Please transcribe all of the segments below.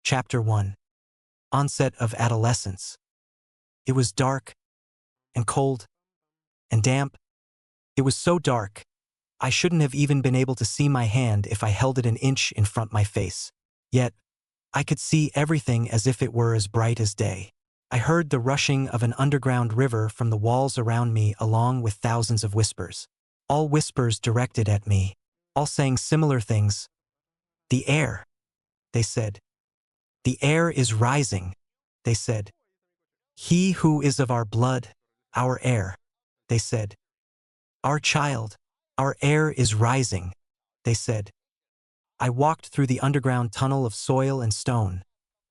Chapter 1. Onset of Adolescence. It was dark, and cold, and damp. It was so dark, I shouldn't have even been able to see my hand if I held it an inch in front my face. Yet, I could see everything as if it were as bright as day. I heard the rushing of an underground river from the walls around me along with thousands of whispers. All whispers directed at me, all saying similar things. The air, they said. The air is rising, they said. He who is of our blood, our heir, they said. Our child, our heir is rising, they said. I walked through the underground tunnel of soil and stone,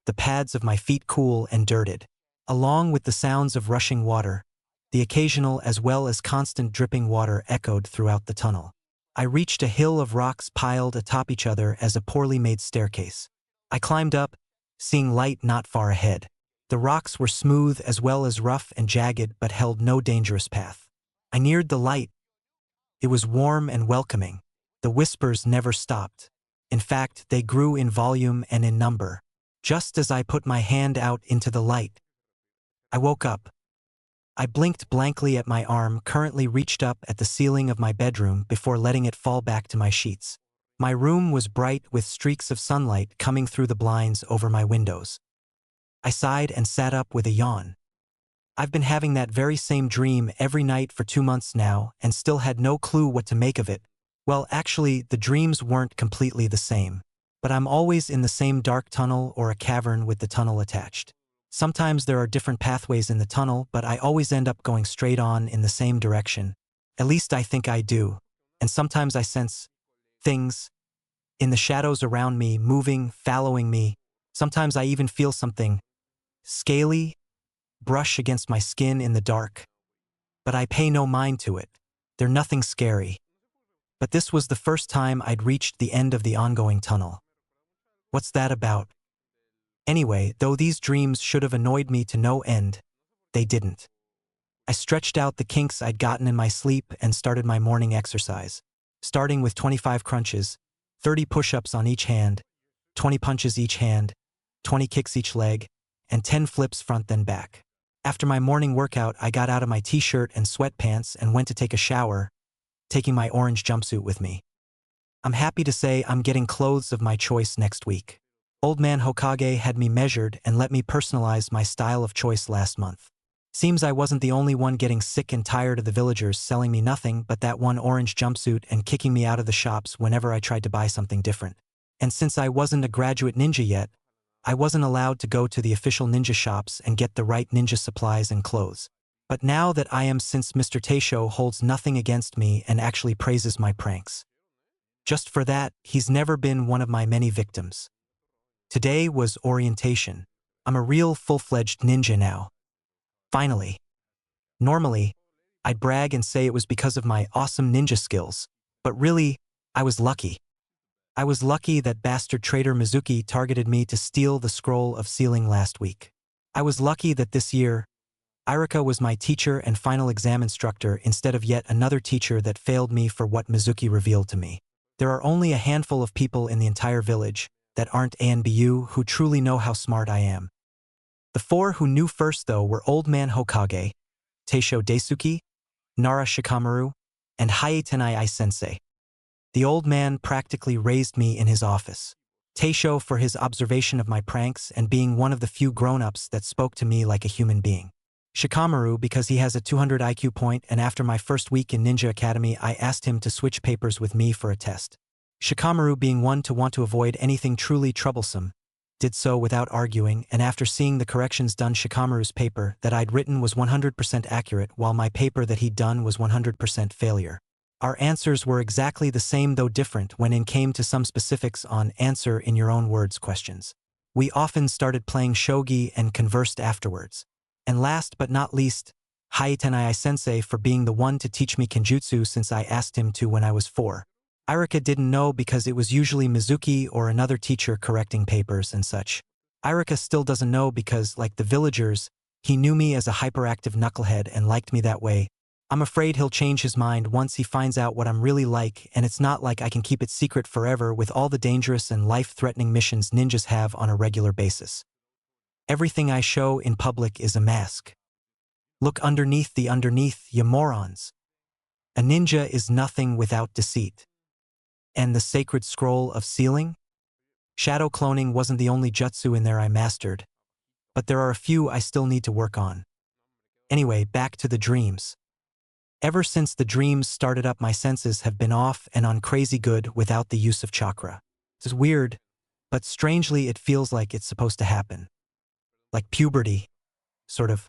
the pads of my feet cool and dirted, along with the sounds of rushing water. The occasional as well as constant dripping water echoed throughout the tunnel. I reached a hill of rocks piled atop each other as a poorly made staircase. I climbed up, seeing light not far ahead. The rocks were smooth as well as rough and jagged but held no dangerous path. I neared the light. It was warm and welcoming. The whispers never stopped. In fact, they grew in volume and in number. Just as I put my hand out into the light, I woke up. I blinked blankly at my arm currently reached up at the ceiling of my bedroom before letting it fall back to my sheets. My room was bright with streaks of sunlight coming through the blinds over my windows. I sighed and sat up with a yawn. I've been having that very same dream every night for 2 months now and still had no clue what to make of it. Well, actually, the dreams weren't completely the same, but I'm always in the same dark tunnel or a cavern with the tunnel attached. Sometimes there are different pathways in the tunnel, but I always end up going straight on in the same direction. At least I think I do. And sometimes I sense things in the shadows around me moving, following me. Sometimes I even feel something scaly brush against my skin in the dark. But I pay no mind to it. They're nothing scary. But this was the first time I'd reached the end of the ongoing tunnel. What's that about? Anyway, though these dreams should have annoyed me to no end, they didn't. I stretched out the kinks I'd gotten in my sleep and started my morning exercise, starting with 25 crunches, 30 push-ups on each hand, 20 punches each hand, 20 kicks each leg, and 10 flips front then back. After my morning workout, I got out of my t-shirt and sweatpants and went to take a shower, taking my orange jumpsuit with me. I'm happy to say I'm getting clothes of my choice next week. Old Man Hokage had me measured and let me personalize my style of choice last month. Seems I wasn't the only one getting sick and tired of the villagers selling me nothing but that one orange jumpsuit and kicking me out of the shops whenever I tried to buy something different. And since I wasn't a graduate ninja yet, I wasn't allowed to go to the official ninja shops and get the right ninja supplies and clothes. But now that I am, since Mr. Teisho holds nothing against me and actually praises my pranks. Just for that, he's never been one of my many victims. Today was orientation. I'm a real full-fledged ninja now. Finally. Normally, I'd brag and say it was because of my awesome ninja skills, but really, I was lucky. I was lucky that bastard traitor Mizuki targeted me to steal the scroll of sealing last week. I was lucky that this year, Irika was my teacher and final exam instructor instead of yet another teacher that failed me for what Mizuki revealed to me. There are only a handful of people in the entire village that aren't ANBU who truly know how smart I am. The 4 who knew first, though, were Old Man Hokage, Teisho Daisuke, Nara Shikamaru, and Hayate sensei. The old man practically raised me in his office. Teisho for his observation of my pranks and being one of the few grown-ups that spoke to me like a human being. Shikamaru because he has a 200 IQ point, and after my first week in Ninja Academy I asked him to switch papers with me for a test. Shikamaru, being one to want to avoid anything truly troublesome, did so without arguing, and after seeing the corrections done, Shikamaru's paper that I'd written was 100% accurate while my paper that he'd done was 100% failure. Our answers were exactly the same though different when it came to some specifics on answer in your own words questions. We often started playing shogi and conversed afterwards. And last but not least, Hayate sensei for being the one to teach me Kenjutsu since I asked him to when I was 4. Irika didn't know because it was usually Mizuki or another teacher correcting papers and such. Irika still doesn't know because, like the villagers, he knew me as a hyperactive knucklehead and liked me that way, I'm afraid he'll change his mind once he finds out what I'm really like, and it's not like I can keep it secret forever with all the dangerous and life-threatening missions ninjas have on a regular basis. Everything I show in public is a mask. Look underneath the underneath, you morons. A ninja is nothing without deceit. And the sacred scroll of sealing? Shadow cloning wasn't the only jutsu in there I mastered, but there are a few I still need to work on. Anyway, back to the dreams. Ever since the dreams started up, my senses have been off and on crazy good without the use of chakra. It's weird, but strangely it feels like it's supposed to happen. Like puberty, sort of.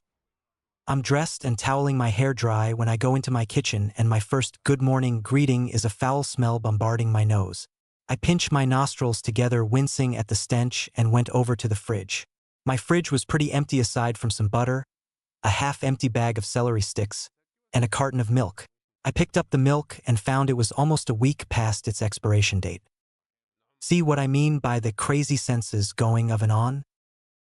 I'm dressed and toweling my hair dry when I go into my kitchen, and my first good morning greeting is a foul smell bombarding my nose. I pinch my nostrils together, wincing at the stench, and went over to the fridge. My fridge was pretty empty aside from some butter, a half-empty bag of celery sticks, and a carton of milk. I picked up the milk and found it was almost a week past its expiration date. See what I mean by the crazy senses going of and on?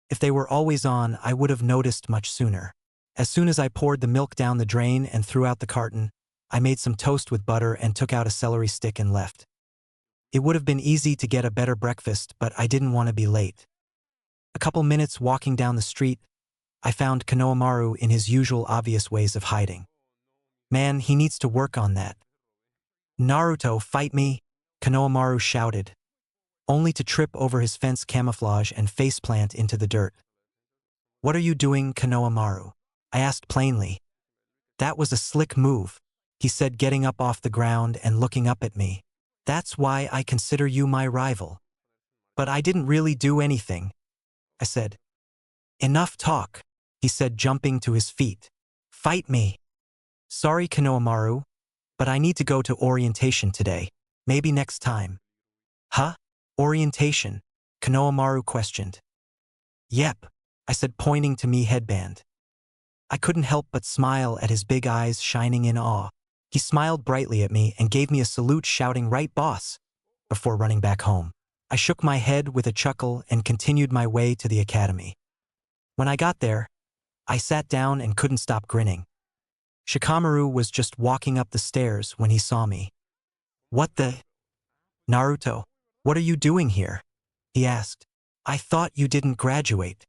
If they were always on, I would have noticed much sooner. As soon as I poured the milk down the drain and threw out the carton, I made some toast with butter and took out a celery stick and left. It would have been easy to get a better breakfast, but I didn't want to be late. A couple minutes walking down the street, I found Konohamaru in his usual obvious ways of hiding. Man, he needs to work on that. Naruto, fight me, Konohamaru shouted, only to trip over his fence camouflage and faceplant into the dirt. What are you doing, Konohamaru? I asked plainly. That was a slick move, he said, getting up off the ground and looking up at me. That's why I consider you my rival. But I didn't really do anything, I said. Enough talk, he said, jumping to his feet. Fight me. Sorry, Konohamaru, but I need to go to orientation today. Maybe next time. Huh? Orientation? Konohamaru questioned. Yep, I said, pointing to me headband. I couldn't help but smile at his big eyes shining in awe. He smiled brightly at me and gave me a salute, shouting, "Right, boss," before running back home. I shook my head with a chuckle and continued my way to the academy. When I got there, I sat down and couldn't stop grinning. Shikamaru was just walking up the stairs when he saw me. What the? Naruto, what are you doing here? He asked. I thought you didn't graduate.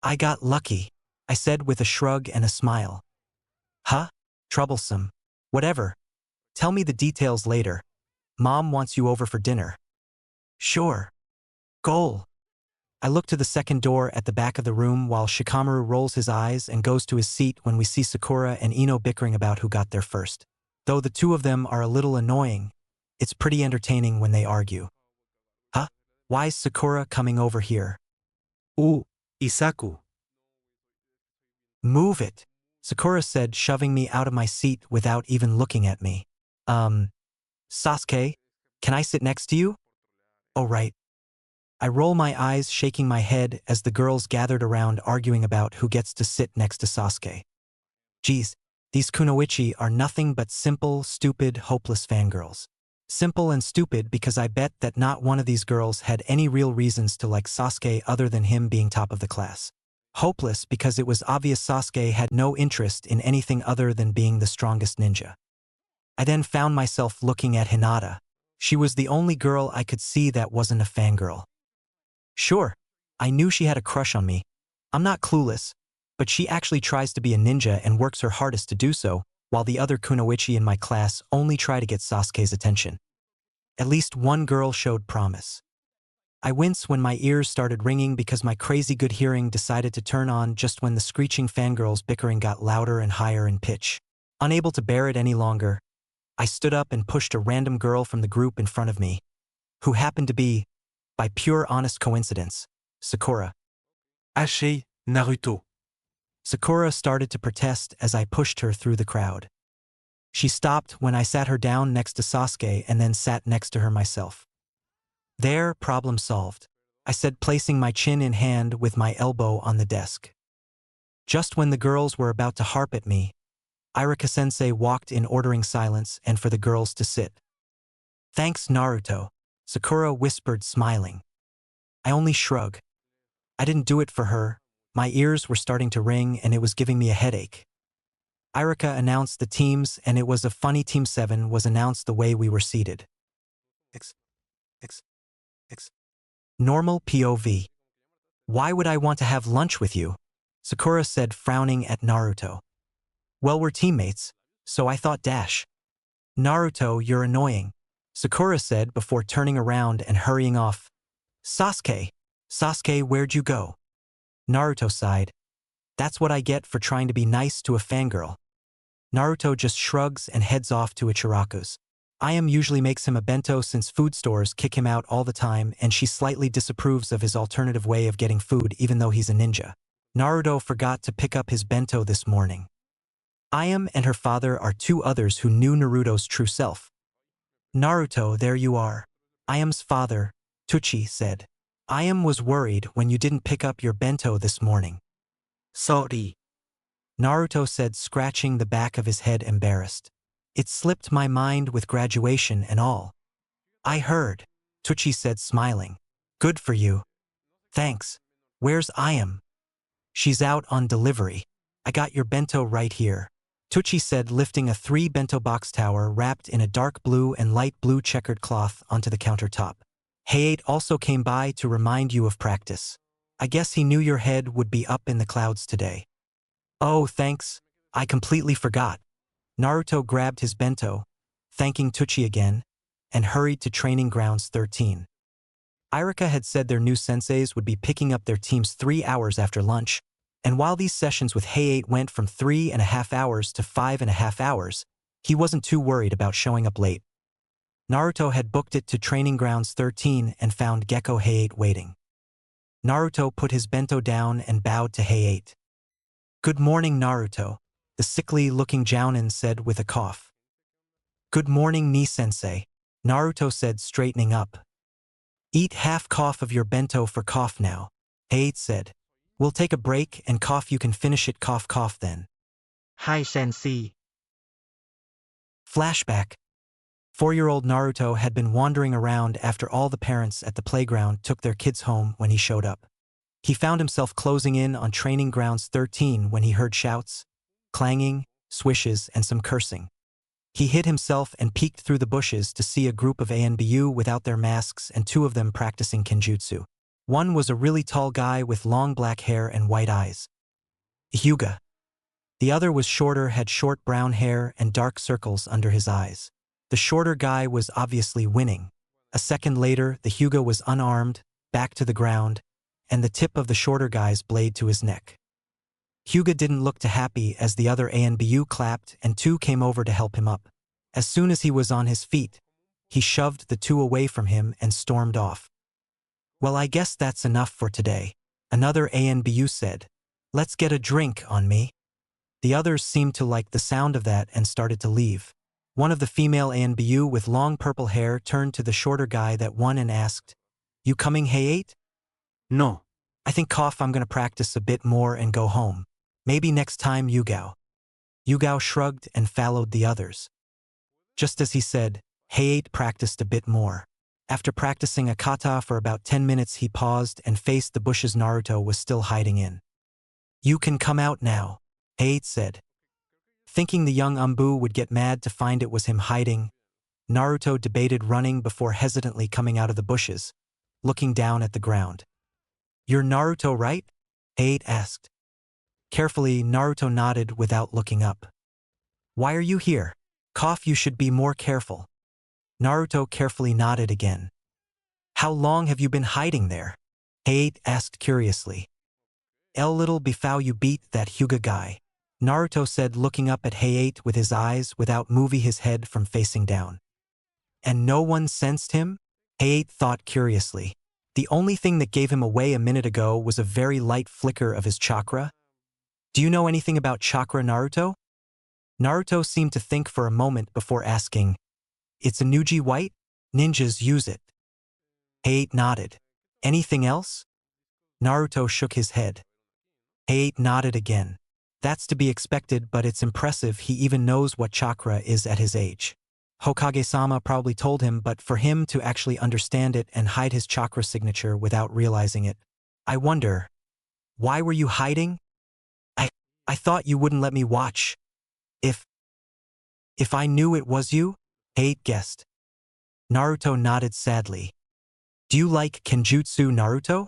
I got lucky, I said with a shrug and a smile. Huh? Troublesome. Whatever. Tell me the details later. Mom wants you over for dinner. Sure. Goal. I look to the second door at the back of the room while Shikamaru rolls his eyes and goes to his seat when we see Sakura and Ino bickering about who got there first. Though the two of them are a little annoying, it's pretty entertaining when they argue. Huh? Why's Sakura coming over here? Ooh, Isaku. Move it, Sakura said, shoving me out of my seat without even looking at me. Sasuke, can I sit next to you? Oh, right. I roll my eyes, shaking my head as the girls gathered around arguing about who gets to sit next to Sasuke. Geez, these kunoichi are nothing but simple, stupid, hopeless fangirls. Simple and stupid because I bet that not one of these girls had any real reasons to like Sasuke other than him being top of the class. Hopeless because it was obvious Sasuke had no interest in anything other than being the strongest ninja. I then found myself looking at Hinata. She was the only girl I could see that wasn't a fangirl. Sure, I knew she had a crush on me. I'm not clueless, but she actually tries to be a ninja and works her hardest to do so, while the other kunoichi in my class only try to get Sasuke's attention. At least one girl showed promise. I wince when my ears started ringing because my crazy good hearing decided to turn on just when the screeching fangirls' bickering got louder and higher in pitch. Unable to bear it any longer, I stood up and pushed a random girl from the group in front of me, who happened to be, by pure honest coincidence, Sakura. Haché, Naruto. Sakura started to protest as I pushed her through the crowd. She stopped when I sat her down next to Sasuke and then sat next to her myself. There, problem solved, I said, placing my chin in hand with my elbow on the desk. Just when the girls were about to harp at me, Irika-sensei walked in, ordering silence and for the girls to sit. Thanks, Naruto, Sakura whispered, smiling. I only shrug. I didn't do it for her. My ears were starting to ring and it was giving me a headache. Irika announced the teams, and it was a funny Team 7 was announced the way we were seated. X, X, X. Normal POV. Why would I want to have lunch with you? Sakura said, frowning at Naruto. Well, we're teammates, so I thought dash. Naruto, you're annoying, Sakura said before turning around and hurrying off. Sasuke, where'd you go? Naruto sighed. That's what I get for trying to be nice to a fangirl. Naruto just shrugs and heads off to Ichiraku's. Ayam usually makes him a bento since food stores kick him out all the time, and she slightly disapproves of his alternative way of getting food even though he's a ninja. Naruto forgot to pick up his bento this morning. Ayam and her father are two others who knew Naruto's true self. Naruto, there you are. Ayam's father, Tuchi, said. Ayam was worried when you didn't pick up your bento this morning. Sorry. Naruto said, scratching the back of his head embarrassed. It slipped my mind with graduation and all. I heard, Tuchi said, smiling. Good for you. Thanks. Where's Ayam? She's out on delivery. I got your bento right here, Tuchi said, lifting a 3 bento box tower wrapped in a dark blue and light blue checkered cloth onto the countertop. Hayate also came by to remind you of practice. I guess he knew your head would be up in the clouds today. Oh, thanks. I completely forgot. Naruto grabbed his bento, thanking Tuchi again, and hurried to Training Grounds 13. Irika had said their new senseis would be picking up their teams 3 hours after lunch, and while these sessions with Hayate went from 3.5 hours to 5.5 hours, he wasn't too worried about showing up late. Naruto had booked it to Training Grounds 13 and found Gecko Hayate waiting. Naruto put his bento down and bowed to Hayate. Good morning, Naruto, the sickly-looking Jounin said with a cough. Good morning, Ni-sensei, Naruto said, straightening up. Eat half cough of your bento for cough now, Hayate said. We'll take a break and cough you can finish it cough then. Hi, sensei. Flashback. 4-year-old Naruto had been wandering around after all the parents at the playground took their kids home when he showed up. He found himself closing in on Training Grounds 13 when he heard shouts, clanging, swishes, and some cursing. He hid himself and peeked through the bushes to see a group of ANBU without their masks and 2 of them practicing Kenjutsu. One was a really tall guy with long black hair and white eyes. Hyuga. The other was shorter, had short brown hair and dark circles under his eyes. The shorter guy was obviously winning. A second later, the Hyuga was unarmed, back to the ground, and the tip of the shorter guy's blade to his neck. Hyuga didn't look too happy as the other ANBU clapped and 2 came over to help him up. As soon as he was on his feet, he shoved the 2 away from him and stormed off. Well, I guess that's enough for today, another ANBU said. Let's get a drink on me. The others seemed to like the sound of that and started to leave. One of the female ANBU with long purple hair turned to the shorter guy that won and asked, You coming, Hayate? No. I think I'm gonna practice a bit more and go home. Maybe next time, Yugao. Yugao shrugged and followed the others. Just as he said, Hayate practiced a bit more. After practicing a kata for about 10 minutes, he paused and faced the bushes Naruto was still hiding in. You can come out now, Hayate said. Thinking the young Umbu would get mad to find it was him hiding, Naruto debated running before hesitantly coming out of the bushes, looking down at the ground. You're Naruto, right? Hayate asked. Carefully, Naruto nodded without looking up. Why are you here? You should be more careful. Naruto carefully nodded again. How long have you been hiding there? Hayate asked curiously. Little before you beat that Hyuga guy, Naruto said, looking up at Hayate with his eyes without moving his head from facing down. And no one sensed him? Hayate thought curiously. The only thing that gave him away a minute ago was a very light flicker of his chakra. Do you know anything about chakra, Naruto? Naruto seemed to think for a moment before asking, It's a Nuji white? Ninjas use it. Hayate nodded. Anything else? Naruto shook his head. Hayate nodded again. That's to be expected, but it's impressive he even knows what chakra is at his age. Hokage-sama probably told him, but for him to actually understand it and hide his chakra signature without realizing it. I wonder, why were you hiding? I thought you wouldn't let me watch. If I knew it was you? Hayate guessed. Naruto nodded sadly. Do you like Kenjutsu Naruto?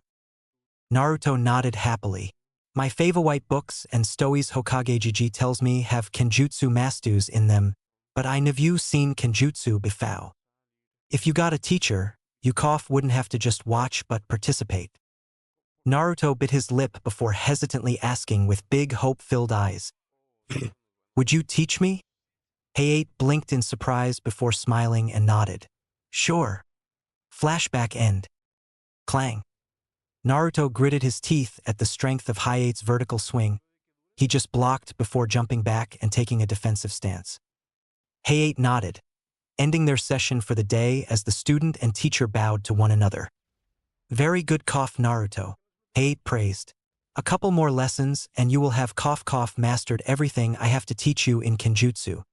Naruto nodded happily. My favorite books and Stoi's Hokage tells me have Kenjutsu masters in them, but I never seen Kenjutsu before. If you got a teacher, you wouldn't have to just watch but participate. Naruto bit his lip before hesitantly asking with big hope-filled eyes. Would you teach me? Hayate blinked in surprise before smiling and nodded. Sure. Flashback end. Clang. Naruto gritted his teeth at the strength of Hayate's vertical swing. He just blocked before jumping back and taking a defensive stance. Hayate nodded, ending their session for the day as the student and teacher bowed to one another. Very good Naruto, Hayate praised. A couple more lessons and you will have mastered everything I have to teach you in Kenjutsu.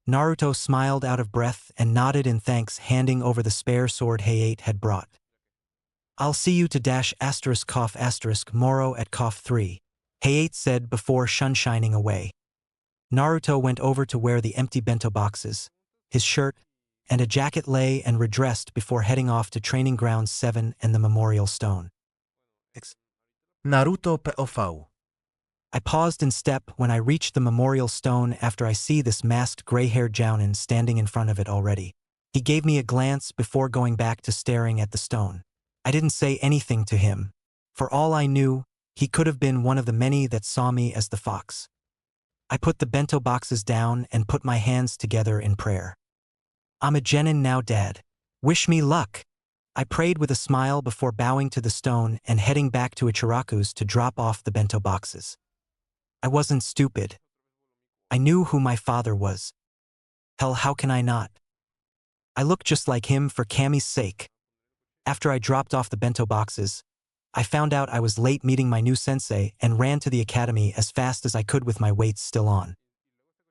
Naruto smiled out of breath and nodded in thanks, handing over the spare sword Hayate had brought. I'll see you to **Moro at 3, Hayate said before shining away. Naruto went over to where the empty bento boxes, his shirt, and a jacket lay and redressed before heading off to Training Grounds 7 and the Memorial Stone. Naruto POV. I paused in step when I reached the Memorial Stone after I see this masked gray-haired Jounin standing in front of it already. He gave me a glance before going back to staring at the stone. I didn't say anything to him. For all I knew, he could have been one of the many that saw me as the fox. I put the bento boxes down and put my hands together in prayer. I'm a Genin now, Dad. Wish me luck. I prayed with a smile before bowing to the stone and heading back to Ichiraku's to drop off the bento boxes. I wasn't stupid. I knew who my father was. Hell, how can I not? I looked just like him for Kami's sake. After I dropped off the bento boxes, I found out I was late meeting my new sensei and ran to the academy as fast as I could with my weights still on.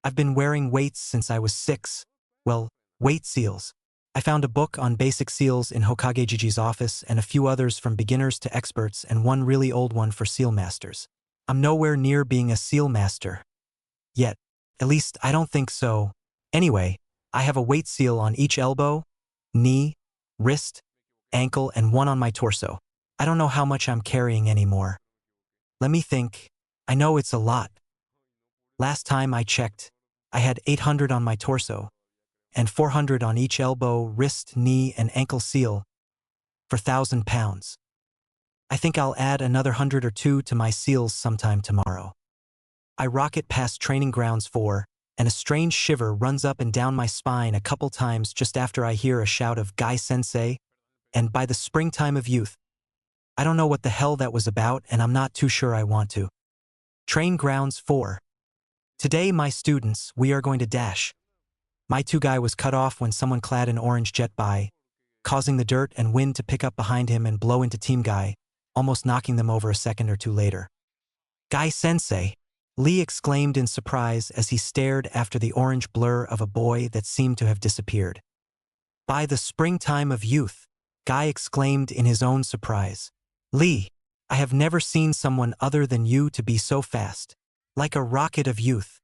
I've been wearing weights since I was 6. Well, weight seals. I found a book on basic seals in Hokageji's office and a few others from beginners to experts and one really old one for seal masters. I'm nowhere near being a seal master. Yet. At least I don't think so. Anyway, I have a weight seal on each elbow, knee, wrist, ankle, and one on my torso. I don't know how much I'm carrying anymore. Let me think. I know it's a lot. Last time I checked, I had 800 on my torso, and 400 on each elbow, wrist, knee, and ankle seal, for 1,000 pounds. I think I'll add another 100 or 2 to my seals sometime tomorrow. I rocket past Training Grounds 4, and a strange shiver runs up and down my spine a couple times just after I hear a shout of "Guy Sensei," and by the springtime of youth. I don't know what the hell that was about, and I'm not too sure I want to. Train Grounds 4. Today, my students, we are going to dash. My 2 guy was cut off when someone clad in orange jet by, causing the dirt and wind to pick up behind him and blow into Team Guy, almost knocking them over a second or two later. Guy Sensei, Lee exclaimed in surprise as he stared after the orange blur of a boy that seemed to have disappeared. By the springtime of youth, Guy exclaimed in his own surprise. Lee, I have never seen someone other than you to be so fast. Like a rocket of youth.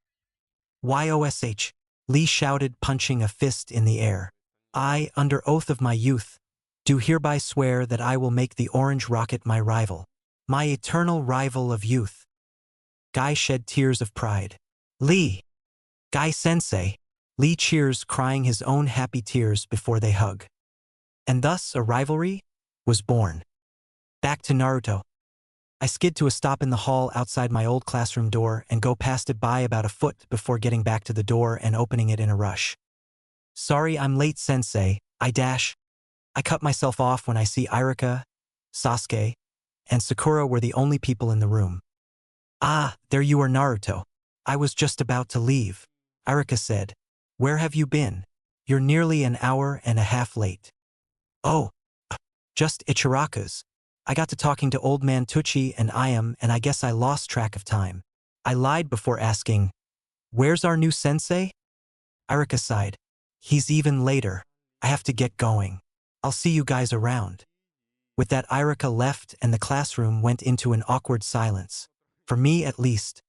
YOSH, Lee shouted, punching a fist in the air. I, under oath of my youth, do hereby swear that I will make the orange rocket my rival. My eternal rival of youth. Guy shed tears of pride. Lee! Guy Sensei! Lee cheers, crying his own happy tears before they hug. And thus a rivalry was born. Back to Naruto. I skid to a stop in the hall outside my old classroom door and go past it by about a foot before getting back to the door and opening it in a rush. Sorry I'm late, Sensei, I dash. I cut myself off when I see Irika, Sasuke, and Sakura were the only people in the room. Ah, there you are, Naruto. I was just about to leave. Irika said. Where have you been? You're nearly an hour and a half late. Oh, just Ichiraku's. I got to talking to Old Man Tucci and I guess I lost track of time. I lied before asking, where's our new sensei? Irika sighed. He's even later. I have to get going. I'll see you guys around. With that, Irika left and the classroom went into an awkward silence. For me, at least.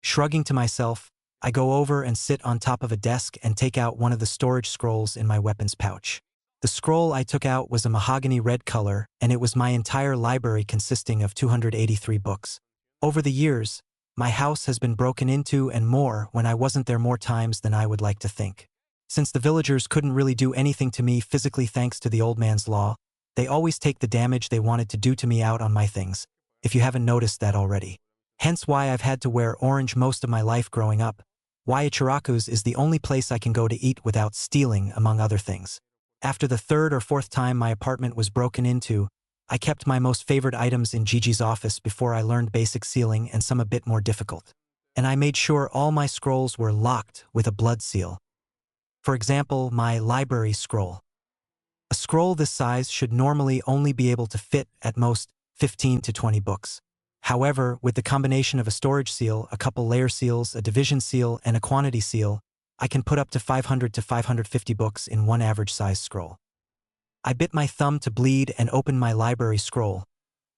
Shrugging to myself, I go over and sit on top of a desk and take out one of the storage scrolls in my weapons pouch. The scroll I took out was a mahogany red color, and it was my entire library consisting of 283 books. Over the years, my house has been broken into and more when I wasn't there more times than I would like to think. Since the villagers couldn't really do anything to me physically thanks to the old man's law, they always take the damage they wanted to do to me out on my things, if you haven't noticed that already. Hence why I've had to wear orange most of my life growing up, why Ichiraku's is the only place I can go to eat without stealing, among other things. After the third or fourth time my apartment was broken into, I kept my most favorite items in Gigi's office before I learned basic sealing and some a bit more difficult. And I made sure all my scrolls were locked with a blood seal. For example, my library scroll. A scroll this size should normally only be able to fit, at most, 15 to 20 books. However, with the combination of a storage seal, a couple layer seals, a division seal, and a quantity seal, I can put up to 500 to 550 books in one average size scroll. I bit my thumb to bleed and opened my library scroll,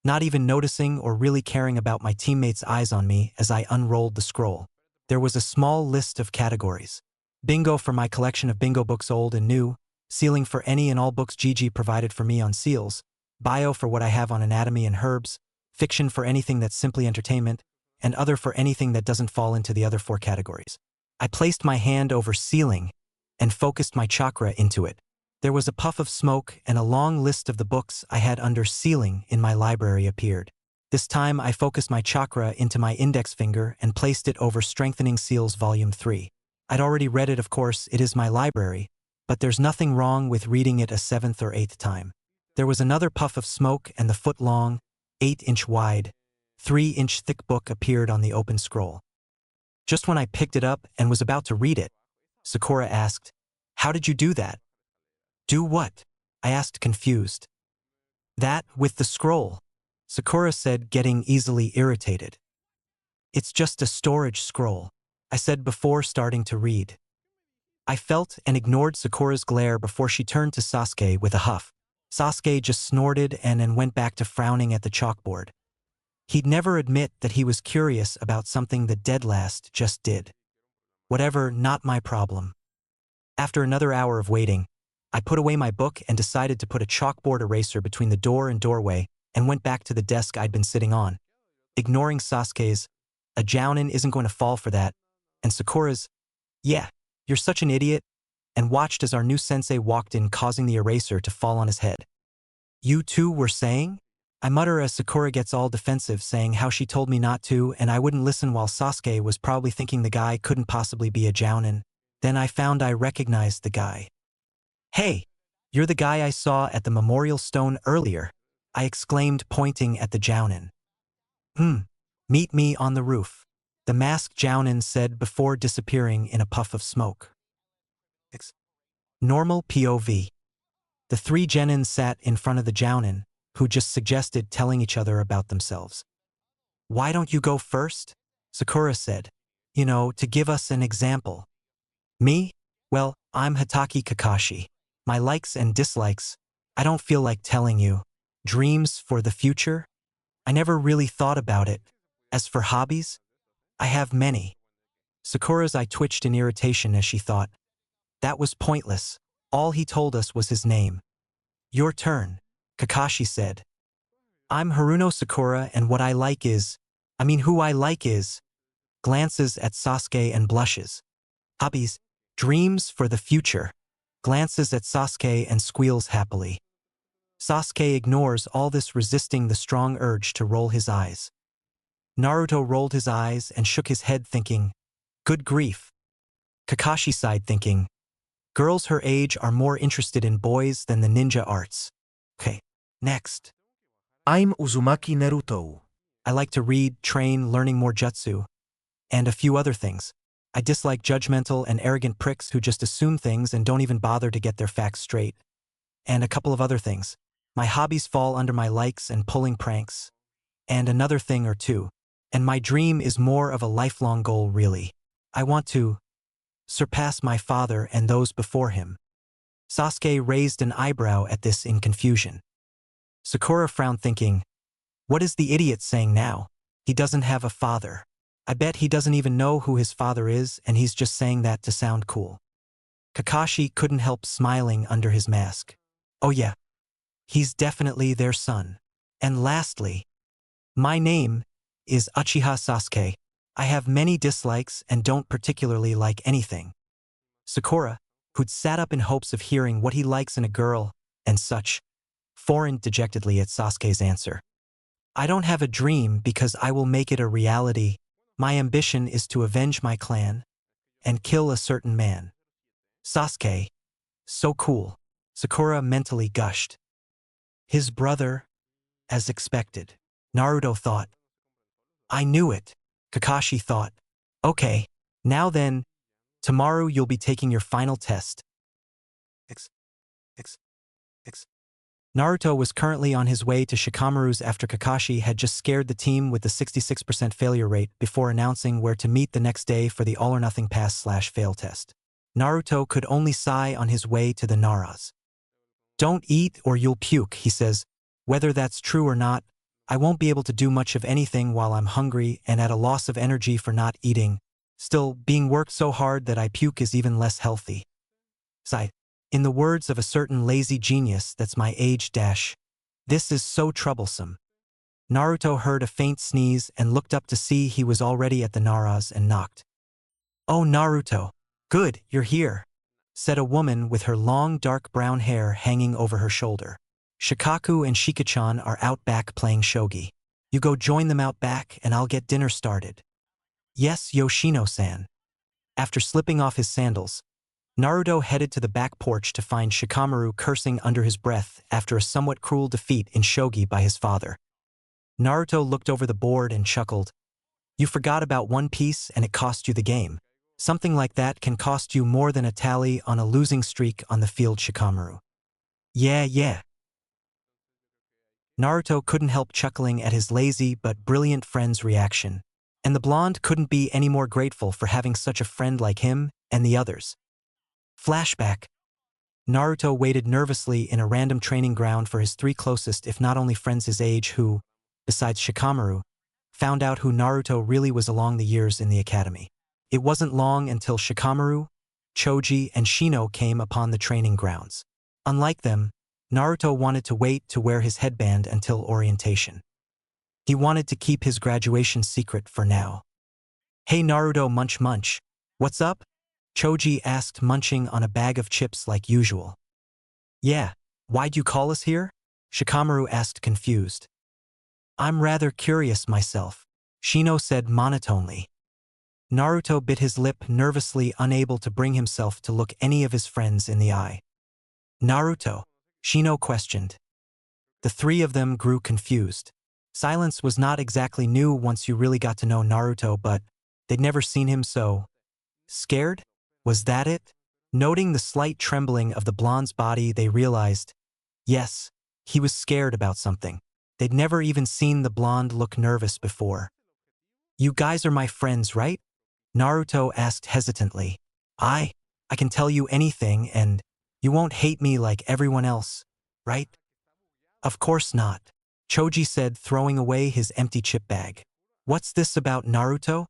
not even noticing or really caring about my teammates' eyes on me as I unrolled the scroll. There was a small list of categories. Bingo for my collection of bingo books old and new, sealing for any and all books Gigi provided for me on seals, bio for what I have on anatomy and herbs, fiction for anything that's simply entertainment, and other for anything that doesn't fall into the other four categories. I placed my hand over sealing and focused my chakra into it. There was a puff of smoke and a long list of the books I had under sealing in my library appeared. This time I focused my chakra into my index finger and placed it over Strengthening Seals Volume 3. I'd already read it, of course, it is my library, but there's nothing wrong with reading it a 7th or 8th time. There was another puff of smoke and the foot-long, 8-inch wide, 3-inch thick book appeared on the open scroll. Just when I picked it up and was about to read it, Sakura asked, "How did you do that?" "Do what?" I asked, confused. "That with the scroll," Sakura said, getting easily irritated. "It's just a storage scroll," I said before starting to read. I felt and ignored Sakura's glare before she turned to Sasuke with a huff. Sasuke just snorted and then went back to frowning at the chalkboard. He'd never admit that he was curious about something that Deadlast just did. Whatever, not my problem. After another hour of waiting, I put away my book and decided to put a chalkboard eraser between the door and doorway and went back to the desk I'd been sitting on, ignoring Sasuke's, "A Jounin isn't going to fall for that," and Sakura's, "Yeah, you're such an idiot," and watched as our new sensei walked in, causing the eraser to fall on his head. "You two were saying?" I mutter as Sakura gets all defensive, saying how she told me not to and I wouldn't listen, while Sasuke was probably thinking the guy couldn't possibly be a Jounin. Then I found I recognized the guy. "Hey, you're the guy I saw at the memorial stone earlier," I exclaimed, pointing at the Jounin. Meet me on the roof," the masked Jounin said before disappearing in a puff of smoke. Normal POV. The three Genin sat in front of the Jounin, who just suggested telling each other about themselves. "Why don't you go first?" Sakura said. "You know, to give us an example." "Me? Well, I'm Hatake Kakashi. My likes and dislikes, I don't feel like telling you. Dreams for the future? I never really thought about it. As for hobbies? I have many." Sakura's eye twitched in irritation as she thought. That was pointless. All he told us was his name. "Your turn," Kakashi said. "I'm Haruno Sakura, and what I like is, who I like is," glances at Sasuke and blushes. "Hobbies, dreams for the future," glances at Sasuke and squeals happily. Sasuke ignores all this, resisting the strong urge to roll his eyes. Naruto rolled his eyes and shook his head, thinking, "Good grief." Kakashi sighed, thinking, "Girls her age are more interested in boys than the ninja arts." Okay, next. I'm Uzumaki Naruto. I like to read, train, learning more jutsu, and a few other things. I dislike judgmental and arrogant pricks who just assume things and don't even bother to get their facts straight. And a couple of other things. My hobbies fall under my likes and pulling pranks. And another thing or two. And my dream is more of a lifelong goal, really. I want to surpass my father and those before him. Sasuke raised an eyebrow at this in confusion. Sakura frowned, thinking, what is the idiot saying now? He doesn't have a father. I bet he doesn't even know who his father is and he's just saying that to sound cool. Kakashi couldn't help smiling under his mask. Oh yeah, he's definitely their son. And lastly, my name is Uchiha Sasuke. I have many dislikes and don't particularly like anything. Sakura, who'd sat up in hopes of hearing what he likes in a girl, and such, foreign dejectedly at Sasuke's answer. I don't have a dream because I will make it a reality. My ambition is to avenge my clan and kill a certain man. Sasuke, so cool, Sakura mentally gushed. His brother, as expected. Naruto thought. I knew it, Kakashi thought. Okay, now then, tomorrow you'll be taking your final test. X. Naruto was currently on his way to Shikamaru's after Kakashi had just scared the team with the 66% failure rate before announcing where to meet the next day for the all-or-nothing pass/fail test. Naruto could only sigh on his way to the Naras. Don't eat or you'll puke, he says. Whether that's true or not, I won't be able to do much of anything while I'm hungry and at a loss of energy for not eating. Still, being worked so hard that I puke is even less healthy. Sigh. In the words of a certain lazy genius that's my age dash, this is so troublesome. Naruto heard a faint sneeze and looked up to see he was already at the Naras and knocked. Oh Naruto, good, you're here, said a woman with her long dark brown hair hanging over her shoulder. Shikaku and Shikachan are out back playing shogi. You go join them out back and I'll get dinner started. Yes, Yoshino-san. After slipping off his sandals, Naruto headed to the back porch to find Shikamaru cursing under his breath after a somewhat cruel defeat in shogi by his father. Naruto looked over the board and chuckled. You forgot about one piece and it cost you the game. Something like that can cost you more than a tally on a losing streak on the field, Shikamaru. Yeah. Naruto couldn't help chuckling at his lazy but brilliant friend's reaction, and the blonde couldn't be any more grateful for having such a friend like him and the others. Flashback. Naruto waited nervously in a random training ground for his three closest if not only friends his age who, besides Shikamaru, found out who Naruto really was along the years in the academy. It wasn't long until Shikamaru, Choji, and Shino came upon the training grounds. Unlike them, Naruto wanted to wait to wear his headband until orientation. He wanted to keep his graduation secret for now. Hey Naruto munch, what's up? Choji asked, munching on a bag of chips like usual. Yeah, why'd you call us here? Shikamaru asked, confused. I'm rather curious myself, Shino said monotonely. Naruto bit his lip nervously, unable to bring himself to look any of his friends in the eye. Naruto, Shino questioned. The three of them grew confused. Silence was not exactly new once you really got to know Naruto, but they'd never seen him so scared? Was that it? Noting the slight trembling of the blonde's body, they realized, yes, he was scared about something. They'd never even seen the blonde look nervous before. You guys are my friends, right? Naruto asked hesitantly. I can tell you anything and you won't hate me like everyone else, right? Of course not, Choji said, throwing away his empty chip bag. What's this about Naruto?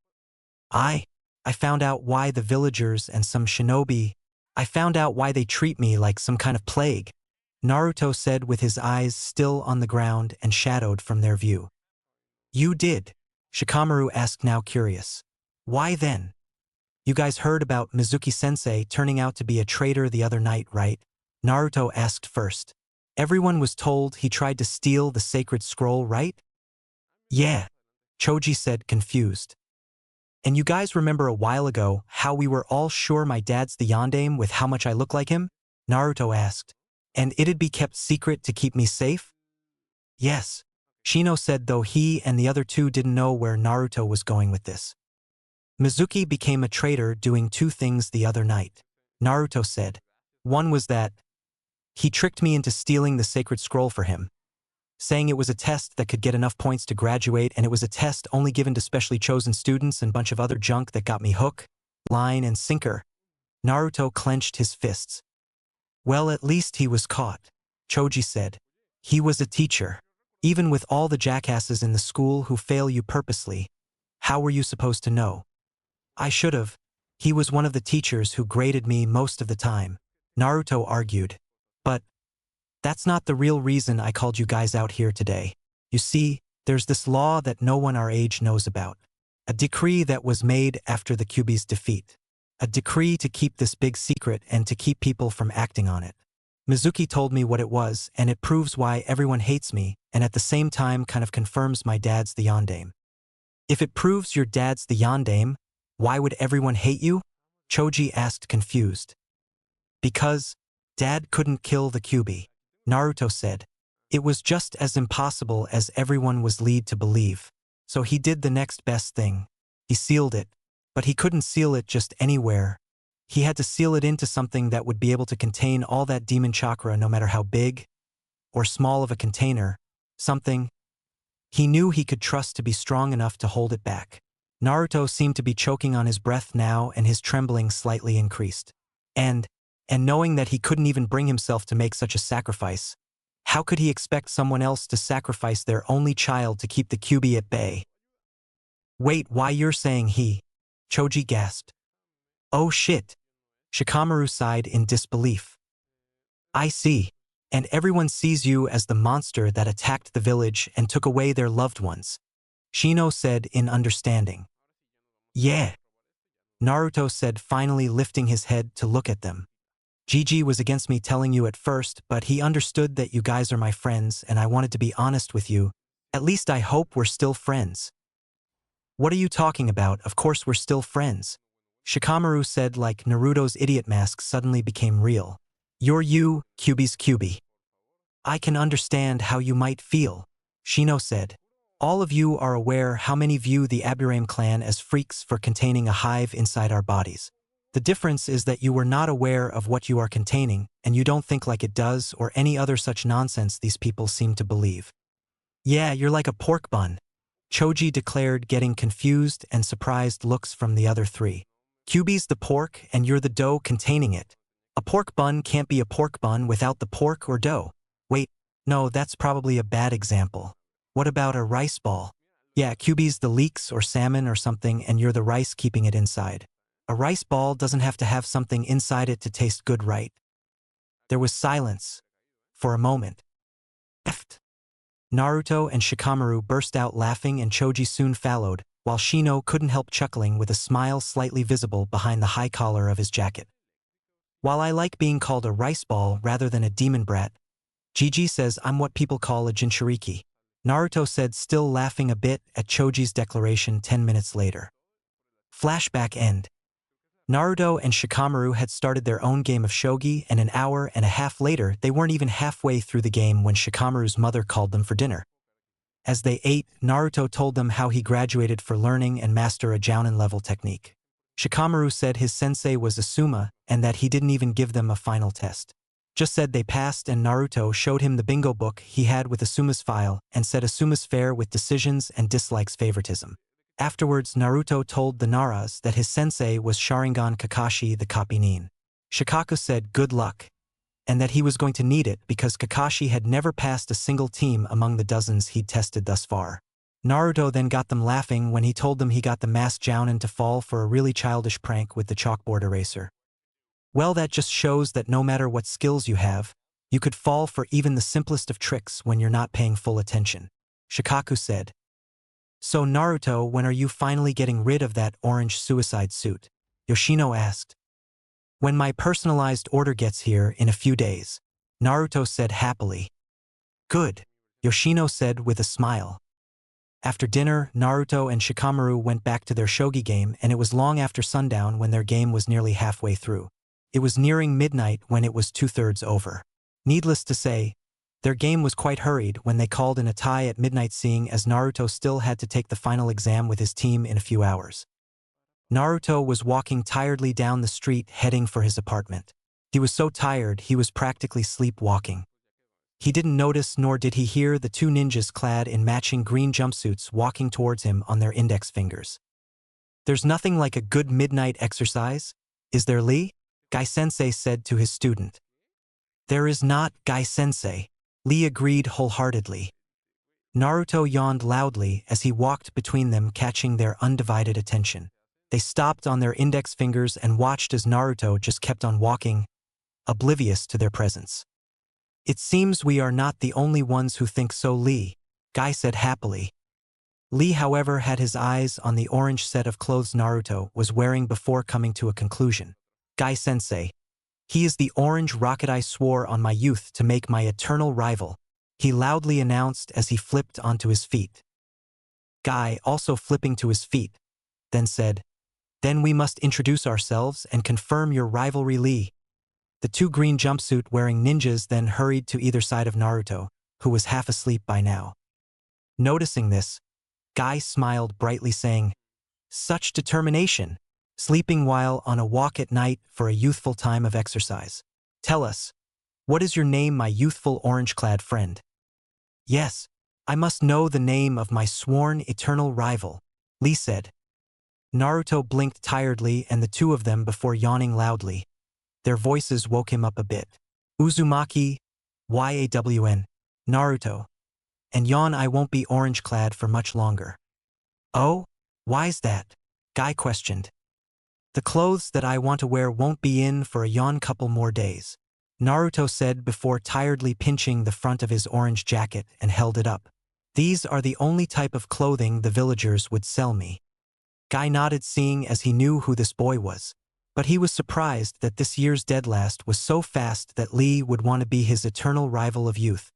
I found out why the villagers and some shinobi, I found out why they treat me like some kind of plague, Naruto said with his eyes still on the ground and shadowed from their view. You did? Shikamaru asked, now curious. Why then? You guys heard about Mizuki-sensei turning out to be a traitor the other night, right? Naruto asked first. Everyone was told he tried to steal the sacred scroll, right? Yeah, Choji said, confused. And you guys remember a while ago how we were all sure my dad's the yondaime with how much I look like him? Naruto asked. And it'd be kept secret to keep me safe? Yes, Shino said, though he and the other two didn't know where Naruto was going with this. Mizuki became a traitor doing two things the other night, Naruto said. One was that he tricked me into stealing the sacred scroll for him, saying it was a test that could get enough points to graduate, and it was a test only given to specially chosen students and a bunch of other junk that got me hook, line, and sinker. Naruto clenched his fists. Well, at least he was caught, Choji said. He was a teacher. Even with all the jackasses in the school who fail you purposely, How were you supposed to know? I should've. He was one of the teachers who graded me most of the time, Naruto argued. But that's not the real reason I called you guys out here today. You see, there's this law that no one our age knows about. A decree that was made after the Kyuubi's defeat. A decree to keep this big secret and to keep people from acting on it. Mizuki told me what it was, and it proves why everyone hates me, and at the same time kind of confirms my dad's the yondaime. If it proves your dad's the yondaime, why would everyone hate you? Choji asked confused. Because Dad couldn't kill the Kyuubi, Naruto said. It was just as impossible as everyone was led to believe. So he did the next best thing. He sealed it. But he couldn't seal it just anywhere. He had to seal it into something that would be able to contain all that demon chakra no matter how big or small of a container. Something he knew he could trust to be strong enough to hold it back. Naruto seemed to be choking on his breath now, and his trembling slightly increased. And knowing that he couldn't even bring himself to make such a sacrifice, how could he expect someone else to sacrifice their only child to keep the Kyuubi at bay? Wait, why you're saying he? Choji gasped. Oh shit. Shikamaru sighed in disbelief. I see. And everyone sees you as the monster that attacked the village and took away their loved ones, Shino said in understanding. Yeah. Naruto said, finally lifting his head to look at them. Gigi was against me telling you at first, but he understood that you guys are my friends and I wanted to be honest with you. At least I hope we're still friends. What are you talking about? Of course we're still friends. Shikamaru said like Naruto's idiot mask suddenly became real. You're you, Kyuubi's Kyuubi. I can understand how you might feel, Shino said. All of you are aware how many view the Aburame clan as freaks for containing a hive inside our bodies. The difference is that you were not aware of what you are containing, and you don't think like it does or any other such nonsense these people seem to believe. Yeah, you're like a pork bun, Choji declared, getting confused and surprised looks from the other three. Kyuubi's the pork and you're the dough containing it. A pork bun can't be a pork bun without the pork or dough. Wait, no, that's probably a bad example. What about a rice ball? Yeah, Kyuubi's the leeks or salmon or something and you're the rice keeping it inside. A rice ball doesn't have to have something inside it to taste good, right? There was silence. For a moment. Eft. Naruto and Shikamaru burst out laughing and Choji soon followed, while Shino couldn't help chuckling with a smile slightly visible behind the high collar of his jacket. While I like being called a rice ball rather than a demon brat, Gigi says I'm what people call a Jinchuriki, Naruto said, still laughing a bit at Choji's declaration 10 minutes later. Flashback end. Naruto and Shikamaru had started their own game of shogi, and an hour and a half later they weren't even halfway through the game when Shikamaru's mother called them for dinner. As they ate, Naruto told them how he graduated for learning and master a Jounin level technique. Shikamaru said his sensei was Asuma and that he didn't even give them a final test. Just said they passed, and Naruto showed him the bingo book he had with Asuma's file and said Asuma's fair with decisions and dislikes favoritism. Afterwards, Naruto told the Naras that his sensei was Sharingan Kakashi the Kopinin. Shikaku said good luck, and that he was going to need it because Kakashi had never passed a single team among the dozens he'd tested thus far. Naruto then got them laughing when he told them he got the masked Jounin to fall for a really childish prank with the chalkboard eraser. Well, that just shows that no matter what skills you have, you could fall for even the simplest of tricks when you're not paying full attention, Shikaku said. So Naruto, when are you finally getting rid of that orange suicide suit? Yoshino asked. When my personalized order gets here in a few days, Naruto said happily. Good, Yoshino said with a smile. After dinner, Naruto and Shikamaru went back to their shogi game, and it was long after sundown when their game was nearly halfway through. It was nearing midnight when it was 2/3 over. Needless to say, their game was quite hurried when they called in a tie at midnight, seeing as Naruto still had to take the final exam with his team in a few hours. Naruto was walking tiredly down the street heading for his apartment. He was so tired he was practically sleepwalking. He didn't notice nor did he hear the two ninjas clad in matching green jumpsuits walking towards him on their index fingers. There's nothing like a good midnight exercise, is there, Lee? Gai-sensei said to his student. There is not, Gai-sensei, Lee agreed wholeheartedly. Naruto yawned loudly as he walked between them, catching their undivided attention. They stopped on their index fingers and watched as Naruto just kept on walking, oblivious to their presence. It seems we are not the only ones who think so, Lee, Guy said happily. Lee, however, had his eyes on the orange set of clothes Naruto was wearing before coming to a conclusion. Guy-sensei. He is the orange rocket I swore on my youth to make my eternal rival, he loudly announced as he flipped onto his feet. Guy, also flipping to his feet, then said, "Then we must introduce ourselves and confirm your rivalry, Lee." The two green jumpsuit-wearing ninjas then hurried to either side of Naruto, who was half asleep by now. Noticing this, Guy smiled brightly, saying, "Such determination, sleeping while on a walk at night for a youthful time of exercise. Tell us, what is your name, my youthful orange-clad friend?" "Yes, I must know the name of my sworn eternal rival," Lee said. Naruto blinked tiredly and the two of them before yawning loudly. Their voices woke him up a bit. "Uzumaki, YAWN, Naruto. And yawn, I won't be orange-clad for much longer." "Oh? Why's that?" Guy questioned. "The clothes that I want to wear won't be in for a yawn couple more days," Naruto said before tiredly pinching the front of his orange jacket and held it up. "These are the only type of clothing the villagers would sell me." Guy nodded, seeing as he knew who this boy was. But he was surprised that this year's deadlast was so fast that Lee would want to be his eternal rival of youth.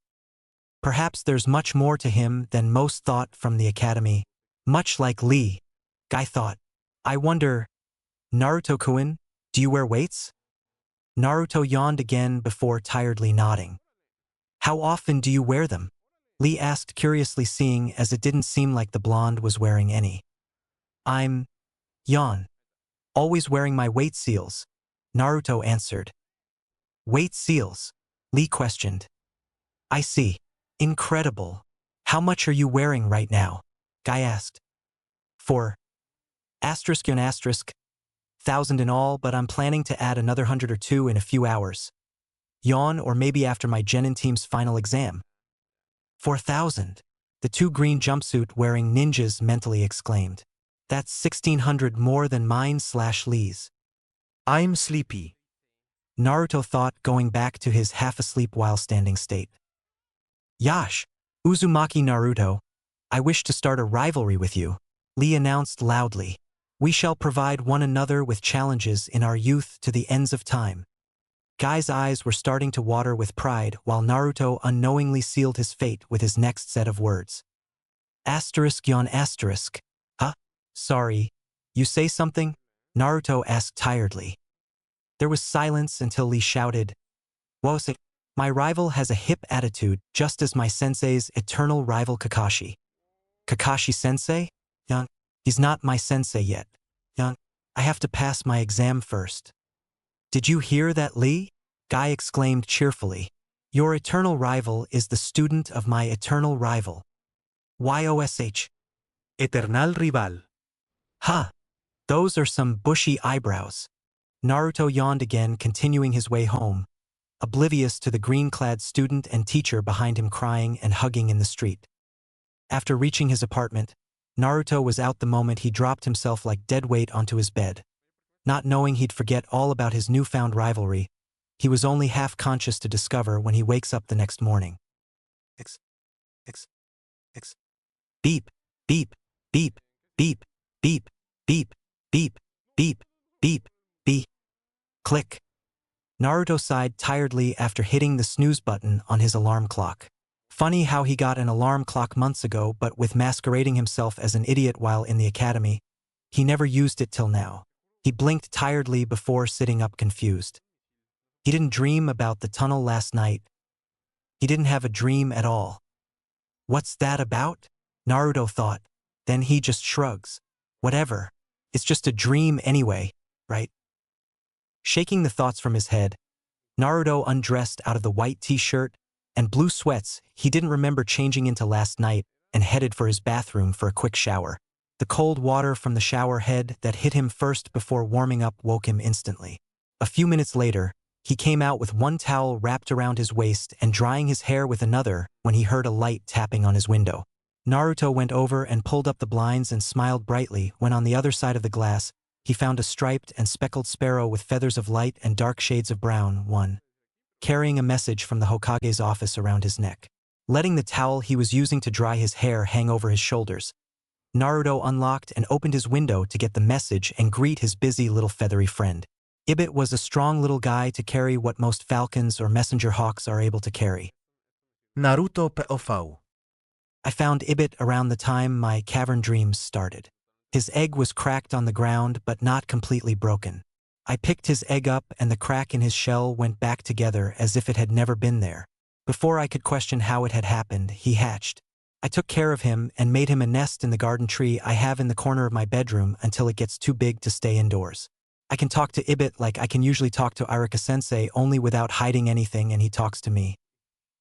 Perhaps there's much more to him than most thought from the academy. Much like Lee, Guy thought. "I wonder, Naruto-kun, do you wear weights?" Naruto yawned again before tiredly nodding. "How often do you wear them?" Lee asked curiously, seeing as it didn't seem like the blonde was wearing any. "I'm always wearing my weight seals," Naruto answered. "Weight seals?" Lee questioned. "I see. Incredible. How much are you wearing right now?" Guy asked. "For **1,000 in all, but I'm planning to add another 100 or two in a few hours. Yawn, or maybe after my Genin team's final exam." 4,000, the two green jumpsuit-wearing ninjas mentally exclaimed. "That's 1,600 more than mine/Lee's. I'm sleepy." Naruto thought, going back to his half-asleep while standing state. "Yash, Uzumaki Naruto, I wish to start a rivalry with you," Lee announced loudly. "We shall provide one another with challenges in our youth to the ends of time." Guy's eyes were starting to water with pride while Naruto unknowingly sealed his fate with his next set of words. ****. Huh? Sorry, you say something? Naruto asked tiredly. There was silence until Lee shouted, "Wose, my rival has a hip attitude just as my sensei's eternal rival Kakashi." "Kakashi-sensei? Young, he's not my sensei yet. Young, I have to pass my exam first." "Did you hear that, Lee?" Guy exclaimed cheerfully. "Your eternal rival is the student of my eternal rival. YOSH. Eternal rival. Huh. Those are some bushy eyebrows." Naruto yawned again, continuing his way home, oblivious to the green-clad student and teacher behind him crying and hugging in the street. After reaching his apartment, Naruto was out the moment he dropped himself like dead weight onto his bed. Not knowing he'd forget all about his newfound rivalry, he was only half-conscious to discover when he wakes up the next morning. Beep, beep, beep, beep, beep, beep, beep, beep, beep, beep. Click. Naruto sighed tiredly after hitting the snooze button on his alarm clock. Funny how he got an alarm clock months ago, but with masquerading himself as an idiot while in the academy, he never used it till now. He blinked tiredly before sitting up confused. He didn't dream about the tunnel last night. He didn't have a dream at all. What's that about? Naruto thought. Then he just shrugs. Whatever. It's just a dream anyway, right? Shaking the thoughts from his head, Naruto undressed out of the white t-shirt and blue sweats he didn't remember changing into last night and headed for his bathroom for a quick shower. The cold water from the shower head that hit him first before warming up woke him instantly. A few minutes later, He came out with one towel wrapped around his waist and drying his hair with another when he heard a light tapping on his window. Naruto went over and pulled up the blinds and smiled brightly when on the other side of the glass, he found a striped and speckled sparrow with feathers of light and dark shades of brown, one, carrying a message from the Hokage's office around his neck. Letting the towel he was using to dry his hair hang over his shoulders, Naruto unlocked and opened his window to get the message and greet his busy little feathery friend. Ibit was a strong little guy to carry what most falcons or messenger hawks are able to carry. Naruto POV. I found Ibit around the time my cavern dreams started. His egg was cracked on the ground but not completely broken. I picked his egg up and the crack in his shell went back together as if it had never been there. Before I could question how it had happened, he hatched. I took care of him and made him a nest in the garden tree I have in the corner of my bedroom until it gets too big to stay indoors. I can talk to Ibit like I can usually talk to Irika-sensei, only without hiding anything, and he talks to me.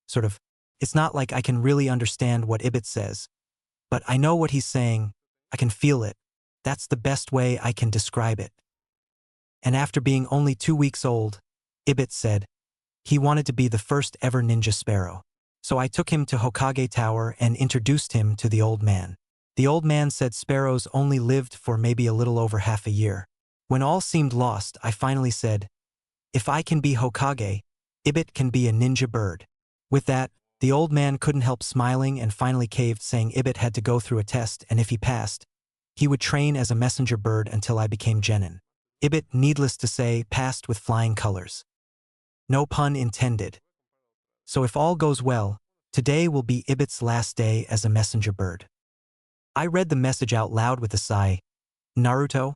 Sort of. It's not like I can really understand what Ibit says, but I know what he's saying. I can feel it. That's the best way I can describe it. And after being only 2 weeks old, Ibit said he wanted to be the first ever ninja sparrow. So I took him to Hokage Tower and introduced him to the old man. The old man said sparrows only lived for maybe a little over half a year. When all seemed lost, I finally said, if I can be Hokage, Ibit can be a ninja bird. With that, the old man couldn't help smiling and finally caved, saying Ibit had to go through a test and if he passed, he would train as a messenger bird until I became Genin. Ibit, needless to say, passed with flying colors. No pun intended. So if all goes well, today will be Ibit's last day as a messenger bird. I read the message out loud with a sigh. Naruto,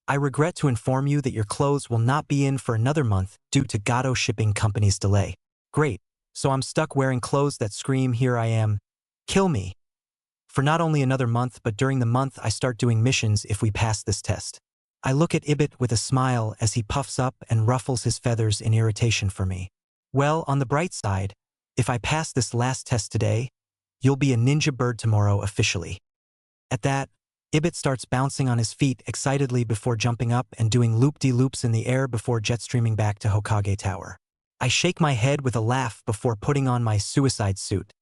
I regret to inform you that your clothes will not be in for another month due to Gato Shipping Company's delay. Great, so I'm stuck wearing clothes that scream, here I am, kill me. For not only another month but during the month I start doing missions if we pass this test. I look at Ibit with a smile as he puffs up and ruffles his feathers in irritation for me. Well, on the bright side, if I pass this last test today, you'll be a ninja bird tomorrow officially. At that, Ibit starts bouncing on his feet excitedly before jumping up and doing loop-de-loops in the air before jet streaming back to Hokage Tower. I shake my head with a laugh before putting on my suicide suit.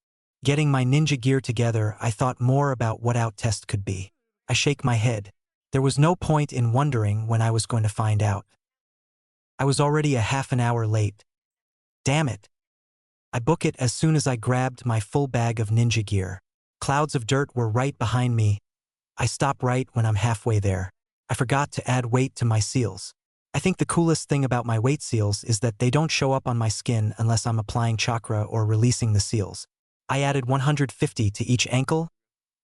Getting my ninja gear together, I thought more about what out test could be. I shake my head. There was no point in wondering when I was going to find out. I was already a half an hour late. Damn it. I book it as soon as I grabbed my full bag of ninja gear. Clouds of dirt were right behind me. I stop right when I'm halfway there. I forgot to add weight to my seals. I think the coolest thing about my weight seals is that they don't show up on my skin unless I'm applying chakra or releasing the seals. I added 150 to each ankle,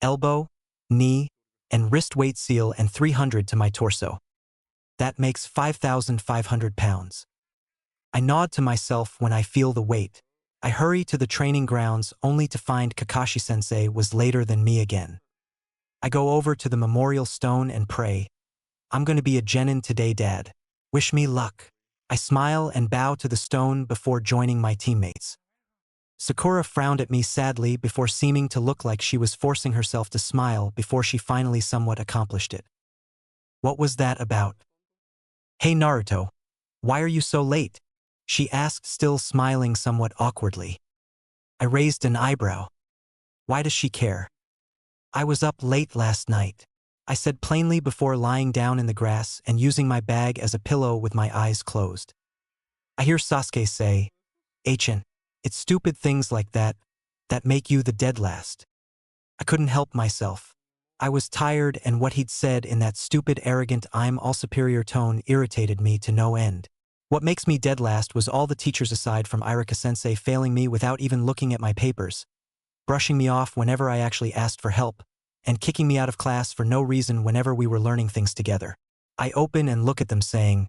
elbow, knee, and wrist weight seal and 300 to my torso. That makes 5,500 pounds. I nod to myself when I feel the weight. I hurry to the training grounds only to find Kakashi-sensei was later than me again. I go over to the memorial stone and pray, I'm going to be a Genin today, Dad. Wish me luck. I smile and bow to the stone before joining my teammates. Sakura frowned at me sadly before seeming to look like she was forcing herself to smile before she finally somewhat accomplished it. What was that about? Hey Naruto, why are you so late? She asked, still smiling somewhat awkwardly. I raised an eyebrow. Why does she care? I was up late last night, I said plainly before lying down in the grass and using my bag as a pillow with my eyes closed. I hear Sasuke say, Achin, it's stupid things like that make you the dead last. I couldn't help myself. I was tired and what he'd said in that stupid arrogant I'm all superior tone irritated me to no end. What makes me dead last was all the teachers aside from Irika-sensei failing me without even looking at my papers, brushing me off whenever I actually asked for help, and kicking me out of class for no reason whenever we were learning things together. I open and look at them saying,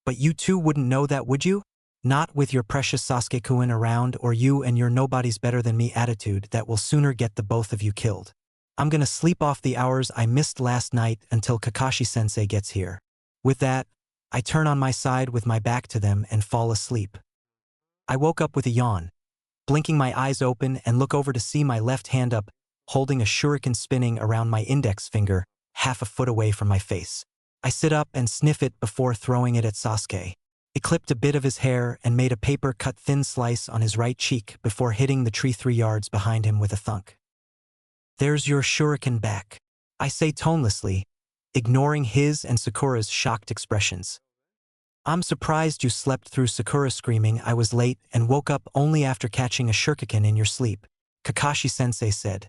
but you two wouldn't know that, would you? Not with your precious Sasuke-kun around or you and your nobody's better than me attitude that will sooner get the both of you killed. I'm gonna sleep off the hours I missed last night until Kakashi-sensei gets here. With that, I turn on my side with my back to them and fall asleep. I woke up with a yawn, blinking my eyes open and look over to see my left hand up, holding a shuriken spinning around my index finger, half a foot away from my face. I sit up and sniff it before throwing it at Sasuke. It clipped a bit of his hair and made a paper-cut thin slice on his right cheek before hitting the tree 3 yards behind him with a thunk. "There's your shuriken back," I say tonelessly, ignoring his and Sakura's shocked expressions. "I'm surprised you slept through Sakura screaming I was late and woke up only after catching a shuriken in your sleep," Kakashi-sensei said.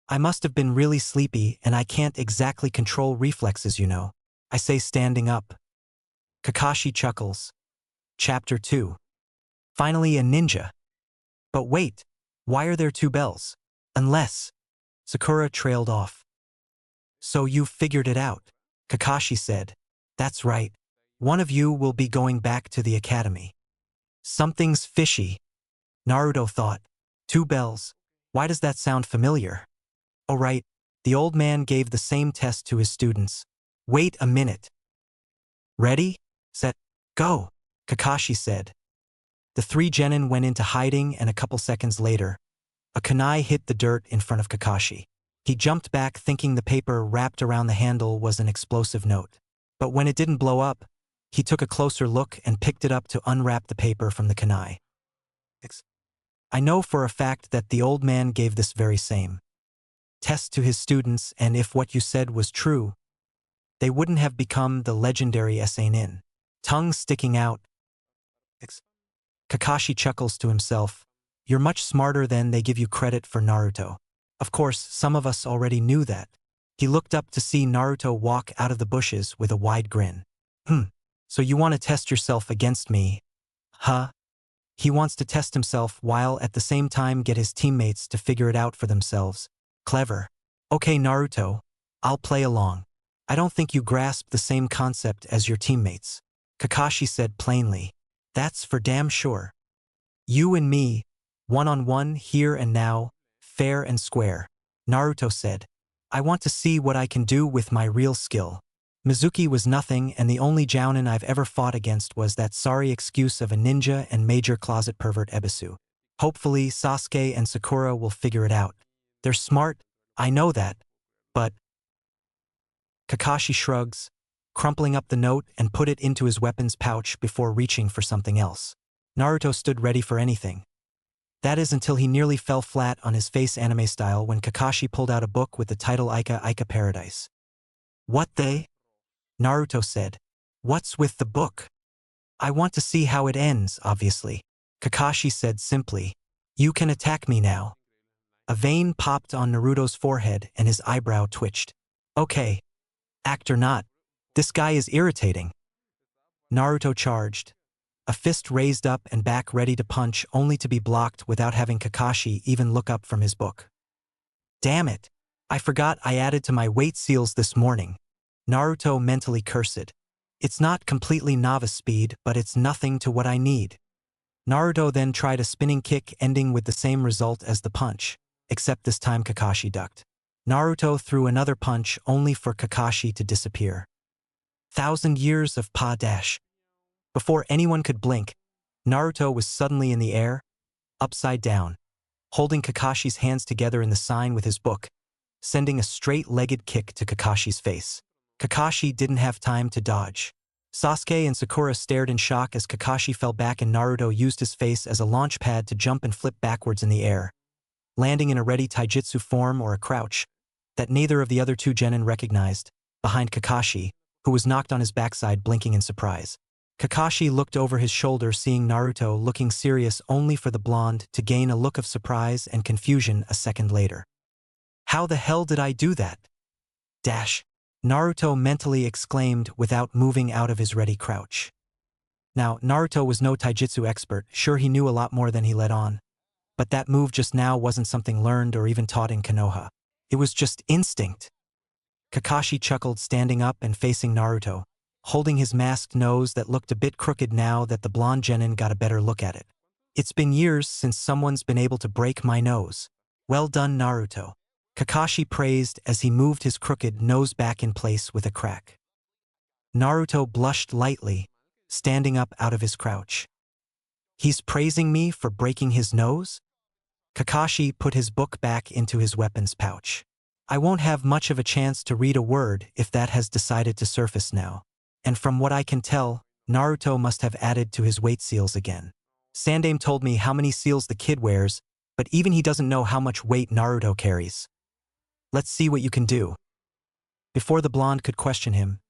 "I must have been really sleepy and I can't exactly control reflexes, you know," I say, standing up. Kakashi chuckles. Chapter 2. Finally a ninja. But wait, why are there 2 bells? Unless… Sakura trailed off. "So you've figured it out," Kakashi said. "That's right. One of you will be going back to the academy." "Something's fishy," Naruto thought. 2 bells. Why does that sound familiar? Oh right, the old man gave the same test to his students. Wait a minute. "Ready, set, go," Kakashi said. The 3 genin went into hiding and a couple seconds later, a kunai hit the dirt in front of Kakashi. He jumped back thinking the paper wrapped around the handle was an explosive note. But when it didn't blow up, he took a closer look and picked it up to unwrap the paper from the kunai. I know for a fact that the old man gave this very same test to his students, and if what you said was true, they wouldn't have become the legendary Senin. Tongue sticking out. Kakashi chuckles to himself. "You're much smarter than they give you credit for, Naruto." Of course, some of us already knew that. He looked up to see Naruto walk out of the bushes with a wide grin. So you want to test yourself against me, huh? He wants to test himself while at the same time get his teammates to figure it out for themselves. Clever. "Okay, Naruto, I'll play along. I don't think you grasp the same concept as your teammates," Kakashi said plainly. "That's for damn sure. You and me, one-on-one here and now, fair and square," Naruto said. "I want to see what I can do with my real skill." Mizuki was nothing, and the only jounin I've ever fought against was that sorry excuse of a ninja and major closet pervert Ebisu. Hopefully Sasuke and Sakura will figure it out. They're smart, I know that, but… Kakashi shrugs, crumpling up the note and put it into his weapons pouch before reaching for something else. Naruto stood ready for anything. That is until he nearly fell flat on his face anime style when Kakashi pulled out a book with the title Ika Ika Paradise. "What the?" Naruto said. "What's with the book?" "I want to see how it ends, obviously," Kakashi said simply. "You can attack me now." A vein popped on Naruto's forehead and his eyebrow twitched. "Okay. Act or not. This guy is irritating." Naruto charged, a fist raised up and back ready to punch only to be blocked without having Kakashi even look up from his book. "Damn it. I forgot I added to my weight seals this morning," Naruto mentally cursed. "It's not completely novice speed, but it's nothing to what I need." Naruto then tried a spinning kick ending with the same result as the punch, except this time Kakashi ducked. Naruto threw another punch only for Kakashi to disappear. 1,000 years of pa dash. Before anyone could blink, Naruto was suddenly in the air, upside down, holding Kakashi's hands together in the sign with his book, sending a straight-legged kick to Kakashi's face. Kakashi didn't have time to dodge. Sasuke and Sakura stared in shock as Kakashi fell back and Naruto used his face as a launch pad to jump and flip backwards in the air, landing in a ready taijutsu form or a crouch that neither of the other 2 genin recognized, behind Kakashi, who was knocked on his backside blinking in surprise. Kakashi looked over his shoulder seeing Naruto looking serious only for the blonde to gain a look of surprise and confusion a second later. "How the hell did I do that?" Dash. Naruto mentally exclaimed without moving out of his ready crouch. Now, Naruto was no taijutsu expert, sure he knew a lot more than he let on. But that move just now wasn't something learned or even taught in Konoha. It was just instinct. Kakashi chuckled standing up and facing Naruto, holding his masked nose that looked a bit crooked now that the blonde genin got a better look at it. "It's been years since someone's been able to break my nose. Well done, Naruto," Kakashi praised as he moved his crooked nose back in place with a crack. Naruto blushed lightly, standing up out of his crouch. "He's praising me for breaking his nose?" Kakashi put his book back into his weapons pouch. "I won't have much of a chance to read a word if that has decided to surface now. And from what I can tell, Naruto must have added to his weight seals again. Sandame told me how many seals the kid wears, but even he doesn't know how much weight Naruto carries. Let's see what you can do. Before the blonde could question him,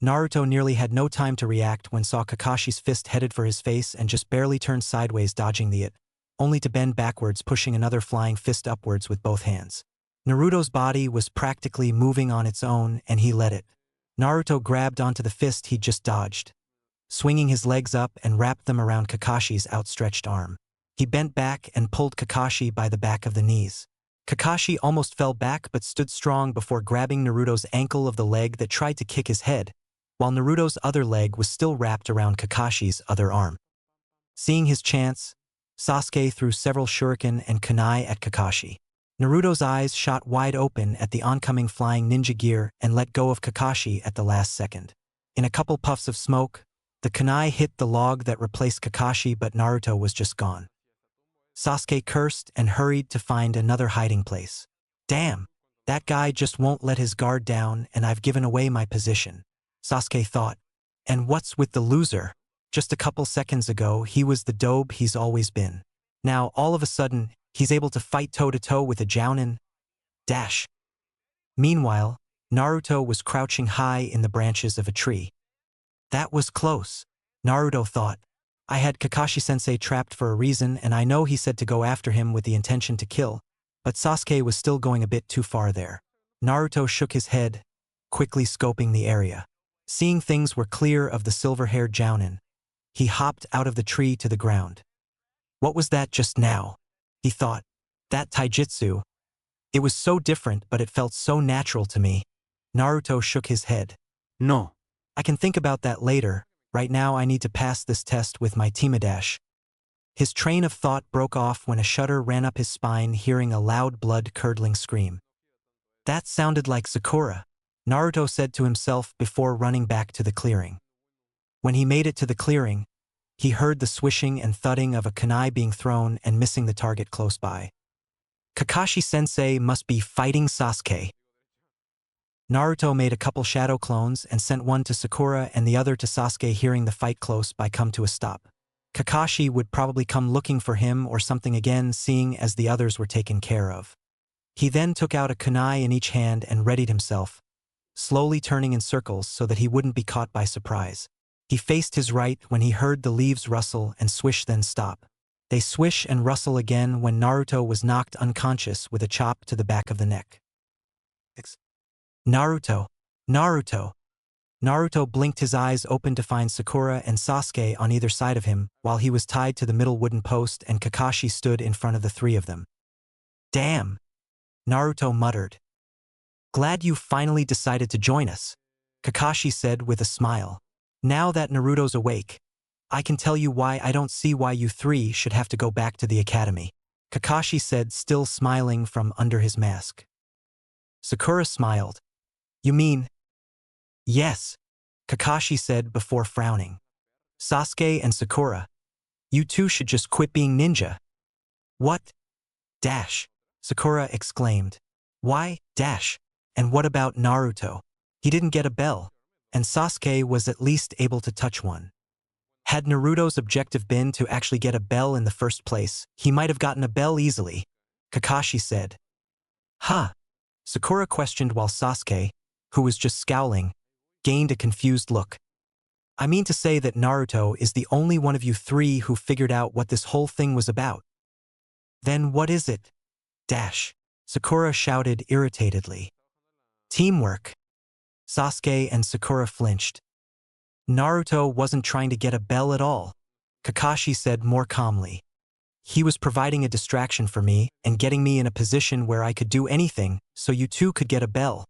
Naruto nearly had no time to react when saw Kakashi's fist headed for his face and just barely turned sideways dodging the it, only to bend backwards pushing another flying fist upwards with both hands. Naruto's body was practically moving on its own and he let it. Naruto grabbed onto the fist he'd just dodged, swinging his legs up and wrapped them around Kakashi's outstretched arm. He bent back and pulled Kakashi by the back of the knees. Kakashi almost fell back but stood strong before grabbing Naruto's ankle of the leg that tried to kick his head, while Naruto's other leg was still wrapped around Kakashi's other arm. Seeing his chance, Sasuke threw several shuriken and kunai at Kakashi. Naruto's eyes shot wide open at the oncoming flying ninja gear and let go of Kakashi at the last second. In a couple puffs of smoke, the kunai hit the log that replaced Kakashi, but Naruto was just gone. Sasuke cursed and hurried to find another hiding place. Damn, that guy just won't let his guard down and I've given away my position, Sasuke thought. And what's with the loser? Just a couple seconds ago he was the dope he's always been. Now all of a sudden, he's able to fight toe-to-toe with a Jounin. Dash. Meanwhile, Naruto was crouching high in the branches of a tree. That was close, Naruto thought. I had Kakashi-sensei trapped for a reason and I know he said to go after him with the intention to kill, but Sasuke was still going a bit too far there. Naruto shook his head, quickly scoping the area. Seeing things were clear of the silver-haired Jounin, he hopped out of the tree to the ground. What was that just now? He thought. That taijutsu. It was so different but it felt so natural to me. Naruto shook his head. No. I can think about that later. Right now I need to pass this test with my Dash. His train of thought broke off when a shudder ran up his spine hearing a loud blood-curdling scream. That sounded like Sakura, Naruto said to himself before running back to the clearing. When he made it to the clearing, he heard the swishing and thudding of a kunai being thrown and missing the target close by. Kakashi-sensei must be fighting Sasuke. Naruto made a couple shadow clones and sent one to Sakura and the other to Sasuke. Hearing the fight close by come to a stop, Kakashi would probably come looking for him or something again, seeing as the others were taken care of. He then took out a kunai in each hand and readied himself, slowly turning in circles so that he wouldn't be caught by surprise. He faced his right when he heard the leaves rustle and swish then stop. They swish and rustle again when Naruto was knocked unconscious with a chop to the back of the neck. Naruto! Naruto! Naruto blinked his eyes open to find Sakura and Sasuke on either side of him, while he was tied to the middle wooden post and Kakashi stood in front of the three of them. Damn! Naruto muttered. Glad you finally decided to join us, Kakashi said with a smile. Now that Naruto's awake, I can tell you why I don't see why you three should have to go back to the academy, Kakashi said, still smiling from under his mask. Sakura smiled. You mean? Yes, Kakashi said before frowning. Sasuke and Sakura, you two should just quit being ninja. What? Dash, Sakura exclaimed. Why, Dash? And what about Naruto? He didn't get a bell, and Sasuke was at least able to touch one. Had Naruto's objective been to actually get a bell in the first place, he might have gotten a bell easily, Kakashi said. Huh? Sakura questioned while Sasuke, who was just scowling, gained a confused look. I mean to say that Naruto is the only one of you three who figured out what this whole thing was about. Then what is it? Dash, Sakura shouted irritatedly. Teamwork. Sasuke and Sakura flinched. Naruto wasn't trying to get a bell at all, Kakashi said more calmly. He was providing a distraction for me and getting me in a position where I could do anything so you two could get a bell,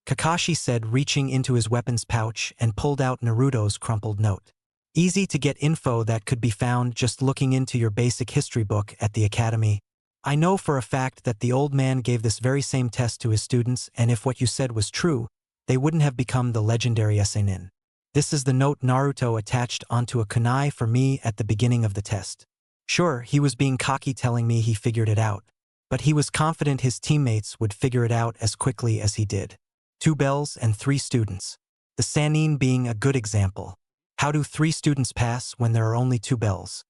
Kakashi said, reaching into his weapons pouch and pulled out Naruto's crumpled note. Easy to get info that could be found just looking into your basic history book at the academy. I know for a fact that the old man gave this very same test to his students, and if what you said was true, they wouldn't have become the legendary Genin. This is the note Naruto attached onto a kunai for me at the beginning of the test. Sure, he was being cocky telling me he figured it out, but he was confident his teammates would figure it out as quickly as he did. 2 bells and 3 students. The Sannin being a good example. How do 3 students pass when there are only 2 bells?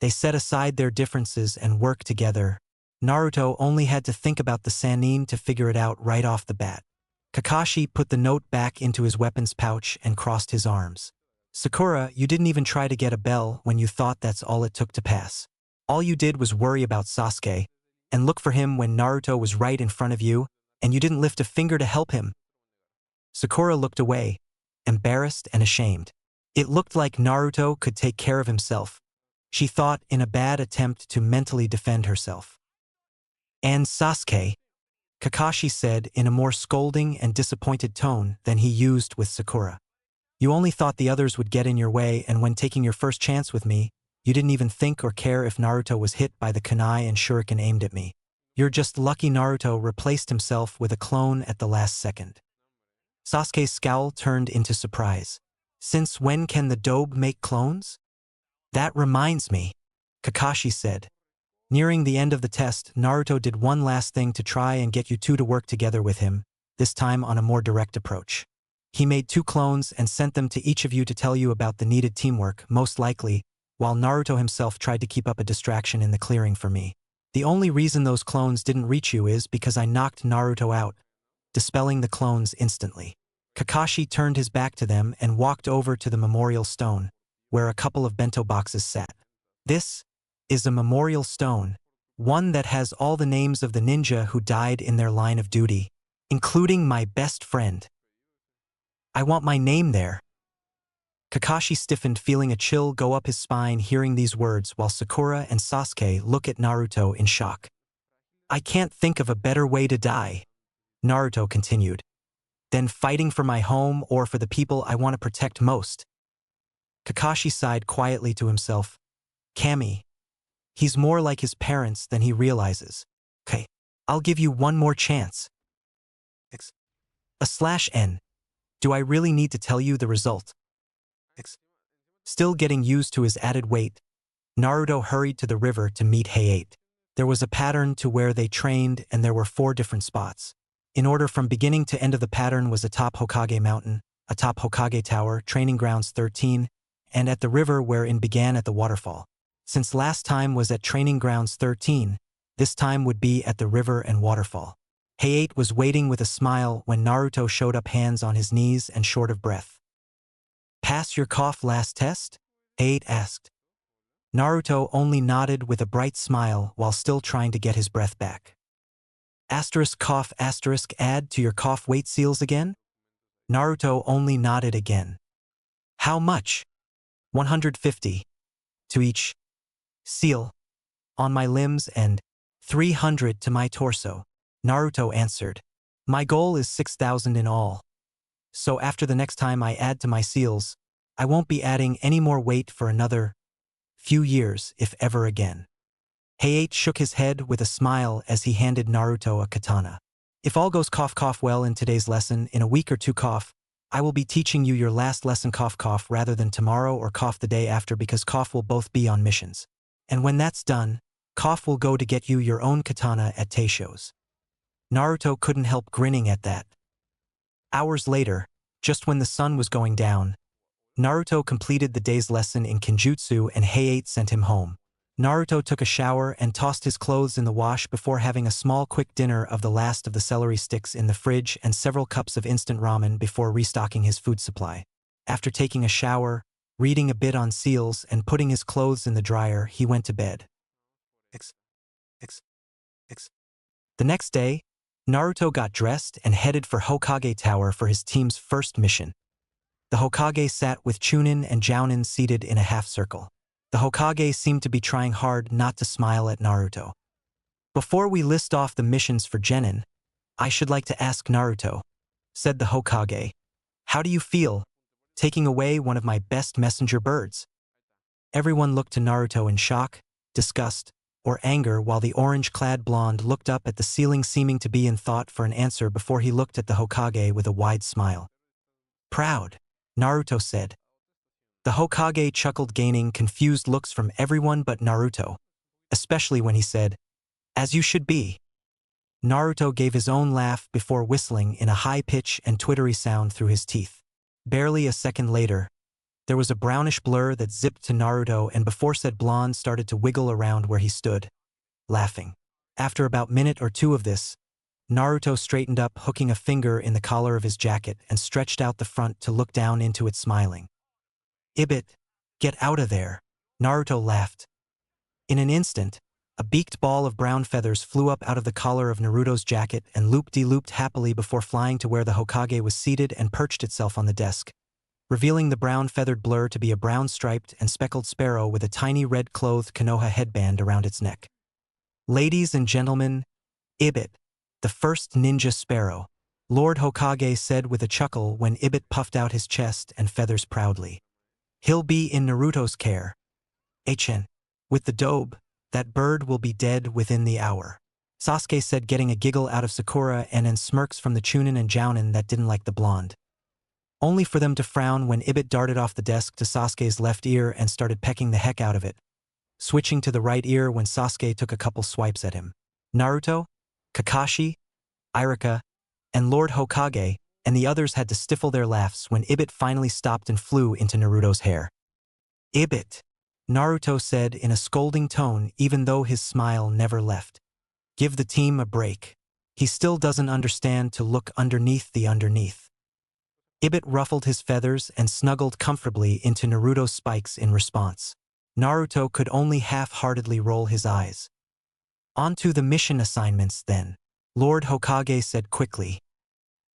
They set aside their differences and work together. Naruto only had to think about the Sannin to figure it out right off the bat. Kakashi put the note back into his weapons pouch and crossed his arms. Sakura, you didn't even try to get a bell when you thought that's all it took to pass. All you did was worry about Sasuke and look for him when Naruto was right in front of you, and you didn't lift a finger to help him. Sakura looked away, embarrassed and ashamed. It looked like Naruto could take care of himself, she thought in a bad attempt to mentally defend herself. And Sasuke, Kakashi said in a more scolding and disappointed tone than he used with Sakura. You only thought the others would get in your way, and when taking your first chance with me, you didn't even think or care if Naruto was hit by the kunai and shuriken aimed at me. You're just lucky Naruto replaced himself with a clone at the last second. Sasuke's scowl turned into surprise. Since when can the Dobe make clones? That reminds me, Kakashi said. Nearing the end of the test, Naruto did one last thing to try and get you two to work together with him, this time on a more direct approach. He made 2 clones and sent them to each of you to tell you about the needed teamwork, most likely, while Naruto himself tried to keep up a distraction in the clearing for me. The only reason those clones didn't reach you is because I knocked Naruto out, dispelling the clones instantly. Kakashi turned his back to them and walked over to the memorial stone, where a couple of bento boxes sat. This is a memorial stone, one that has all the names of the ninja who died in their line of duty, including my best friend. I want my name there. Kakashi stiffened, feeling a chill go up his spine hearing these words, while Sakura and Sasuke look at Naruto in shock. I can't think of a better way to die, Naruto continued, than fighting for my home or for the people I want to protect most. Kakashi sighed quietly to himself. Kami. He's more like his parents than he realizes. Okay, I'll give you one more chance. /N. Do I really need to tell you the result? Still getting used to his added weight, Naruto hurried to the river to meet Hayate. There was a pattern to where they trained, and there were 4 different spots. In order from beginning to end of the pattern was atop Hokage Mountain, atop Hokage Tower, Training Grounds 13, and at the river wherein began at the waterfall. Since last time was at Training Grounds 13, this time would be at the river and waterfall. Hayate was waiting with a smile when Naruto showed up, hands on his knees and short of breath. Pass your cough last test? Hayate asked. Naruto only nodded with a bright smile while still trying to get his breath back. *cough*, add to your cough weight seals again? Naruto only nodded again. How much? 150. To each seal. On my limbs and 300 to my torso. Naruto answered. My goal is 6,000 in all. So after the next time I add to my seals, I won't be adding any more weight for another few years, if ever again. Hayate shook his head with a smile as he handed Naruto a katana. If all goes cough well in today's lesson, in a week or 2 cough, I will be teaching you your last lesson cough rather than tomorrow or cough the day after, because cough will both be on missions. And when that's done, cough will go to get you your own katana at Teisho's. Naruto couldn't help grinning at that. Hours later, just when the sun was going down, Naruto completed the day's lesson in Kenjutsu and Hayate sent him home. Naruto took a shower and tossed his clothes in the wash before having a small quick dinner of the last of the celery sticks in the fridge and several cups of instant ramen before restocking his food supply. After taking a shower, reading a bit on seals, and putting his clothes in the dryer, he went to bed. The next day, Naruto got dressed and headed for Hokage Tower for his team's first mission. The Hokage sat with Chunin and Jounin seated in a half-circle. The Hokage seemed to be trying hard not to smile at Naruto. Before we list off the missions for Genin, I should like to ask Naruto, said the Hokage. How do you feel, taking away one of my best messenger birds? Everyone looked to Naruto in shock, disgust, or anger, while the orange-clad blonde looked up at the ceiling, seeming to be in thought for an answer before he looked at the Hokage with a wide smile. Proud, Naruto said. The Hokage chuckled, gaining confused looks from everyone but Naruto, especially when he said, As you should be. Naruto gave his own laugh before whistling in a high pitch and twittery sound through his teeth. Barely a second later, There was a brownish blur that zipped to Naruto, and before said blonde started to wiggle around where he stood, laughing. After about minute or two of this, Naruto straightened up, hooking a finger in the collar of his jacket and stretched out the front to look down into it, smiling. "Ibit, get out of there," Naruto laughed. In an instant, a beaked ball of brown feathers flew up out of the collar of Naruto's jacket and loop-de-looped happily before flying to where the Hokage was seated and perched itself on the desk, revealing the brown feathered blur to be a brown-striped and speckled sparrow with a tiny red-clothed Konoha headband around its neck. "Ladies and gentlemen, Ibit, the first ninja sparrow," Lord Hokage said with a chuckle when Ibit puffed out his chest and feathers proudly. "He'll be in Naruto's care. Hn. With the dobe, that bird will be dead within the hour," Sasuke said, getting a giggle out of Sakura and smirks from the Chunin and Jounin that didn't like the blonde. Only for them to frown when Ibit darted off the desk to Sasuke's left ear and started pecking the heck out of it, switching to the right ear when Sasuke took a couple swipes at him. Naruto, Kakashi, Irika, and Lord Hokage and the others had to stifle their laughs when Ibit finally stopped and flew into Naruto's hair. "Ibit," Naruto said in a scolding tone, even though his smile never left. "Give the team a break. He still doesn't understand to look underneath the underneath." Ibit ruffled his feathers and snuggled comfortably into Naruto's spikes in response. Naruto could only half-heartedly roll his eyes. "On to the mission assignments, then," Lord Hokage said quickly.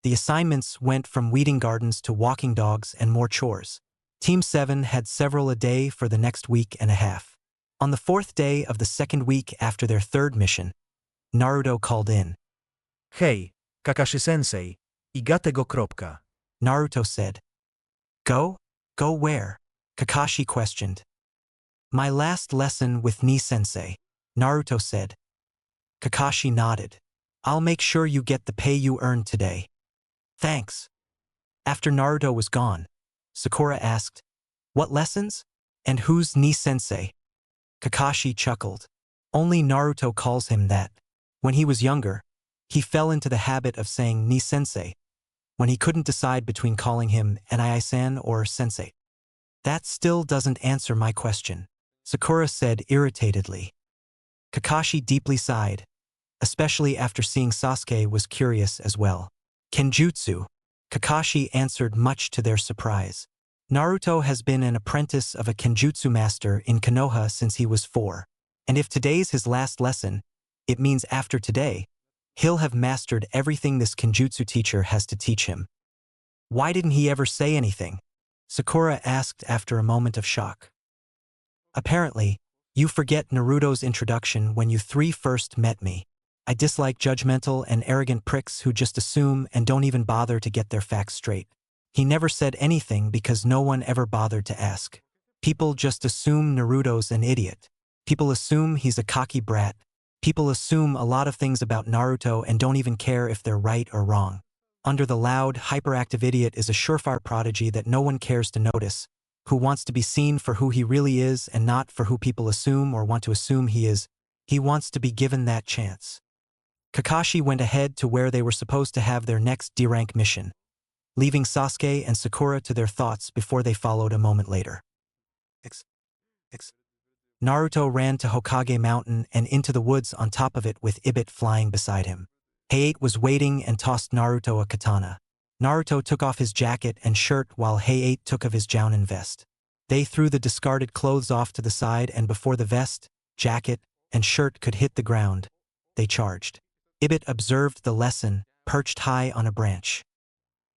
The assignments went from weeding gardens to walking dogs and more chores. Team 7 had several a day for the next week and a half. On the fourth day of the second week after their third mission, Naruto called in. Hej, Kakashi-sensei, igate go kropka. Naruto said. "Go? Go where?" Kakashi questioned. "My last lesson with Ni-sensei," Naruto said. Kakashi nodded. "I'll make sure you get the pay you earned today." "Thanks." After Naruto was gone, Sakura asked, "What lessons? And who's Ni-sensei?" Kakashi chuckled. "Only Naruto calls him that. When he was younger, he fell into the habit of saying Ni-sensei when he couldn't decide between calling him Ni-san or sensei." "That still doesn't answer my question," Sakura said irritatedly. Kakashi deeply sighed, especially after seeing Sasuke was curious as well. "Kenjutsu," Kakashi answered, much to their surprise. "Naruto has been an apprentice of a Kenjutsu master in Konoha since he was 4, and if today's his last lesson, it means after today, he'll have mastered everything this Kenjutsu teacher has to teach him." "Why didn't he ever say anything?" Sakura asked after a moment of shock. "Apparently, you forget Naruto's introduction when you three first met me. I dislike judgmental and arrogant pricks who just assume and don't even bother to get their facts straight. He never said anything because no one ever bothered to ask. People just assume Naruto's an idiot. People assume he's a cocky brat. People assume a lot of things about Naruto and don't even care if they're right or wrong. Under the loud, hyperactive idiot is a surefire prodigy that no one cares to notice, who wants to be seen for who he really is and not for who people assume or want to assume he is. He wants to be given that chance." Kakashi went ahead to where they were supposed to have their next D-rank mission, leaving Sasuke and Sakura to their thoughts before they followed a moment later. Naruto ran to Hokage Mountain and into the woods on top of it with Ibit flying beside him. Hayate was waiting and tossed Naruto a katana. Naruto took off his jacket and shirt while Hayate took of his Jounin vest. They threw the discarded clothes off to the side, and before the vest, jacket, and shirt could hit the ground, they charged. Ibit observed the lesson, perched high on a branch.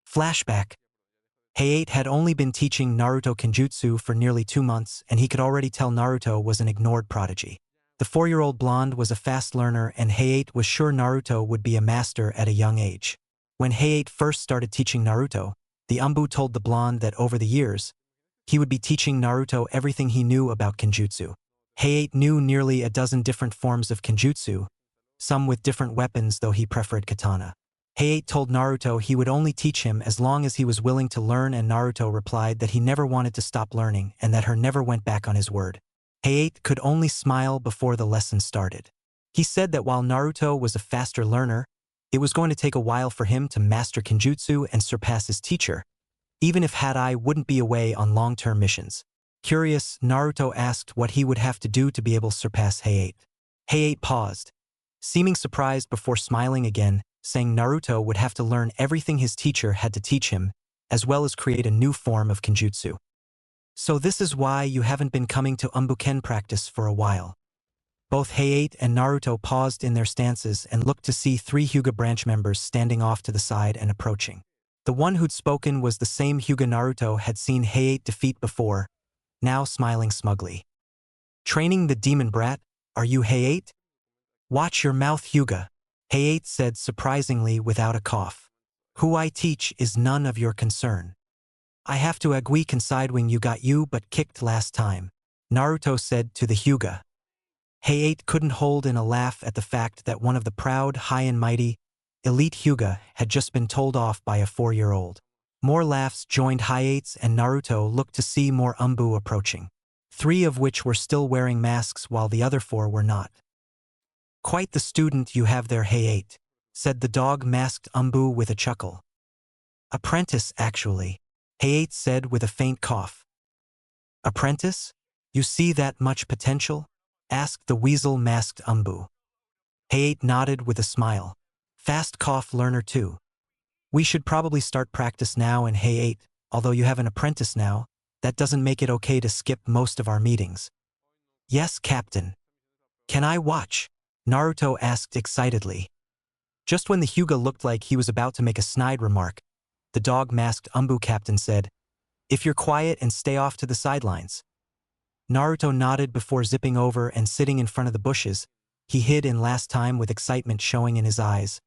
Flashback. Hayate had only been teaching Naruto Kenjutsu for nearly 2 months, and he could already tell Naruto was an ignored prodigy. The 4-year-old blonde was a fast learner, and Hayate was sure Naruto would be a master at a young age. When Hayate first started teaching Naruto, the Umbu told the blonde that over the years, he would be teaching Naruto everything he knew about Kenjutsu. Hayate knew nearly a dozen different forms of Kenjutsu, some with different weapons, though he preferred katana. Hayate told Naruto he would only teach him as long as he was willing to learn, and Naruto replied that he never wanted to stop learning and that he never went back on his word. Hayate could only smile before the lesson started. He said that while Naruto was a faster learner, it was going to take a while for him to master Kenjutsu and surpass his teacher, even if I wouldn't be away on long-term missions. Curious, Naruto asked what he would have to do to be able to surpass Hayate. Hayate paused, seeming surprised before smiling again, saying Naruto would have to learn everything his teacher had to teach him, as well as create a new form of Kenjutsu. So this is why you haven't been coming to Umbuken practice for a while. Both Hayate and Naruto paused in their stances and looked to see 3 Hyuga branch members standing off to the side and approaching. The one who'd spoken was the same Hyuga Naruto had seen Hayate defeat before, now smiling smugly. Training the demon brat, are you Hayate? Watch your mouth, Hyuga, Hayate said surprisingly without a cough. Who I teach is none of your concern. I have to agree considering you got you but kicked last time, Naruto said to the Hyuga. Hayate couldn't hold in a laugh at the fact that one of the proud, high and mighty, elite Hyuga had just been told off by a 4-year-old. More laughs joined Hayate's and Naruto looked to see more Umbu approaching, 3 of which were still wearing masks while the other 4 were not. Quite the student you have there, Hayate, said the dog-masked Umbu with a chuckle. Apprentice, actually, Hayate said with a faint cough. Apprentice? You see that much potential? Asked the weasel-masked Umbu. Hayate nodded with a smile. Fast cough learner too. We should probably start practice now, and Hayate, although you have an apprentice now, that doesn't make it okay to skip most of our meetings. Yes, Captain. Can I watch? Naruto asked excitedly. Just when the Hyuga looked like he was about to make a snide remark, the dog-masked Umbu captain said, If you're quiet and stay off to the sidelines. Naruto nodded before zipping over and sitting in front of the bushes. He hid in last time with excitement showing in his eyes,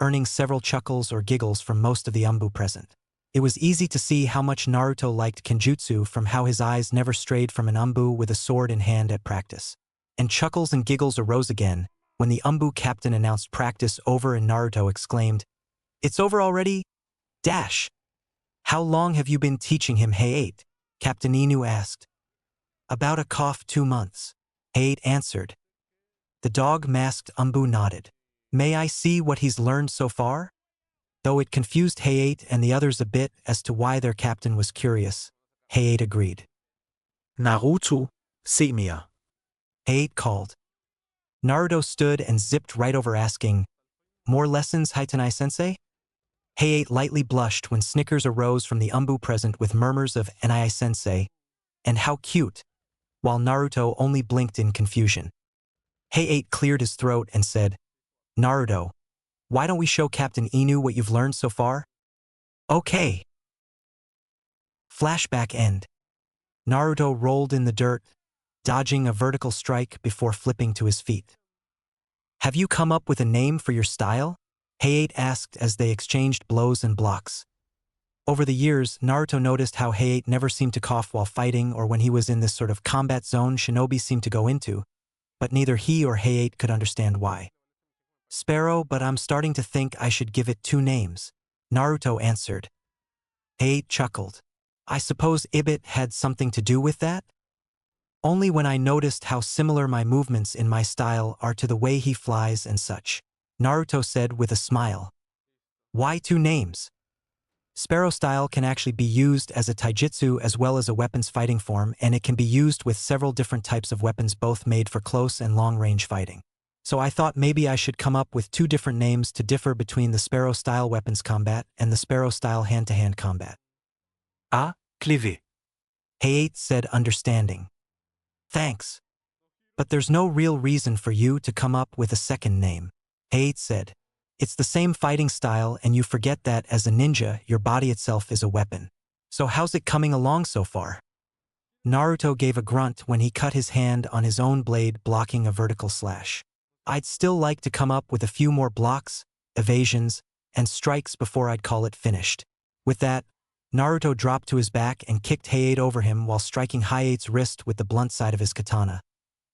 earning several chuckles or giggles from most of the Umbu present. It was easy to see how much Naruto liked Kenjutsu from how his eyes never strayed from an Umbu with a sword in hand at practice. And chuckles and giggles arose again when the Umbu captain announced practice over and Naruto exclaimed, It's over already? Dash! How long have you been teaching him, Hayate? Captain Inu asked. About a cough 2 months, Hayate answered. The dog-masked Umbu nodded. May I see what he's learned so far? Though it confused Hayate and the others a bit as to why their captain was curious, Hayate agreed. Naruto, see me. Hayate called. Naruto stood and zipped right over asking, More lessons, Haitanai-sensei? Hayate lightly blushed when snickers arose from the Umbu present with murmurs of Nai-sensei, and how cute, while Naruto only blinked in confusion. Hayate cleared his throat and said, Naruto, why don't we show Captain Inu what you've learned so far? Okay. Flashback end. Naruto rolled in the dirt, dodging a vertical strike before flipping to his feet. Have you come up with a name for your style? Hayate asked as they exchanged blows and blocks. Over the years, Naruto noticed how Hayate never seemed to cough while fighting or when he was in this sort of combat zone shinobi seemed to go into, but neither he or Hayate could understand why. Sparrow, but I'm starting to think I should give it 2 names, Naruto answered. Hayate chuckled. I suppose Ibit had something to do with that? Only when I noticed how similar my movements in my style are to the way he flies and such, Naruto said with a smile. Why 2 names? Sparrow style can actually be used as a taijutsu as well as a weapons fighting form, and it can be used with several different types of weapons both made for close and long-range fighting. So I thought maybe I should come up with 2 different names to differ between the Sparrow style weapons combat and the Sparrow style hand-to-hand combat. A. Clevé. Hayate said understanding. Thanks. But there's no real reason for you to come up with a second name, Hayate said. It's the same fighting style and you forget that as a ninja, your body itself is a weapon. So how's it coming along so far? Naruto gave a grunt when he cut his hand on his own blade blocking a vertical slash. I'd still like to come up with a few more blocks, evasions, and strikes before I'd call it finished. With that, Naruto dropped to his back and kicked Hayate over him while striking Hayate's wrist with the blunt side of his katana,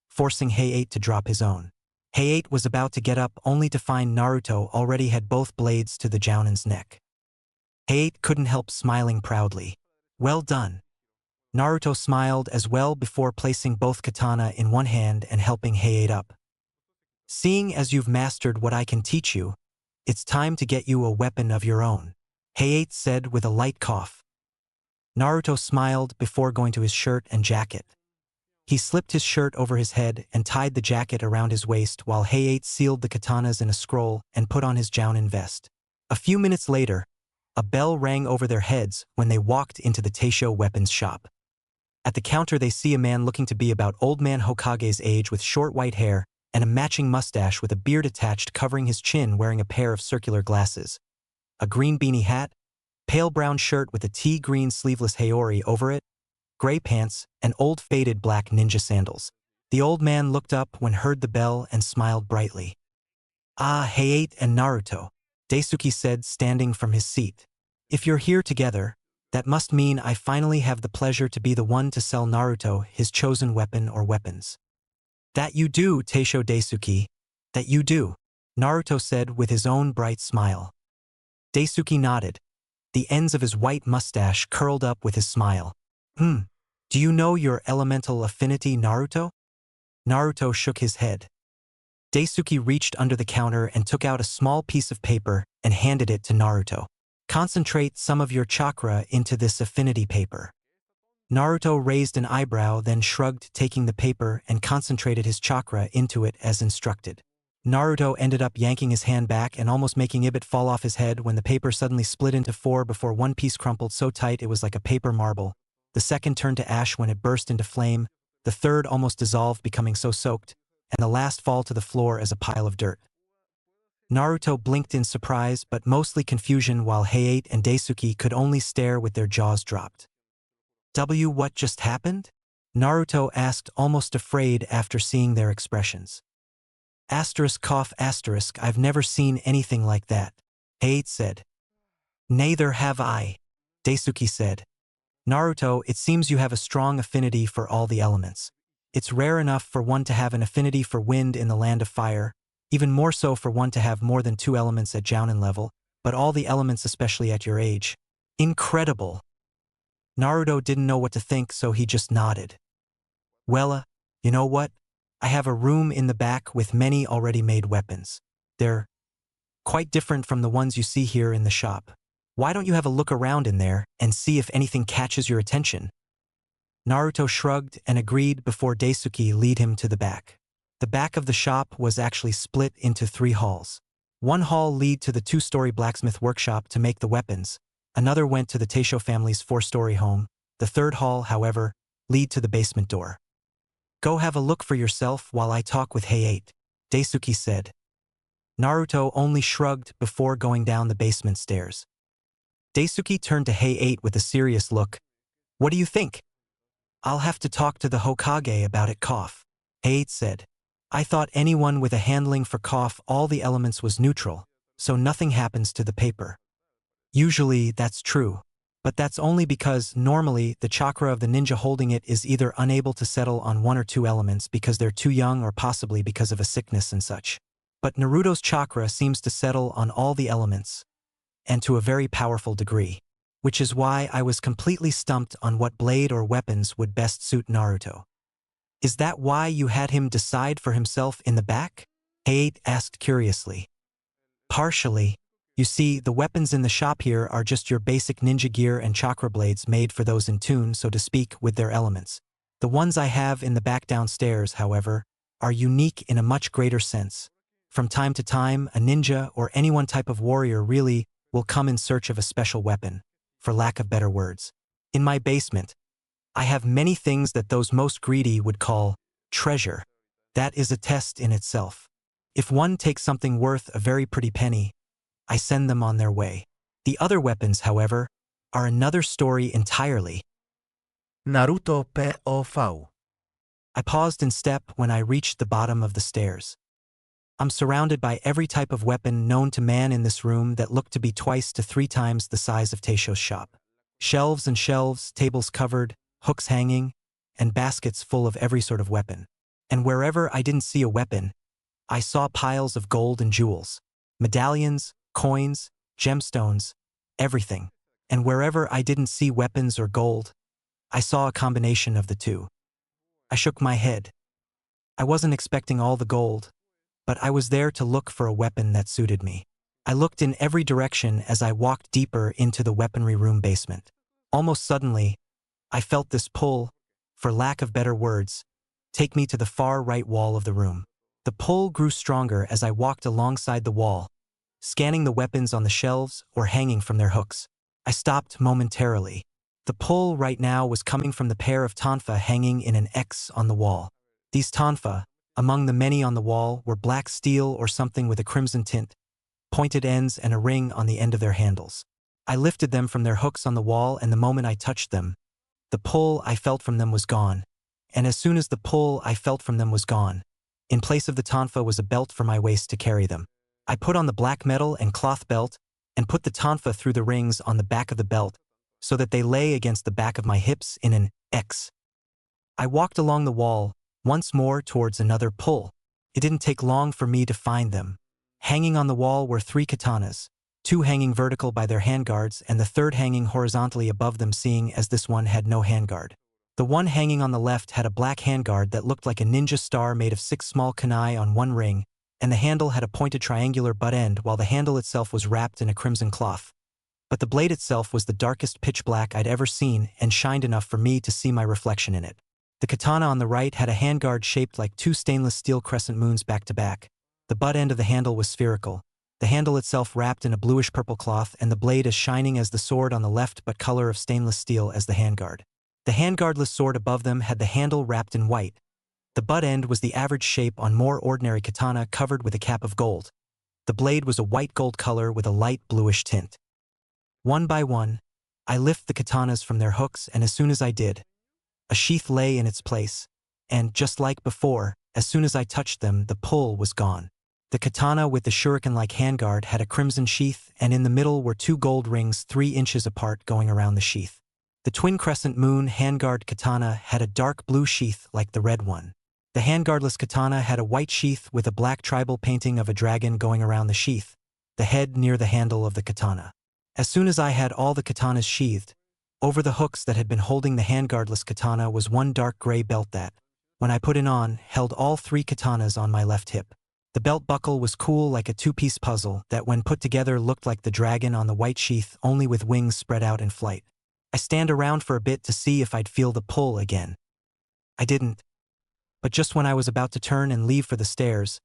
forcing Hayate to drop his own. Hayate was about to get up only to find Naruto already had both blades to the Jounin's neck. Hayate couldn't help smiling proudly. Well done. Naruto smiled as well before placing both katana in one hand and helping Hayate up. Seeing as you've mastered what I can teach you, it's time to get you a weapon of your own, Hayate said with a light cough. Naruto smiled before going to his shirt and jacket. He slipped his shirt over his head and tied the jacket around his waist while Hayate sealed the katanas in a scroll and put on his Jounin vest. A few minutes later, a bell rang over their heads when they walked into the Teisho weapons shop. At the counter they see a man looking to be about Old Man Hokage's age with short white hair and a matching mustache with a beard attached covering his chin, wearing a pair of circular glasses, a green beanie hat, pale brown shirt with a tea green sleeveless haori over it, gray pants, and old faded black ninja sandals. The old man looked up when heard the bell and smiled brightly. "Ah, Hayate and Naruto," Daisuke said, standing from his seat. "If you're here together, that must mean I finally have the pleasure to be the one to sell Naruto his chosen weapon or weapons." "That you do, Teisho Daisuke. That you do," Naruto said with his own bright smile. Daisuke nodded, the ends of his white mustache curled up with his smile. Do you know your elemental affinity, Naruto?" Naruto shook his head. Daisuke reached under the counter and took out a small piece of paper and handed it to Naruto. "Concentrate some of your chakra into this affinity paper." Naruto raised an eyebrow, then shrugged, taking the paper and concentrated his chakra into it as instructed. Naruto ended up yanking his hand back and almost making it fall off his head when the paper suddenly split into four before one piece crumpled so tight it was like a paper marble. The second turned to ash when it burst into flame, the third almost dissolved, becoming so soaked, and the last fall to the floor as a pile of dirt. Naruto blinked in surprise but mostly confusion, while Hayate and Daisuke could only stare with their jaws dropped. What just happened?" Naruto asked, almost afraid after seeing their expressions. I've never seen anything like that," Hayate said. "Neither have I," Daisuke said. "Naruto, it seems you have a strong affinity for all the elements. It's rare enough for one to have an affinity for wind in the land of fire, even more so for one to have more than 2 elements at Jounin level, but all the elements, especially at your age. Incredible." Naruto didn't know what to think, so he just nodded. "Well, you know what? I have a room in the back with many already made weapons. They're quite different from the ones you see here in the shop. Why don't you have a look around in there and see if anything catches your attention?" Naruto shrugged and agreed before Daisuke led him to the back. The back of the shop was actually split into 3 halls. One hall led to the 2-story blacksmith workshop to make the weapons, another went to the Teisho family's 4-story home, the third hall, however, led to the basement door. "Go have a look for yourself while I talk with Hayate," Daisuke said. Naruto only shrugged before going down the basement stairs. Daisuke turned to Hayate with a serious look. "What do you think?" "I'll have to talk to the Hokage about it." Hayate said. "I thought anyone with a handling for all the elements was neutral, so nothing happens to the paper." "Usually that's true, but that's only because normally the chakra of the ninja holding it is either unable to settle on 1 or 2 elements because they're too young or possibly because of a sickness and such. But Naruto's chakra seems to settle on all the elements, and to a very powerful degree, which is why I was completely stumped on what blade or weapons would best suit Naruto." "Is that why you had him decide for himself in the back?" Hayate asked curiously. "Partially. You see, the weapons in the shop here are just your basic ninja gear and chakra blades made for those in tune, so to speak, with their elements. The ones I have in the back downstairs, however, are unique in a much greater sense. From time to time, a ninja or any one type of warrior really will come in search of a special weapon, for lack of better words. In my basement, I have many things that those most greedy would call treasure. That is a test in itself. If one takes something worth a very pretty penny, I send them on their way. The other weapons, however, are another story entirely." Naruto POV. I paused in step when I reached the bottom of the stairs. I'm surrounded by every type of weapon known to man in this room that look to be 2 to 3 times the size of Teisho's shop. Shelves and shelves, tables covered, hooks hanging, and baskets full of every sort of weapon. And wherever I didn't see a weapon, I saw piles of gold and jewels, medallions, coins, gemstones, everything. And wherever I didn't see weapons or gold, I saw a combination of the two. I shook my head. I wasn't expecting all the gold, but I was there to look for a weapon that suited me. I looked in every direction as I walked deeper into the weaponry room basement. Almost suddenly, I felt this pull, for lack of better words, take me to the far right wall of the room. The pull grew stronger as I walked alongside the wall, scanning the weapons on the shelves or hanging from their hooks. I stopped momentarily. The pull right now was coming from the pair of tonfa hanging in an X on the wall. These tonfa, among the many on the wall, were black steel or something with a crimson tint, pointed ends and a ring on the end of their handles. I lifted them from their hooks on the wall, and the moment I touched them, the pull I felt from them was gone. And as soon as the pull I felt from them was gone, in place of the tonfa was a belt for my waist to carry them. I put on the black metal and cloth belt and put the tonfa through the rings on the back of the belt so that they lay against the back of my hips in an X. I walked along the wall, once more towards another pull. It didn't take long for me to find them. Hanging on the wall were 3 katanas, 2 hanging vertical by their handguards and the third hanging horizontally above them, seeing as this one had no handguard. The one hanging on the left had a black handguard that looked like a ninja star made of 6 small kunai on one ring, and the handle had a pointed triangular butt end while the handle itself was wrapped in a crimson cloth. But the blade itself was the darkest pitch black I'd ever seen and shined enough for me to see my reflection in it. The katana on the right had a handguard shaped like 2 stainless steel crescent moons back to back. The butt end of the handle was spherical, the handle itself wrapped in a bluish-purple cloth, and the blade as shining as the sword on the left but color of stainless steel as the handguard. The handguardless sword above them had the handle wrapped in white. The butt end was the average shape on more ordinary katana covered with a cap of gold. The blade was a white gold color with a light bluish tint. One by one, I lift the katanas from their hooks, and as soon as I did, a sheath lay in its place, and, just like before, as soon as I touched them, the pull was gone. The katana with the shuriken-like handguard had a crimson sheath, and in the middle were 2 gold rings 3 inches apart going around the sheath. The twin crescent moon handguard katana had a dark blue sheath like the red one. The handguardless katana had a white sheath with a black tribal painting of a dragon going around the sheath, the head near the handle of the katana. As soon as I had all the katanas sheathed, over the hooks that had been holding the handguardless katana was 1 dark gray belt that, when I put it on, held all 3 katanas on my left hip. The belt buckle was cool like a 2-piece puzzle that when put together looked like the dragon on the white sheath, only with wings spread out in flight. I stand around for a bit to see if I'd feel the pull again. I didn't. But just when I was about to turn and leave for the stairs,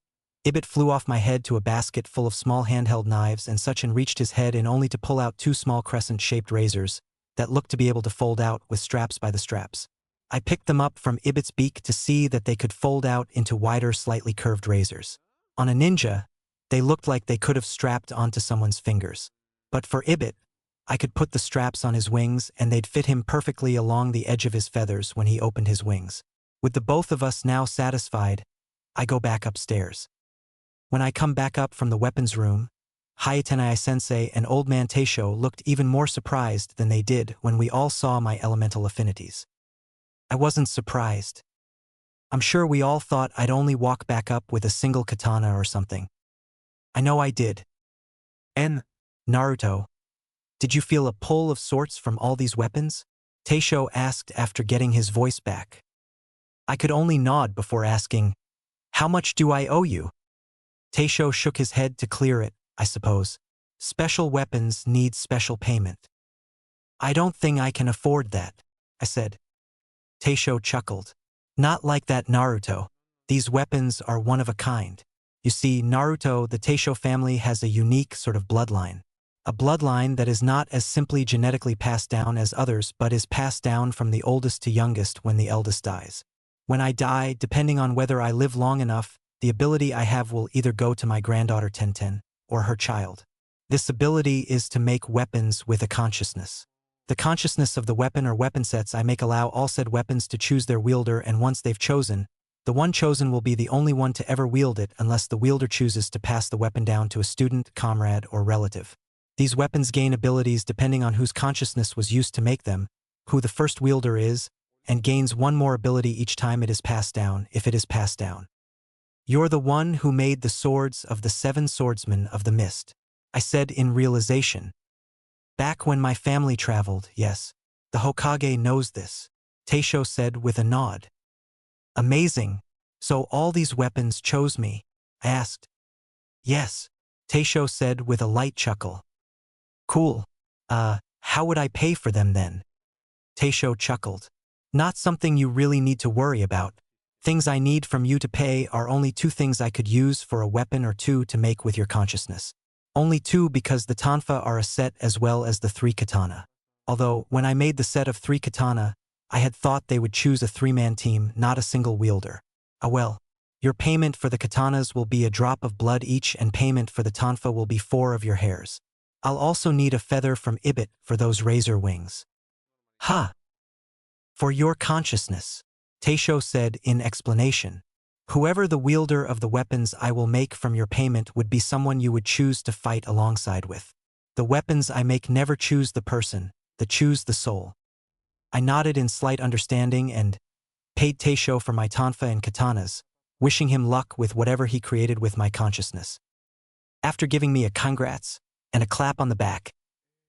Ibit flew off my head to a basket full of small handheld knives and such, and reached his head in only to pull out 2 small crescent-shaped razors that looked to be able to fold out with straps by the straps. I picked them up from Ibit's beak to see that they could fold out into wider, slightly curved razors. On a ninja, they looked like they could have strapped onto someone's fingers. But for Ibit, I could put the straps on his wings and they'd fit him perfectly along the edge of his feathers when he opened his wings. With the both of us now satisfied, I go back upstairs. When I come back up from the weapons room, Hayate sensei and old man Teisho looked even more surprised than they did when we all saw my elemental affinities. I wasn't surprised. I'm sure we all thought I'd only walk back up with a single katana or something. I know I did. Naruto, did you feel a pull of sorts from all these weapons? Teisho asked after getting his voice back. I could only nod before asking, "How much do I owe you?" Teisho shook his head to clear it, I suppose. Special weapons need special payment. I don't think I can afford that, I said. Teisho chuckled. Not like that, Naruto. These weapons are one of a kind. You see, Naruto, the Teisho family has a unique sort of bloodline. A bloodline that is not as simply genetically passed down as others, but is passed down from the oldest to youngest when the eldest dies. When I die, depending on whether I live long enough, the ability I have will either go to my granddaughter Tenten or her child. This ability is to make weapons with a consciousness. The consciousness of the weapon or weapon sets I make allow all said weapons to choose their wielder, and once they've chosen, the one chosen will be the only one to ever wield it unless the wielder chooses to pass the weapon down to a student, comrade, or relative. These weapons gain abilities depending on whose consciousness was used to make them, who the first wielder is, and gains 1 more ability each time it is passed down, if it is passed down. You're the one who made the swords of the 7 swordsmen of the mist, I said in realization. Back when my family traveled, yes. The Hokage knows this, Teisho said with a nod. Amazing. So all these weapons chose me? I asked. Yes, Teisho said with a light chuckle. Cool. How would I pay for them then? Teisho chuckled. Not something you really need to worry about. Things I need from you to pay are only 2 things I could use for a weapon or 2 to make with your consciousness. Only 2 because the tonfa are a set as well as the 3 katana. Although, when I made the set of 3 katana, I had thought they would choose a 3-man team, not a single wielder. Ah well. Your payment for the katanas will be a drop of blood each and payment for the tonfa will be 4 of your hairs. I'll also need a feather from Ibit for those razor wings. Ha! For your consciousness, Teisho said in explanation. Whoever the wielder of the weapons I will make from your payment would be someone you would choose to fight alongside with. The weapons I make never choose the person, they choose the soul. I nodded in slight understanding and paid Teisho for my tonfa and katanas, wishing him luck with whatever he created with my consciousness. After giving me a congrats and a clap on the back,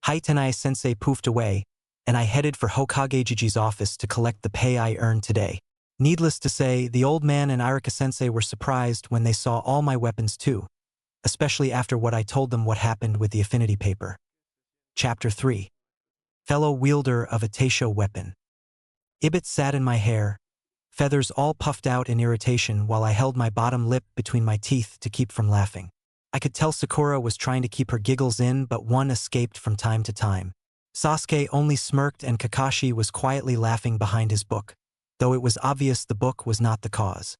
Haitenai sensei poofed away, and I headed for Hokage Jiji's office to collect the pay I earned today. Needless to say, the old man and Irika sensei were surprised when they saw all my weapons too, especially after what I told them what happened with the affinity paper. Chapter 3. Fellow wielder of a Teisho weapon. Ibit sat in my hair, feathers all puffed out in irritation while I held my bottom lip between my teeth to keep from laughing. I could tell Sakura was trying to keep her giggles in, but one escaped from time to time. Sasuke only smirked and Kakashi was quietly laughing behind his book, though it was obvious the book was not the cause.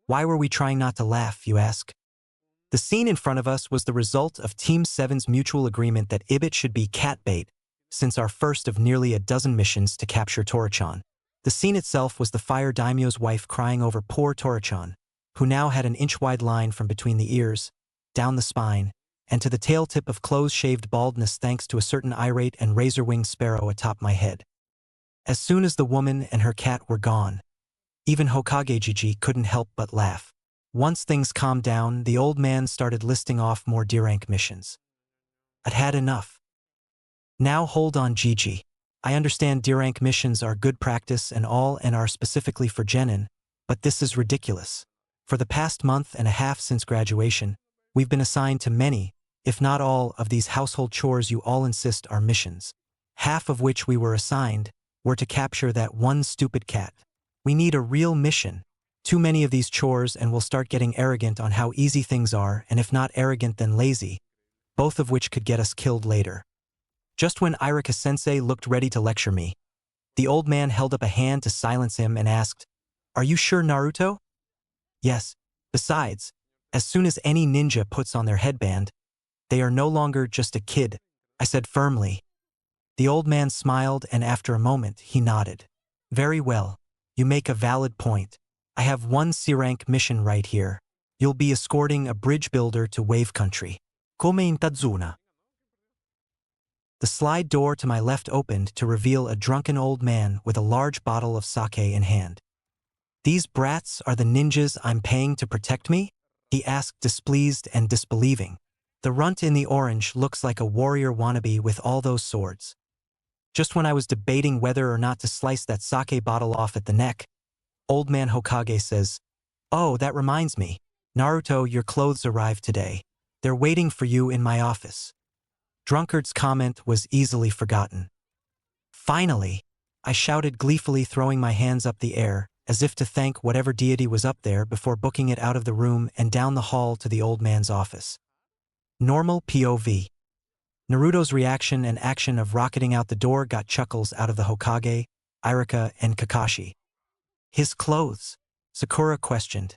Why were we trying not to laugh, you ask? The scene in front of us was the result of Team 7's mutual agreement that Ibit should be cat bait, since our first of nearly a dozen missions to capture Torichan. The scene itself was the fire daimyo's wife crying over poor Torichan, who now had an inch-wide line from between the ears, down the spine, and to the tail tip of close-shaved baldness thanks to a certain irate and razor-winged sparrow atop my head. As soon as the woman and her cat were gone, even Hokage Jiji couldn't help but laugh. Once things calmed down, the old man started listing off more D-rank missions. I'd had enough. Now hold on, Jiji. I understand D-rank missions are good practice and all and are specifically for Genin, but this is ridiculous. For the past month and a half since graduation, we've been assigned to many, if not all, of these household chores you all insist are missions. Half of which we were assigned were to capture that one stupid cat. We need a real mission. Too many of these chores and we'll start getting arrogant on how easy things are, and if not arrogant then lazy, both of which could get us killed later. Just when Irika sensei looked ready to lecture me, the old man held up a hand to silence him and asked, "Are you sure, Naruto?" "Yes. Besides, as soon as any ninja puts on their headband, they are no longer just a kid," I said firmly. The old man smiled and after a moment he nodded. "Very well. You make a valid point. I have one C-rank mission right here. You'll be escorting a bridge builder to Wave Country. Come in Tazuna." The slide door to my left opened to reveal a drunken old man with a large bottle of sake in hand. "These brats are the ninjas I'm paying to protect me?" he asked, displeased and disbelieving. "The runt in the orange looks like a warrior wannabe with all those swords." Just when I was debating whether or not to slice that sake bottle off at the neck, Old Man Hokage says, "Oh, that reminds me. Naruto, your clothes arrived today. They're waiting for you in my office." Drunkard's comment was easily forgotten. "Finally!" I shouted gleefully, throwing my hands up the air, as if to thank whatever deity was up there before booking it out of the room and down the hall to the old man's office. Normal POV. Naruto's reaction and action of rocketing out the door got chuckles out of the Hokage, Irika, and Kakashi. "His clothes?" Sakura questioned.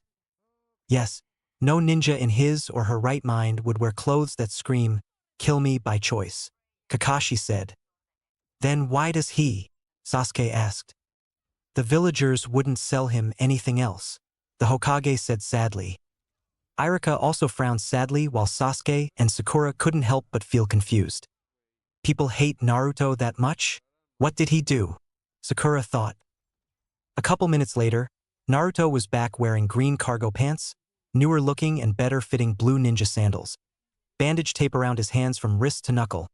Yes, no ninja in his or her right mind would wear clothes that scream, "Kill me" by choice, Kakashi said. "Then why does he?" Sasuke asked. "The villagers wouldn't sell him anything else," the Hokage said sadly. Irika also frowned sadly while Sasuke and Sakura couldn't help but feel confused. People hate Naruto that much? What did he do? Sakura thought. A couple minutes later, Naruto was back wearing green cargo pants, newer looking and better fitting blue ninja sandals, bandage tape around his hands from wrist to knuckle,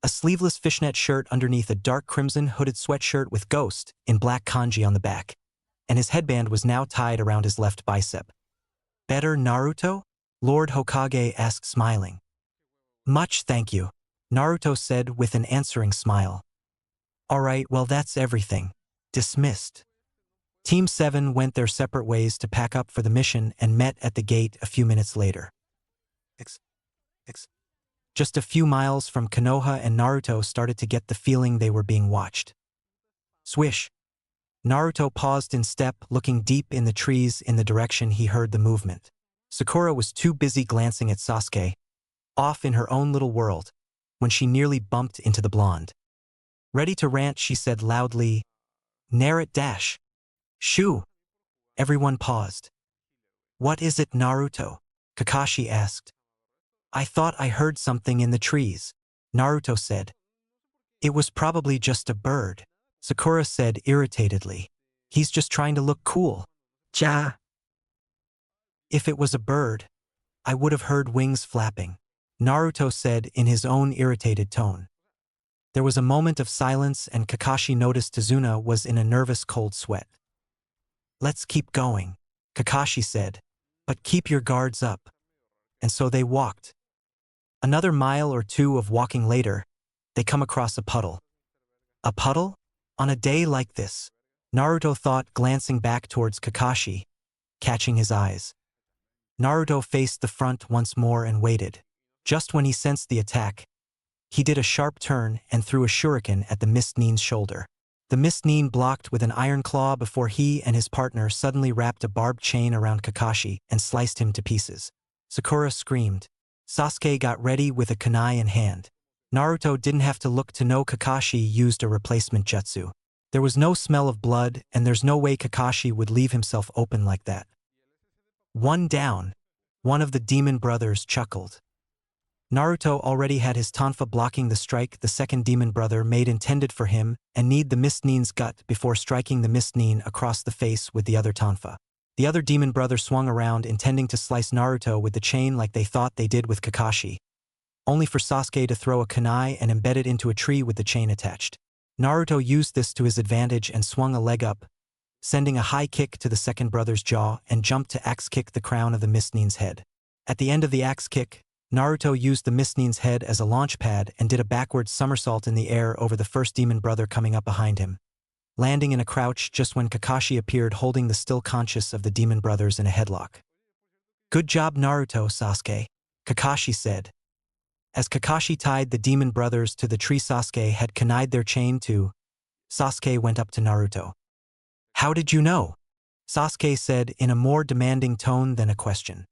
a sleeveless fishnet shirt underneath a dark crimson hooded sweatshirt with Ghost in black kanji on the back, and his headband was now tied around his left bicep. "Better, Naruto?" Lord Hokage asked, smiling. "Much thank you," Naruto said with an answering smile. Alright, well that's everything. Dismissed. Team 7 went their separate ways to pack up for the mission and met at the gate a few minutes later. Just a few miles from Konoha, and Naruto started to get the feeling they were being watched. Swish. Naruto paused in step, looking deep in the trees in the direction he heard the movement. Sakura was too busy glancing at Sasuke, off in her own little world, when she nearly bumped into the blonde. Ready to rant, she said loudly, "Naruto dash. Shoo." Everyone paused. "What is it, Naruto?" Kakashi asked. "I thought I heard something in the trees," Naruto said. "It was probably just a bird," Sakura said irritatedly. "He's just trying to look cool." Ja. "If it was a bird, I would have heard wings flapping," Naruto said in his own irritated tone. There was a moment of silence, and Kakashi noticed Tazuna was in a nervous cold sweat. "Let's keep going," Kakashi said, "but keep your guards up." And so they walked. Another mile or two of walking later, they come across a puddle. A puddle? On a day like this? Naruto thought, glancing back towards Kakashi, catching his eyes. Naruto faced the front once more and waited. Just when he sensed the attack, he did a sharp turn and threw a shuriken at the Mist Nin's shoulder. The Mist Nin blocked with an iron claw before he and his partner suddenly wrapped a barbed chain around Kakashi and sliced him to pieces. Sakura screamed. Sasuke got ready with a kunai in hand. Naruto didn't have to look to know Kakashi used a replacement jutsu. There was no smell of blood, and there's no way Kakashi would leave himself open like that. "One down," one of the demon brothers chuckled. Naruto already had his tonfa blocking the strike the second demon brother made intended for him, and kneed the Mist Nin's gut before striking the Mist Nin across the face with the other tonfa. The other demon brother swung around, intending to slice Naruto with the chain like they thought they did with Kakashi, only for Sasuke to throw a kunai and embed it into a tree with the chain attached. Naruto used this to his advantage and swung a leg up, sending a high kick to the second brother's jaw, and jumped to axe kick the crown of the Mist Nin's head. At the end of the axe kick, Naruto used the Mist Nin's head as a launch pad and did a backward somersault in the air over the first demon brother coming up behind him, landing in a crouch just when Kakashi appeared holding the still conscious of the demon brothers in a headlock. "Good job, Naruto, Sasuke," Kakashi said. As Kakashi tied the demon brothers to the tree Sasuke had kunai'd their chain to, Sasuke went up to Naruto. "How did you know?" Sasuke said in a more demanding tone than a question.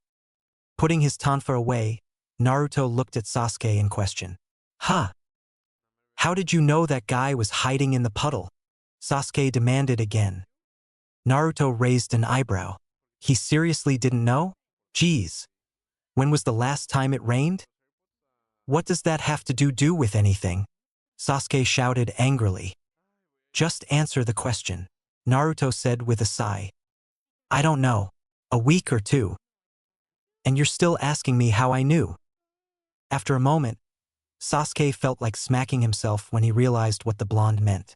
Putting his tonfa away, Naruto looked at Sasuke in question. "Huh? How did you know that guy was hiding in the puddle?" Sasuke demanded again. Naruto raised an eyebrow. He seriously didn't know? Geez. When was the last time it rained? "What does that have to do with anything?" Sasuke shouted angrily. "Just answer the question," Naruto said with a sigh. "I don't know. A week or two. And you're still asking me how I knew?" After a moment, Sasuke felt like smacking himself when he realized what the blonde meant.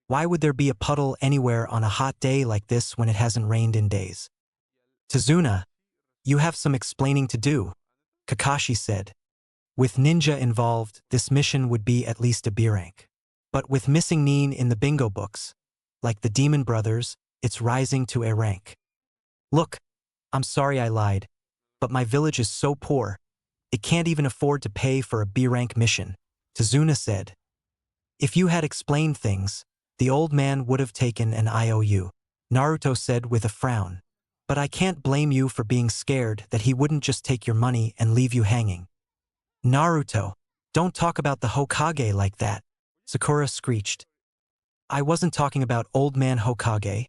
Why would there be a puddle anywhere on a hot day like this when it hasn't rained in days? "Tazuna, you have some explaining to do," Kakashi said. With ninja involved, this mission would be at least a B rank. But with missing Nin in the bingo books, like the Demon Brothers, it's rising to A rank. "Look, I'm sorry I lied, but my village is so poor, it can't even afford to pay for a B rank mission," Tazuna said. "If you had explained things, the old man would have taken an IOU," Naruto said with a frown. "But I can't blame you for being scared that he wouldn't just take your money and leave you hanging." "Naruto, don't talk about the Hokage like that," Sakura screeched. "I wasn't talking about old man Hokage.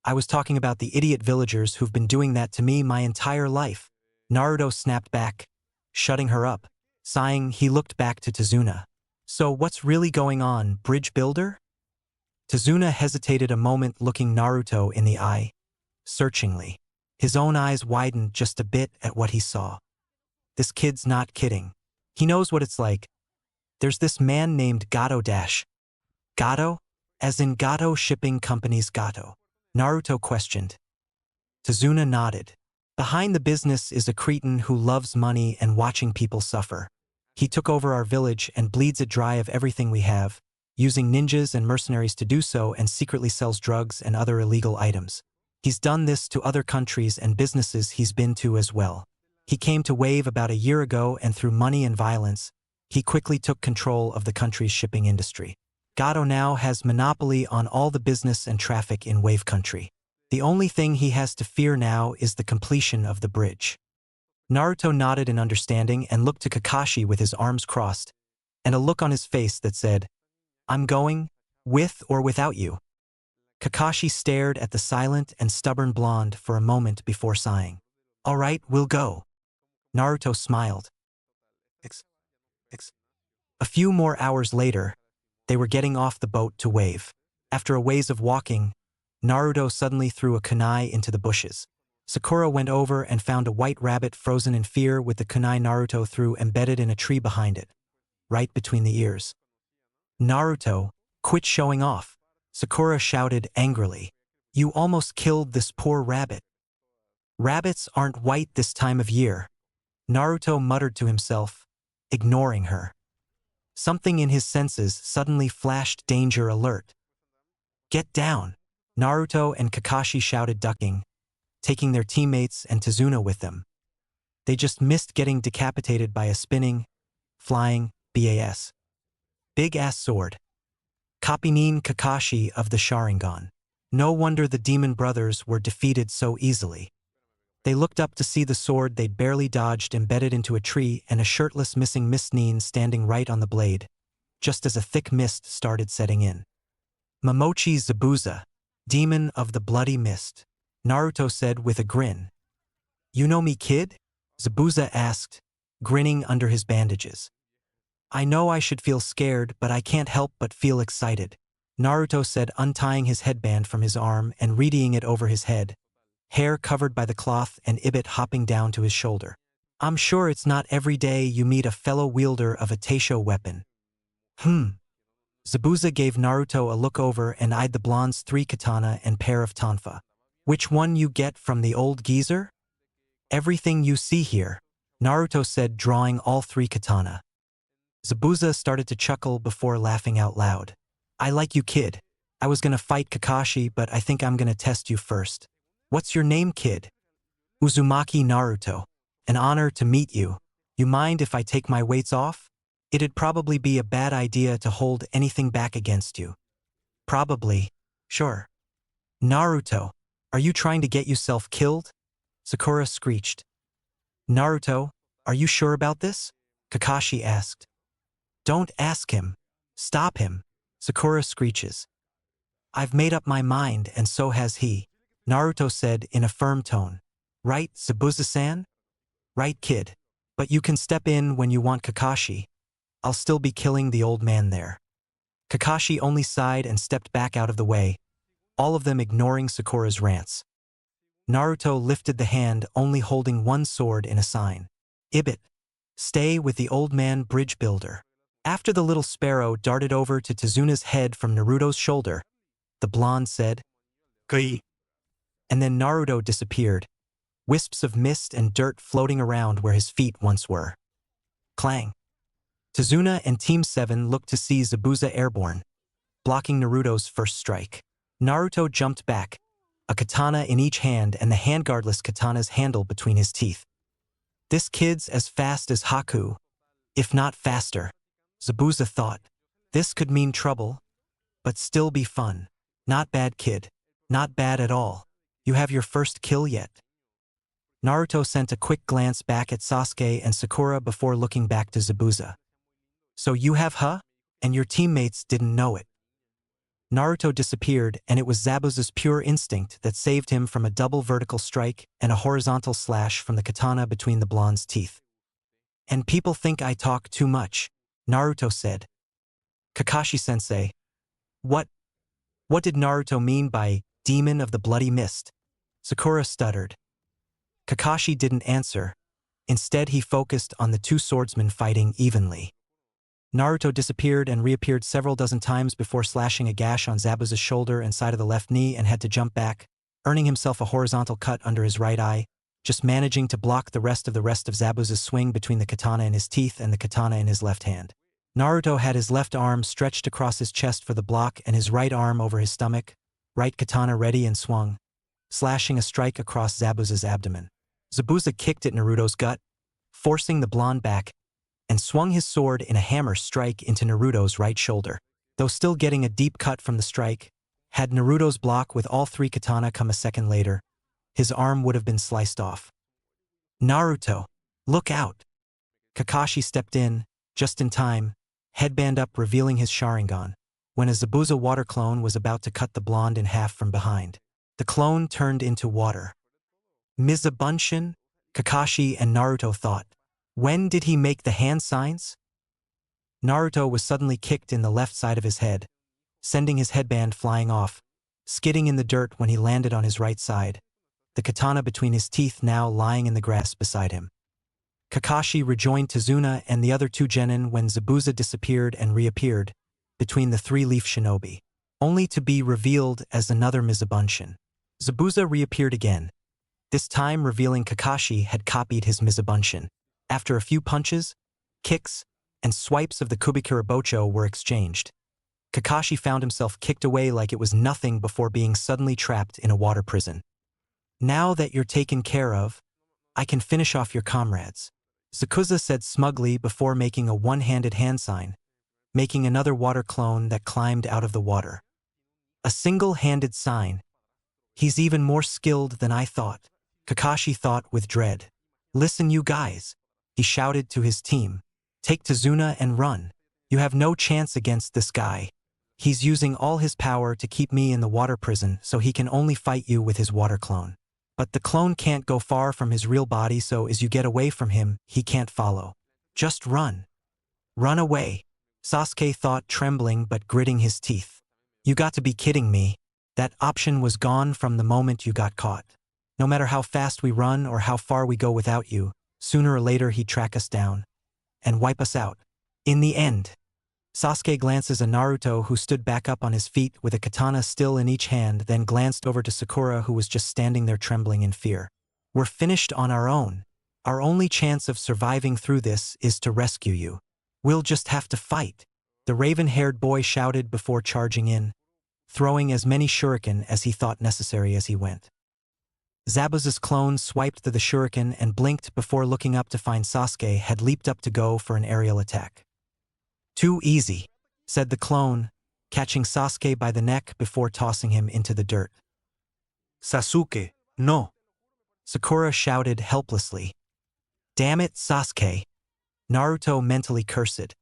I was talking about the idiot villagers who've been doing that to me my entire life." Naruto snapped back, shutting her up. Sighing, he looked back to Tazuna. "So what's really going on, bridge builder?" Tazuna hesitated a moment, looking Naruto in the eye, searchingly. His own eyes widened just a bit at what he saw. This kid's not kidding. He knows what it's like. There's this man named Gato Dash. Gato? As in Gato Shipping Company's Gato? Naruto questioned. Tazuna nodded. "Behind the business is a cretin who loves money and watching people suffer. He took over our village and bleeds it dry of everything we have, using ninjas and mercenaries to do so, and secretly sells drugs and other illegal items. He's done this to other countries and businesses he's been to as well. He came to Wave about a year ago, and through money and violence, he quickly took control of the country's shipping industry. Gato now has monopoly on all the business and traffic in Wave Country. The only thing he has to fear now is the completion of the bridge. Naruto nodded in understanding and looked to Kakashi with his arms crossed, and a look on his face that said, "I'm going, with or without you." Kakashi stared at the silent and stubborn blonde for a moment before sighing. "All right, we'll go." Naruto smiled. A few more hours later, they were getting off the boat to Wave. After a ways of walking, Naruto suddenly threw a kunai into the bushes. Sakura went over and found a white rabbit frozen in fear with the kunai Naruto threw embedded in a tree behind it, right between the ears. "Naruto, quit showing off," Sakura shouted angrily. "You almost killed this poor rabbit." "Rabbits aren't white this time of year," Naruto muttered to himself, ignoring her. Something in his senses suddenly flashed danger alert. "Get down!" Naruto and Kakashi shouted, ducking, taking their teammates and Tazuna with them. They just missed getting decapitated by a spinning, flying, big-ass sword. Kopinin Kakashi of the Sharingan. No wonder the demon brothers were defeated so easily. They looked up to see the sword they'd barely dodged embedded into a tree and a shirtless missing Miss Nin standing right on the blade, just as a thick mist started setting in. "Momochi Zabuza, demon of the bloody mist," Naruto said with a grin. "You know me, kid?" Zabuza asked, grinning under his bandages. "I know I should feel scared, but I can't help but feel excited," Naruto said, untying his headband from his arm and readying it over his head, hair covered by the cloth and ibit hopping down to his shoulder. "I'm sure it's not every day you meet a fellow wielder of a Teisho weapon." Zabuza gave Naruto a look over and eyed the blonde's 3 katana and pair of tonfa. "Which one you get from the old geezer?" "Everything you see here," Naruto said, drawing all 3 katana. Zabuza started to chuckle before laughing out loud. "I like you, kid. I was gonna fight Kakashi, but I think I'm gonna test you first. What's your name, kid?" "Uzumaki Naruto. An honor to meet you. You mind if I take my weights off? It'd probably be a bad idea to hold anything back against you." "Probably. Sure." "Naruto, are you trying to get yourself killed?" Sakura screeched. "Naruto, are you sure about this?" Kakashi asked. "Don't ask him. Stop him," Sakura screeches. "I've made up my mind, and so has he," Naruto said in a firm tone. "Right, Zabuza-san?" "Right, kid. But you can step in when you want, Kakashi. I'll still be killing the old man there." Kakashi only sighed and stepped back out of the way, all of them ignoring Sakura's rants. Naruto lifted the hand, only holding one sword in a sign. "Ibit. Stay with the old man, bridge builder." After the little sparrow darted over to Tazuna's head from Naruto's shoulder, the blonde said, "Kai." and then Naruto disappeared, wisps of mist and dirt floating around where his feet once were. Clang. Tazuna and Team 7 looked to see Zabuza airborne, blocking Naruto's first strike. Naruto jumped back, a katana in each hand and the handguardless katana's handle between his teeth. "This kid's as fast as Haku, if not faster," Zabuza thought. "This could mean trouble, but still be fun." "Not bad, kid. Not bad at all. You have your first kill yet?" Naruto sent a quick glance back at Sasuke and Sakura before looking back to Zabuza. "So you have, huh? And your teammates didn't know it." Naruto disappeared, and it was Zabuza's pure instinct that saved him from a double vertical strike and a horizontal slash from the katana between the blonde's teeth. "And people think I talk too much," Naruto said. "Kakashi-sensei, what did Naruto mean by demon of the bloody mist?" Sakura stuttered. Kakashi didn't answer. Instead, he focused on the 2 swordsmen fighting evenly. Naruto disappeared and reappeared several dozen times before slashing a gash on Zabuza's shoulder and side of the left knee and had to jump back, earning himself a horizontal cut under his right eye, just managing to block the rest of Zabuza's swing between the katana in his teeth and the katana in his left hand. Naruto had his left arm stretched across his chest for the block and his right arm over his stomach, right katana ready and swung, slashing a strike across Zabuza's abdomen. Zabuza kicked at Naruto's gut, forcing the blonde back, and swung his sword in a hammer strike into Naruto's right shoulder. Though still getting a deep cut from the strike, had Naruto's block with all three katana come a second later, his arm would have been sliced off. Naruto, look out! Kakashi stepped in, just in time, headband up revealing his Sharingan, when a Zabuza water clone was about to cut the blonde in half from behind. The clone turned into water. Mizabunshin? Kakashi and Naruto thought. When did he make the hand signs? Naruto was suddenly kicked in the left side of his head, sending his headband flying off, skidding in the dirt when he landed on his right side, the katana between his teeth now lying in the grass beside him. Kakashi rejoined Tazuna and the other two genin when Zabuza disappeared and reappeared, between the three-leaf shinobi, only to be revealed as another Mizabunshin. Zabuza reappeared again, this time revealing Kakashi had copied his Mizabunshin. After a few punches, kicks, and swipes of the Kubikurabocho were exchanged, Kakashi found himself kicked away like it was nothing before being suddenly trapped in a water prison. Now that you're taken care of, I can finish off your comrades, Zabuza said smugly before making a one-handed hand sign, making another water clone that climbed out of the water. A single-handed sign. He's even more skilled than I thought, Kakashi thought with dread. Listen you guys, he shouted to his team. Take Tazuna and run. You have no chance against this guy. He's using all his power to keep me in the water prison so he can only fight you with his water clone. But the clone can't go far from his real body, so as you get away from him, he can't follow. Just run. Run away, Sasuke thought, trembling but gritting his teeth. You got to be kidding me. That option was gone from the moment you got caught. No matter how fast we run or how far we go without you, sooner or later he'd track us down and wipe us out. In the end, Sasuke glances at Naruto, who stood back up on his feet with a katana still in each hand, then glanced over to Sakura, who was just standing there trembling in fear. We're finished on our own. Our only chance of surviving through this is to rescue you. We'll just have to fight, the raven-haired boy shouted before charging in, throwing as many shuriken as he thought necessary as he went. Zabuza's clone swiped through the shuriken and blinked before looking up to find Sasuke had leaped up to go for an aerial attack. Too easy, said the clone, catching Sasuke by the neck before tossing him into the dirt. Sasuke, no. Sakura shouted helplessly. Damn it, Sasuke. Naruto mentally cursed.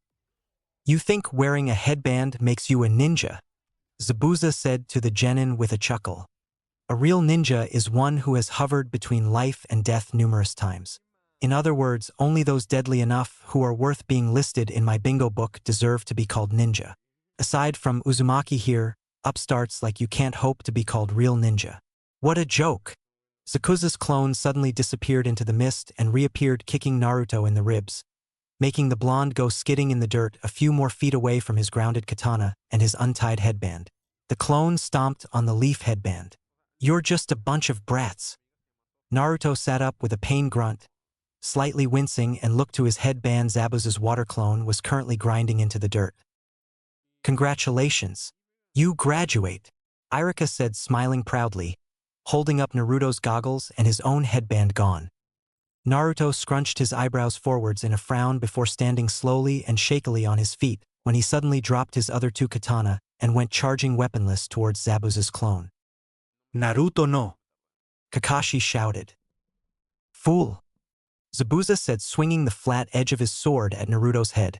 You think wearing a headband makes you a ninja? Zabuza said to the genin with a chuckle. A real ninja is one who has hovered between life and death numerous times. In other words, only those deadly enough who are worth being listed in my bingo book deserve to be called ninja. Aside from Uzumaki here, upstarts like you can't hope to be called real ninja. What a joke! Zabuza's clone suddenly disappeared into the mist and reappeared kicking Naruto in the ribs, making the blonde go skidding in the dirt a few more feet away from his grounded katana and his untied headband. The clone stomped on the leaf headband. You're just a bunch of brats. Naruto sat up with a pain grunt, slightly wincing, and looked to his headband. Zabuza's water clone was currently grinding into the dirt. Congratulations. You graduate, Irika said, smiling proudly, holding up Naruto's goggles and his own headband gone. Naruto scrunched his eyebrows forwards in a frown before standing slowly and shakily on his feet when he suddenly dropped his other two katana and went charging weaponless towards Zabuza's clone. Naruto no. Kakashi shouted. Fool! Zabuza said, swinging the flat edge of his sword at Naruto's head,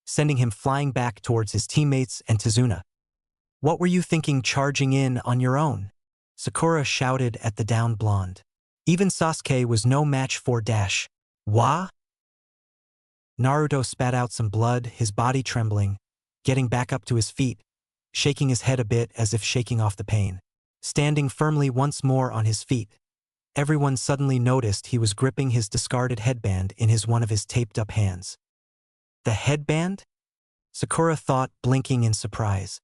sending him flying back towards his teammates and Tazuna. What were you thinking charging in on your own? Sakura shouted at the downed blonde. Even Sasuke was no match for dash. Wah? Naruto spat out some blood, his body trembling, getting back up to his feet, shaking his head a bit as if shaking off the pain. Standing firmly once more on his feet, everyone suddenly noticed he was gripping his discarded headband in one of his taped-up hands. The headband? Sakura thought, blinking in surprise.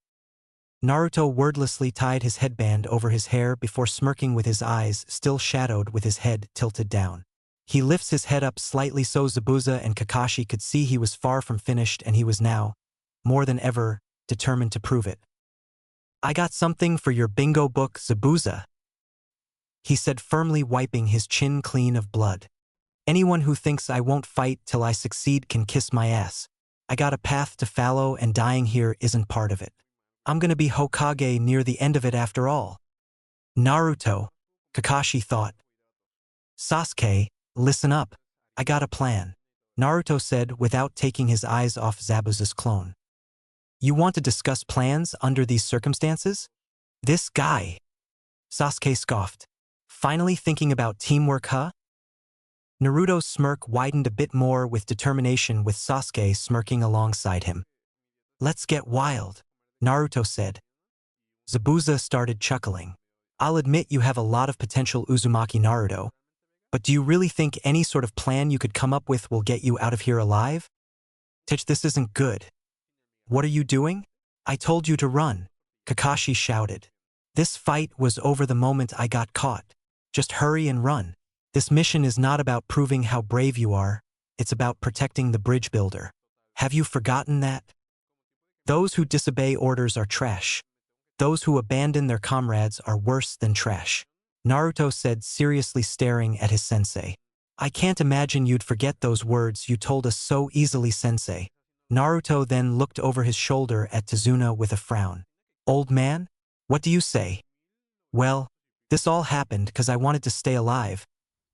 Naruto wordlessly tied his headband over his hair before smirking with his eyes still shadowed with his head tilted down. He lifts his head up slightly so Zabuza and Kakashi could see he was far from finished, and he was now, more than ever, determined to prove it. "I got something for your bingo book, Zabuza," he said, firmly wiping his chin clean of blood. "Anyone who thinks I won't fight till I succeed can kiss my ass. I got a path to follow, and dying here isn't part of it. I'm gonna be Hokage near the end of it after all." "Naruto," Kakashi thought. "Sasuke, listen up. I got a plan," Naruto said without taking his eyes off Zabuza's clone. "You want to discuss plans under these circumstances? This guy," Sasuke scoffed. "Finally thinking about teamwork, huh?" Naruto's smirk widened a bit more with determination, with Sasuke smirking alongside him. "Let's get wild," Naruto said. Zabuza started chuckling. "I'll admit you have a lot of potential, Uzumaki Naruto. But do you really think any sort of plan you could come up with will get you out of here alive? Tich, this isn't good." "What are you doing? I told you to run," Kakashi shouted. "This fight was over the moment I got caught. Just hurry and run. This mission is not about proving how brave you are, it's about protecting the bridge builder. Have you forgotten that? Those who disobey orders are trash. Those who abandon their comrades are worse than trash," Naruto said, seriously staring at his sensei. "I can't imagine you'd forget those words you told us so easily, sensei." Naruto then looked over his shoulder at Tazuna with a frown. "Old man, what do you say?" "Well, this all happened because I wanted to stay alive,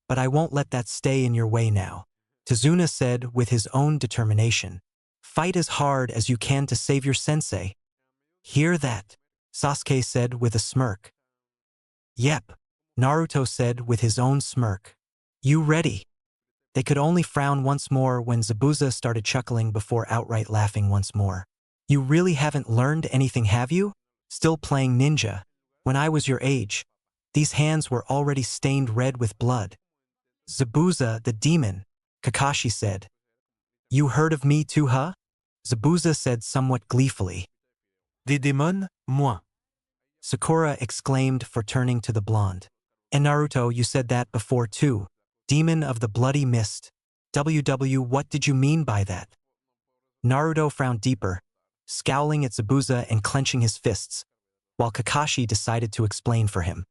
but I won't let that stay in your way now," Tazuna said with his own determination. "Fight as hard as you can to save your sensei." "Hear that?" Sasuke said with a smirk. "Yep," Naruto said with his own smirk. "You ready?" They could only frown once more when Zabuza started chuckling before outright laughing once more. "You really haven't learned anything, have you? Still playing ninja? When I was your age, these hands were already stained red with blood." "Zabuza, the demon," Kakashi said. "You heard of me too, huh?" Zabuza said somewhat gleefully. Des démons, moi. Sakura exclaimed for turning to the blonde. "And Naruto, you said that before too. Demon of the bloody mist. What did you mean by that?" Naruto frowned deeper, scowling at Zabuza and clenching his fists, while Kakashi decided to explain for him.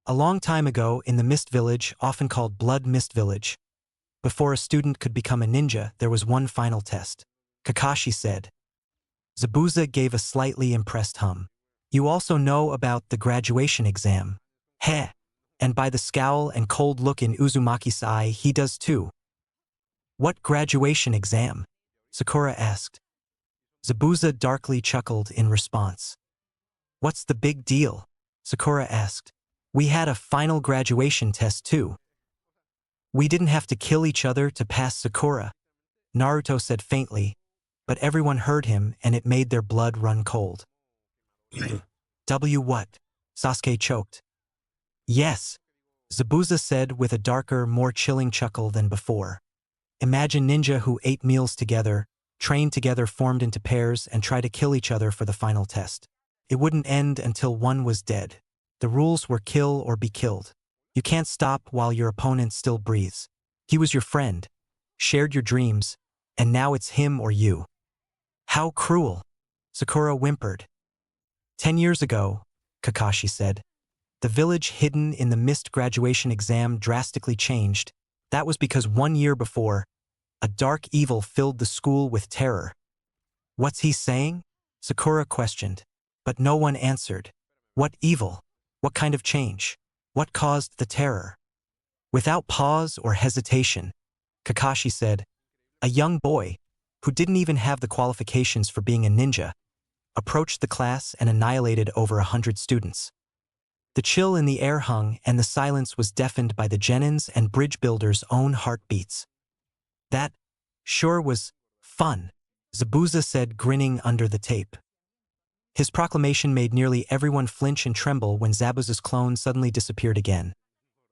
"A long time ago, in the Mist Village, often called Blood Mist Village, before a student could become a ninja, there was one final test," Kakashi said. Zabuza gave a slightly impressed hum. "You also know about the graduation exam." "Heh." And by the scowl and cold look in Uzumaki's eye, he does too. "What graduation exam?" Sakura asked. Zabuza darkly chuckled in response. "What's the big deal?" Sakura asked. "We had a final graduation test too." "We didn't have to kill each other to pass, Sakura," Naruto said faintly, but everyone heard him and it made their blood run cold. What?" Sasuke choked. "Yes," Zabuza said with a darker, more chilling chuckle than before. "Imagine ninja who ate meals together, trained together, formed into pairs, and try to kill each other for the final test. It wouldn't end until one was dead. The rules were kill or be killed. You can't stop while your opponent still breathes. He was your friend, shared your dreams, and now it's him or you." "How cruel," Sakura whimpered. 10 years ago," Kakashi said, "the village hidden in the mist graduation exam drastically changed. That was because 1 year before, a dark evil filled the school with terror." "What's he saying?" Sakura questioned, but no one answered. "What evil? What kind of change? What caused the terror?" Without pause or hesitation, Kakashi said, "A young boy, who didn't even have the qualifications for being a ninja, approached the class and annihilated over 100 students." The chill in the air hung, and the silence was deafened by the Genin's and bridge builders' own heartbeats. "That sure was fun," Zabuza said, grinning under the tape. His proclamation made nearly everyone flinch and tremble when Zabuza's clone suddenly disappeared again.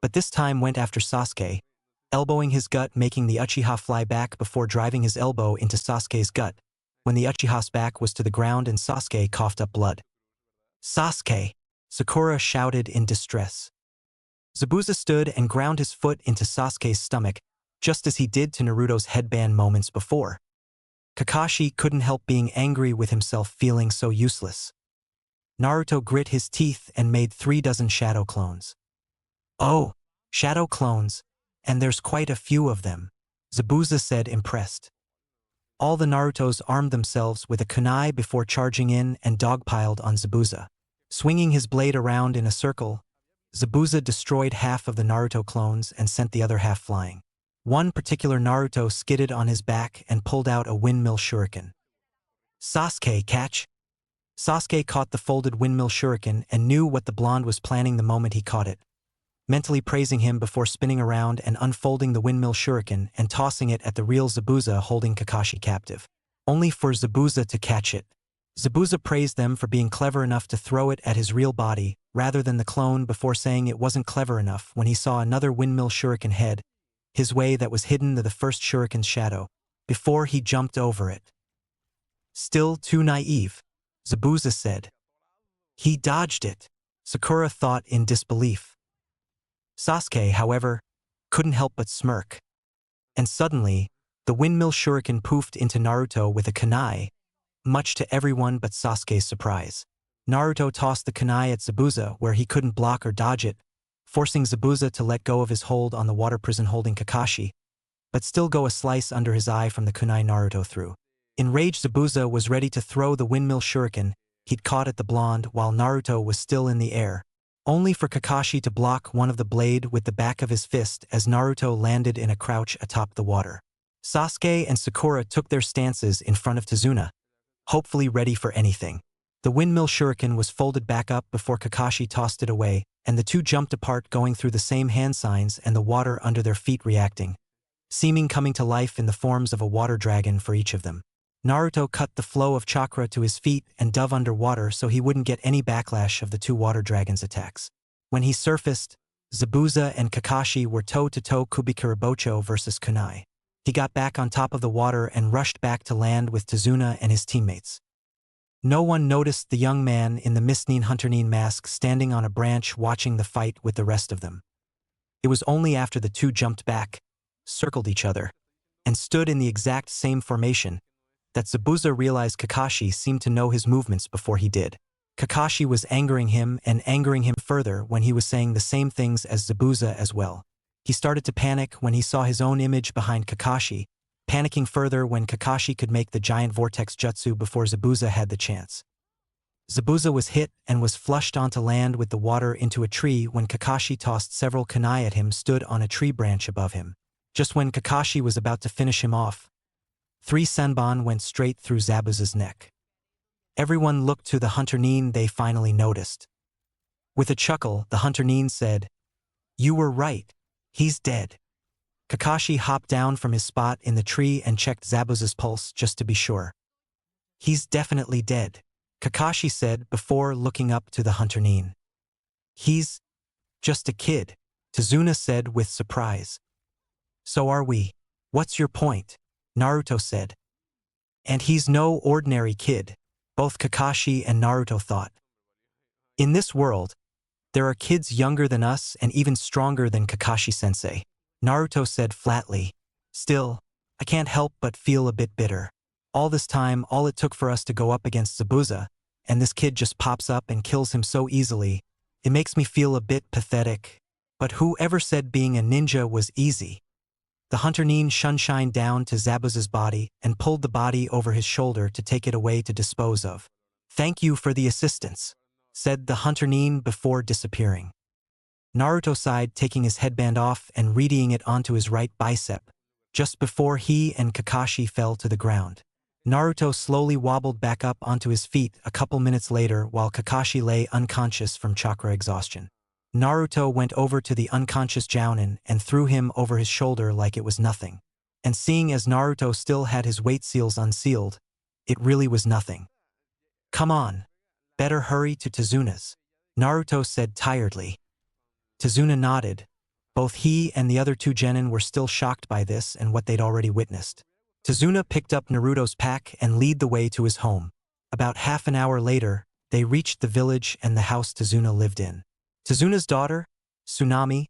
But this time went after Sasuke, elbowing his gut, making the Uchiha fly back before driving his elbow into Sasuke's gut, when the Uchiha's back was to the ground and Sasuke coughed up blood. "Sasuke!" Sakura shouted in distress. Zabuza stood and ground his foot into Sasuke's stomach, just as he did to Naruto's headband moments before. Kakashi couldn't help being angry with himself, feeling so useless. Naruto grit his teeth and made 36 shadow clones. "Oh, shadow clones, and there's quite a few of them," Zabuza said, impressed. All the Narutos armed themselves with a kunai before charging in and dogpiled on Zabuza. Swinging his blade around in a circle, Zabuza destroyed half of the Naruto clones and sent the other half flying. One particular Naruto skidded on his back and pulled out a windmill shuriken. "Sasuke, catch!" Sasuke caught the folded windmill shuriken and knew what the blonde was planning the moment he caught it, mentally praising him before spinning around and unfolding the windmill shuriken and tossing it at the real Zabuza holding Kakashi captive. Only for Zabuza to catch it. Zabuza praised them for being clever enough to throw it at his real body, rather than the clone, before saying it wasn't clever enough when he saw another windmill shuriken head his way that was hidden to the first shuriken's shadow, before he jumped over it. "Still too naive," Zabuza said. "He dodged it," Sakura thought in disbelief. Sasuke, however, couldn't help but smirk. And suddenly, the windmill shuriken poofed into Naruto with a kunai, much to everyone but Sasuke's surprise. Naruto tossed the kunai at Zabuza where he couldn't block or dodge it, forcing Zabuza to let go of his hold on the water prison holding Kakashi, but still go a slice under his eye from the kunai Naruto threw. Enraged, Zabuza was ready to throw the windmill shuriken he'd caught at the blonde while Naruto was still in the air, only for Kakashi to block one of the blade with the back of his fist as Naruto landed in a crouch atop the water. Sasuke and Sakura took their stances in front of Tazuna, hopefully ready for anything. The windmill shuriken was folded back up before Kakashi tossed it away, and the two jumped apart, going through the same hand signs and the water under their feet reacting, seeming coming to life in the forms of a water dragon for each of them. Naruto cut the flow of chakra to his feet and dove underwater so he wouldn't get any backlash of the two water dragons' attacks. When he surfaced, Zabuza and Kakashi were toe-to-toe Kubikarabocho versus kunai. He got back on top of the water and rushed back to land with Tazuna and his teammates. No one noticed the young man in the Mistneen Hunternin mask standing on a branch watching the fight with the rest of them. It was only after the two jumped back, circled each other, and stood in the exact same formation that Zabuza realized Kakashi seemed to know his movements before he did. Kakashi was angering him and angering him further when he was saying the same things as Zabuza as well. He started to panic when he saw his own image behind Kakashi, panicking further when Kakashi could make the giant vortex jutsu before Zabuza had the chance. Zabuza was hit and was flushed onto land with the water into a tree when Kakashi tossed several kunai at him stood on a tree branch above him. Just when Kakashi was about to finish him off, 3 senbon went straight through Zabuza's neck. Everyone looked to the Hunternin they finally noticed. With a chuckle, the Hunternin said, "You were right. He's dead." Kakashi hopped down from his spot in the tree and checked Zabuza's pulse just to be sure. "He's definitely dead," Kakashi said before looking up to the Hunternin. "He's just a kid," Tazuna said with surprise. "So are we. What's your point?" Naruto said. "And he's no ordinary kid," both Kakashi and Naruto thought. "In this world, there are kids younger than us and even stronger than Kakashi-sensei," Naruto said flatly. "Still, I can't help but feel a bit bitter. All this time, all it took for us to go up against Zabuza, and this kid just pops up and kills him so easily. It makes me feel a bit pathetic. But whoever said being a ninja was easy?" The Hunternin shunshined down to Zabuza's body and pulled the body over his shoulder to take it away to dispose of. "Thank you for the assistance," said the Hunternin before disappearing. Naruto sighed, taking his headband off and readying it onto his right bicep, just before he and Kakashi fell to the ground. Naruto slowly wobbled back up onto his feet a couple minutes later while Kakashi lay unconscious from chakra exhaustion. Naruto went over to the unconscious Jounin and threw him over his shoulder like it was nothing. And seeing as Naruto still had his weight seals unsealed, it really was nothing. "Come on. Better hurry to Tazuna's," Naruto said tiredly. Tazuna nodded. Both he and the other 2 genin were still shocked by this and what they'd already witnessed. Tazuna picked up Naruto's pack and led the way to his home. About half an hour later, they reached the village and the house Tazuna lived in. Tazuna's daughter, Tsunami,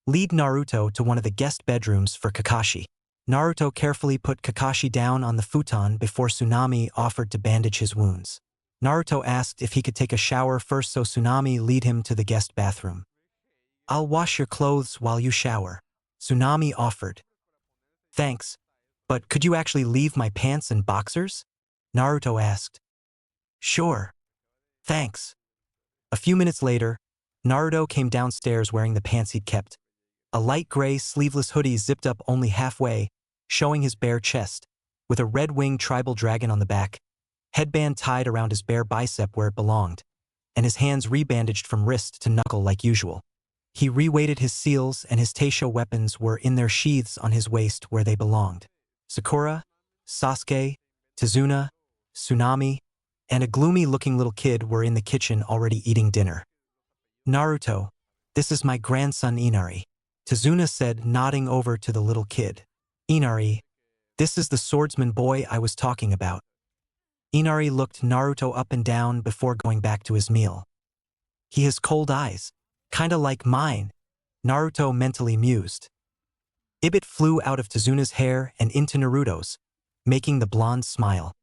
Lead Naruto to one of the guest bedrooms for Kakashi. Naruto carefully put Kakashi down on the futon before Tsunami offered to bandage his wounds. Naruto asked if he could take a shower first, so Tsunami lead him to the guest bathroom. "I'll wash your clothes while you shower," Tsunami offered. "Thanks, but could you actually leave my pants and boxers?" Naruto asked. "Sure. Thanks." A few minutes later, Naruto came downstairs wearing the pants he'd kept. A light gray sleeveless hoodie zipped up only halfway, showing his bare chest, with a red-winged tribal dragon on the back, headband tied around his bare bicep where it belonged, and his hands rebandaged from wrist to knuckle like usual. He reweighted his seals and his Teisho weapons were in their sheaths on his waist where they belonged. Sakura, Sasuke, Tazuna, Tsunami, and a gloomy-looking little kid were in the kitchen already eating dinner. "Naruto, this is my grandson Inari," Tazuna said, nodding over to the little kid. "Inari, this is the swordsman boy I was talking about." Inari looked Naruto up and down before going back to his meal. "He has cold eyes, kinda like mine," Naruto mentally mused. Ibit flew out of Tazuna's hair and into Naruto's, making the blonde smile.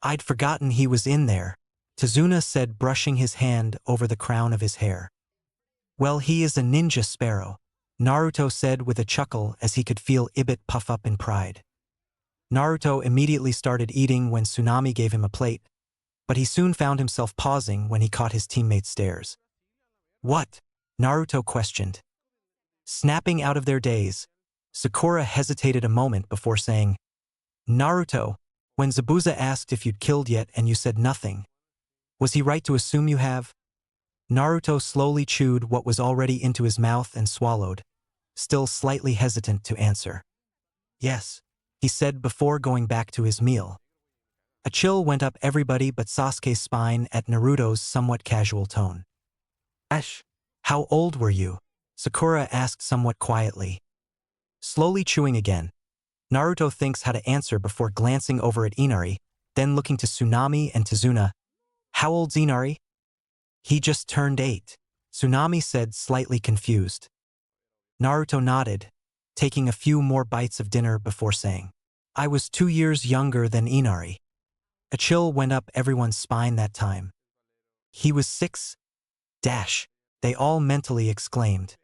"I'd forgotten he was in there," Tazuna said, brushing his hand over the crown of his hair. "Well, he is a ninja sparrow," Naruto said with a chuckle as he could feel Ibit puff up in pride. Naruto immediately started eating when Tsunami gave him a plate, but he soon found himself pausing when he caught his teammates' stares. "What?" Naruto questioned. Snapping out of their daze, Sakura hesitated a moment before saying, "Naruto, when Zabuza asked if you'd killed yet and you said nothing, was he right to assume you have?" Naruto slowly chewed what was already into his mouth and swallowed, still slightly hesitant to answer. "Yes," he said before going back to his meal. A chill went up everybody but Sasuke's spine at Naruto's somewhat casual tone. "Ash, how old were you?" Sakura asked somewhat quietly. Slowly chewing again, Naruto thinks how to answer before glancing over at Inari, then looking to Tsunami and Tazuna. "How old's Inari?" "He just turned 8, Tsunami said, slightly confused. Naruto nodded, taking a few more bites of dinner before saying, "I was 2 years younger than Inari." A chill went up everyone's spine that time. "He was 6, they all mentally exclaimed.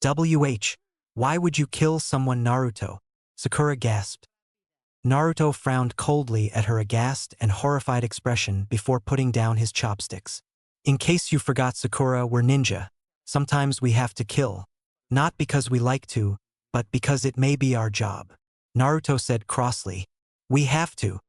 "WH, why would you kill someone, Naruto?" Sakura gasped. Naruto frowned coldly at her aghast and horrified expression before putting down his chopsticks. "In case you forgot, Sakura, we're ninja. Sometimes we have to kill. Not because we like to, but because it may be our job," Naruto said crossly. "We have to."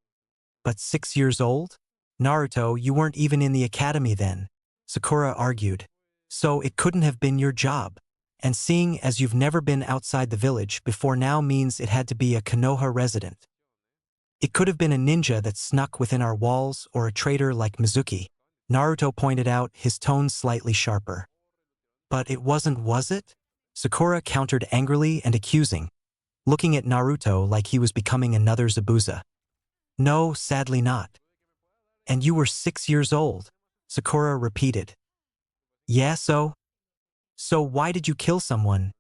"But 6 years old? Naruto, you weren't even in the academy then," Sakura argued. "So it couldn't have been your job. And seeing as you've never been outside the village before now means it had to be a Konoha resident. It could have been a ninja that snuck within our walls or a traitor like Mizuki," Naruto pointed out, his tone slightly sharper. "But it wasn't, was it?" Sakura countered angrily and accusing, looking at Naruto like he was becoming another Zabuza. "No, sadly not." "And you were 6 years old," Sakura repeated. "Yeah, so? So why did you kill someone?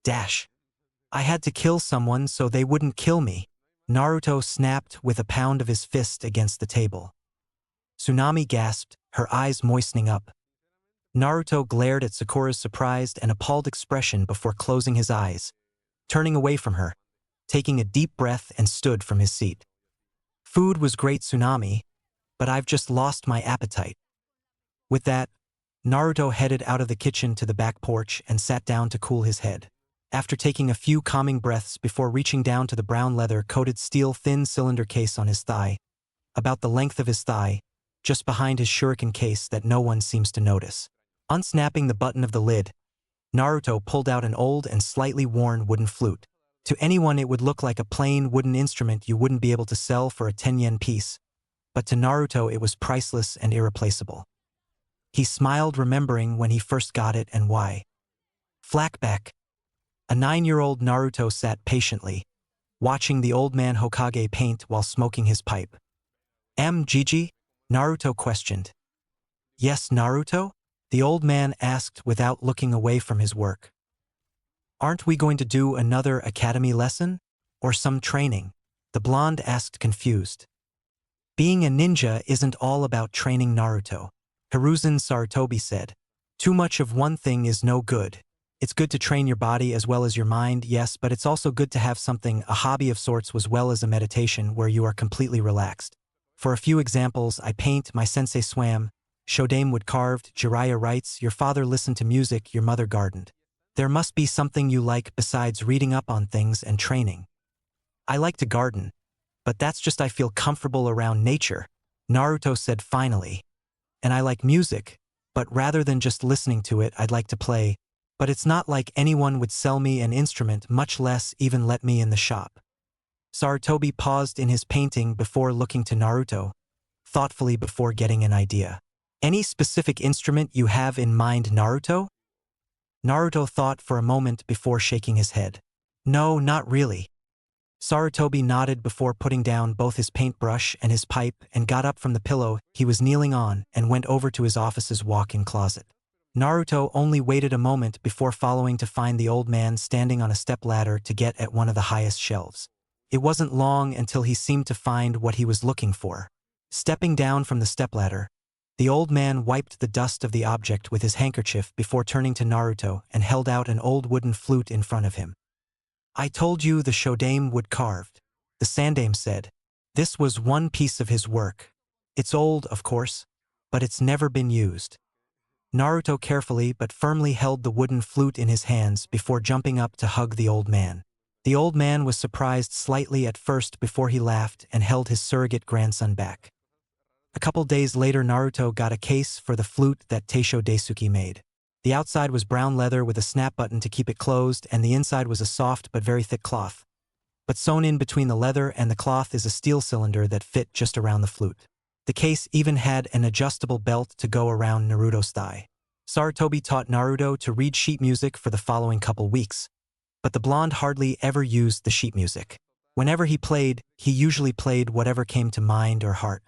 I had to kill someone so they wouldn't kill me," Naruto snapped with a pound of his fist against the table. Tsunami gasped, her eyes moistening up. Naruto glared at Sakura's surprised and appalled expression before closing his eyes, turning away from her, taking a deep breath and stood from his seat. "Food was great, Tsunami, but I've just lost my appetite." With that, Naruto headed out of the kitchen to the back porch and sat down to cool his head. After taking a few calming breaths before reaching down to the brown leather-coated steel thin cylinder case on his thigh, about the length of his thigh, just behind his shuriken case that no one seems to notice. Unsnapping the button of the lid, Naruto pulled out an old and slightly worn wooden flute. To anyone it would look like a plain wooden instrument you wouldn't be able to sell for a 10-yen piece, but to Naruto it was priceless and irreplaceable. He smiled, remembering when he first got it and why. Flashback. A 9-year-old Naruto sat patiently, watching the old man Hokage paint while smoking his pipe. Gigi? Naruto questioned. "Yes, Naruto?" the old man asked without looking away from his work. Aren't we going to do another academy lesson? Or some training? The blonde asked confused. Being a ninja isn't all about training Naruto. Hiruzen Sarutobi said. Too much of one thing is no good. It's good to train your body as well as your mind, yes, but it's also good to have something, a hobby of sorts as well as a meditation where you are completely relaxed. For a few examples, I paint, my sensei swam, Shodame wood carved, Jiraiya writes, your father listened to music, your mother gardened. There must be something you like besides reading up on things and training. I like to garden, but that's just I feel comfortable around nature, Naruto said finally. And I like music, but rather than just listening to it, I'd like to play. But it's not like anyone would sell me an instrument, much less even let me in the shop. Sarutobi paused in his painting before looking to Naruto, thoughtfully before getting an idea. Any specific instrument you have in mind, Naruto? Naruto thought for a moment before shaking his head. No, not really. Sarutobi nodded before putting down both his paintbrush and his pipe and got up from the pillow he was kneeling on and went over to his office's walk-in closet. Naruto only waited a moment before following to find the old man standing on a stepladder to get at one of the highest shelves. It wasn't long until he seemed to find what he was looking for. Stepping down from the stepladder, the old man wiped the dust of the object with his handkerchief before turning to Naruto and held out an old wooden flute in front of him. I told you the Shodame wood carved, the Sandame said. This was one piece of his work. It's old, of course, but it's never been used. Naruto carefully but firmly held the wooden flute in his hands before jumping up to hug the old man. The old man was surprised slightly at first before he laughed and held his surrogate grandson back. A couple days later, Naruto got a case for the flute that Teisho Daisuke made. The outside was brown leather with a snap button to keep it closed, and the inside was a soft but very thick cloth. But sewn in between the leather and the cloth is a steel cylinder that fit just around the flute. The case even had an adjustable belt to go around Naruto's thigh. Sarutobi taught Naruto to read sheet music for the following couple weeks, but the blonde hardly ever used the sheet music. Whenever he played, he usually played whatever came to mind or heart.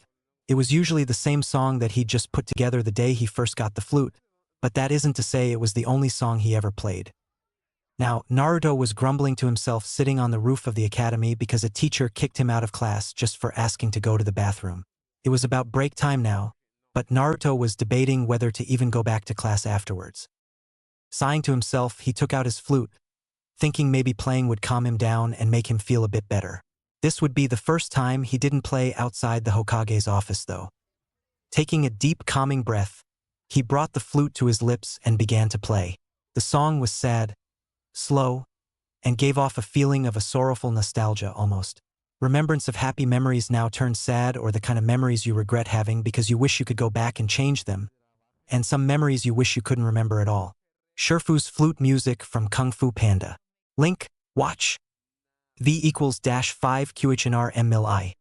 It was usually the same song that he'd just put together the day he first got the flute, but that isn't to say it was the only song he ever played. Now, Naruto was grumbling to himself sitting on the roof of the academy because a teacher kicked him out of class just for asking to go to the bathroom. It was about break time now, but Naruto was debating whether to even go back to class afterwards. Sighing to himself, he took out his flute, thinking maybe playing would calm him down and make him feel a bit better. This would be the first time he didn't play outside the Hokage's office, though. Taking a deep, calming breath, he brought the flute to his lips and began to play. The song was sad, slow, and gave off a feeling of a sorrowful nostalgia almost. Remembrance of happy memories now turned sad, or the kind of memories you regret having because you wish you could go back and change them, and some memories you wish you couldn't remember at all. Shifu's flute music from Kung Fu Panda. Link, watch. V=-5 QHNR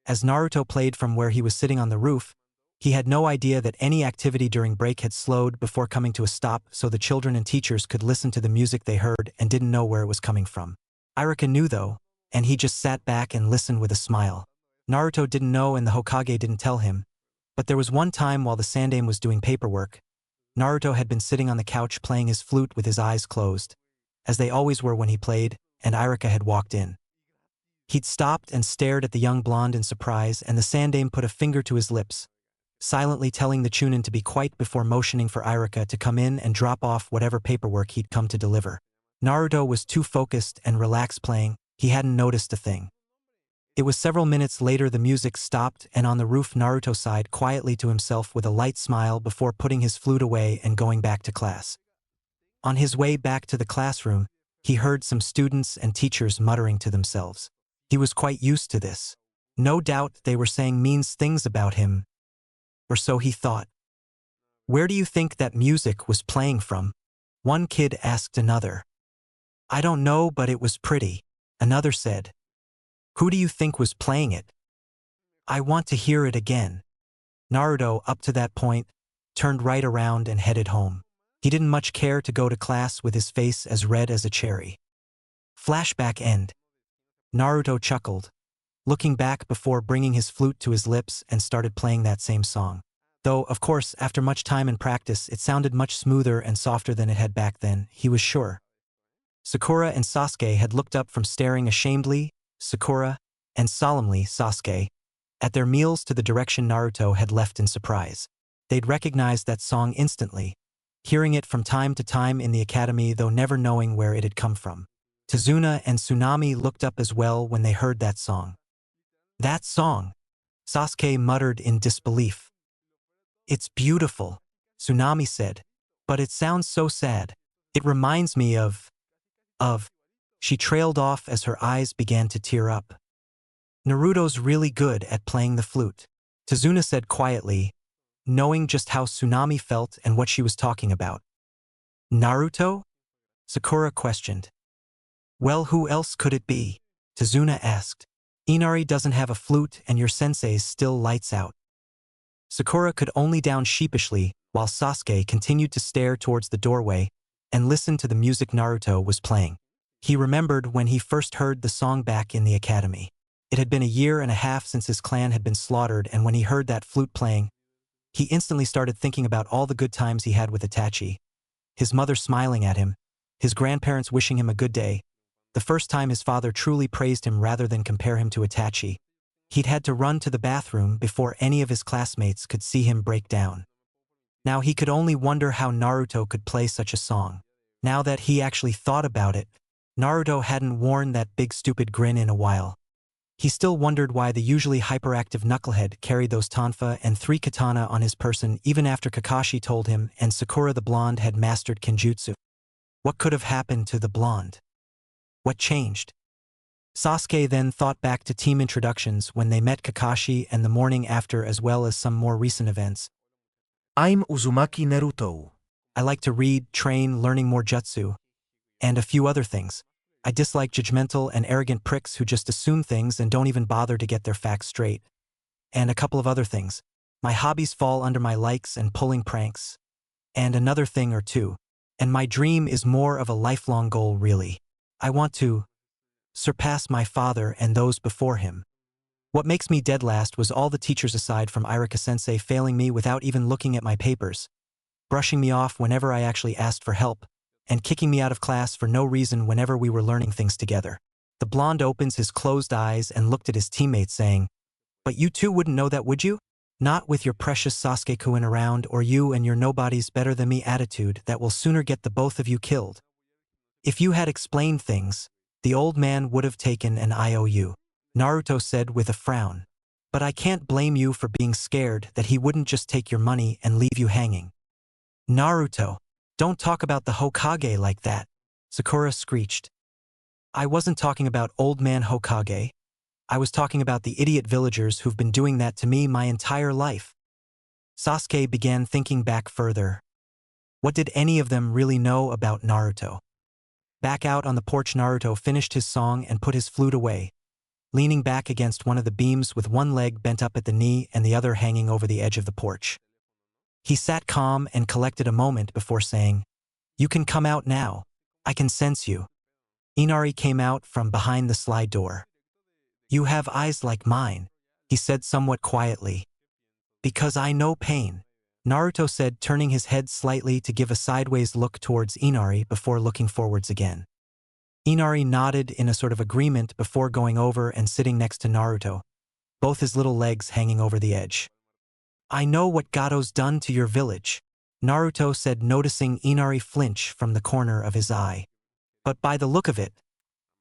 As Naruto played from where he was sitting on the roof, he had no idea that any activity during break had slowed before coming to a stop so the children and teachers could listen to the music they heard and didn't know where it was coming from. Irika knew though, and he just sat back and listened with a smile. Naruto didn't know and the Hokage didn't tell him, but there was one time while the Sandame was doing paperwork, Naruto had been sitting on the couch playing his flute with his eyes closed, as they always were when he played, and Irika had walked in. He'd stopped and stared at the young blonde in surprise, and the Sandame put a finger to his lips, silently telling the Chunin to be quiet before motioning for Irika to come in and drop off whatever paperwork he'd come to deliver. Naruto was too focused and relaxed playing, he hadn't noticed a thing. It was several minutes later the music stopped, and on the roof Naruto sighed quietly to himself with a light smile before putting his flute away and going back to class. On his way back to the classroom, he heard some students and teachers muttering to themselves. He was quite used to this. No doubt they were saying mean things about him, or so he thought. Where do you think that music was playing from? One kid asked another. I don't know, but it was pretty, another said. Who do you think was playing it? I want to hear it again. Naruto, up to that point, turned right around and headed home. He didn't much care to go to class with his face as red as a cherry. Flashback end. Naruto chuckled, looking back before bringing his flute to his lips and started playing that same song. Though, of course, after much time and practice, it sounded much smoother and softer than it had back then, he was sure. Sakura and Sasuke had looked up from staring ashamedly, Sakura, and solemnly, Sasuke, at their meals to the direction Naruto had left in surprise. They'd recognized that song instantly, hearing it from time to time in the academy though never knowing where it had come from. Tazuna and Tsunami looked up as well when they heard that song. That song! Sasuke muttered in disbelief. It's beautiful, Tsunami said, but it sounds so sad. It reminds me of. She trailed off as her eyes began to tear up. Naruto's really good at playing the flute, Tazuna said quietly, knowing just how Tsunami felt and what she was talking about. Naruto? Sakura questioned. Well, who else could it be? Tazuna asked. Inari doesn't have a flute and your sensei's still lights out. Sakura could only down sheepishly while Sasuke continued to stare towards the doorway and listen to the music Naruto was playing. He remembered when he first heard the song back in the academy. It had been a year and a half since his clan had been slaughtered, and when he heard that flute playing, he instantly started thinking about all the good times he had with Itachi. His mother smiling at him, his grandparents wishing him a good day, the first time his father truly praised him rather than compare him to Itachi. He'd had to run to the bathroom before any of his classmates could see him break down. Now he could only wonder how Naruto could play such a song. Now that he actually thought about it, Naruto hadn't worn that big stupid grin in a while. He still wondered why the usually hyperactive knucklehead carried those tonfa and 3 katana on his person even after Kakashi told him and Sakura the blonde had mastered Kenjutsu. What could have happened to the blonde? What changed? Sasuke then thought back to team introductions when they met Kakashi and the morning after, as well as some more recent events. I'm Uzumaki Naruto. I like to read, train, learning more jutsu, and a few other things. I dislike judgmental and arrogant pricks who just assume things and don't even bother to get their facts straight. And a couple of other things. My hobbies fall under my likes and pulling pranks. And another thing or two. And my dream is more of a lifelong goal, really. I want to surpass my father and those before him. What makes me dead last was all the teachers aside from Irika-sensei failing me without even looking at my papers, brushing me off whenever I actually asked for help, and kicking me out of class for no reason whenever we were learning things together. The blonde opens his closed eyes and looked at his teammates saying, "But you two wouldn't know that, would you? Not with your precious Sasuke-kun around or you and your nobody's better than me attitude that will sooner get the both of you killed. If you had explained things, the old man would have taken an IOU," Naruto said with a frown. "But I can't blame you for being scared that he wouldn't just take your money and leave you hanging." "Naruto, don't talk about the Hokage like that," Sakura screeched. "I wasn't talking about old man Hokage. I was talking about the idiot villagers who've been doing that to me my entire life." Sasuke began thinking back further. What did any of them really know about Naruto? Back out on the porch, Naruto finished his song and put his flute away, leaning back against one of the beams with one leg bent up at the knee and the other hanging over the edge of the porch. He sat calm and collected a moment before saying, "You can come out now. I can sense you." Inari came out from behind the slide door. "You have eyes like mine," he said somewhat quietly. "Because I know pain," Naruto said, turning his head slightly to give a sideways look towards Inari before looking forwards again. Inari nodded in a sort of agreement before going over and sitting next to Naruto, both his little legs hanging over the edge. "I know what Gado's done to your village," Naruto said, noticing Inari flinch from the corner of his eye. "But by the look of it,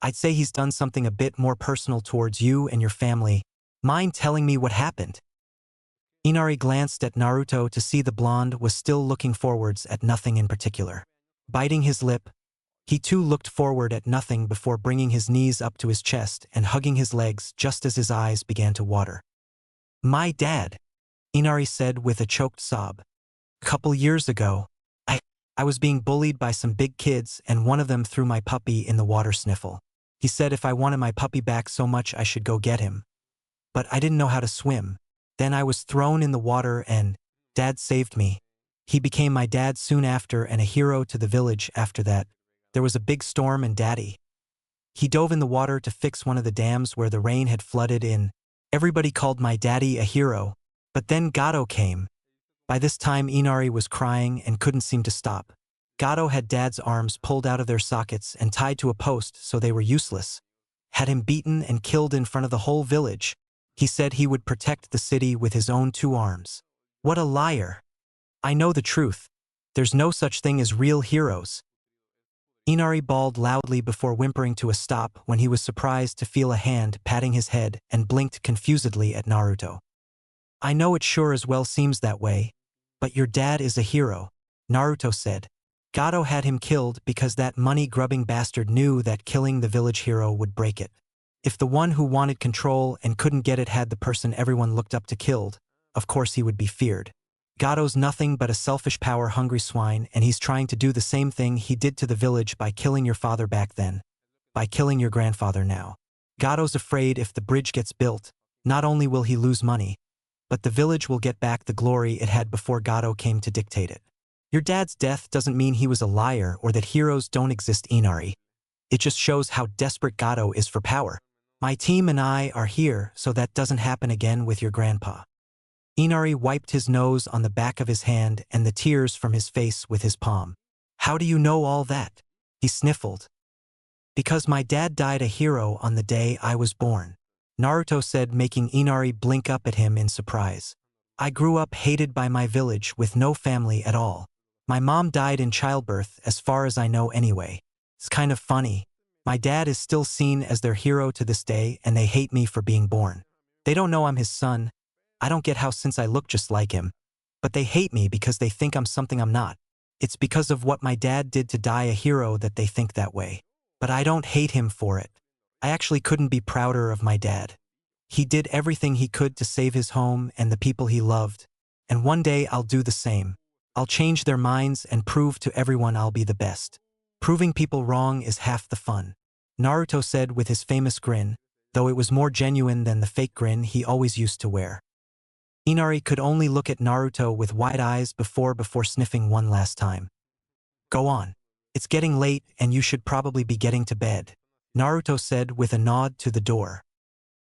I'd say he's done something a bit more personal towards you and your family. Mind telling me what happened?" Inari glanced at Naruto to see the blonde was still looking forwards at nothing in particular. Biting his lip, he too looked forward at nothing before bringing his knees up to his chest and hugging his legs just as his eyes began to water. "My dad," Inari said with a choked sob. "A couple years ago, I was being bullied by some big kids and one of them threw my puppy in the water sniffle. He said if I wanted my puppy back so much I should go get him. But I didn't know how to swim. Then I was thrown in the water and Dad saved me. He became my dad soon after and a hero to the village after that. There was a big storm and Daddy. He dove in the water to fix one of the dams where the rain had flooded in. Everybody called my daddy a hero. But then Gado came." By this time Inari was crying and couldn't seem to stop. Gato had Dad's arms pulled out of their sockets and tied to a post so they were useless. Had him beaten and killed in front of the whole village. He said he would protect the city with his own 2 arms. What a liar. I know the truth. There's no such thing as real heroes. Inari bawled loudly before whimpering to a stop when he was surprised to feel a hand patting his head and blinked confusedly at Naruto. I know it sure as well seems that way, but your dad is a hero, Naruto said. Gato had him killed because that money-grubbing bastard knew that killing the village hero would break it. If the one who wanted control and couldn't get it had the person everyone looked up to killed, of course he would be feared. Gato's nothing but a selfish power-hungry swine, and he's trying to do the same thing he did to the village by killing your father back then, by killing your grandfather now. Gato's afraid if the bridge gets built, not only will he lose money, but the village will get back the glory it had before Gato came to dictate it. Your dad's death doesn't mean he was a liar or that heroes don't exist, Inari. It just shows how desperate Gato is for power. My team and I are here so that doesn't happen again with your grandpa. Inari wiped his nose on the back of his hand and the tears from his face with his palm. How do you know all that? He sniffled. Because my dad died a hero on the day I was born, Naruto said, making Inari blink up at him in surprise. I grew up hated by my village with no family at all. My mom died in childbirth as far as I know anyway. It's kind of funny. My dad is still seen as their hero to this day and they hate me for being born. They don't know I'm his son. I don't get how since I look just like him. But they hate me because they think I'm something I'm not. It's because of what my dad did to die a hero that they think that way. But I don't hate him for it. I actually couldn't be prouder of my dad. He did everything he could to save his home and the people he loved. And one day I'll do the same. I'll change their minds and prove to everyone I'll be the best. Proving people wrong is half the fun, Naruto said with his famous grin, though it was more genuine than the fake grin he always used to wear. Inari could only look at Naruto with wide eyes before sniffing one last time. Go on. It's getting late and you should probably be getting to bed, Naruto said with a nod to the door.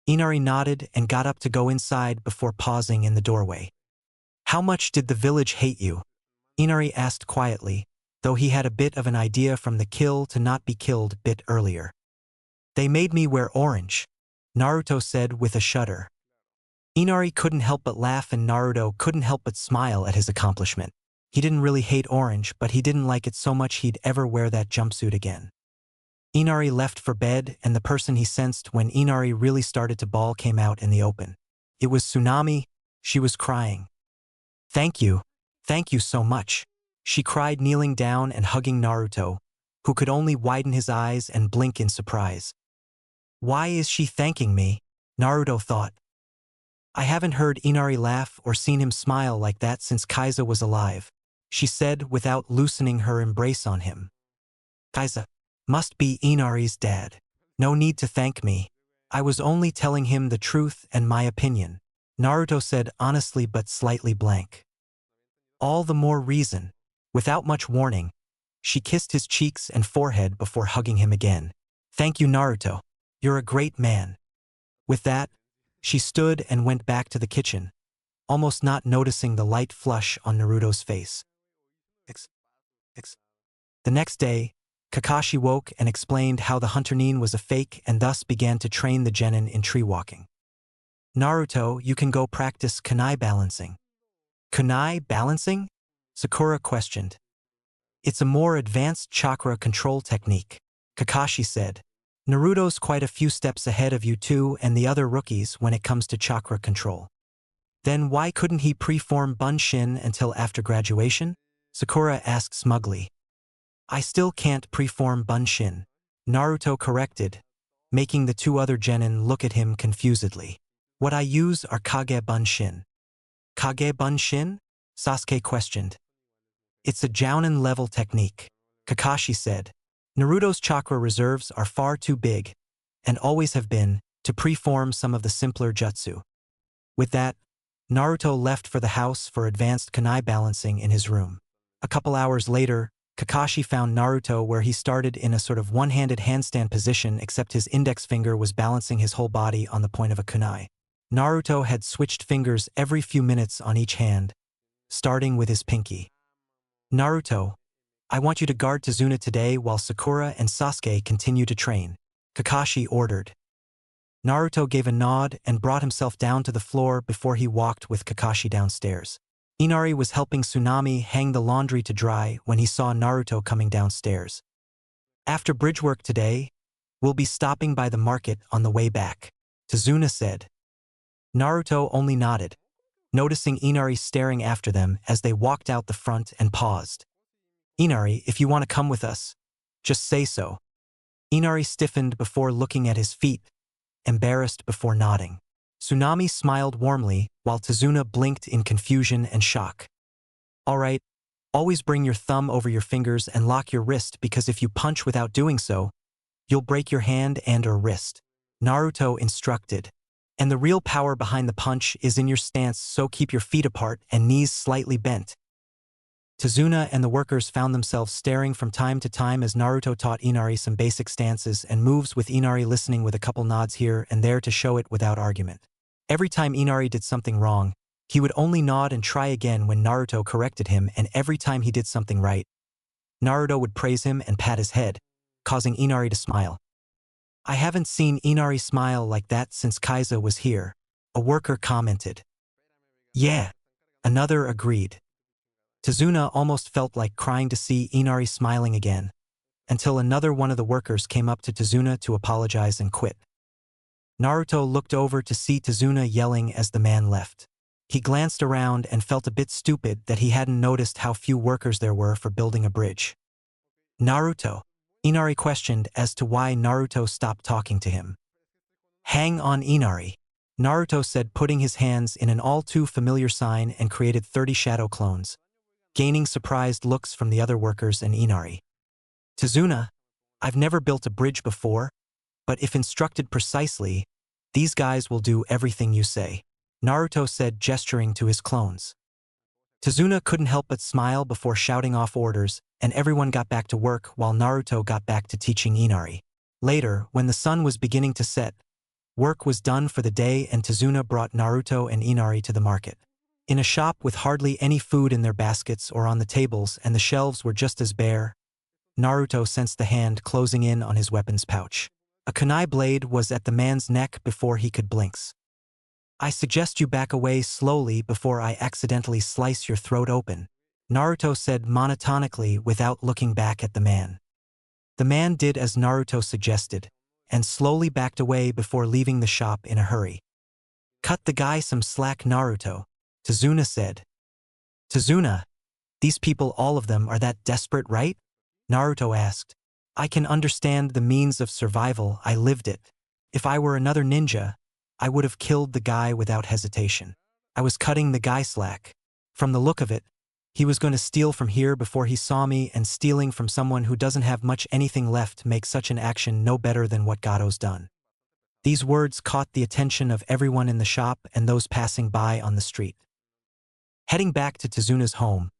Inari nodded and got up to go inside before pausing in the doorway. How much did the village hate you? Inari asked quietly, though he had a bit of an idea from the kill to not be killed bit earlier. They made me wear orange, Naruto said with a shudder. Inari couldn't help but laugh and Naruto couldn't help but smile at his accomplishment. He didn't really hate orange, but he didn't like it so much he'd ever wear that jumpsuit again. Inari left for bed and the person he sensed when Inari really started to bawl came out in the open. It was Tsunami. She was crying. Thank you so much, she cried, kneeling down and hugging Naruto, who could only widen his eyes and blink in surprise. Why is she thanking me? Naruto thought. I haven't heard Inari laugh or seen him smile like that since Kaiza was alive, she said without loosening her embrace on him. Kaiza must be Inari's dad. No need to thank me. I was only telling him the truth and my opinion, Naruto said honestly but slightly blank. All the more reason. Without much warning, she kissed his cheeks and forehead before hugging him again. Thank you, Naruto. You're a great man. With that, she stood and went back to the kitchen, almost not noticing the light flush on Naruto's face. The next day, Kakashi woke and explained how the Hunter-nin was a fake and thus began to train the Genin in tree walking. Naruto, you can go practice kunai balancing. Kunai balancing? Sakura questioned. It's a more advanced chakra control technique, Kakashi said. Naruto's quite a few steps ahead of you two and the other rookies when it comes to chakra control. Then why couldn't he preform Bunshin until after graduation? Sakura asked smugly. I still can't preform Bunshin, Naruto corrected, making the two other Genin look at him confusedly. What I use are Kage Bunshin. Kage Bunshin? Sasuke questioned. It's a Jounin level technique, Kakashi said. Naruto's chakra reserves are far too big, and always have been, to preform some of the simpler jutsu. With that, Naruto left for the house for advanced kunai balancing in his room. A couple hours later, Kakashi found Naruto where he started in a sort of one-handed handstand position except his index finger was balancing his whole body on the point of a kunai. Naruto had switched fingers every few minutes on each hand, starting with his pinky. Naruto, I want you to guard Tazuna today while Sakura and Sasuke continue to train. Kakashi ordered. Naruto gave a nod and brought himself down to the floor before he walked with Kakashi downstairs. Inari was helping Tsunami hang the laundry to dry when he saw Naruto coming downstairs. After bridge work today, we'll be stopping by the market on the way back, Tazuna said. Naruto only nodded, noticing Inari staring after them as they walked out the front and paused. Inari, if you want to come with us, just say so. Inari stiffened before looking at his feet, embarrassed before nodding. Tsunami smiled warmly while Tazuna blinked in confusion and shock. All right, always bring your thumb over your fingers and lock your wrist because if you punch without doing so, you'll break your hand and/or wrist, Naruto instructed. And the real power behind the punch is in your stance, so keep your feet apart and knees slightly bent. Tazuna and the workers found themselves staring from time to time as Naruto taught Inari some basic stances and moves, with Inari listening with a couple nods here and there to show it without argument. Every time Inari did something wrong, he would only nod and try again when Naruto corrected him, and every time he did something right, Naruto would praise him and pat his head, causing Inari to smile. I haven't seen Inari smile like that since Kaiza was here, a worker commented. Yeah, another agreed. Tazuna almost felt like crying to see Inari smiling again, until another one of the workers came up to Tazuna to apologize and quit. Naruto looked over to see Tazuna yelling as the man left. He glanced around and felt a bit stupid that he hadn't noticed how few workers there were for building a bridge. Naruto, Inari questioned as to why Naruto stopped talking to him. Hang on, Inari, Naruto said, putting his hands in an all-too-familiar sign and created 30 shadow clones, gaining surprised looks from the other workers and Inari. Tazuna, I've never built a bridge before, but if instructed precisely, these guys will do everything you say, Naruto said, gesturing to his clones. Tazuna couldn't help but smile before shouting off orders, and everyone got back to work while Naruto got back to teaching Inari. Later, when the sun was beginning to set, work was done for the day and Tazuna brought Naruto and Inari to the market. In a shop with hardly any food in their baskets or on the tables, and the shelves were just as bare, Naruto sensed the hand closing in on his weapons pouch. A kunai blade was at the man's neck before he could blink. I suggest you back away slowly before I accidentally slice your throat open, Naruto said monotonically without looking back at the man. The man did as Naruto suggested, and slowly backed away before leaving the shop in a hurry. Cut the guy some slack, Naruto, Tazuna said. Tazuna, these people, all of them, are that desperate, right? Naruto asked. I can understand the means of survival, I lived it. If I were another ninja, I would have killed the guy without hesitation. I was cutting the guy slack. From the look of it, he was going to steal from here before he saw me, and stealing from someone who doesn't have much anything left makes such an action no better than what Gato's done. These words caught the attention of everyone in the shop and those passing by on the street. Heading back to Tazuna's home,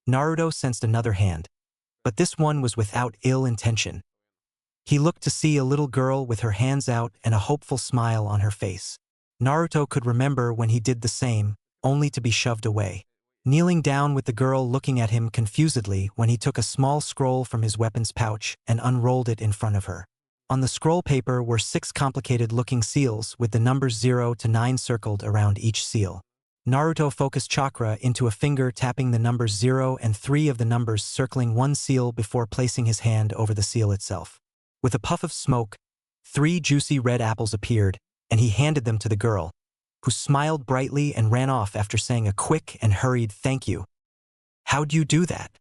Naruto sensed another hand, but this one was without ill intention. He looked to see a little girl with her hands out and a hopeful smile on her face. Naruto could remember when he did the same, only to be shoved away. Kneeling down with the girl looking at him confusedly when he took a small scroll from his weapons pouch and unrolled it in front of her. On the scroll paper were 6 complicated-looking seals with the numbers 0 to 9 circled around each seal. Naruto focused chakra into a finger, tapping the numbers 0 and 3 of the numbers circling one seal before placing his hand over the seal itself. With a puff of smoke, 3 juicy red apples appeared, and he handed them to the girl, who smiled brightly and ran off after saying a quick and hurried thank you. How'd you do that?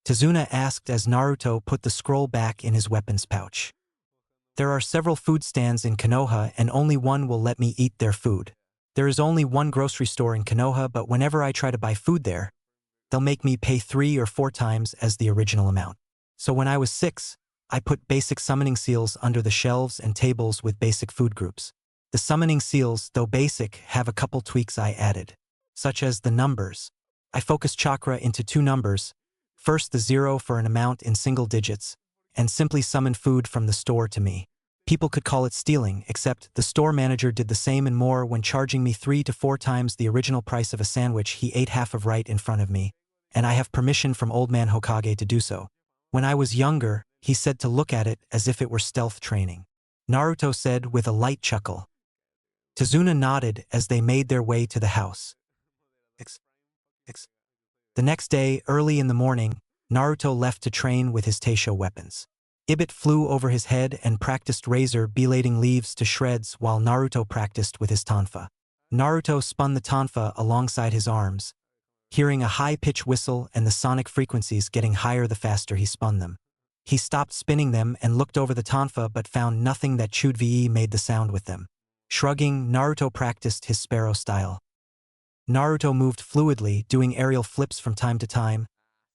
Tazuna asked as Naruto put the scroll back in his weapons pouch. There are several food stands in Konoha and only one will let me eat their food. There is only one grocery store in Konoha, but whenever I try to buy food there, they'll make me pay 3 or 4 times as the original amount. So when I was 6, I put basic summoning seals under the shelves and tables with basic food groups. The summoning seals, though basic, have a couple tweaks I added, such as the numbers. I focused chakra into 2 numbers, first the 0 for an amount in single digits, and simply summoned food from the store to me. People could call it stealing, except the store manager did the same and more when charging me 3 to 4 times the original price of a sandwich he ate half of right in front of me, and I have permission from Old Man Hokage to do so. When I was younger, he said to look at it as if it were stealth training. Naruto said with a light chuckle. Tazuna nodded as they made their way to the house. The next day, early in the morning, Naruto left to train with his Teisho weapons. Ibit flew over his head and practiced razor belading leaves to shreds while Naruto practiced with his tonfa. Naruto spun the tonfa alongside his arms, hearing a high-pitched whistle and the sonic frequencies getting higher the faster he spun them. He stopped spinning them and looked over the tonfa but found nothing that chewed ve made the sound with them. Shrugging, Naruto practiced his sparrow style. Naruto moved fluidly, doing aerial flips from time to time,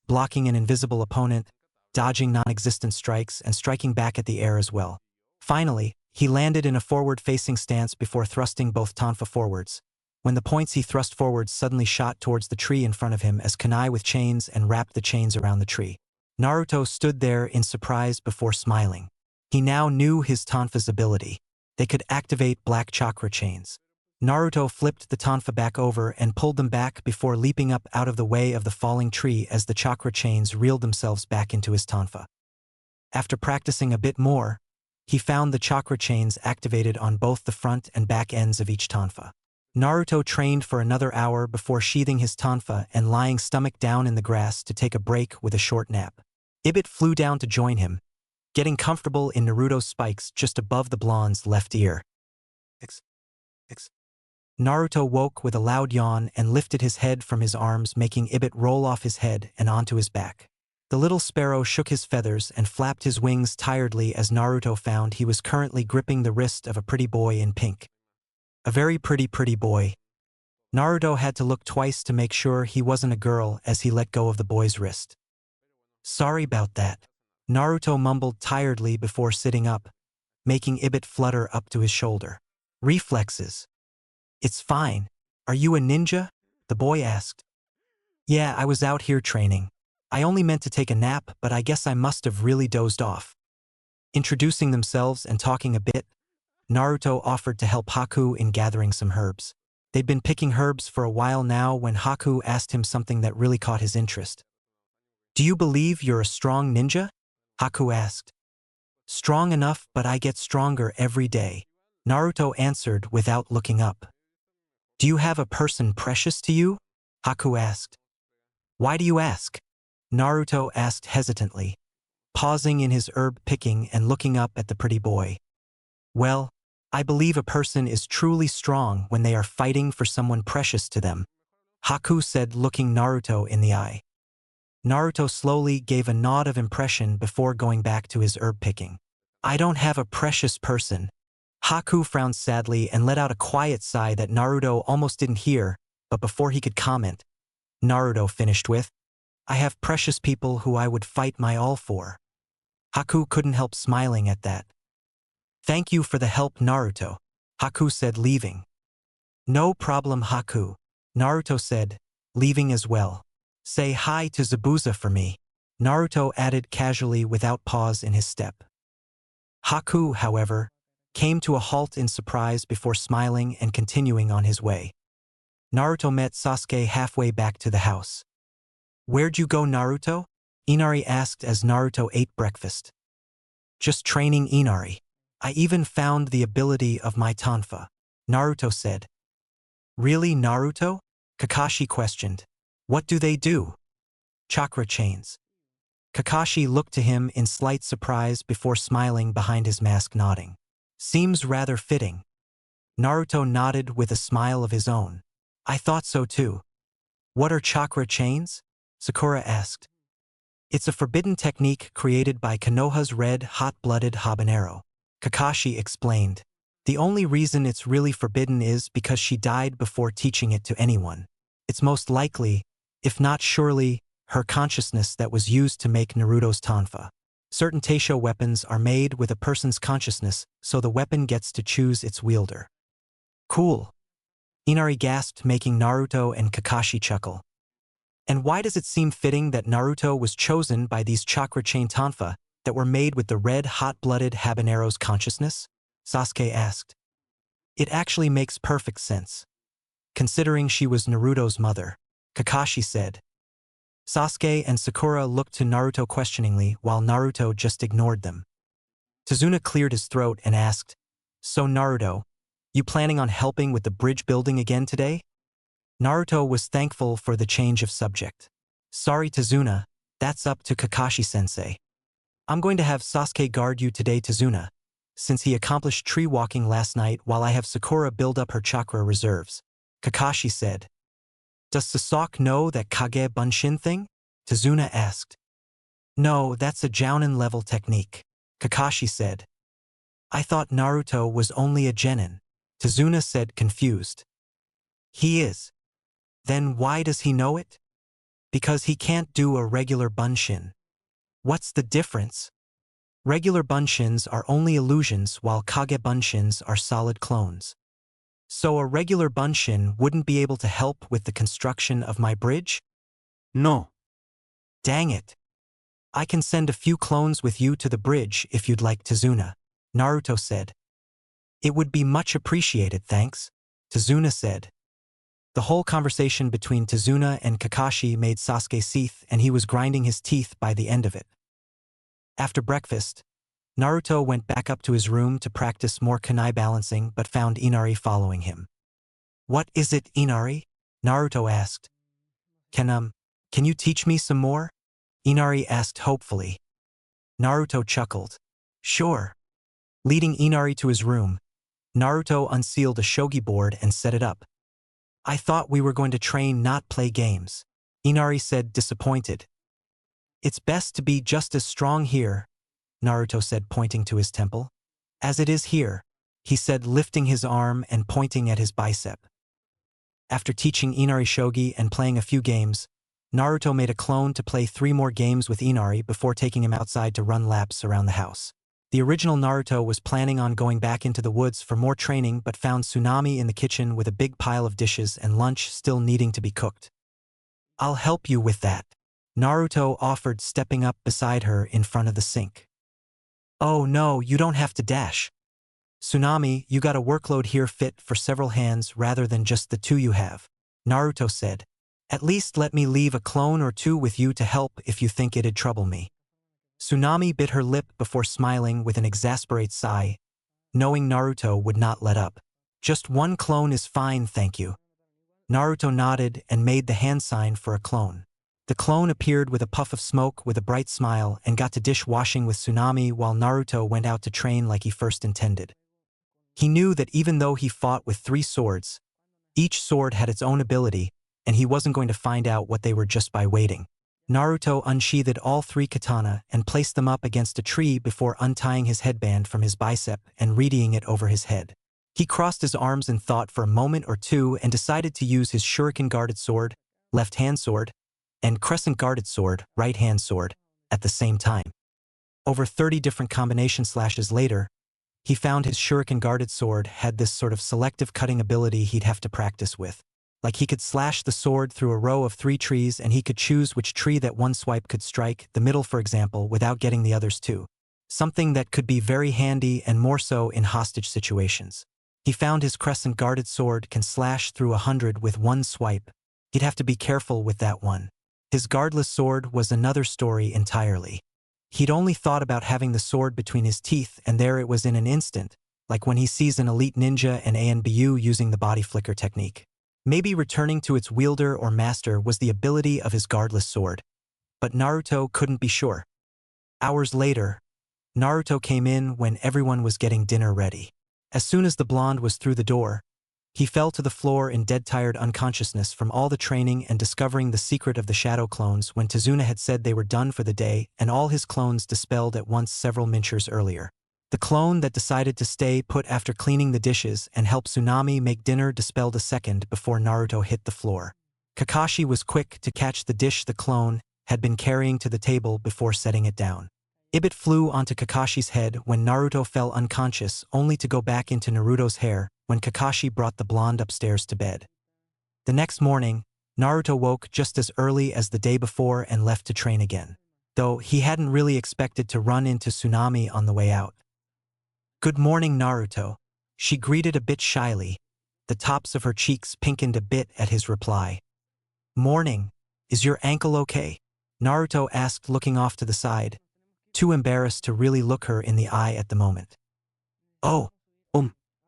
blocking an invisible opponent, dodging non-existent strikes, and striking back at the air as well. Finally, he landed in a forward-facing stance before thrusting both tonfa forwards. When the points he thrust forwards suddenly shot towards the tree in front of him as kunai with chains and wrapped the chains around the tree. Naruto stood there in surprise before smiling. He now knew his tonfa's ability. They could activate black chakra chains. Naruto flipped the tonfa back over and pulled them back before leaping up out of the way of the falling tree as the chakra chains reeled themselves back into his tonfa. After practicing a bit more, he found the chakra chains activated on both the front and back ends of each tonfa. Naruto trained for another hour before sheathing his tonfa and lying stomach down in the grass to take a break with a short nap. Ibit flew down to join him, getting comfortable in Naruto's spikes just above the blonde's left ear. Naruto woke with a loud yawn and lifted his head from his arms, making Ibit roll off his head and onto his back. The little sparrow shook his feathers and flapped his wings tiredly as Naruto found he was currently gripping the wrist of a pretty boy in pink. A very pretty boy. Naruto had to look twice to make sure he wasn't a girl as he let go of the boy's wrist. Sorry about that. Naruto mumbled tiredly before sitting up, making Ibit flutter up to his shoulder. Reflexes. It's fine. Are you a ninja? The boy asked. Yeah, I was out here training. I only meant to take a nap, but I guess I must have really dozed off. Introducing themselves and talking a bit, Naruto offered to help Haku in gathering some herbs. They'd been picking herbs for a while now when Haku asked him something that really caught his interest. Do you believe you're a strong ninja? Haku asked. Strong enough, but I get stronger every day, Naruto answered without looking up. Do you have a person precious to you? Haku asked. Why do you ask? Naruto asked hesitantly, pausing in his herb picking and looking up at the pretty boy. Well, I believe a person is truly strong when they are fighting for someone precious to them, Haku said, looking Naruto in the eye. Naruto slowly gave a nod of impression before going back to his herb picking. I don't have a precious person. Haku frowned sadly and let out a quiet sigh that Naruto almost didn't hear, but before he could comment, Naruto finished with, I have precious people who I would fight my all for. Haku couldn't help smiling at that. Thank you for the help, Naruto, Haku said, leaving. No problem, Haku, Naruto said, leaving as well. Say hi to Zabuza for me, Naruto added casually without pause in his step. Haku, however, came to a halt in surprise before smiling and continuing on his way. Naruto met Sasuke halfway back to the house. Where'd you go, Naruto? Inari asked as Naruto ate breakfast. Just training, Inari. I even found the ability of my tonfa, Naruto said. Really, Naruto? Kakashi questioned. What do they do? Chakra chains. Kakashi looked to him in slight surprise before smiling behind his mask, nodding. Seems rather fitting. Naruto nodded with a smile of his own. I thought so too. What are chakra chains? Sakura asked. It's a forbidden technique created by Konoha's red, hot-blooded habanero, Kakashi explained. The only reason it's really forbidden is because she died before teaching it to anyone. It's most likely, if not surely, her consciousness that was used to make Naruto's tonfa. Certain Teisho weapons are made with a person's consciousness, so the weapon gets to choose its wielder. Cool. Inari gasped, making Naruto and Kakashi chuckle. And why does it seem fitting that Naruto was chosen by these chakra chain tonfa that were made with the red hot-blooded habanero's consciousness? Sasuke asked. It actually makes perfect sense. Considering she was Naruto's mother, Kakashi said. Sasuke and Sakura looked to Naruto questioningly while Naruto just ignored them. Tazuna cleared his throat and asked, "So Naruto, you planning on helping with the bridge building again today?" Naruto was thankful for the change of subject. "Sorry Tazuna, that's up to Kakashi-sensei. I'm going to have Sasuke guard you today Tazuna, since he accomplished tree walking last night while I have Sakura build up her chakra reserves," Kakashi said. "Does Sasuke know that Kage Bunshin thing?" Tazuna asked. "No, that's a Jounin level technique," Kakashi said. "I thought Naruto was only a Genin," Tazuna said confused. "He is. Then why does he know it?" "Because he can't do a regular Bunshin." "What's the difference?" "Regular Bunshins are only illusions while Kage Bunshins are solid clones. So a regular Bunshin wouldn't be able to help with the construction of my bridge?" No. "Dang it. I can send a few clones with you to the bridge if you'd like Tazuna," Naruto said. "It would be much appreciated thanks," Tazuna said. The whole conversation between Tazuna and Kakashi made Sasuke seethe and he was grinding his teeth by the end of it. After breakfast, Naruto went back up to his room to practice more kunai balancing but found Inari following him. "What is it, Inari?" Naruto asked. Can you teach me some more?" Inari asked hopefully. Naruto chuckled. "Sure." Leading Inari to his room, Naruto unsealed a shogi board and set it up. "I thought we were going to train not play games," Inari said disappointed. "It's best to be just as strong here," Naruto said pointing to his temple. "As it is here," he said lifting his arm and pointing at his bicep. After teaching Inari shogi and playing a few games, Naruto made a clone to play 3 more games with Inari before taking him outside to run laps around the house. The original Naruto was planning on going back into the woods for more training but found Tsunami in the kitchen with a big pile of dishes and lunch still needing to be cooked. "I'll help you with that," Naruto offered, stepping up beside her in front of the sink. "Oh no, you don't have to dash. Tsunami, you got a workload here fit for several hands rather than just the 2 you have," Naruto said. "At least let me leave a clone or 2 with you to help if you think it'd trouble me." Tsunami bit her lip before smiling with an exasperated sigh, knowing Naruto would not let up. "Just 1 clone is fine, thank you." Naruto nodded and made the hand sign for a clone. The clone appeared with a puff of smoke with a bright smile and got to dish-washing with Tsunami while Naruto went out to train like he first intended. He knew that even though he fought with 3 swords, each sword had its own ability, and he wasn't going to find out what they were just by waiting. Naruto unsheathed all 3 katana and placed them up against a tree before untying his headband from his bicep and readying it over his head. He crossed his arms in thought for a moment or 2 and decided to use his shuriken-guarded sword, left-hand sword, and crescent-guarded sword, right-hand sword, at the same time. Over 30 different combination slashes later, he found his shuriken-guarded sword had this sort of selective cutting ability he'd have to practice with. Like he could slash the sword through a row of 3 trees and he could choose which tree that one swipe could strike, the middle for example, without getting the others too. Something that could be very handy and more so in hostage situations. He found his crescent-guarded sword can slash through 100 with 1 swipe. He'd have to be careful with that one. His guardless sword was another story entirely. He'd only thought about having the sword between his teeth and there it was in an instant, like when he sees an elite ninja and ANBU using the body flicker technique. Maybe returning to its wielder or master was the ability of his guardless sword, but Naruto couldn't be sure. Hours later, Naruto came in when everyone was getting dinner ready. As soon as the blonde was through the door, he fell to the floor in dead-tired unconsciousness from all the training and discovering the secret of the shadow clones when Tazuna had said they were done for the day and all his clones dispelled at once several minchers earlier. The clone that decided to stay put after cleaning the dishes and help Tsunami make dinner dispelled a second before Naruto hit the floor. Kakashi was quick to catch the dish the clone had been carrying to the table before setting it down. Ibit flew onto Kakashi's head when Naruto fell unconscious only to go back into Naruto's hair when Kakashi brought the blonde upstairs to bed. The next morning, Naruto woke just as early as the day before and left to train again, though he hadn't really expected to run into Tsunami on the way out. "Good morning, Naruto," she greeted a bit shyly, the tops of her cheeks pinkened a bit at his reply. "Morning," Is your ankle okay? Naruto asked, looking off to the side, too embarrassed to really look her in the eye at the moment. Oh,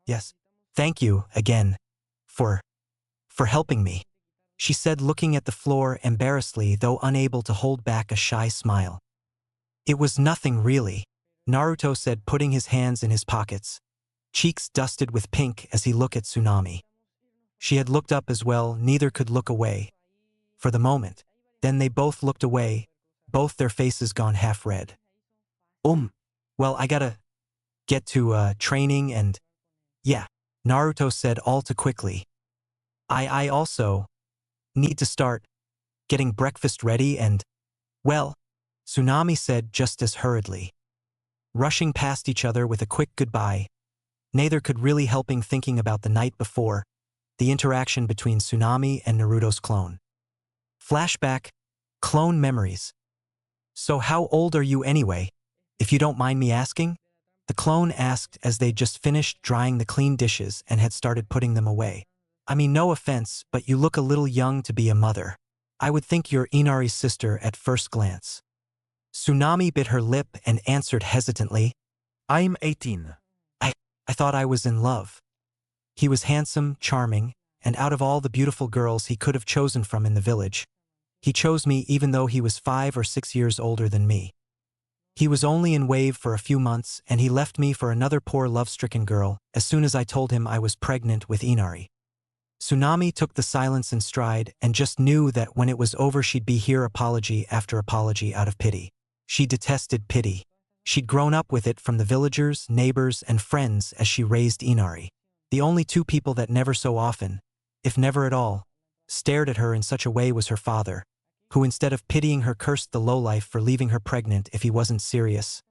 yes. Thank you, again, for helping me, she said, looking at the floor embarrassedly, though unable to hold back a shy smile. It was nothing really, Naruto said, putting his hands in his pockets, cheeks dusted with pink as he looked at Tsunami. She had looked up as well, neither could look away. For the moment. Then they both looked away, both their faces gone half red. Well, I gotta get to, training and… Yeah, Naruto said all too quickly. I also need to start getting breakfast ready and… Well, Tsunami said just as hurriedly. Rushing past each other with a quick goodbye, neither could really helping thinking about the night before, the interaction between Tsunami and Naruto's clone. Flashback, clone memories. So how old are you anyway, if you don't mind me asking? The clone asked as they'd just finished drying the clean dishes and had started putting them away. I mean, no offense, but you look a little young to be a mother. I would think you're Inari's sister at first glance. Tsunami bit her lip and answered hesitantly, I'm 18. I thought I was in love. He was handsome, charming, and out of all the beautiful girls he could have chosen from in the village, he chose me even though he was 5 or 6 years older than me. He was only in Wave for a few months and he left me for another poor love-stricken girl as soon as I told him I was pregnant with Inari. Tsunami took the silence in stride and just knew that when it was over she'd be here apology after apology out of pity. She detested pity. She'd grown up with it from the villagers, neighbors, and friends as she raised Inari. The only two people that never so often, if never at all, stared at her in such a way was her father, who instead of pitying her cursed the lowlife for leaving her pregnant if he wasn't serious,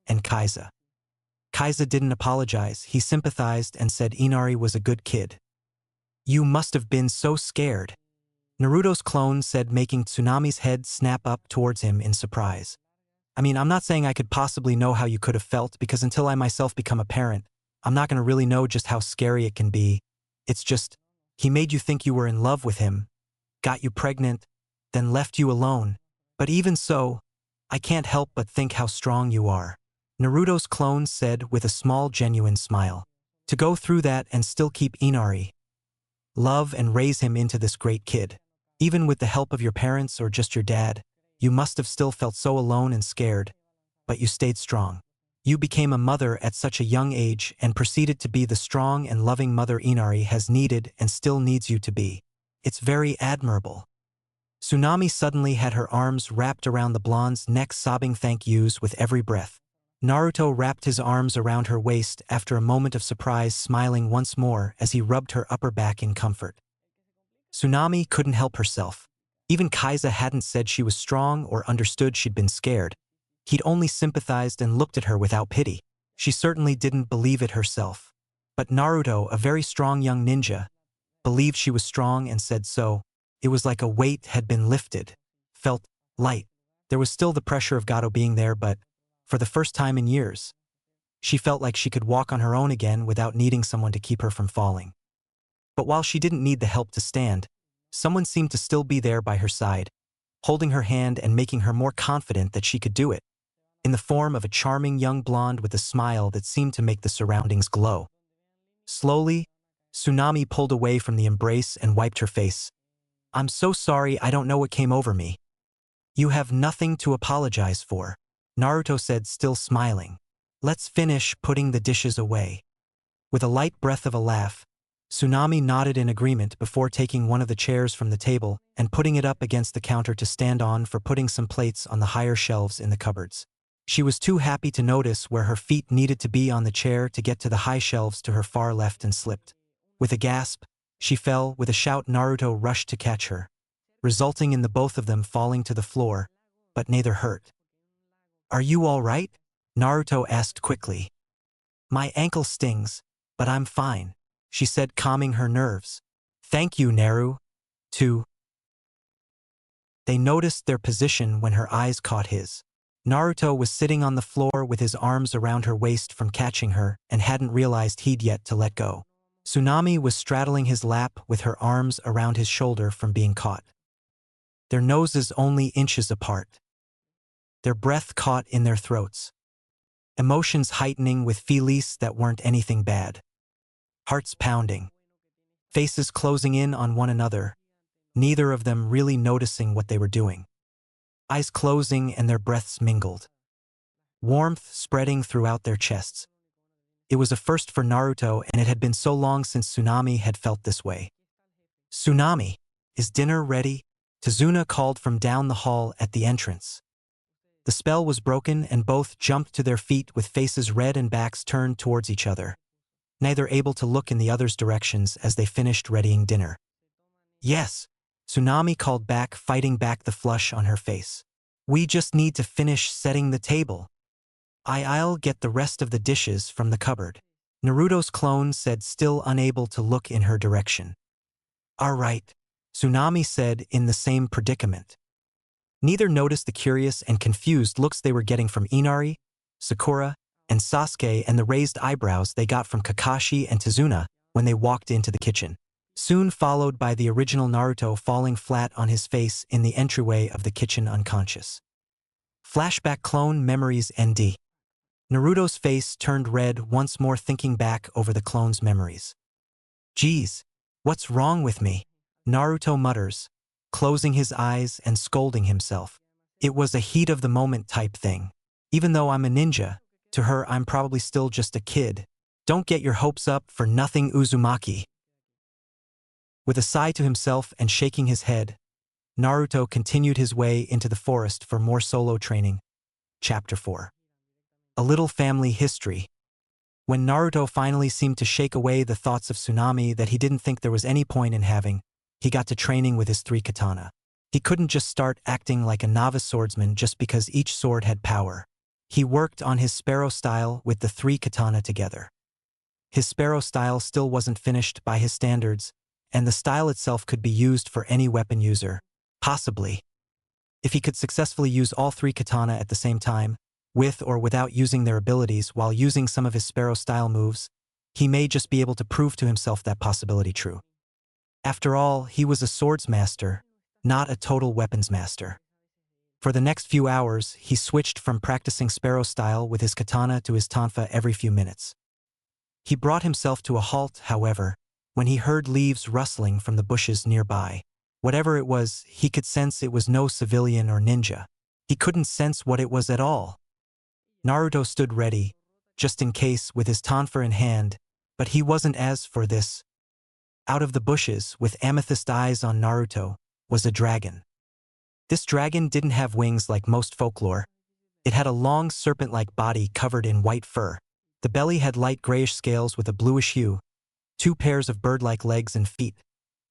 and Kaiza. Kaiza didn't apologize, he sympathized and said Inari was a good kid. You must have been so scared, Naruto's clone said, making Tsunami's head snap up towards him in surprise. I mean, I'm not saying I could possibly know how you could have felt because until I myself become a parent, I'm not going to really know just how scary it can be. It's just, he made you think you were in love with him, got you pregnant, then left you alone. But even so, I can't help but think how strong you are, Naruto's clone said with a small genuine smile. To go through that and still keep Inari, love and raise him into this great kid. Even with the help of your parents or just your dad, you must have still felt so alone and scared, but you stayed strong. You became a mother at such a young age and proceeded to be the strong and loving mother Inari has needed and still needs you to be. It's very admirable. Tsunami suddenly had her arms wrapped around the blonde's neck, sobbing thank yous with every breath. Naruto wrapped his arms around her waist after a moment of surprise, smiling once more as he rubbed her upper back in comfort. Tsunami couldn't help herself. Even Kaiza hadn't said she was strong or understood she'd been scared. He'd only sympathized and looked at her without pity. She certainly didn't believe it herself. But Naruto, a very strong young ninja, believed she was strong and said so. It was like a weight had been lifted. Felt light. There was still the pressure of Gato being there, but for the first time in years, she felt like she could walk on her own again without needing someone to keep her from falling. But while she didn't need the help to stand, someone seemed to still be there by her side, holding her hand and making her more confident that she could do it, in the form of a charming young blonde with a smile that seemed to make the surroundings glow. Slowly, Tsunami pulled away from the embrace and wiped her face. I'm so sorry, I don't know what came over me. You have nothing to apologize for, Naruto said, still smiling. Let's finish putting the dishes away. With a light breath of a laugh, Tsunami nodded in agreement before taking one of the chairs from the table and putting it up against the counter to stand on for putting some plates on the higher shelves in the cupboards. She was too happy to notice where her feet needed to be on the chair to get to the high shelves to her far left and slipped. With a gasp, she fell. With a shout, Naruto rushed to catch her, resulting in the both of them falling to the floor, but neither hurt. Are you all right? Naruto asked quickly. My ankle stings, but I'm fine, she said, calming her nerves. Thank you, Naru. Too. They noticed their position when her eyes caught his. Naruto was sitting on the floor with his arms around her waist from catching her and hadn't realized he'd yet to let go. Tsunami was straddling his lap with her arms around his shoulder from being caught. their noses only inches apart. Their breath caught in their throats. Emotions heightening with feelings that weren't anything bad. Hearts pounding. Faces closing in on one another, neither of them really noticing what they were doing. Eyes closing and their breaths mingled. Warmth spreading throughout their chests. It was a first for Naruto, and it had been so long since Tsunami had felt this way. "Tsunami, is dinner ready?" Tazuna called from down the hall at the entrance. The spell was broken and both jumped to their feet with faces red and backs turned towards each other, neither able to look in the other's directions as they finished readying dinner. "Yes," Tsunami called back, fighting back the flush on her face. "We just need to finish setting the table. I'll get the rest of the dishes from the cupboard," Naruto's clone said, still unable to look in her direction. "All right," Tsunami said in the same predicament. Neither noticed the curious and confused looks they were getting from Inari, Sakura, and Sasuke, and the raised eyebrows they got from Kakashi and Tazuna when they walked into the kitchen, soon followed by the original Naruto falling flat on his face in the entryway of the kitchen unconscious. Flashback clone memories ND. Naruto's face turned red once more, thinking back over the clone's memories. "Geez, what's wrong with me?" Naruto mutters, closing his eyes and scolding himself. It was a heat of the moment type thing. Even though I'm a ninja, to her I'm probably still just a kid. Don't get your hopes up for nothing, Uzumaki. With a sigh to himself and shaking his head, Naruto continued his way into the forest for more solo training. Chapter 4. A little family history. When Naruto finally seemed to shake away the thoughts of Tsunami that he didn't think there was any point in having, he got to training with his 3 katana. He couldn't just start acting like a novice swordsman just because each sword had power. He worked on his sparrow style with the 3 katana together. His sparrow style still wasn't finished by his standards, and the style itself could be used for any weapon user, possibly. If he could successfully use all 3 katana at the same time, with or without using their abilities while using some of his sparrow style moves, he may just be able to prove to himself that possibility true. After all, he was a swords master, not a total weapons master. For the next few hours, he switched from practicing sparrow style with his katana to his tonfa every few minutes. He brought himself to a halt, however, when he heard leaves rustling from the bushes nearby. Whatever it was, he could sense it was no civilian or ninja. He couldn't sense what it was at all. Naruto stood ready, just in case, with his tonfa in hand, but he wasn't as for this. Out of the bushes, with amethyst eyes on Naruto, was a dragon. This dragon didn't have wings like most folklore. It had a long serpent-like body covered in white fur. The belly had light grayish scales with a bluish hue, 2 pairs of bird-like legs and feet,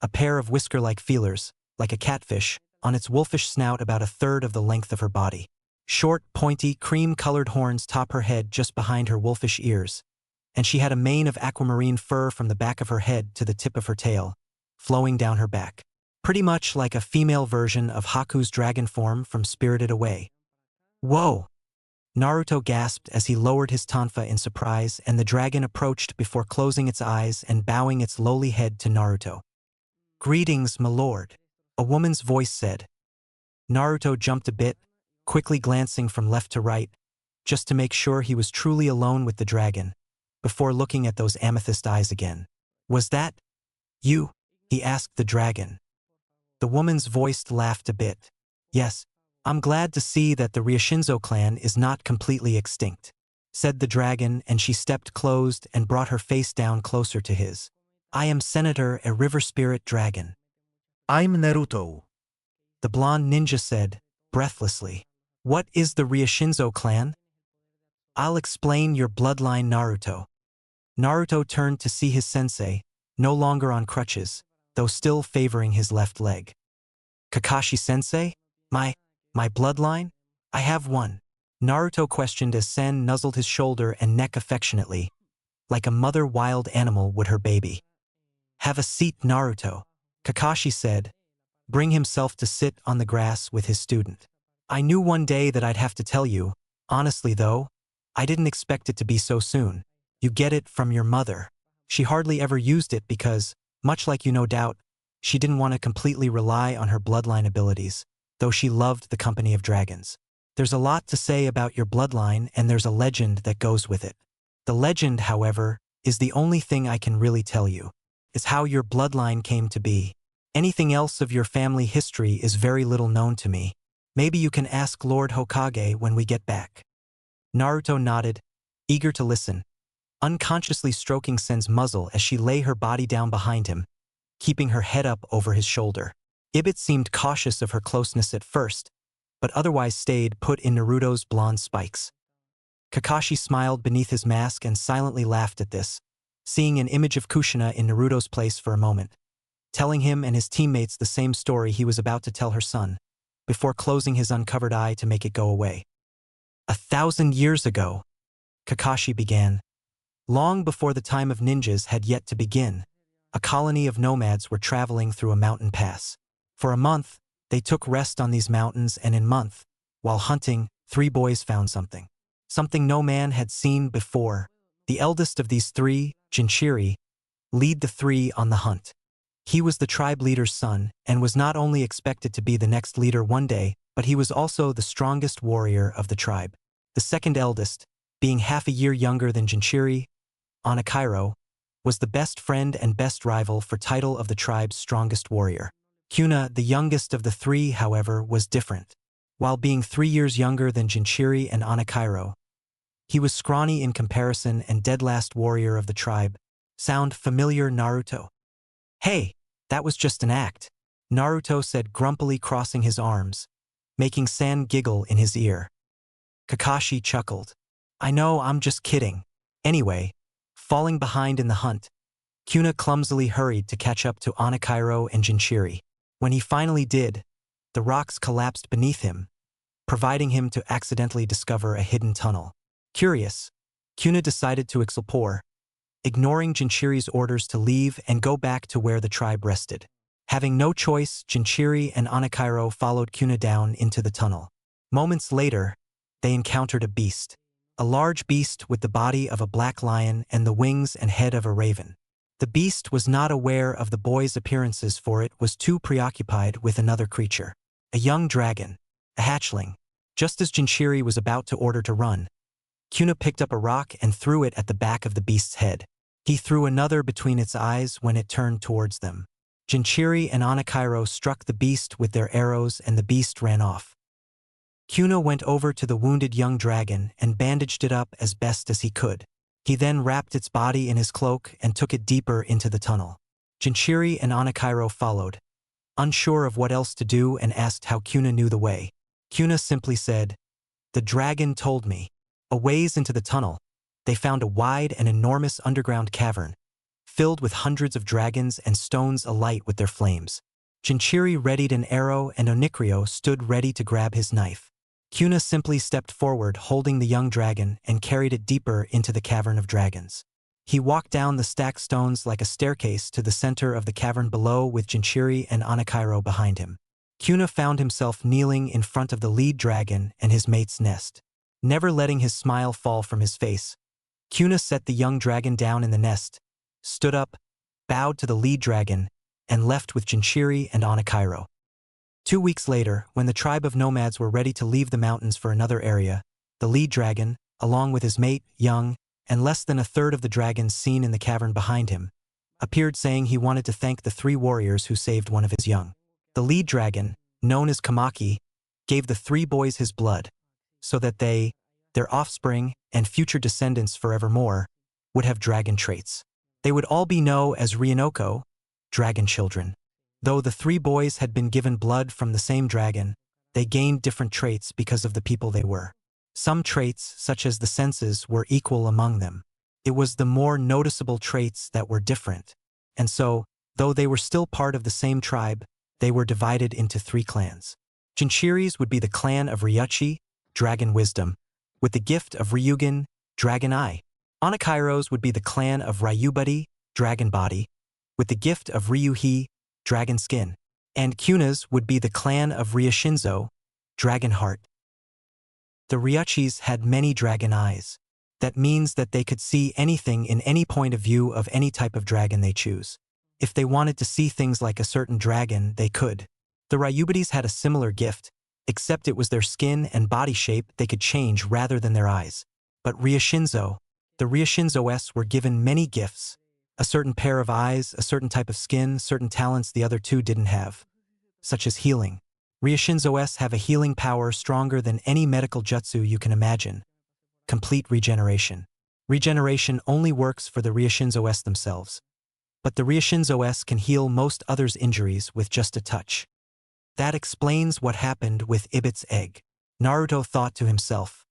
a pair of whisker-like feelers, like a catfish, on its wolfish snout about a third of the length of her body. Short, pointy, cream-colored horns top her head just behind her wolfish ears, and she had a mane of aquamarine fur from the back of her head to the tip of her tail, flowing down her back. Pretty much like a female version of Haku's dragon form from Spirited Away. "Whoa!" Naruto gasped as he lowered his tonfa in surprise, and the dragon approached before closing its eyes and bowing its lowly head to Naruto. "Greetings, my lord," a woman's voice said. Naruto jumped a bit, quickly glancing from left to right, just to make sure he was truly alone with the dragon, before looking at those amethyst eyes again. "Was that you?" he asked the dragon. The woman's voice laughed a bit. "Yes, I'm glad to see that the Ryoshinzo clan is not completely extinct," said the dragon, and she stepped closed and brought her face down closer to his. "I am Senator, a river spirit dragon." I'm Naruto. The blonde ninja said, breathlessly. "What is the Ryoshinzo clan?" "I'll explain your bloodline, Naruto." Naruto turned to see his sensei, no longer on crutches, though still favoring his left leg. "Kakashi-sensei? My bloodline? I have one." Naruto questioned as Sen nuzzled his shoulder and neck affectionately, like a mother wild animal would her baby. "Have a seat, Naruto," Kakashi said, bring himself to sit on the grass with his student. "I knew one day that I'd have to tell you. Honestly though, I didn't expect it to be so soon. You get it from your mother. She hardly ever used it because, much like you no doubt, She didn't want to completely rely on her bloodline abilities, though she loved the company of dragons. There's a lot to say about your bloodline, and there's a legend that goes with it. The legend, however, is the only thing I can really tell you. It's how your bloodline came to be. Anything else of your family history is very little known to me. Maybe you can ask Lord Hokage when we get back. Naruto nodded, eager to listen, unconsciously stroking Sen's muzzle as she lay her body down behind him, keeping her head up over his shoulder. Ibit seemed cautious of her closeness at first, but otherwise stayed put in Naruto's blonde spikes. Kakashi smiled beneath his mask and silently laughed at this, seeing an image of Kushina in Naruto's place for a moment, telling him and his teammates the same story he was about to tell her son, before closing his uncovered eye to make it go away. 1,000 years ago, Kakashi began, long before the time of ninjas had yet to begin, a colony of nomads were traveling through a mountain pass. For a month, they took rest on these mountains, and in month, while hunting, 3 boys found something. Something no man had seen before. The eldest of these 3, Jinchiri, led the 3 on the hunt. He was the tribe leader's son, and was not only expected to be the next leader one day, but he was also the strongest warrior of the tribe. The second eldest, being half a year younger than Jinchiri, Anakairo, was the best friend and best rival for title of the tribe's strongest warrior. Kuna, the youngest of the 3, however, was different. While being 3 years younger than Jinchiri and Anakairo, he was scrawny in comparison and dead last warrior of the tribe. Sound familiar, Naruto? Hey, that was just an act, Naruto said grumpily, crossing his arms, making San giggle in his ear. Kakashi chuckled. I know, I'm just kidding. Anyway, falling behind in the hunt, Kuna clumsily hurried to catch up to Anakairo and Jinchiri. When he finally did, the rocks collapsed beneath him, providing him to accidentally discover a hidden tunnel. Curious, Kuna decided to explore, ignoring Jinchiri's orders to leave and go back to where the tribe rested. Having no choice, Jinchiri and Anakairo followed Kuna down into the tunnel. Moments later, they encountered a beast. A large beast with the body of a black lion and the wings and head of a raven. The beast was not aware of the boys' appearances, for it was too preoccupied with another creature. A young dragon, a hatchling. Just as Jinchiri was about to order to run, Kuna picked up a rock and threw it at the back of the beast's head. He threw another between its eyes when it turned towards them. Jinchiri and Anakairo struck the beast with their arrows and the beast ran off. Kuna went over to the wounded young dragon and bandaged it up as best as he could. He then wrapped its body in his cloak and took it deeper into the tunnel. Jinchiri and Anakairo followed, unsure of what else to do, and asked how Kuna knew the way. Kuna simply said, "The dragon told me." A ways into the tunnel, they found a wide and enormous underground cavern, filled with hundreds of dragons and stones alight with their flames. Jinchiri readied an arrow and Onikrio stood ready to grab his knife. Kuna simply stepped forward holding the young dragon and carried it deeper into the cavern of dragons. He walked down the stacked stones like a staircase to the center of the cavern below with Jinchiri and Anakairo behind him. Kuna found himself kneeling in front of the lead dragon and his mate's nest. Never letting his smile fall from his face, Kuna set the young dragon down in the nest, stood up, bowed to the lead dragon, and left with Jinchiri and Anakairo. 2 weeks later, when the tribe of nomads were ready to leave the mountains for another area, the lead dragon, along with his mate, Young, and less than a third of the dragons seen in the cavern behind him, appeared saying he wanted to thank the 3 warriors who saved one of his young. The lead dragon, known as Kamaki, gave the 3 boys his blood, so that they, their offspring, and future descendants forevermore, would have dragon traits. They would all be known as Ryonoko, dragon children. Though the 3 boys had been given blood from the same dragon, they gained different traits because of the people they were. Some traits, such as the senses, were equal among them. It was the more noticeable traits that were different. And so, though they were still part of the same tribe, they were divided into 3 clans. Jinchiri's would be the clan of Ryuchi, dragon wisdom, with the gift of Ryugen, dragon eye. Anakairo's would be the clan of Ryubari, dragon body, with the gift of Ryuhi, dragon skin. And Kuna's would be the clan of Ryushinzo, dragon heart. The Ryuchis had many dragon eyes. That means that they could see anything in any point of view of any type of dragon they choose. If they wanted to see things like a certain dragon, they could. The Ryubites had a similar gift, except it was their skin and body shape they could change rather than their eyes. But the Ryushinzo-s were given many gifts. A certain pair of eyes, a certain type of skin, certain talents the other two didn't have. Such as healing. Ryushinzo-s have a healing power stronger than any medical jutsu you can imagine. Complete regeneration. Regeneration only works for the Ryushinzo-s themselves. But the Ryushinzo-s can heal most others' injuries with just a touch. That explains what happened with Ibit's egg, Naruto thought to himself.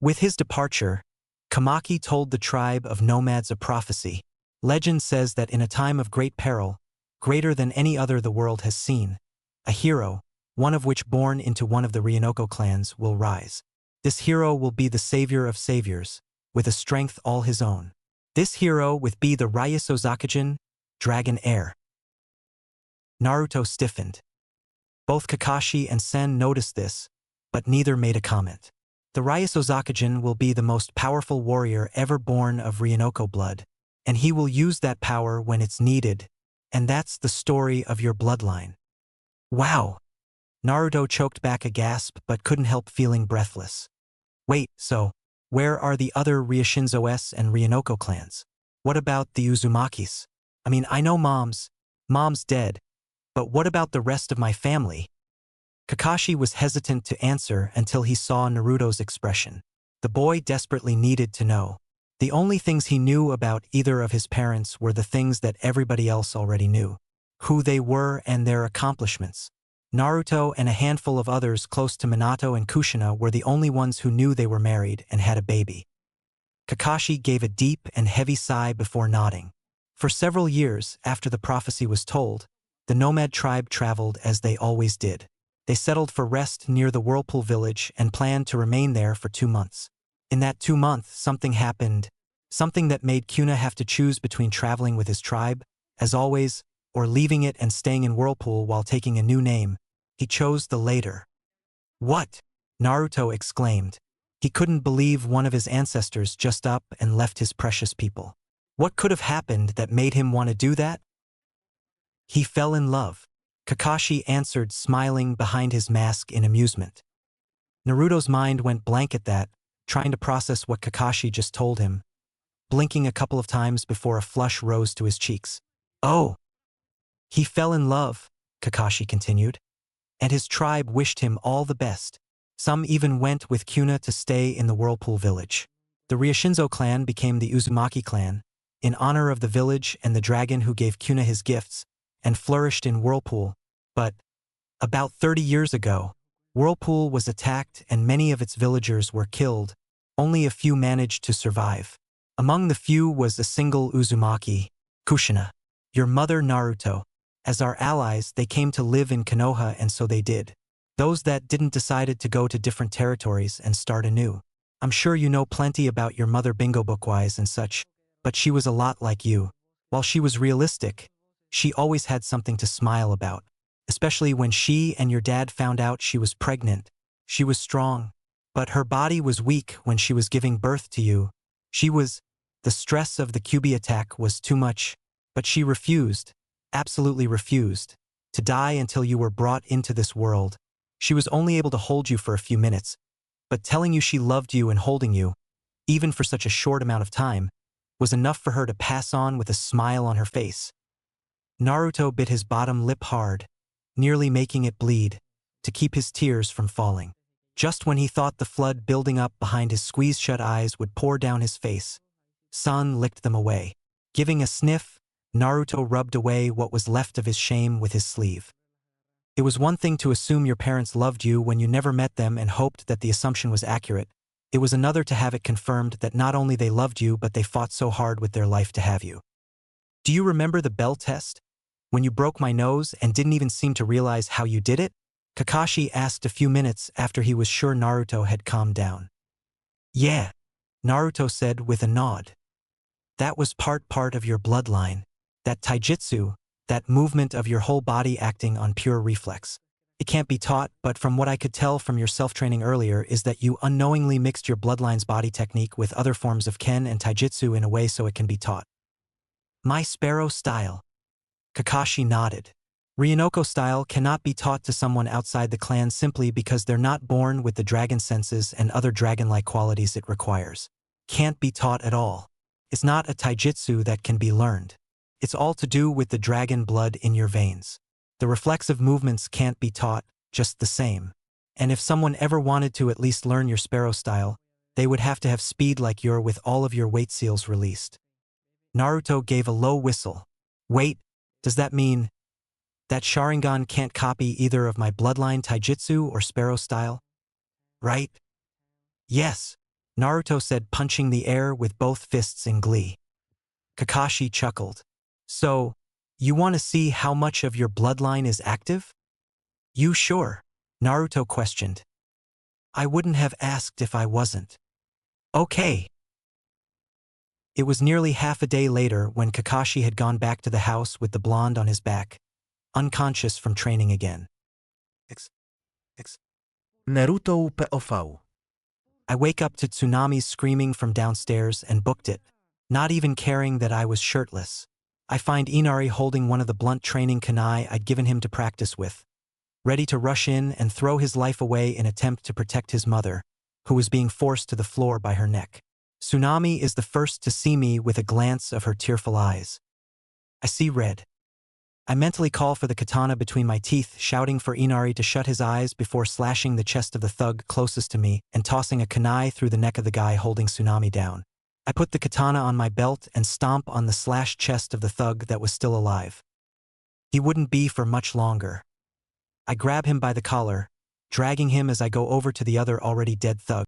With his departure, Kamaki told the tribe of nomads a prophecy. Legend says that in a time of great peril, greater than any other the world has seen, a hero, one of which born into one of the Ryonoko clans, will rise. This hero will be the savior of saviors, with a strength all his own. This hero will be the Ryusozakujin, dragon heir. Naruto stiffened. Both Kakashi and Sen noticed this, but neither made a comment. The Ryusozakujin will be the most powerful warrior ever born of Ryonoko blood, and he will use that power when it's needed, and that's the story of your bloodline. Wow! Naruto choked back a gasp but couldn't help feeling breathless. Wait, so, where are the other Ryushinzo-s and Ryonoko clans? What about the Uzumakis? I mean, I know Mom's dead, but what about the rest of my family? Kakashi was hesitant to answer until he saw Naruto's expression. The boy desperately needed to know. The only things he knew about either of his parents were the things that everybody else already knew. Who they were and their accomplishments. Naruto and a handful of others close to Minato and Kushina were the only ones who knew they were married and had a baby. Kakashi gave a deep and heavy sigh before nodding. For several years after the prophecy was told, the nomad tribe traveled as they always did. They settled for rest near the Whirlpool village and planned to remain there for 2 months. In that 2 months, something happened, something that made Kuna have to choose between traveling with his tribe, as always, or leaving it and staying in Whirlpool while taking a new name. He chose the later. What? Naruto exclaimed. He couldn't believe one of his ancestors just up and left his precious people. What could have happened that made him want to do that? He fell in love. Kakashi answered, smiling behind his mask in amusement. Naruto's mind went blank at that, trying to process what Kakashi just told him, blinking a couple of times before a flush rose to his cheeks. Oh! He fell in love, Kakashi continued, and his tribe wished him all the best. Some even went with Kuna to stay in the Whirlpool village. The Ryushinzo clan became the Uzumaki clan, in honor of the village and the dragon who gave Kuna his gifts, and flourished in Whirlpool. But, about 30 years ago, Whirlpool was attacked and many of its villagers were killed. Only a few managed to survive. Among the few was a single Uzumaki, Kushina. Your mother Naruto. As our allies, they came to live in Konoha, and so they did. Those that didn't decided to go to different territories and start anew. I'm sure you know plenty about your mother bingo book-wise and such, but she was a lot like you. While she was realistic, she always had something to smile about. Especially when she and your dad found out she was pregnant. She was strong, but her body was weak when she was giving birth to you. The stress of the QB attack was too much, but she refused, absolutely refused, to die until you were brought into this world. She was only able to hold you for a few minutes, but telling you she loved you and holding you, even for such a short amount of time, was enough for her to pass on with a smile on her face. Naruto bit his bottom lip hard, nearly making it bleed, to keep his tears from falling. Just when he thought the flood building up behind his squeezed-shut eyes would pour down his face, Sun licked them away. Giving a sniff, Naruto rubbed away what was left of his shame with his sleeve. It was one thing to assume your parents loved you when you never met them and hoped that the assumption was accurate. It was another to have it confirmed that not only they loved you but they fought so hard with their life to have you. Do you remember the bell test? When you broke my nose and didn't even seem to realize how you did it? Kakashi asked a few minutes after he was sure Naruto had calmed down. Yeah, Naruto said with a nod. That was part of your bloodline. That taijutsu, that movement of your whole body acting on pure reflex. It can't be taught, but from what I could tell from your self-training earlier is that you unknowingly mixed your bloodline's body technique with other forms of ken and taijutsu in a way so it can be taught. My sparrow style. Kakashi nodded. Ryonoko style cannot be taught to someone outside the clan simply because they're not born with the dragon senses and other dragon-like qualities it requires. Can't be taught at all. It's not a taijutsu that can be learned. It's all to do with the dragon blood in your veins. The reflexive movements can't be taught, just the same. And if someone ever wanted to at least learn your sparrow style, they would have to have speed like your with all of your weight seals released. Naruto gave a low whistle. Wait, does that mean that Sharingan can't copy either of my bloodline taijutsu or sparrow style? Right? Yes, Naruto said, punching the air with both fists in glee. Kakashi chuckled. So, you want to see how much of your bloodline is active? You sure? Naruto questioned. I wouldn't have asked if I wasn't. Okay. It was nearly half a day later when Kakashi had gone back to the house with the blonde on his back, unconscious from training again. Naruto POV. I wake up to Tsunami screaming from downstairs and booked it, not even caring that I was shirtless. I find Inari holding one of the blunt training kunai I'd given him to practice with, ready to rush in and throw his life away in attempt to protect his mother, who was being forced to the floor by her neck. Tsunami is the first to see me with a glance of her tearful eyes. I see red. I mentally call for the katana between my teeth, shouting for Inari to shut his eyes before slashing the chest of the thug closest to me and tossing a kunai through the neck of the guy holding Tsunami down. I put the katana on my belt and stomp on the slashed chest of the thug that was still alive. He wouldn't be for much longer. I grab him by the collar, dragging him as I go over to the other already dead thug,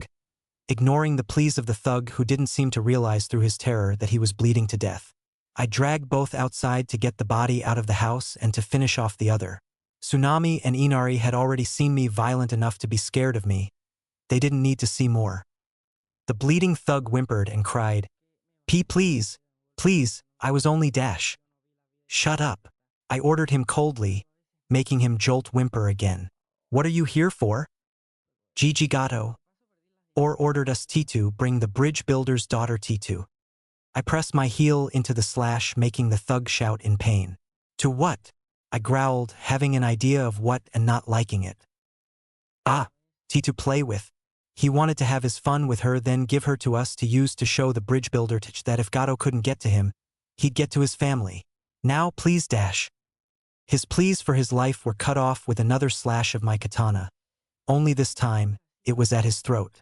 ignoring the pleas of the thug who didn't seem to realize through his terror that he was bleeding to death. I drag both outside to get the body out of the house and to finish off the other. Tsunami and Inari had already seen me violent enough to be scared of me. They didn't need to see more. The bleeding thug whimpered and cried, Please, please, I was only dash. Shut up. I ordered him coldly, making him jolt whimper again. What are you here for? Gigi Gato. Or ordered us Titu bring the bridge builder's daughter Titu. I press my heel into the slash, making the thug shout in pain. To what? I growled, having an idea of what and not liking it. Ah, Titu play with. He wanted to have his fun with her, then give her to us to use to show the bridge builder that if Gato couldn't get to him, he'd get to his family. Now please dash. His pleas for his life were cut off with another slash of my katana. Only this time, it was at his throat.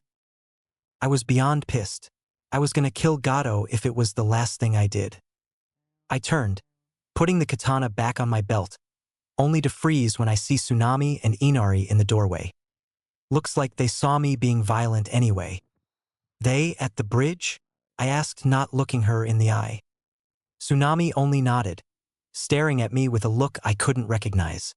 I was beyond pissed. I was gonna kill Gato if it was the last thing I did. I turned, putting the katana back on my belt, only to freeze when I see Tsunami and Inari in the doorway. Looks like they saw me being violent anyway. They at the bridge? I asked, not looking her in the eye. Tsunami only nodded, staring at me with a look I couldn't recognize.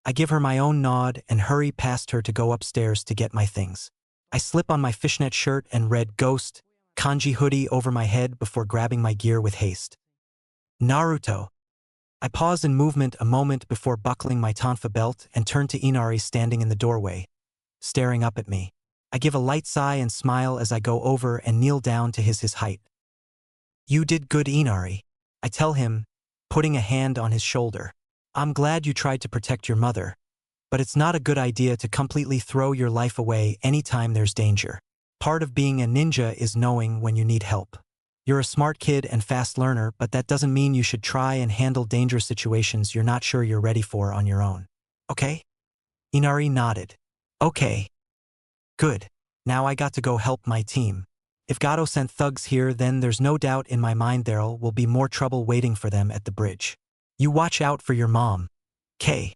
I give her my own nod and hurry past her to go upstairs to get my things. I slip on my fishnet shirt and red ghost kanji hoodie over my head before grabbing my gear with haste. Naruto. I pause in movement a moment before buckling my tonfa belt and turn to Inari standing in the doorway, staring up at me. I give a light sigh and smile as I go over and kneel down to his height. You did good, Inari. I tell him, putting a hand on his shoulder. I'm glad you tried to protect your mother, but it's not a good idea to completely throw your life away anytime there's danger. Part of being a ninja is knowing when you need help. You're a smart kid and fast learner, but that doesn't mean you should try and handle dangerous situations you're not sure you're ready for on your own. Okay? Inari nodded. Okay. Good. Now I got to go help my team. If Gato sent thugs here, then there's no doubt in my mind there will be more trouble waiting for them at the bridge. You watch out for your mom. K.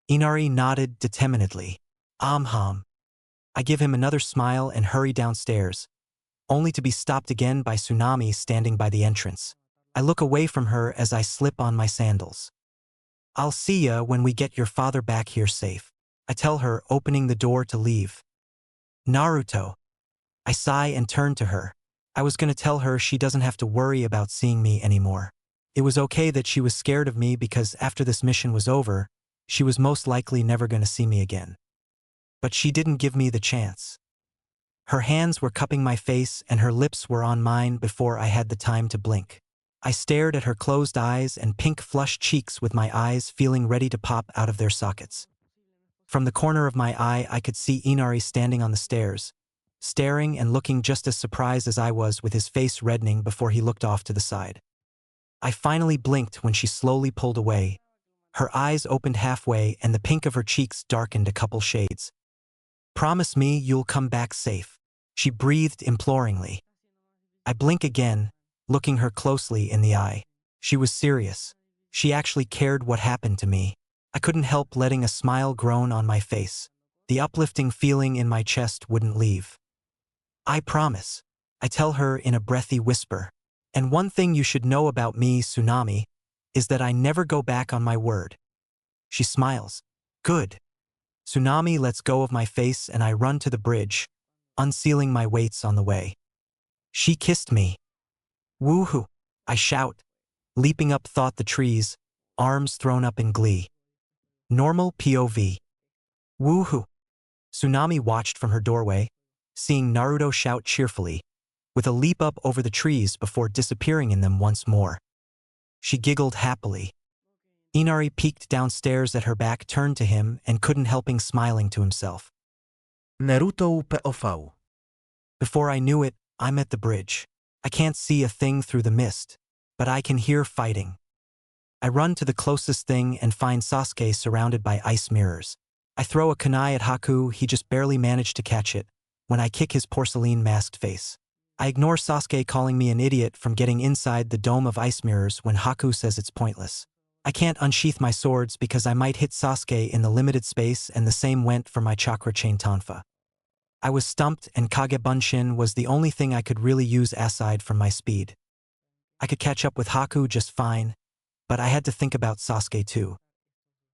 Inari nodded determinedly. I give him another smile and hurry downstairs, only to be stopped again by Tsunami standing by the entrance. I look away from her as I slip on my sandals. I'll see ya when we get your father back here safe, I tell her, opening the door to leave. Naruto. I sigh and turn to her. I was gonna tell her she doesn't have to worry about seeing me anymore. It was okay that she was scared of me because after this mission was over, she was most likely never gonna see me again. But she didn't give me the chance. Her hands were cupping my face and her lips were on mine before I had the time to blink. I stared at her closed eyes and pink flushed cheeks with my eyes feeling ready to pop out of their sockets. From the corner of my eye I could see Inari standing on the stairs, staring and looking just as surprised as I was with his face reddening before he looked off to the side. I finally blinked when she slowly pulled away. Her eyes opened halfway and the pink of her cheeks darkened a couple shades. "Promise me you'll come back safe," she breathed imploringly. I blink again, looking her closely in the eye. She was serious. She actually cared what happened to me. I couldn't help letting a smile grow on my face. The uplifting feeling in my chest wouldn't leave. "I promise," I tell her in a breathy whisper. "And one thing you should know about me, Tsunami, is that I never go back on my word." She smiles. "Good." Tsunami lets go of my face and I run to the bridge, unsealing my weights on the way. She kissed me. "Woohoo!" I shout, leaping up thought the trees, arms thrown up in glee. Normal POV. "Woohoo!" Tsunami watched from her doorway, seeing Naruto shout cheerfully, with a leap up over the trees before disappearing in them once more. She giggled happily. Inari peeked downstairs at her back turned to him and couldn't helping smiling to himself. Naruto POV. Before I knew it, I'm at the bridge. I can't see a thing through the mist, but I can hear fighting. I run to the closest thing and find Sasuke surrounded by ice mirrors. I throw a kunai at Haku, he just barely managed to catch it, when I kick his porcelain-masked face. I ignore Sasuke calling me an idiot from getting inside the dome of ice mirrors when Haku says it's pointless. I can't unsheath my swords because I might hit Sasuke in the limited space, and the same went for my chakra chain tonfa. I was stumped and Kagebunshin was the only thing I could really use aside from my speed. I could catch up with Haku just fine, but I had to think about Sasuke too.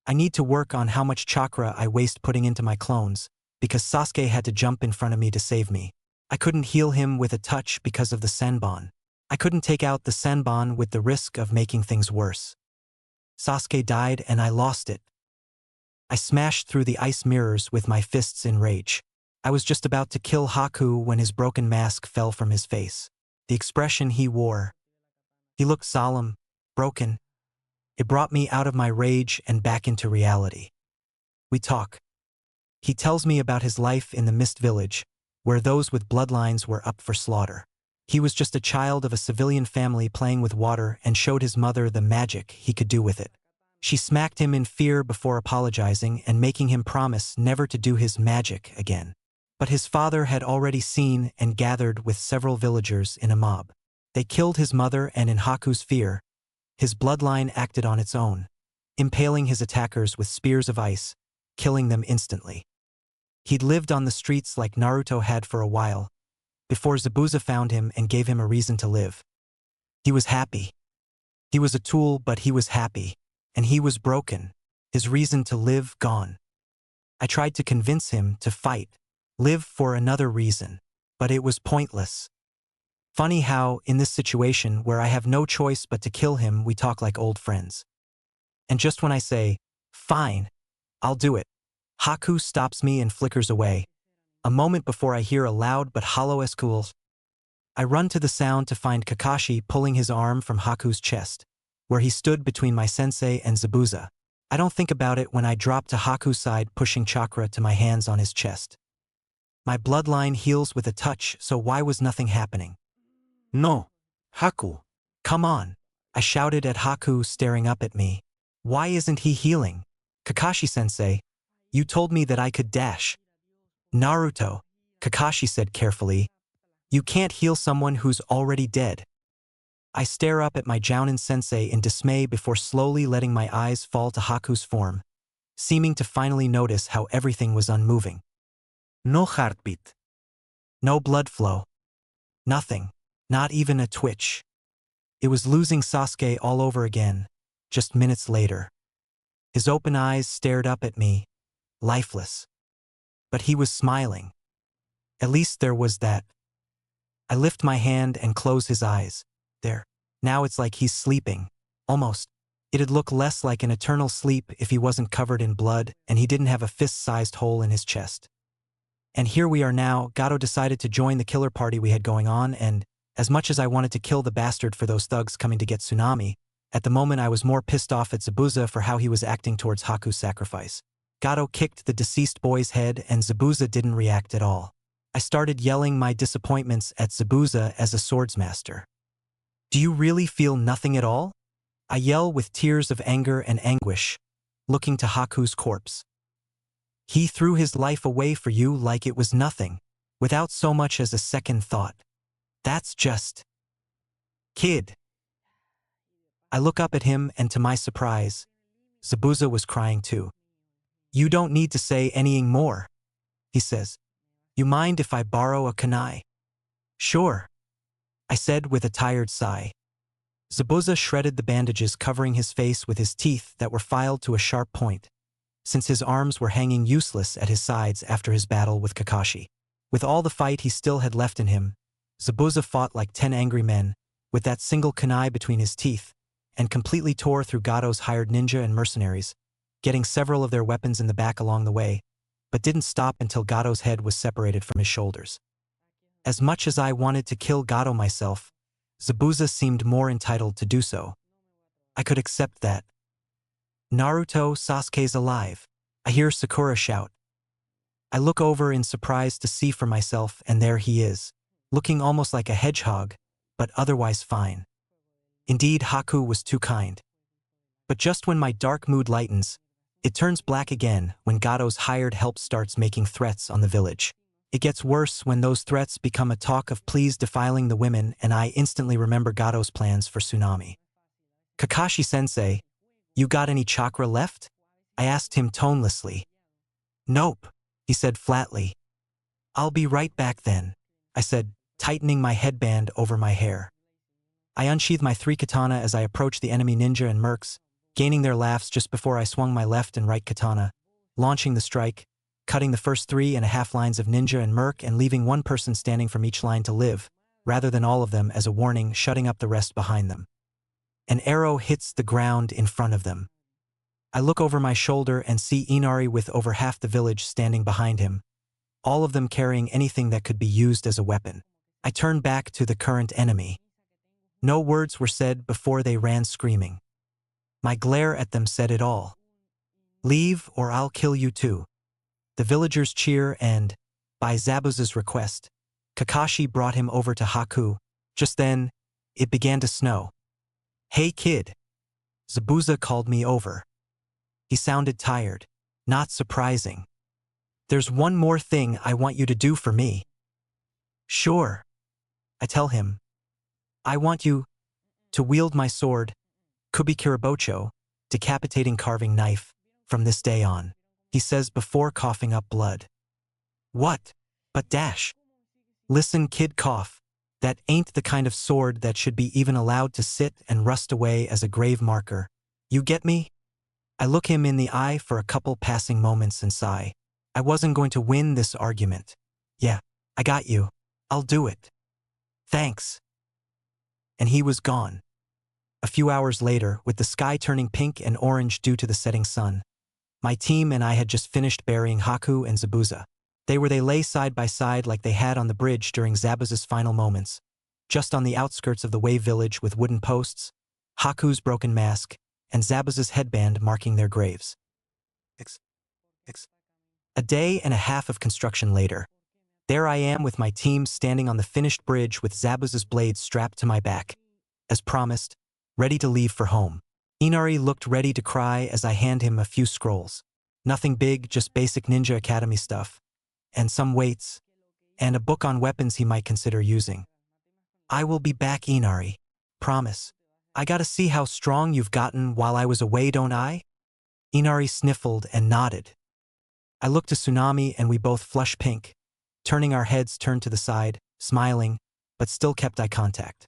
I need to work on how much chakra I waste putting into my clones, because Sasuke had to jump in front of me to save me. I couldn't heal him with a touch because of the Senbon. I couldn't take out the Senbon with the risk of making things worse. Sasuke died and I lost it. I smashed through the ice mirrors with my fists in rage. I was just about to kill Haku when his broken mask fell from his face. The expression he wore. He looked solemn, broken. It brought me out of my rage and back into reality. We talk. He tells me about his life in the Mist Village, where those with bloodlines were up for slaughter. He was just a child of a civilian family playing with water and showed his mother the magic he could do with it. She smacked him in fear before apologizing and making him promise never to do his magic again. But his father had already seen and gathered with several villagers in a mob. They killed his mother, and in Haku's fear, his bloodline acted on its own, impaling his attackers with spears of ice, killing them instantly. He'd lived on the streets like Naruto had for a while, before Zabuza found him and gave him a reason to live. He was happy. He was a tool, but he was happy, and he was broken, his reason to live gone. I tried to convince him to fight, live for another reason, but it was pointless. Funny how, in this situation where I have no choice but to kill him, we talk like old friends. And just when I say, "Fine, I'll do it," Haku stops me and flickers away, a moment before I hear a loud but hollow "Escool." I run to the sound to find Kakashi pulling his arm from Haku's chest, where he stood between my sensei and Zabuza. I don't think about it when I drop to Haku's side, pushing chakra to my hands on his chest. My bloodline heals with a touch, so why was nothing happening? No. Haku. "Come on," I shouted at Haku, staring up at me. "Why isn't he healing? Kakashi-sensei, you told me that I could dash." "Naruto," Kakashi said carefully, "you can't heal someone who's already dead." I stare up at my Jounin-sensei in dismay before slowly letting my eyes fall to Haku's form, seeming to finally notice how everything was unmoving. No heartbeat. No blood flow. Nothing. Not even a twitch. It was losing Sasuke all over again, just minutes later. His open eyes stared up at me, lifeless. But he was smiling. At least there was that. I lift my hand and close his eyes. There. Now it's like he's sleeping. Almost. It'd look less like an eternal sleep if he wasn't covered in blood and he didn't have a fist-sized hole in his chest. And here we are now. Gato decided to join the killer party we had going on, and As much as I wanted to kill the bastard for those thugs coming to get Tsunami, at the moment I was more pissed off at Zabuza for how he was acting towards Haku's sacrifice. Gato kicked the deceased boy's head and Zabuza didn't react at all. I started yelling my disappointments at Zabuza as a swordsmaster. Do you really feel nothing at all? I yell with tears of anger and anguish, looking to Haku's corpse. He threw his life away for you like it was nothing, without so much as a second thought. That's just... Kid. I look up at him and to my surprise, Zabuza was crying too. You don't need to say anything more, he says. You mind if I borrow a kunai? Sure, I said with a tired sigh. Zabuza shredded the bandages covering his face with his teeth that were filed to a sharp point, since his arms were hanging useless at his sides after his battle with Kakashi. With all the fight he still had left in him, Zabuza fought like 10 angry men, with that single kunai between his teeth, and completely tore through Gato's hired ninja and mercenaries, getting several of their weapons in the back along the way, but didn't stop until Gato's head was separated from his shoulders. As much as I wanted to kill Gato myself, Zabuza seemed more entitled to do so. I could accept that. Naruto, Sasuke's alive, I hear Sakura shout. I look over in surprise to see for myself, and there he is, looking almost like a hedgehog, but otherwise fine. Indeed, Haku was too kind. But just when my dark mood lightens, it turns black again when Gato's hired help starts making threats on the village. It gets worse when those threats become a talk of please defiling the women, and I instantly remember Gato's plans for Tsunami. Kakashi-sensei, you got any chakra left? I asked him tonelessly. Nope, he said flatly. I'll be right back then, I said, tightening my headband over my hair. I unsheathed my 3 katana as I approached the enemy ninja and mercs, gaining their laughs just before I swung my left and right katana, launching the strike, cutting the first 3.5 lines of ninja and merc and leaving one person standing from each line to live, rather than all of them as a warning, shutting up the rest behind them. An arrow hits the ground in front of them. I look over my shoulder and see Inari with over half the village standing behind him, all of them carrying anything that could be used as a weapon. I turn back to the current enemy. No words were said before they ran screaming. My glare at them said it all. Leave or I'll kill you too. The villagers cheer and, by Zabuza's request, Kakashi brought him over to Haku. Just then, it began to snow. Hey kid. Zabuza called me over. He sounded tired. Not surprising. There's one more thing I want you to do for me. Sure. I tell him. I want you to wield my sword, Kubikirabocho, decapitating carving knife, from this day on, he says before coughing up blood. What? But dash. Listen kid, cough. That ain't the kind of sword that should be even allowed to sit and rust away as a grave marker. You get me? I look him in the eye for a couple passing moments and sigh. I wasn't going to win this argument. Yeah, I got you. I'll do it. Thanks. And he was gone. A few hours later, with the sky turning pink and orange due to the setting sun, my team and I had just finished burying Haku and Zabuza. They lay side by side like they had on the bridge during Zabuza's final moments, just on the outskirts of the wave village with wooden posts, Haku's broken mask, and Zabuza's headband marking their graves. A day and a half of construction later, there I am with my team standing on the finished bridge with Zabuza's blade strapped to my back. As promised, ready to leave for home. Inari looked ready to cry as I hand him a few scrolls. Nothing big, just basic Ninja Academy stuff. And some weights. And a book on weapons he might consider using. I will be back, Inari. Promise. I gotta see how strong you've gotten while I was away, don't I? Inari sniffled and nodded. I looked to Tsunami and we both flushed pink, turning our heads turned to the side, smiling, but still kept eye contact.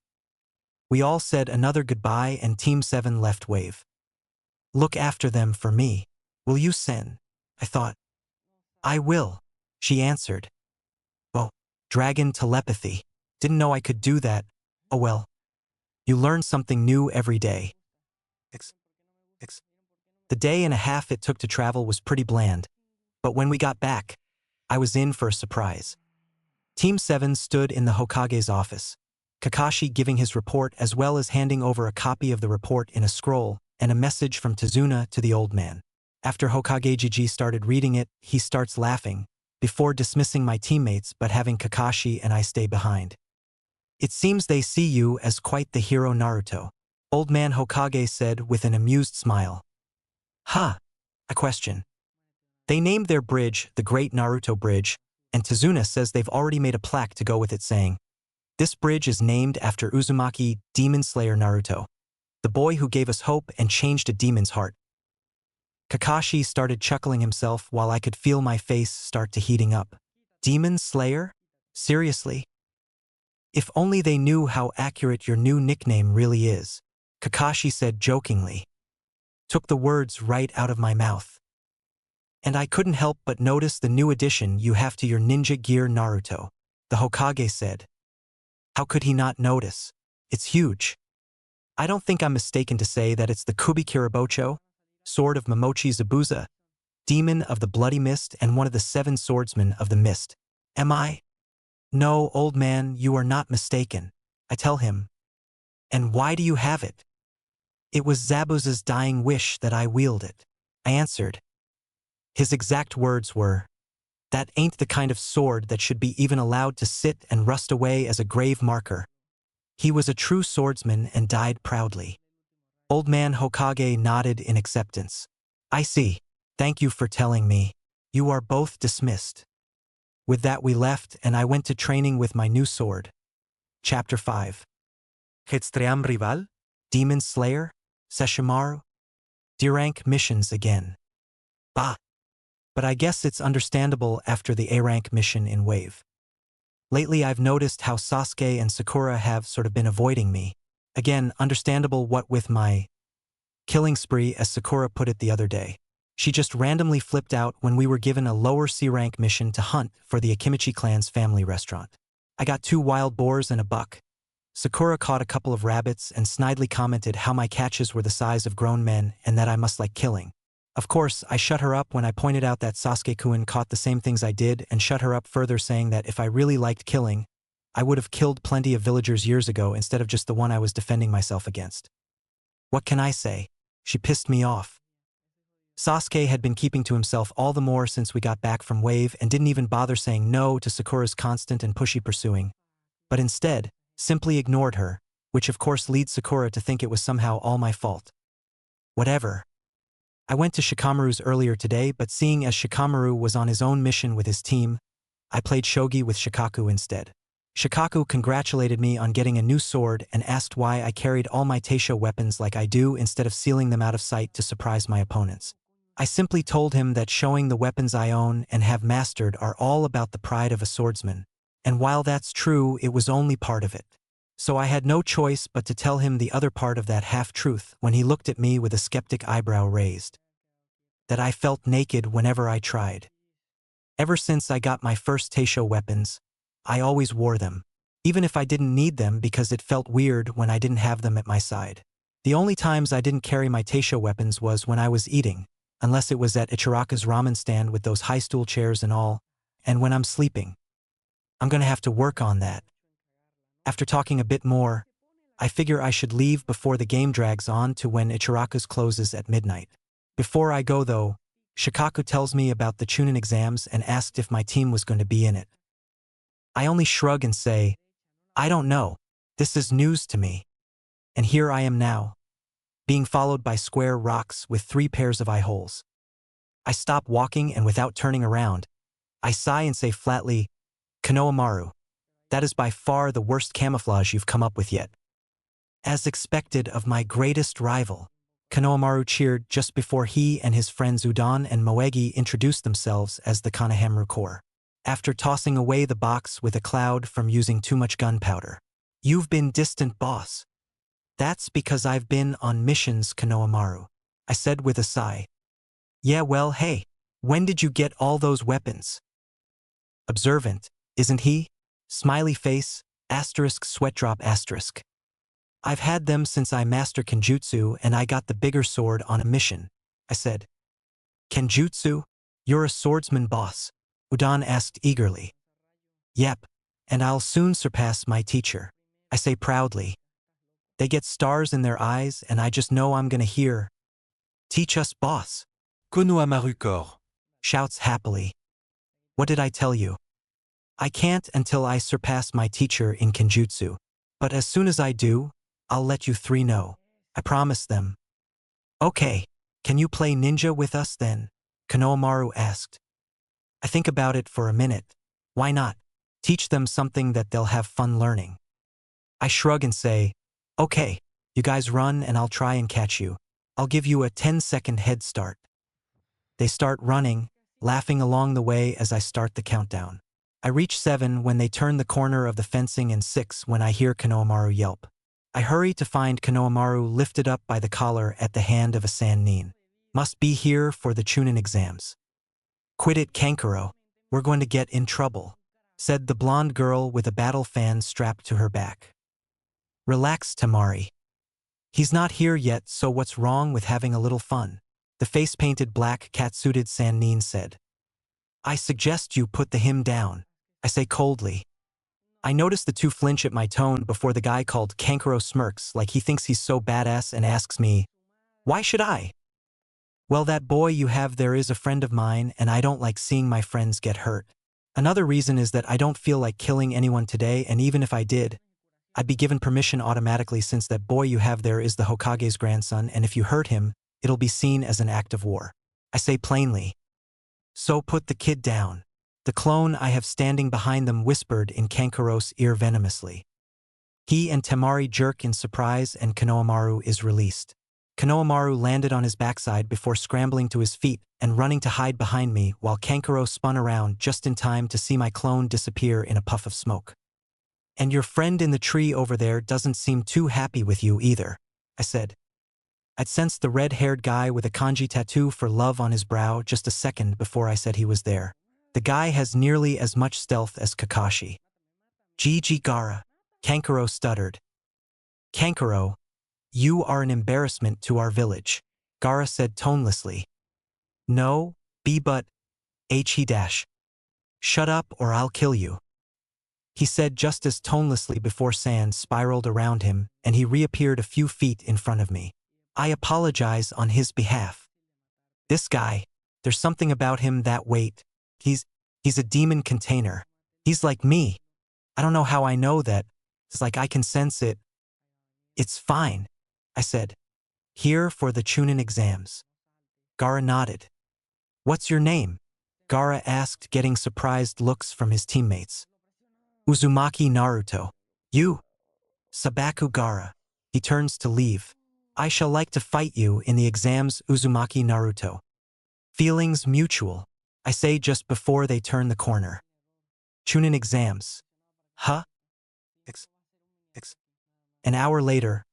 We all said another goodbye and Team 7 left wave. Look after them for me, will you, Sen? I thought. I will, she answered. Oh, dragon telepathy. Didn't know I could do that. Oh well. You learn something new every day. The day and a half it took to travel was pretty bland, but when we got back, I was in for a surprise. Team 7 stood in the Hokage's office, Kakashi giving his report as well as handing over a copy of the report in a scroll and a message from Tazuna to the old man. After Hokage Gigi started reading it, he starts laughing, before dismissing my teammates but having Kakashi and I stay behind. It seems they see you as quite the hero Naruto. Old man Hokage said with an amused smile. Huh? I question. They named their bridge the Great Naruto Bridge, and Tazuna says they've already made a plaque to go with it saying, "This bridge is named after Uzumaki, Demon Slayer Naruto, the boy who gave us hope and changed a demon's heart." Kakashi started chuckling himself while I could feel my face start to heating up. Demon Slayer? Seriously? If only they knew how accurate your new nickname really is, Kakashi said jokingly. Took the words right out of my mouth. And I couldn't help but notice the new addition you have to your ninja gear Naruto, the Hokage said. How could he not notice? It's huge. I don't think I'm mistaken to say that it's the Kubikirabocho, sword of Momochi Zabuza, demon of the bloody mist and one of the 7 swordsmen of the mist. Am I? No, old man, you are not mistaken, I tell him. And why do you have it? It was Zabuza's dying wish that I wield it, I answered. His exact words were, "That ain't the kind of sword that should be even allowed to sit and rust away as a grave marker." He was a true swordsman and died proudly. Old man Hokage nodded in acceptance. I see. Thank you for telling me. You are both dismissed. With that we left and I went to training with my new sword. Chapter 5. Extreme rival? Demon Slayer? Shikamaru? D-rank missions again. Bah. But I guess it's understandable after the A-rank mission in Wave. Lately I've noticed how Sasuke and Sakura have sort of been avoiding me. Again, understandable what with my killing spree, as Sakura put it the other day. She just randomly flipped out when we were given a lower C-rank mission to hunt for the Akimichi clan's family restaurant. I got 2 wild boars and a buck. Sakura caught a couple of rabbits and snidely commented how my catches were the size of grown men and that I must like killing. Of course, I shut her up when I pointed out that Sasuke-kun caught the same things I did and shut her up further saying that if I really liked killing, I would have killed plenty of villagers years ago instead of just the one I was defending myself against. What can I say? She pissed me off. Sasuke had been keeping to himself all the more since we got back from Wave and didn't even bother saying no to Sakura's constant and pushy pursuing, but instead, simply ignored her, which of course leads Sakura to think it was somehow all my fault. Whatever. I went to Shikamaru's earlier today, but seeing as Shikamaru was on his own mission with his team, I played shogi with Shikaku instead. Shikaku congratulated me on getting a new sword and asked why I carried all my Teisho weapons like I do instead of sealing them out of sight to surprise my opponents. I simply told him that showing the weapons I own and have mastered are all about the pride of a swordsman, and while that's true, it was only part of it. So I had no choice but to tell him the other part of that half-truth when he looked at me with a skeptic eyebrow raised. That I felt naked whenever I tried. Ever since I got my first Teisho weapons, I always wore them, even if I didn't need them because it felt weird when I didn't have them at my side. The only times I didn't carry my Teisho weapons was when I was eating, unless it was at Ichiraka's ramen stand with those high stool chairs and all, and when I'm sleeping. I'm gonna have to work on that. After talking a bit more, I figure I should leave before the game drags on to when Ichiraka's closes at midnight. Before I go though, Shikaku tells me about the Chunin exams and asked if my team was going to be in it. I only shrug and say, I don't know, this is news to me. And here I am now, being followed by square rocks with 3 pairs of eye holes. I stop walking and without turning around, I sigh and say flatly, Konohamaru, that is by far the worst camouflage you've come up with yet. As expected of my greatest rival, Konohamaru cheered just before he and his friends Udon and Moegi introduced themselves as the Konohamaru Corps. After tossing away the box with a cloud from using too much gunpowder. You've been distant, boss. That's because I've been on missions, Konohamaru, I said with a sigh. Yeah, well, hey, when did you get all those weapons? Observant, isn't he? Smiley face, asterisk sweat drop asterisk. I've had them since I mastered Kenjutsu and I got the bigger sword on a mission, I said. Kenjutsu? You're a swordsman, boss? Udon asked eagerly. Yep, and I'll soon surpass my teacher, I say proudly. They get stars in their eyes and I just know I'm gonna hear, "Teach us, boss," Konohamaru Core. shouts happily. What did I tell you? I can't until I surpass my teacher in Kenjutsu. But as soon as I do, I'll let you three know. I promise them. Okay, can you play ninja with us then? Konohamaru asked. I think about it for a minute. Why not? Teach them something that they'll have fun learning. I shrug and say, okay, you guys run and I'll try and catch you. I'll give you a 10-second head start. They start running, laughing along the way as I start the countdown. I reach 7 when they turn the corner of the fencing and 6 when I hear Konohamaru yelp. I hurry to find Konohamaru lifted up by the collar at the hand of a Sannin. Must be here for the Chunin exams. Quit it, Kankuro. We're going to get in trouble, said the blonde girl with a battle fan strapped to her back. Relax, Tamari. He's not here yet, so what's wrong with having a little fun? The face-painted black cat-suited Sannin said. I suggest you put the him down, I say coldly. I notice the two flinch at my tone before the guy called Kankuro smirks like he thinks he's so badass and asks me, why should I? Well, that boy you have there is a friend of mine and I don't like seeing my friends get hurt. Another reason is that I don't feel like killing anyone today, and even if I did, I'd be given permission automatically since that boy you have there is the Hokage's grandson, and if you hurt him, it'll be seen as an act of war. I say plainly. So put the kid down. The clone I have standing behind them whispered in Kankuro's ear venomously. He and Tamari jerk in surprise and Konohamaru is released. Konohamaru landed on his backside before scrambling to his feet and running to hide behind me while Kankuro spun around just in time to see my clone disappear in a puff of smoke. And your friend in the tree over there doesn't seem too happy with you either, I said. I'd sensed the red-haired guy with a kanji tattoo for love on his brow just a second before I said he was there. The guy has nearly as much stealth as Kakashi. Gigi Gaara, Kankuro stuttered. Kankuro, you are an embarrassment to our village, Gaara said tonelessly. No, but he dash. Shut up or I'll kill you. He said just as tonelessly before sand spiraled around him and he reappeared a few feet in front of me. I apologize on his behalf. This guy, there's something about him that wait. He's a demon container. He's like me. I don't know how I know that. It's like I can sense it. It's fine, I said. Here for the Chunin exams. Gaara nodded. What's your name? Gaara asked, getting surprised looks from his teammates. Uzumaki Naruto. You? Sabaku Gaara. He turns to leave. I shall like to fight you in the exams, Uzumaki Naruto. Feelings mutual, I say just before they turn the corner. Chunin exams. Huh? An hour later,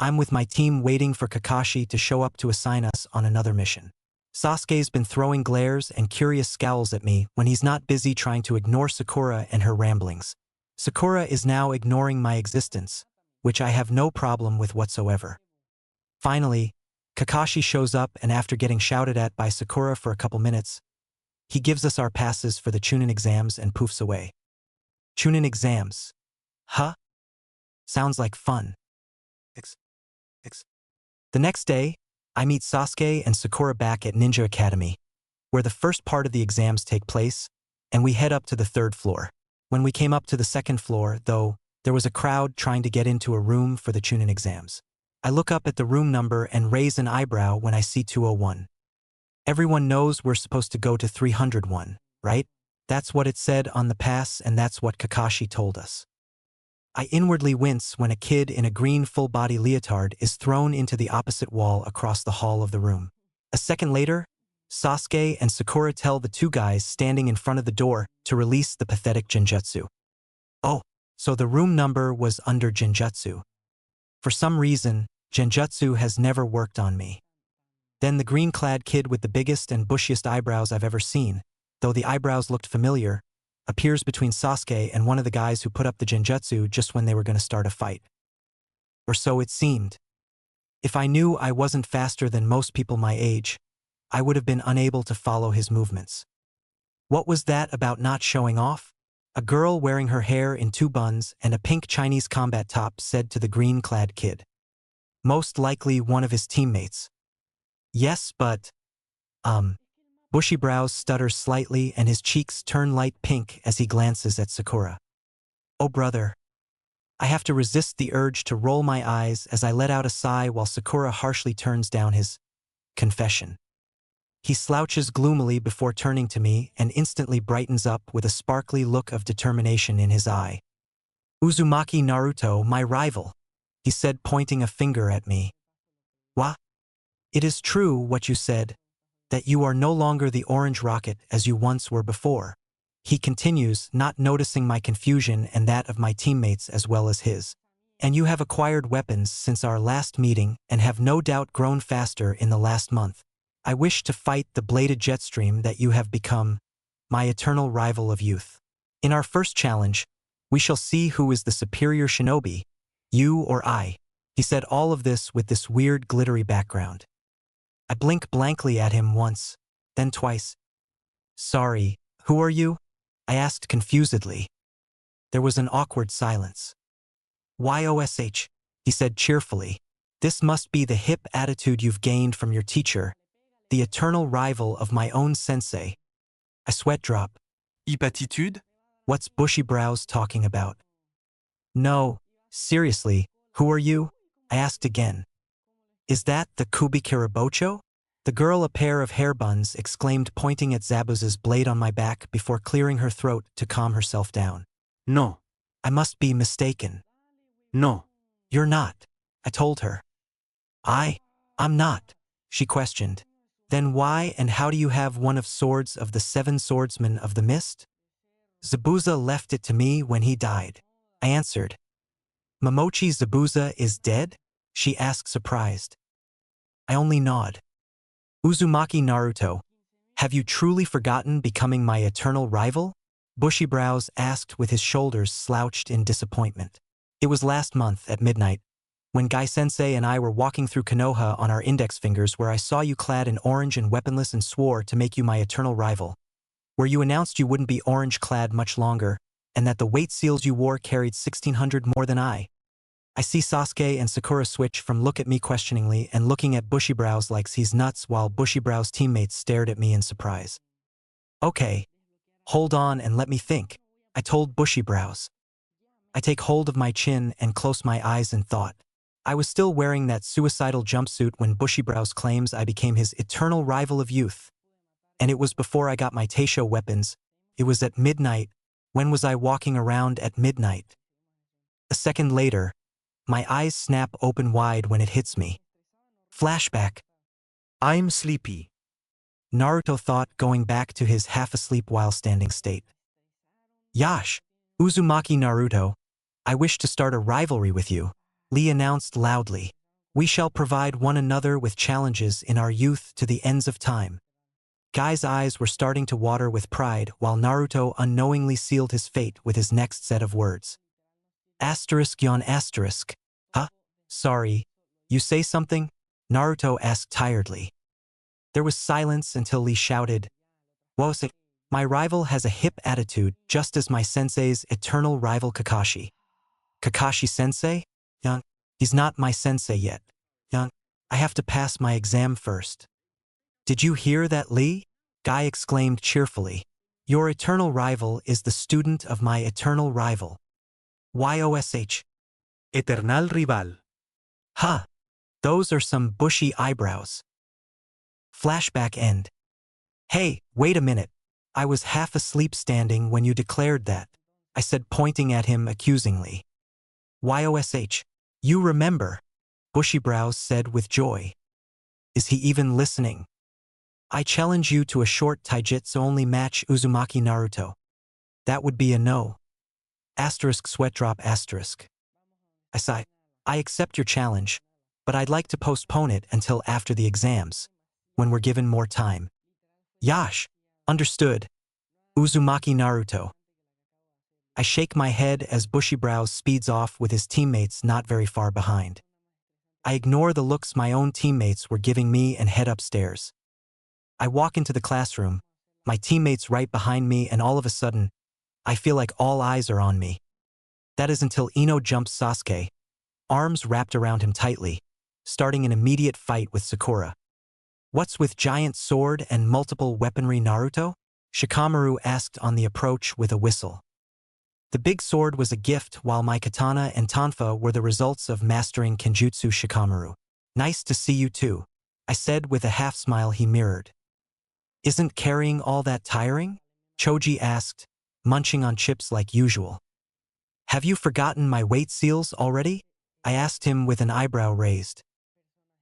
I'm with my team waiting for Kakashi to show up to assign us on another mission. Sasuke's been throwing glares and curious scowls at me when he's not busy trying to ignore Sakura and her ramblings. Sakura is now ignoring my existence, which I have no problem with whatsoever. Finally, Kakashi shows up and after getting shouted at by Sakura for a couple minutes, he gives us our passes for the Chunin exams and poofs away. Chunin exams. Huh? Sounds like fun. The next day, I meet Sasuke and Sakura back at Ninja Academy, where the first part of the exams take place, and we head up to the 3rd floor. When we came up to the 2nd floor, though, there was a crowd trying to get into a room for the Chunin exams. I look up at the room number and raise an eyebrow when I see 201. Everyone knows we're supposed to go to 301, right? That's what it said on the pass and that's what Kakashi told us. I inwardly wince when a kid in a green full-body leotard is thrown into the opposite wall across the hall of the room. A second later, Sasuke and Sakura tell the two guys standing in front of the door to release the pathetic Genjutsu. Oh, so the room number was under Genjutsu. For some reason, Genjutsu has never worked on me. Then the green-clad kid with the biggest and bushiest eyebrows I've ever seen, though the eyebrows looked familiar, appears between Sasuke and one of the guys who put up the Genjutsu just when they were going to start a fight. Or so it seemed. If I knew I wasn't faster than most people my age, I would have been unable to follow his movements. What was that about not showing off? A girl wearing her hair in two buns and a pink Chinese combat top said to the green-clad kid. Most likely one of his teammates. Yes, but… Bushy brows stutter slightly and his cheeks turn light pink as he glances at Sakura. Oh brother. I have to resist the urge to roll my eyes as I let out a sigh while Sakura harshly turns down his confession. He slouches gloomily before turning to me and instantly brightens up with a sparkly look of determination in his eye. Uzumaki Naruto, my rival, he said, pointing a finger at me. What? It is true what you said, that you are no longer the orange rocket as you once were before. He continues, not noticing my confusion and that of my teammates as well as his. And you have acquired weapons since our last meeting and have no doubt grown faster in the last month. I wish to fight the bladed jetstream that you have become, my eternal rival of youth. In our first challenge, we shall see who is the superior shinobi, you or I. He said all of this with this weird glittery background. I blink blankly at him once, then twice. Sorry, who are you? I asked confusedly. There was an awkward silence. YOSH, he said cheerfully. This must be the hip attitude you've gained from your teacher, the eternal rival of my own sensei. I sweat drop. Hypatitude? What's Bushy Brows talking about? No, seriously, who are you? I asked again. Is that the Kubikirabocho? The girl, a pair of hair buns, exclaimed, pointing at Zabuza's blade on my back before clearing her throat to calm herself down. No. I must be mistaken. No. You're not, I told her. I'm not, she questioned. Then why and how do you have one of swords of the 7 swordsmen of the mist? Zabuza left it to me when he died, I answered. Momochi Zabuza is dead? She asked, surprised. I only nod. Uzumaki Naruto, have you truly forgotten becoming my eternal rival? Bushy Brows asked with his shoulders slouched in disappointment. It was last month at midnight, when Gai-sensei and I were walking through Konoha on our index fingers, where I saw you clad in orange and weaponless and swore to make you my eternal rival. Where you announced you wouldn't be orange-clad much longer, and that the weight seals you wore carried 1,600 more than I. I see Sasuke and Sakura switch from look at me questioningly and looking at Bushy Brows like he's nuts, while Bushy Brows' teammates stared at me in surprise. Okay, hold on and let me think, I told Bushy Brows. I take hold of my chin and close my eyes in thought. I was still wearing that suicidal jumpsuit when Bushy Brows claims I became his eternal rival of youth. And it was before I got my Teisho weapons. It was at midnight. When was I walking around at midnight? A second later, my eyes snap open wide when it hits me. Flashback. I'm sleepy. Naruto thought, going back to his half-asleep while standing state. Yash, Uzumaki Naruto, I wish to start a rivalry with you, Lee announced loudly. We shall provide one another with challenges in our youth to the ends of time. Guy's eyes were starting to water with pride while Naruto unknowingly sealed his fate with his next set of words. Asterisk yon asterisk. Huh? Sorry. You say something? Naruto asked tiredly. There was silence until Lee shouted, what was it? My rival has a hip attitude, just as my sensei's eternal rival Kakashi. Kakashi sensei? Young. He's not my sensei yet. Young. I have to pass my exam first. Did you hear that, Lee? Guy exclaimed cheerfully. Your eternal rival is the student of my eternal rival. YOSH. Eternal rival. Ha! Those are some bushy eyebrows. Flashback end. Hey, wait a minute. I was half asleep standing when you declared that, I said, pointing at him accusingly. YOSH. You remember, Bushy Brows said with joy. Is he even listening? I challenge you to a short taijutsu-only match, Uzumaki Naruto. That would be a no. Asterisk sweat drop asterisk. I sigh. I accept your challenge, but I'd like to postpone it until after the exams, when we're given more time. Yash. Understood. Uzumaki Naruto. I shake my head as Bushy Brows speeds off with his teammates not very far behind. I ignore the looks my own teammates were giving me and head upstairs. I walk into the classroom, my teammates right behind me, and all of a sudden, I feel like all eyes are on me. That is until Ino jumps Sasuke, arms wrapped around him tightly, starting an immediate fight with Sakura. What's with giant sword and multiple weaponry, Naruto? Shikamaru asked on the approach with a whistle. The big sword was a gift, while my katana and tonfa were the results of mastering Kenjutsu. Shikamaru. Nice to see you too, I said with a half-smile he mirrored. Isn't carrying all that tiring? Choji asked, munching on chips like usual. Have you forgotten my weight seals already? I asked him with an eyebrow raised.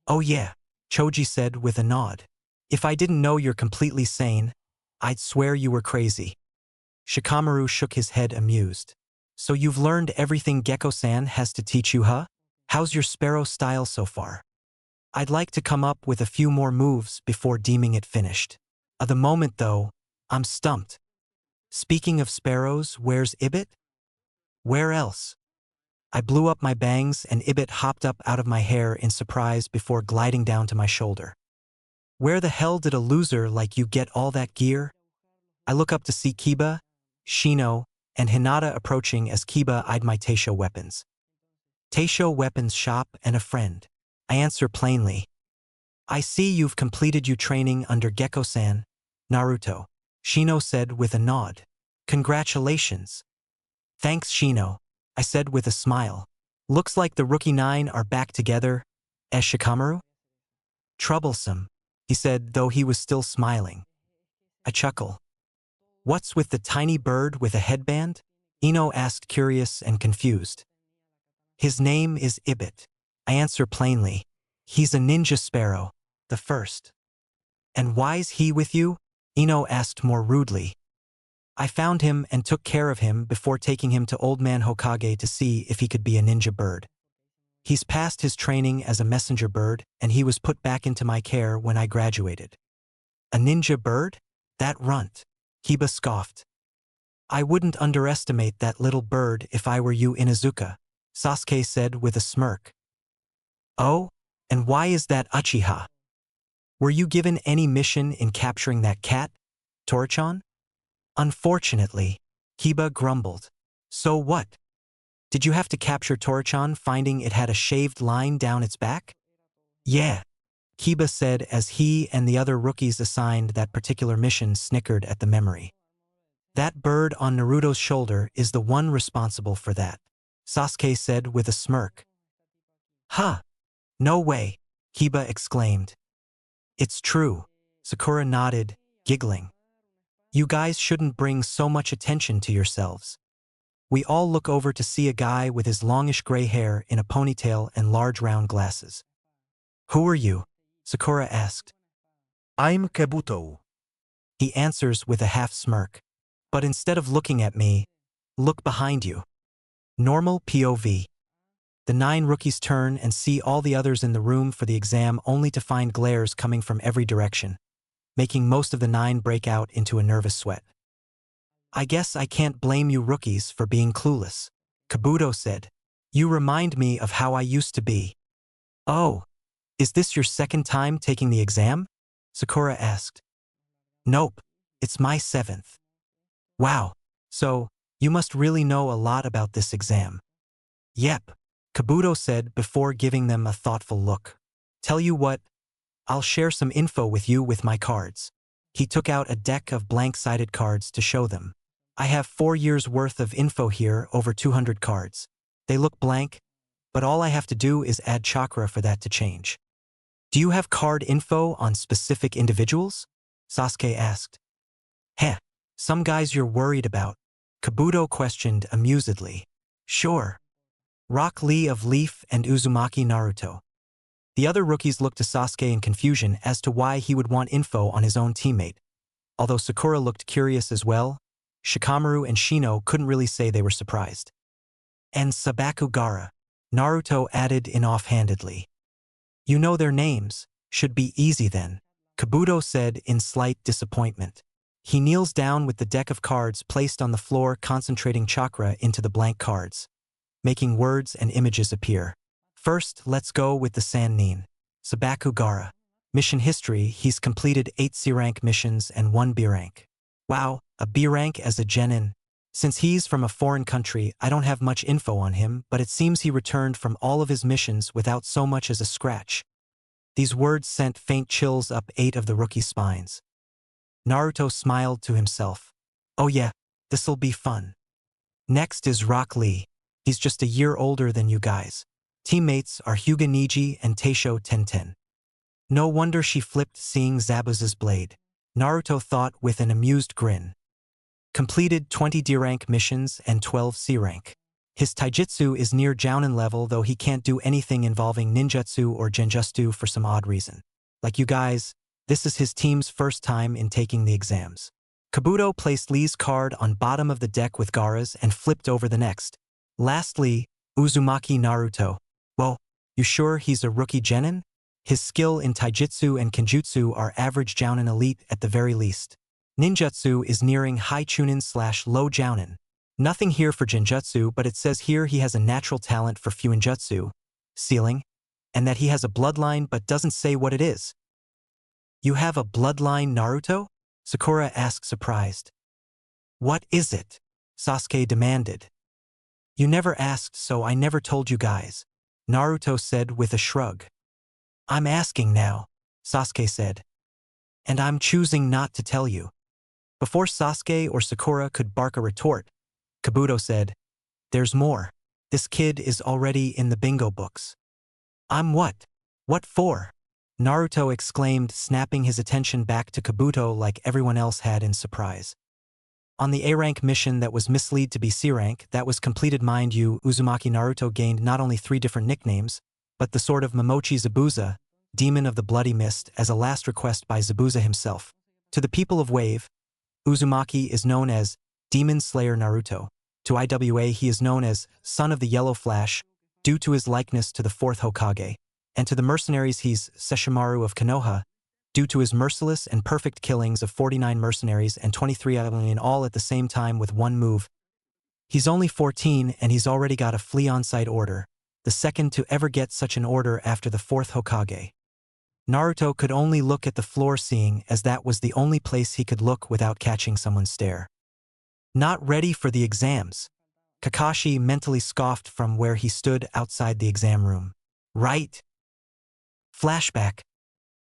Oh yeah, Choji said with a nod. If I didn't know you're completely sane, I'd swear you were crazy. Shikamaru shook his head amused. So you've learned everything Gecko-san has to teach you, huh? How's your Sparrow style so far? I'd like to come up with a few more moves before deeming it finished. At the moment though, I'm stumped. Speaking of sparrows, where's Ibit? Where else? I blew up my bangs and Ibit hopped up out of my hair in surprise before gliding down to my shoulder. Where the hell did a loser like you get all that gear? I look up to see Kiba, Shino, and Hinata approaching as Kiba eyed my Teisho weapons. Teisho weapons shop and a friend. I answer plainly. I see you've completed your training under Gecko-san, Naruto, Shino said with a nod. Congratulations. Thanks, Shino, I said with a smile. Looks like the Rookie 9 are back together, Shikamaru? Troublesome, he said, though he was still smiling. I chuckle. What's with the tiny bird with a headband? Ino asked, curious and confused. His name is Ibit. I answer plainly. He's a ninja sparrow, the first. And why's he with you? Ino asked more rudely. I found him and took care of him before taking him to Old Man Hokage to see if he could be a ninja bird. He's passed his training as a messenger bird, and he was put back into my care when I graduated. A ninja bird? That runt. Kiba scoffed. I wouldn't underestimate that little bird if I were you, Inuzuka, Sasuke said with a smirk. Oh? And why is that, Uchiha? Were you given any mission in capturing that cat, Torichan? Unfortunately, Kiba grumbled. So what? Did you have to capture Torichan, finding it had a shaved line down its back? Yeah, Kiba said as he and the other rookies assigned that particular mission snickered at the memory. That bird on Naruto's shoulder is the one responsible for that, Sasuke said with a smirk. Huh. No way, Kiba exclaimed. It's true, Sakura nodded, giggling. You guys shouldn't bring so much attention to yourselves. We all look over to see a guy with his longish gray hair in a ponytail and large round glasses. Who are you? Sakura asked. I'm Kabuto. He answers with a half smirk. But instead of looking at me, look behind you. Normal POV. The 9 rookies turn and see all the others in the room for the exam only to find glares coming from every direction, making most of the 9 break out into a nervous sweat. I guess I can't blame you rookies for being clueless, Kabuto said. You remind me of how I used to be. Oh, is this your second time taking the exam? Sakura asked. Nope, it's my 7th. Wow, so, you must really know a lot about this exam. Yep, Kabuto said before giving them a thoughtful look. Tell you what, I'll share some info with you with my cards. He took out a deck of blank-sided cards to show them. I have 4 years' worth of info here, over 200 cards. They look blank, but all I have to do is add chakra for that to change. Do you have card info on specific individuals? Sasuke asked. Heh, some guys you're worried about, Kabuto questioned amusedly. Sure. Rock Lee of Leaf and Uzumaki Naruto. The other rookies looked to Sasuke in confusion as to why he would want info on his own teammate. Although Sakura looked curious as well, Shikamaru and Shino couldn't really say they were surprised. And Sabaku Gaara, Naruto added in offhandedly. You know their names, should be easy then, Kabuto said in slight disappointment. He kneels down with the deck of cards placed on the floor, concentrating chakra into the blank cards, making words and images appear. First, let's go with the Sannin. Sabaku Gaara. Mission history, he's completed 8 C-rank missions and 1 B rank. Wow, a B rank as a Genin. Since he's from a foreign country, I don't have much info on him, but it seems he returned from all of his missions without so much as a scratch. These words sent faint chills up 8 of the rookie's spines. Naruto smiled to himself. Oh yeah, this'll be fun. Next is Rock Lee. He's just a year older than you guys. Teammates are Hyuga Niji and Teisho Tenten. No wonder she flipped seeing Zabuza's blade. Naruto thought with an amused grin. Completed 20 D-rank missions and 12 C-rank. His taijutsu is near Jounin level, though he can't do anything involving ninjutsu or genjutsu for some odd reason. Like you guys, this is his team's first time in taking the exams. Kabuto placed Lee's card on bottom of the deck with Gaara's and flipped over the next. Lastly, Uzumaki Naruto. Whoa, you sure he's a rookie genin? His skill in taijutsu and kenjutsu are average Jounin elite at the very least. Ninjutsu is nearing high Chunin/low Jounin. Nothing here for genjutsu, but it says here he has a natural talent for fuinjutsu, sealing, and that he has a bloodline but doesn't say what it is. You have a bloodline, Naruto? Sakura asked surprised. What is it? Sasuke demanded. You never asked, so I never told you guys, Naruto said with a shrug. I'm asking now, Sasuke said. And I'm choosing not to tell you. Before Sasuke or Sakura could bark a retort, Kabuto said, There's more. This kid is already in the bingo books. I'm what? What for? Naruto exclaimed, snapping his attention back to Kabuto like everyone else had in surprise. On the A-rank mission that was mislead to be C-rank, that was completed, mind you, Uzumaki Naruto gained not only 3 different nicknames, but the sword of Momochi Zabuza, Demon of the Bloody Mist, as a last request by Zabuza himself. To the people of Wave, Uzumaki is known as Demon Slayer Naruto. To IWA he is known as Son of the Yellow Flash, due to his likeness to the 4th Hokage. And to the mercenaries he's Sesshomaru of Konoha, due to his merciless and perfect killings of 49 mercenaries and 23 in all at the same time with one move. He's only 14 and he's already got a flee on-site order, the second to ever get such an order after the 4th Hokage. Naruto could only look at the floor, seeing as that was the only place he could look without catching someone's stare. Not ready for the exams. Kakashi mentally scoffed from where he stood outside the exam room. Right? Flashback.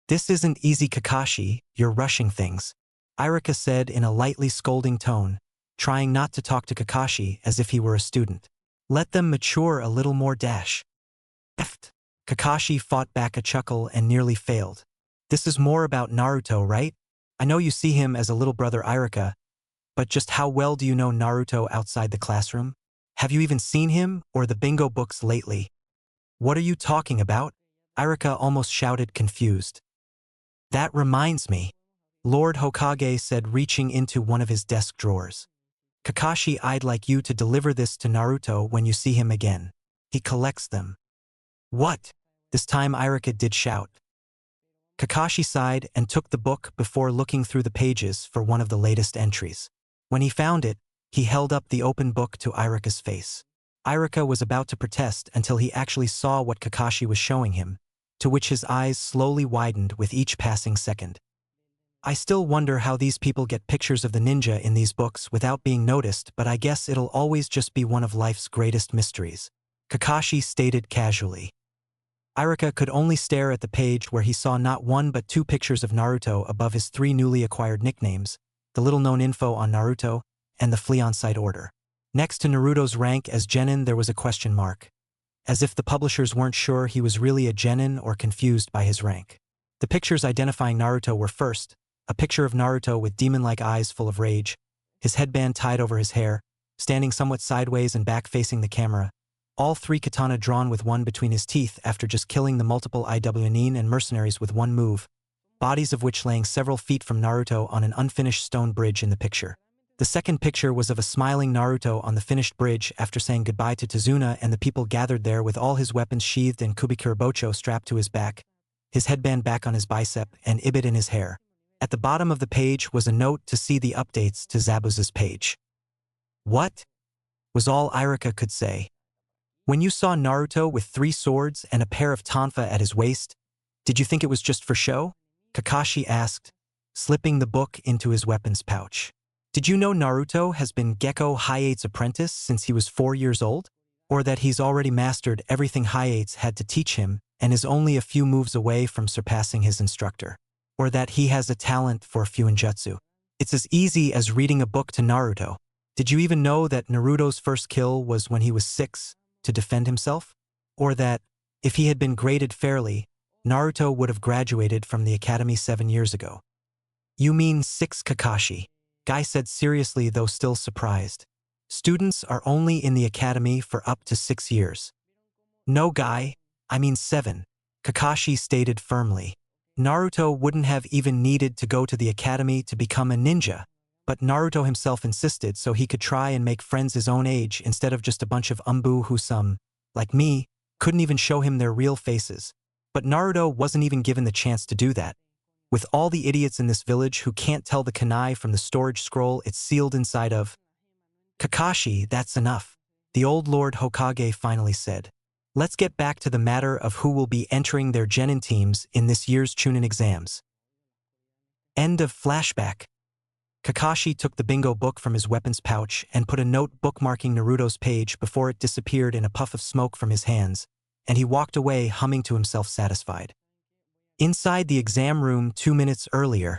This isn't easy, Kakashi, you're rushing things, Irika said in a lightly scolding tone, trying not to talk to Kakashi as if he were a student. Let them mature a little more. Eft. Kakashi fought back a chuckle and nearly failed. This is more about Naruto, right? I know you see him as a little brother, Irika, but just how well do you know Naruto outside the classroom? Have you even seen him or the bingo books lately? What are you talking about? Irika almost shouted, confused. That reminds me, Lord Hokage said, reaching into one of his desk drawers. Kakashi, I'd like you to deliver this to Naruto when you see him again. He collects them. What? This time Irika did shout. Kakashi sighed and took the book before looking through the pages for one of the latest entries. When he found it, he held up the open book to Irika's face. Irika was about to protest until he actually saw what Kakashi was showing him, to which his eyes slowly widened with each passing second. I still wonder how these people get pictures of the ninja in these books without being noticed, but I guess it'll always just be one of life's greatest mysteries, Kakashi stated casually. Irika could only stare at the page where he saw not 1 but 2 pictures of Naruto above his 3 newly acquired nicknames, the little-known info on Naruto, and the flee on-site order. Next to Naruto's rank as Genin there was a question mark, as if the publishers weren't sure he was really a Genin or confused by his rank. The pictures identifying Naruto were first, a picture of Naruto with demon-like eyes full of rage, his headband tied over his hair, standing somewhat sideways and back facing the camera, all 3 katana drawn with one between his teeth after just killing the multiple Iwnin and mercenaries with one move, bodies of which laying several feet from Naruto on an unfinished stone bridge in the picture. The second picture was of a smiling Naruto on the finished bridge after saying goodbye to Tazuna and the people gathered there with all his weapons sheathed and Kubikurabocho strapped to his back, his headband back on his bicep and ibit in his hair. At the bottom of the page was a note to see the updates to Zabuza's page. What? Was all Irika could say. When you saw Naruto with 3 swords and a pair of tonfa at his waist, did you think it was just for show? Kakashi asked, slipping the book into his weapons pouch. Did you know Naruto has been Gecko Hayate's apprentice since he was 4 years old? Or that he's already mastered everything Hayate had to teach him and is only a few moves away from surpassing his instructor? Or that he has a talent for Fuinjutsu? It's as easy as reading a book to Naruto. Did you even know that Naruto's first kill was when he was 6 to defend himself? Or that, if he had been graded fairly, Naruto would have graduated from the academy 7 years ago? You mean 6, Kakashi? Guy said seriously, though still surprised. Students are only in the academy for up to 6 years. No, Guy, I mean 7, Kakashi stated firmly. Naruto wouldn't have even needed to go to the academy to become a ninja, but Naruto himself insisted so he could try and make friends his own age instead of just a bunch of umbu who like me, couldn't even show him their real faces. But Naruto wasn't even given the chance to do that. With all the idiots in this village who can't tell the kunai from the storage scroll it's sealed inside of. Kakashi, that's enough, the old Lord Hokage finally said. Let's get back to the matter of who will be entering their Genin teams in this year's Chunin exams. End of flashback. Kakashi took the bingo book from his weapons pouch and put a note bookmarking Naruto's page before it disappeared in a puff of smoke from his hands, and he walked away humming to himself satisfied. Inside the exam room 2 minutes earlier,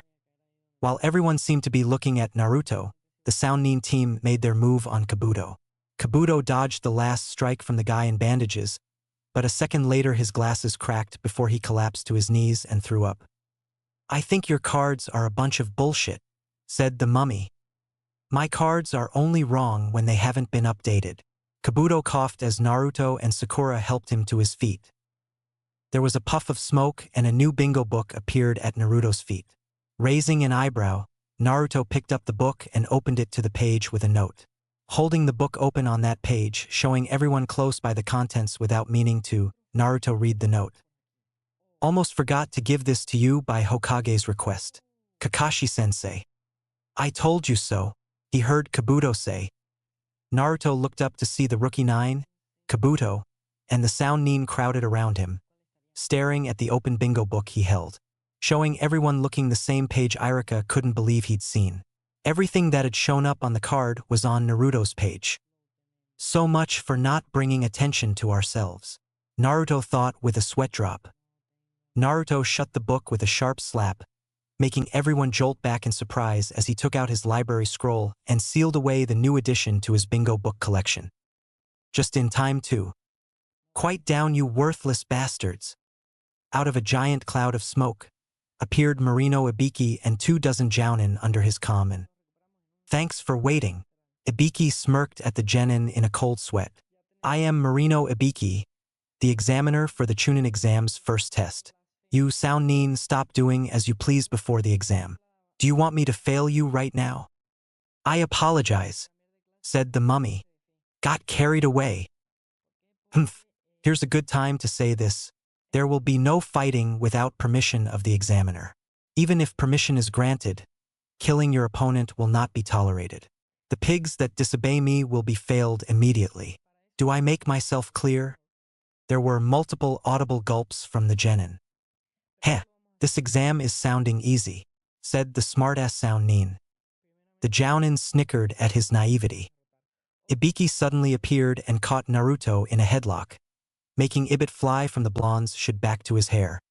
while everyone seemed to be looking at Naruto, the Shikamaru team made their move on Kabuto. Kabuto dodged the last strike from the guy in bandages, but a second later his glasses cracked before he collapsed to his knees and threw up. I think your cards are a bunch of bullshit, said the mummy. My cards are only wrong when they haven't been updated. Kabuto coughed as Naruto and Sakura helped him to his feet. There was a puff of smoke and a new bingo book appeared at Naruto's feet. Raising an eyebrow, Naruto picked up the book and opened it to the page with a note. Holding the book open on that page, showing everyone close by the contents without meaning to, Naruto read the note. Almost forgot to give this to you by Hokage's request. Kakashi-sensei. I told you so, he heard Kabuto say. Naruto looked up to see the rookie 9, Kabuto, and the Shikamaru crowded around him, staring at the open bingo book he held. Showing everyone looking the same page Irika couldn't believe he'd seen. Everything that had shown up on the card was on Naruto's page. So much for not bringing attention to ourselves, Naruto thought with a sweat drop. Naruto shut the book with a sharp slap, making everyone jolt back in surprise as he took out his library scroll and sealed away the new addition to his bingo book collection. Just in time, too. Quiet down, you worthless bastards. Out of a giant cloud of smoke appeared Marino Ibiki and 24 Jounin under his comm. Thanks for waiting. Ibiki smirked at the Genin in a cold sweat. I am Marino Ibiki, the examiner for the Chunin exam's first test. You Shikamaru, stop doing as you please before the exam. Do you want me to fail you right now? I apologize, said the mummy. Got carried away. Humph, here's a good time to say this. There will be no fighting without permission of the examiner. Even if permission is granted, killing your opponent will not be tolerated. The pigs that disobey me will be failed immediately. Do I make myself clear? There were multiple audible gulps from the Genin. Heh, this exam is sounding easy, said the smartass Shikamaru. The Jounin snickered at his naivety. Ibiki suddenly appeared and caught Naruto in a headlock, making Ibit fly from the blondes shed back to his hair.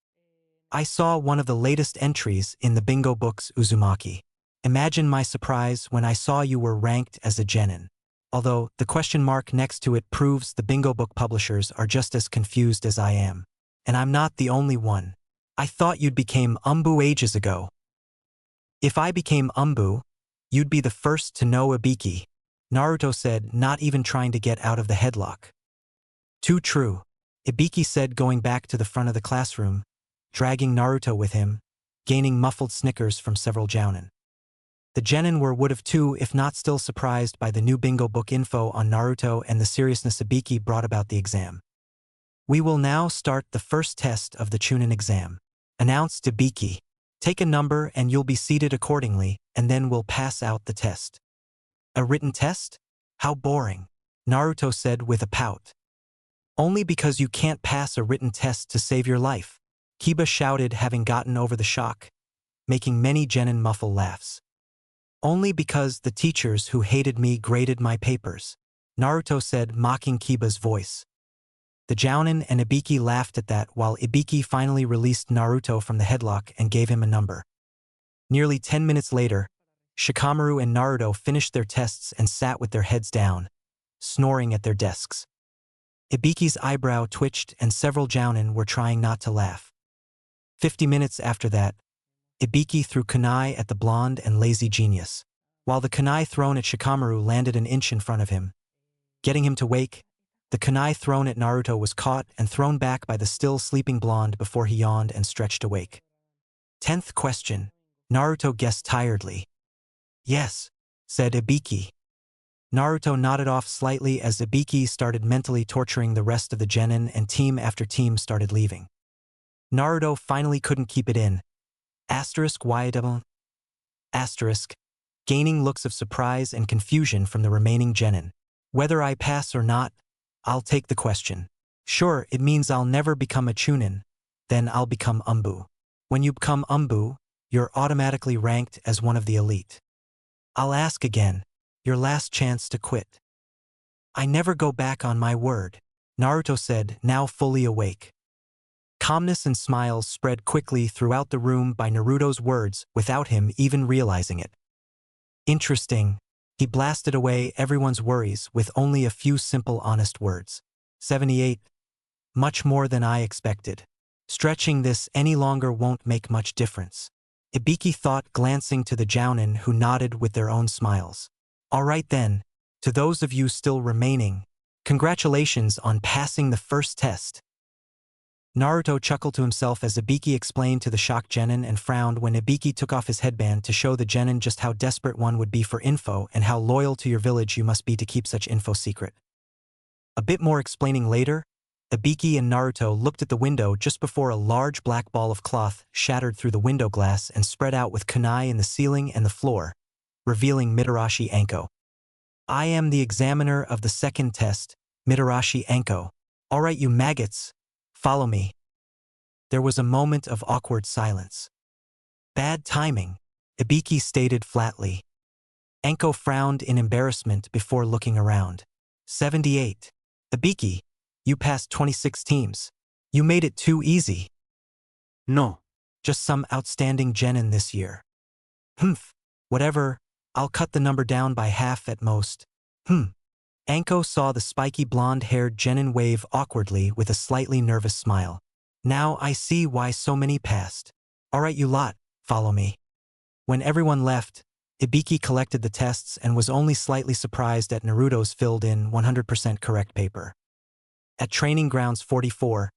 I saw one of the latest entries in the bingo books, Uzumaki. Imagine my surprise when I saw you were ranked as a Genin. Although the question mark next to it proves the bingo book publishers are just as confused as I am. And I'm not the only one. I thought you'd became Umbu ages ago. If I became Umbu, you'd be the first to know Ibiki, Naruto said, not even trying to get out of the headlock. Too true, Ibiki said, going back to the front of the classroom, dragging Naruto with him, gaining muffled snickers from several Jounin. The Genin would have too if not still surprised by the new bingo book info on Naruto and the seriousness Ibiki brought about the exam. We will now start the first test of the Chunin exam, announced Ibiki. Take a number and you'll be seated accordingly, and then we'll pass out the test. A written test? How boring, Naruto said with a pout. Only because you can't pass a written test to save your life, Kiba shouted, having gotten over the shock, making many Genin muffle laughs. Only because the teachers who hated me graded my papers, Naruto said, mocking Kiba's voice. The Jounin and Ibiki laughed at that while Ibiki finally released Naruto from the headlock and gave him a number. Nearly 10 minutes later, Shikamaru and Naruto finished their tests and sat with their heads down, snoring at their desks. Ibiki's eyebrow twitched and several Jounin were trying not to laugh. 50 minutes after that, Ibiki threw kunai at the blonde and lazy genius, while the kunai thrown at Shikamaru landed an inch in front of him. Getting him to wake, the kunai thrown at Naruto was caught and thrown back by the still sleeping blonde before he yawned and stretched awake. 10th question, Naruto guessed tiredly. Yes, said Ibiki. Naruto nodded off slightly as Ibiki started mentally torturing the rest of the Genin and team after team started leaving. Naruto finally couldn't keep it in. Why double? Gaining looks of surprise and confusion from the remaining Genin. Whether I pass or not, I'll take the question. Sure, it means I'll never become a Chunin. Then I'll become Umbu. When you become Umbu, you're automatically ranked as one of the elite. I'll ask again, your last chance to quit. I never go back on my word, Naruto said, now fully awake. Calmness and smiles spread quickly throughout the room by Naruto's words without him even realizing it. Interesting, he blasted away everyone's worries with only a few simple honest words. 78. Much more than I expected. Stretching this any longer won't make much difference, Ibiki thought, glancing to the Jounin who nodded with their own smiles. All right then, to those of you still remaining, congratulations on passing the first test. Naruto chuckled to himself as Ibiki explained to the shocked Genin and frowned when Ibiki took off his headband to show the Genin just how desperate one would be for info and how loyal to your village you must be to keep such info secret. A bit more explaining later, Ibiki and Naruto looked at the window just before a large black ball of cloth shattered through the window glass and spread out with kunai in the ceiling and the floor, revealing Mitarashi Anko. I am the examiner of the second test, Mitarashi Anko. All right, you maggots. Follow me. There was a moment of awkward silence. Bad timing, Ibiki stated flatly. Anko frowned in embarrassment before looking around. 78. Ibiki, you passed 26 teams. You made it too easy. No. Just some outstanding Genin this year. Humph, whatever, I'll cut the number down by half at most. Anko saw the spiky blonde-haired Genin wave awkwardly with a slightly nervous smile. Now I see why so many passed. All right, you lot, follow me. When everyone left, Ibiki collected the tests and was only slightly surprised at Naruto's filled-in 100% correct paper. At Training Grounds 44,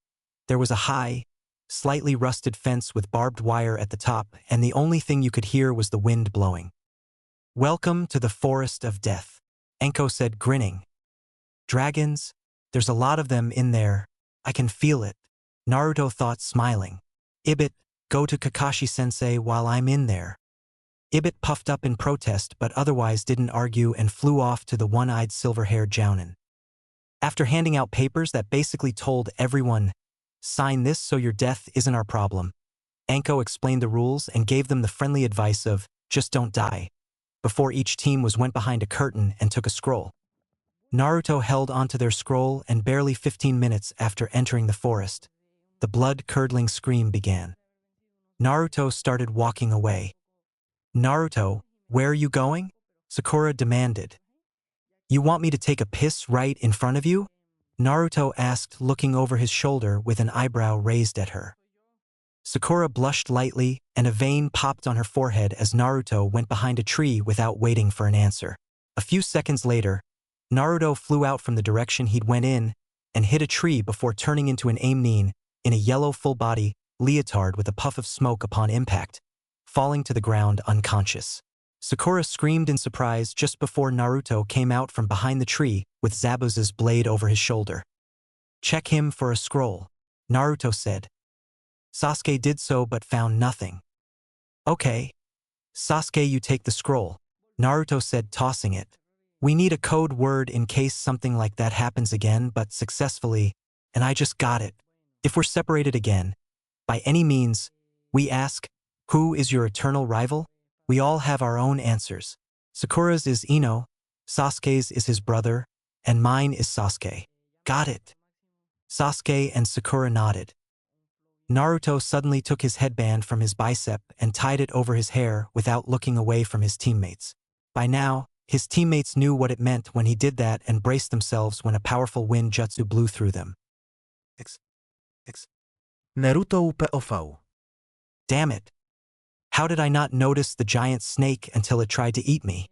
there was a high, slightly rusted fence with barbed wire at the top, and the only thing you could hear was the wind blowing. Welcome to the Forest of Death, Anko said, grinning. Dragons? There's a lot of them in there. I can feel it, Naruto thought, smiling. Ibit, go to Kakashi-sensei while I'm in there. Ibit puffed up in protest but otherwise didn't argue and flew off to the one-eyed silver-haired Jounin. After handing out papers that basically told everyone, sign this so your death isn't our problem, Anko explained the rules and gave them the friendly advice of, just don't die, before each team went behind a curtain and took a scroll. Naruto held onto their scroll and barely 15 minutes after entering the forest, the blood-curdling scream began. Naruto started walking away. Naruto, where are you going? Sakura demanded. You want me to take a piss right in front of you? Naruto asked, looking over his shoulder with an eyebrow raised at her. Sakura blushed lightly, and a vein popped on her forehead as Naruto went behind a tree without waiting for an answer. A few seconds later, Naruto flew out from the direction he'd went in and hit a tree before turning into an Aimnin in a yellow full-body leotard with a puff of smoke upon impact, falling to the ground unconscious. Sakura screamed in surprise just before Naruto came out from behind the tree with Zabuza's blade over his shoulder. Check him for a scroll, Naruto said. Sasuke did so but found nothing. Okay. Sasuke, you take the scroll, Naruto said, tossing it. We need a code word in case something like that happens again, but successfully, and I just got it. If we're separated again, by any means, we ask, who is your eternal rival? We all have our own answers. Sakura's is Ino, Sasuke's is his brother, and mine is Sasuke. Got it. Sasuke and Sakura nodded. Naruto suddenly took his headband from his bicep and tied it over his hair without looking away from his teammates. By now, his teammates knew what it meant when he did that and braced themselves when a powerful wind jutsu blew through them. Naruto POV. Damn it. How did I not notice the giant snake until it tried to eat me?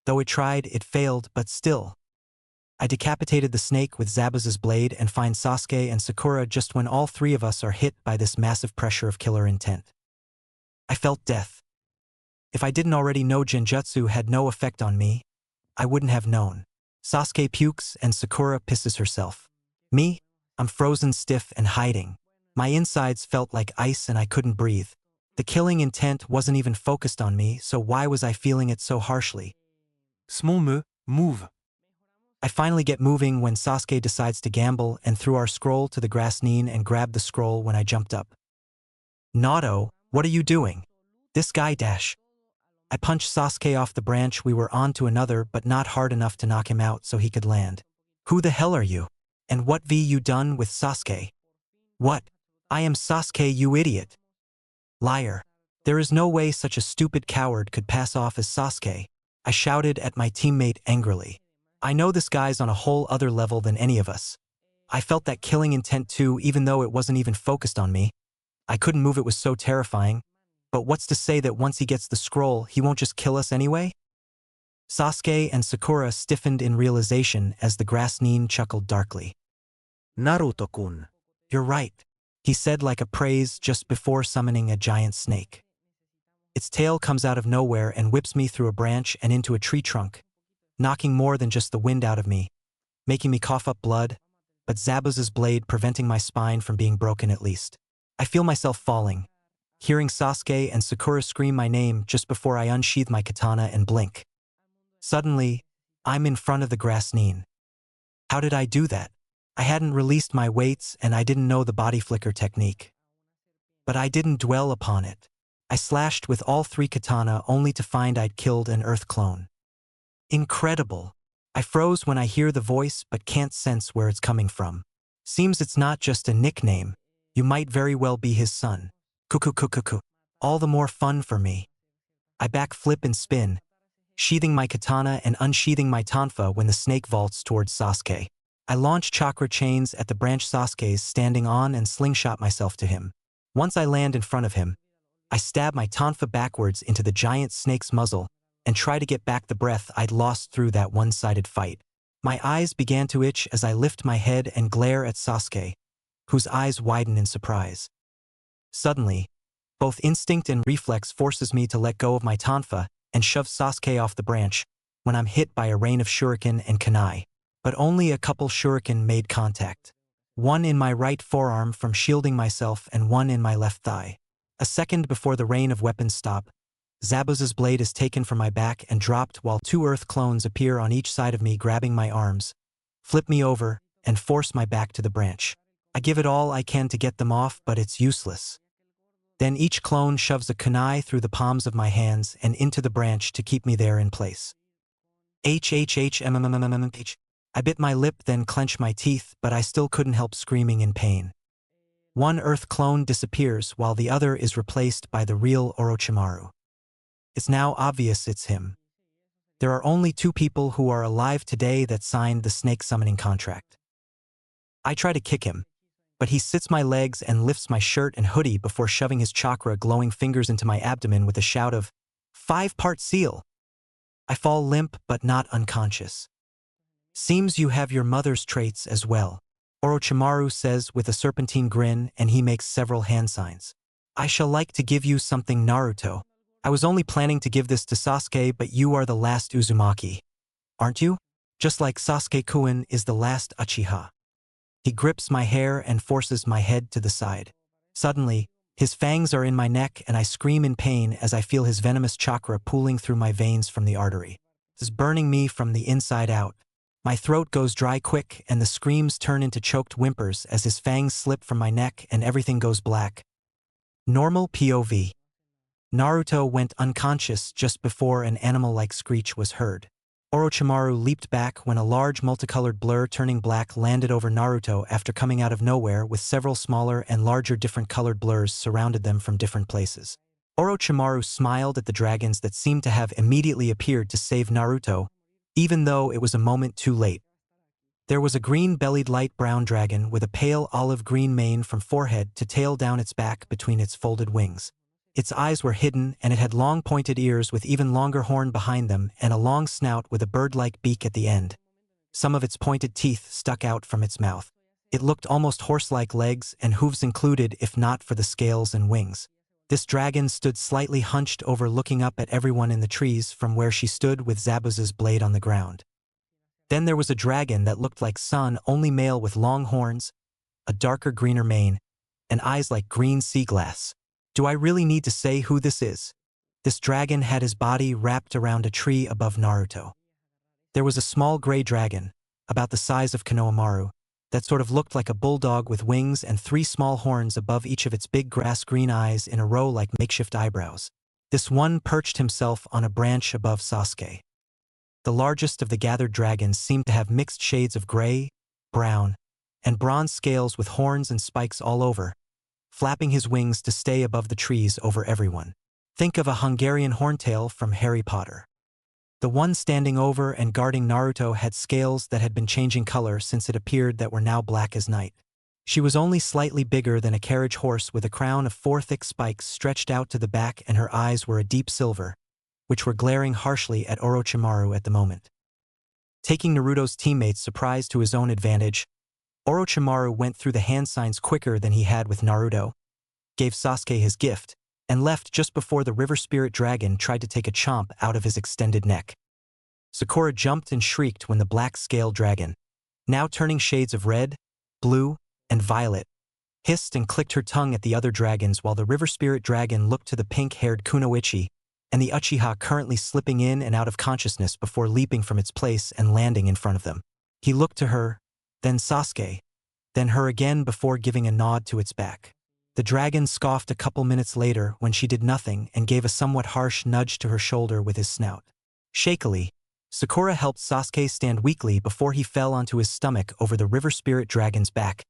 Though it tried, it failed, but still. I decapitated the snake with Zabuza's blade and find Sasuke and Sakura just when all three of us are hit by this massive pressure of killer intent. I felt death. If I didn't already know Genjutsu had no effect on me, I wouldn't have known. Sasuke pukes and Sakura pisses herself. Me? I'm frozen stiff and hiding. My insides felt like ice and I couldn't breathe. The killing intent wasn't even focused on me, so why was I feeling it so harshly? Small move. I finally get moving when Sasuke decides to gamble and threw our scroll to the grass Nin and grabbed the scroll when I jumped up. Naruto, what are you doing? This guy dash. I punched Sasuke off the branch we were on to another but not hard enough to knock him out so he could land. Who the hell are you? And what you done with Sasuke? What? I am Sasuke, you idiot. Liar. There is no way such a stupid coward could pass off as Sasuke. I shouted at my teammate angrily. I know this guy's on a whole other level than any of us. I felt that killing intent too, even though it wasn't even focused on me. I couldn't move, it was so terrifying. But what's to say that once he gets the scroll, he won't just kill us anyway? Sasuke and Sakura stiffened in realization as the grass Nin chuckled darkly. Naruto-kun. You're right, he said like a praise just before summoning a giant snake. Its tail comes out of nowhere and whips me through a branch and into a tree trunk, knocking more than just the wind out of me, making me cough up blood, but Zabuza's blade preventing my spine from being broken at least. I feel myself falling, hearing Sasuke and Sakura scream my name just before I unsheath my katana and blink. Suddenly, I'm in front of the grass Nin. How did I do that? I hadn't released my weights and I didn't know the body flicker technique. But I didn't dwell upon it. I slashed with all three katana only to find I'd killed an earth clone. Incredible. I froze when I hear the voice but can't sense where it's coming from. Seems it's not just a nickname. You might very well be his son. Kuku. All the more fun for me. I backflip and spin, sheathing my katana and unsheathing my tonfa when the snake vaults towards Sasuke. I launch chakra chains at the branch Sasuke's standing on and slingshot myself to him. Once I land in front of him, I stab my tonfa backwards into the giant snake's muzzle and try to get back the breath I'd lost through that one-sided fight. My eyes began to itch as I lift my head and glare at Sasuke, whose eyes widen in surprise. Suddenly, both instinct and reflex forces me to let go of my tonfa and shove Sasuke off the branch when I'm hit by a rain of shuriken and kunai. But only a couple shuriken made contact. One in my right forearm from shielding myself and one in my left thigh. A second before the rain of weapons stop, Zabuza's blade is taken from my back and dropped while two earth clones appear on each side of me, grabbing my arms, flip me over, and force my back to the branch. I give it all I can to get them off, but it's useless. Then each clone shoves a kunai through the palms of my hands and into the branch to keep me there in place. I bit my lip, then clenched my teeth, but I still couldn't help screaming in pain. One earth clone disappears while the other is replaced by the real Orochimaru. It's now obvious it's him. There are only two people who are alive today that signed the snake summoning contract. I try to kick him, but he sits my legs and lifts my shirt and hoodie before shoving his chakra glowing fingers into my abdomen with a shout of, "5-part seal!" I fall limp but not unconscious. Seems you have your mother's traits as well, Orochimaru says with a serpentine grin, and he makes several hand signs. I shall like to give you something, Naruto. I was only planning to give this to Sasuke, but you are the last Uzumaki. Aren't you? Just like Sasuke-kun is the last Uchiha. He grips my hair and forces my head to the side. Suddenly, his fangs are in my neck and I scream in pain as I feel his venomous chakra pooling through my veins from the artery. It's burning me from the inside out. My throat goes dry quick and the screams turn into choked whimpers as his fangs slip from my neck and everything goes black. Normal POV. Naruto went unconscious just before an animal-like screech was heard. Orochimaru leaped back when a large multicolored blur turning black landed over Naruto after coming out of nowhere with several smaller and larger different colored blurs surrounded them from different places. Orochimaru smiled at the dragons that seemed to have immediately appeared to save Naruto, even though it was a moment too late. There was a green-bellied light brown dragon with a pale olive-green mane from forehead to tail down its back between its folded wings. Its eyes were hidden and it had long pointed ears with even longer horn behind them and a long snout with a bird-like beak at the end. Some of its pointed teeth stuck out from its mouth. It looked almost horse-like legs and hooves included if not for the scales and wings. This dragon stood slightly hunched over looking up at everyone in the trees from where she stood with Zabuza's blade on the ground. Then there was a dragon that looked like Sun, only male with long horns, a darker greener mane, and eyes like green sea glass. Do I really need to say who this is? This dragon had his body wrapped around a tree above Naruto. There was a small gray dragon, about the size of Konohamaru, that sort of looked like a bulldog with wings and 3 small horns above each of its big grass-green eyes in a row like makeshift eyebrows. This one perched himself on a branch above Sasuke. The largest of the gathered dragons seemed to have mixed shades of gray, brown, and bronze scales with horns and spikes all over, flapping his wings to stay above the trees over everyone. Think of a Hungarian horntail from Harry Potter. The one standing over and guarding Naruto had scales that had been changing color since it appeared that were now black as night. She was only slightly bigger than a carriage horse with a crown of 4 thick spikes stretched out to the back and her eyes were a deep silver, which were glaring harshly at Orochimaru at the moment. Taking Naruto's teammates surprised to his own advantage, Orochimaru went through the hand signs quicker than he had with Naruto, gave Sasuke his gift, and left just before the river spirit dragon tried to take a chomp out of his extended neck. Sakura jumped and shrieked when the black-scaled dragon, now turning shades of red, blue, and violet, hissed and clicked her tongue at the other dragons while the river spirit dragon looked to the pink-haired Kunoichi and the Uchiha currently slipping in and out of consciousness before leaping from its place and landing in front of them. He looked to her, then Sasuke, then her again before giving a nod to its back. The dragon scoffed a couple minutes later when she did nothing and gave a somewhat harsh nudge to her shoulder with his snout. Shakily, Sakura helped Sasuke stand weakly before he fell onto his stomach over the river spirit dragon's back,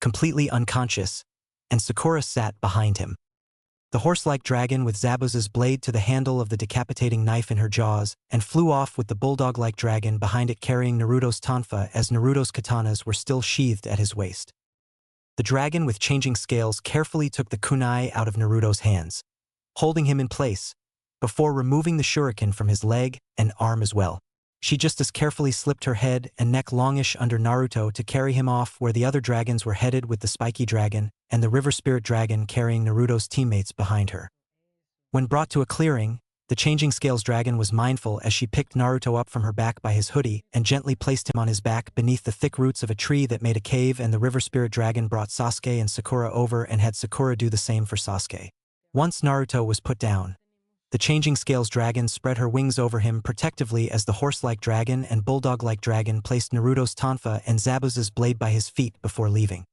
completely unconscious, and Sakura sat behind him. The horse-like dragon with Zabuza's blade to the handle of the decapitating knife in her jaws and flew off with the bulldog-like dragon behind it carrying Naruto's tonfa as Naruto's katanas were still sheathed at his waist. The dragon with changing scales carefully took the kunai out of Naruto's hands, holding him in place, before removing the shuriken from his leg and arm as well. She just as carefully slipped her head and neck longish under Naruto to carry him off where the other dragons were headed with the spiky dragon and the river spirit dragon carrying Naruto's teammates behind her. When brought to a clearing, the changing scales dragon was mindful as she picked Naruto up from her back by his hoodie and gently placed him on his back beneath the thick roots of a tree that made a cave, and the river spirit dragon brought Sasuke and Sakura over and had Sakura do the same for Sasuke. Once Naruto was put down, the changing scales dragon spread her wings over him protectively as the horse-like dragon and bulldog-like dragon placed Naruto's tonfa and Zabuza's blade by his feet before leaving.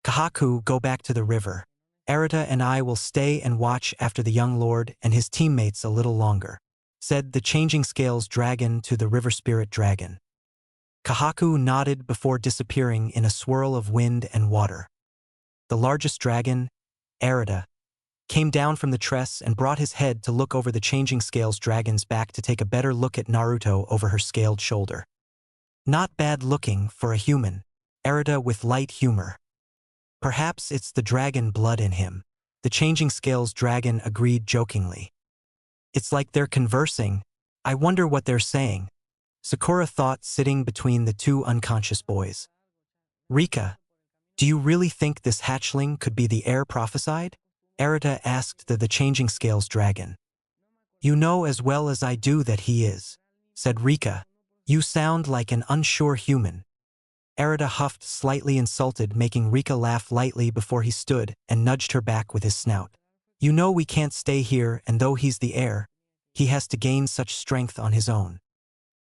Haku, go back to the river. Arata and I will stay and watch after the young lord and his teammates a little longer, said the changing scales dragon to the river spirit dragon. Haku nodded before disappearing in a swirl of wind and water. The largest dragon, Arata, came down from the tress and brought his head to look over the changing scales dragon's back to take a better look at Naruto over her scaled shoulder. Not bad looking for a human, Arata with light humor. Perhaps it's the dragon blood in him, the changing scales dragon agreed jokingly. It's like they're conversing. I wonder what they're saying, Sakura thought sitting between the 2 unconscious boys. Rika, do you really think this hatchling could be the heir prophesied? Arata asked the changing scales dragon. You know as well as I do that he is, said Rika. You sound like an unsure human. Arata huffed, slightly insulted, making Rika laugh lightly before he stood and nudged her back with his snout. You know we can't stay here, and though he's the heir, he has to gain such strength on his own.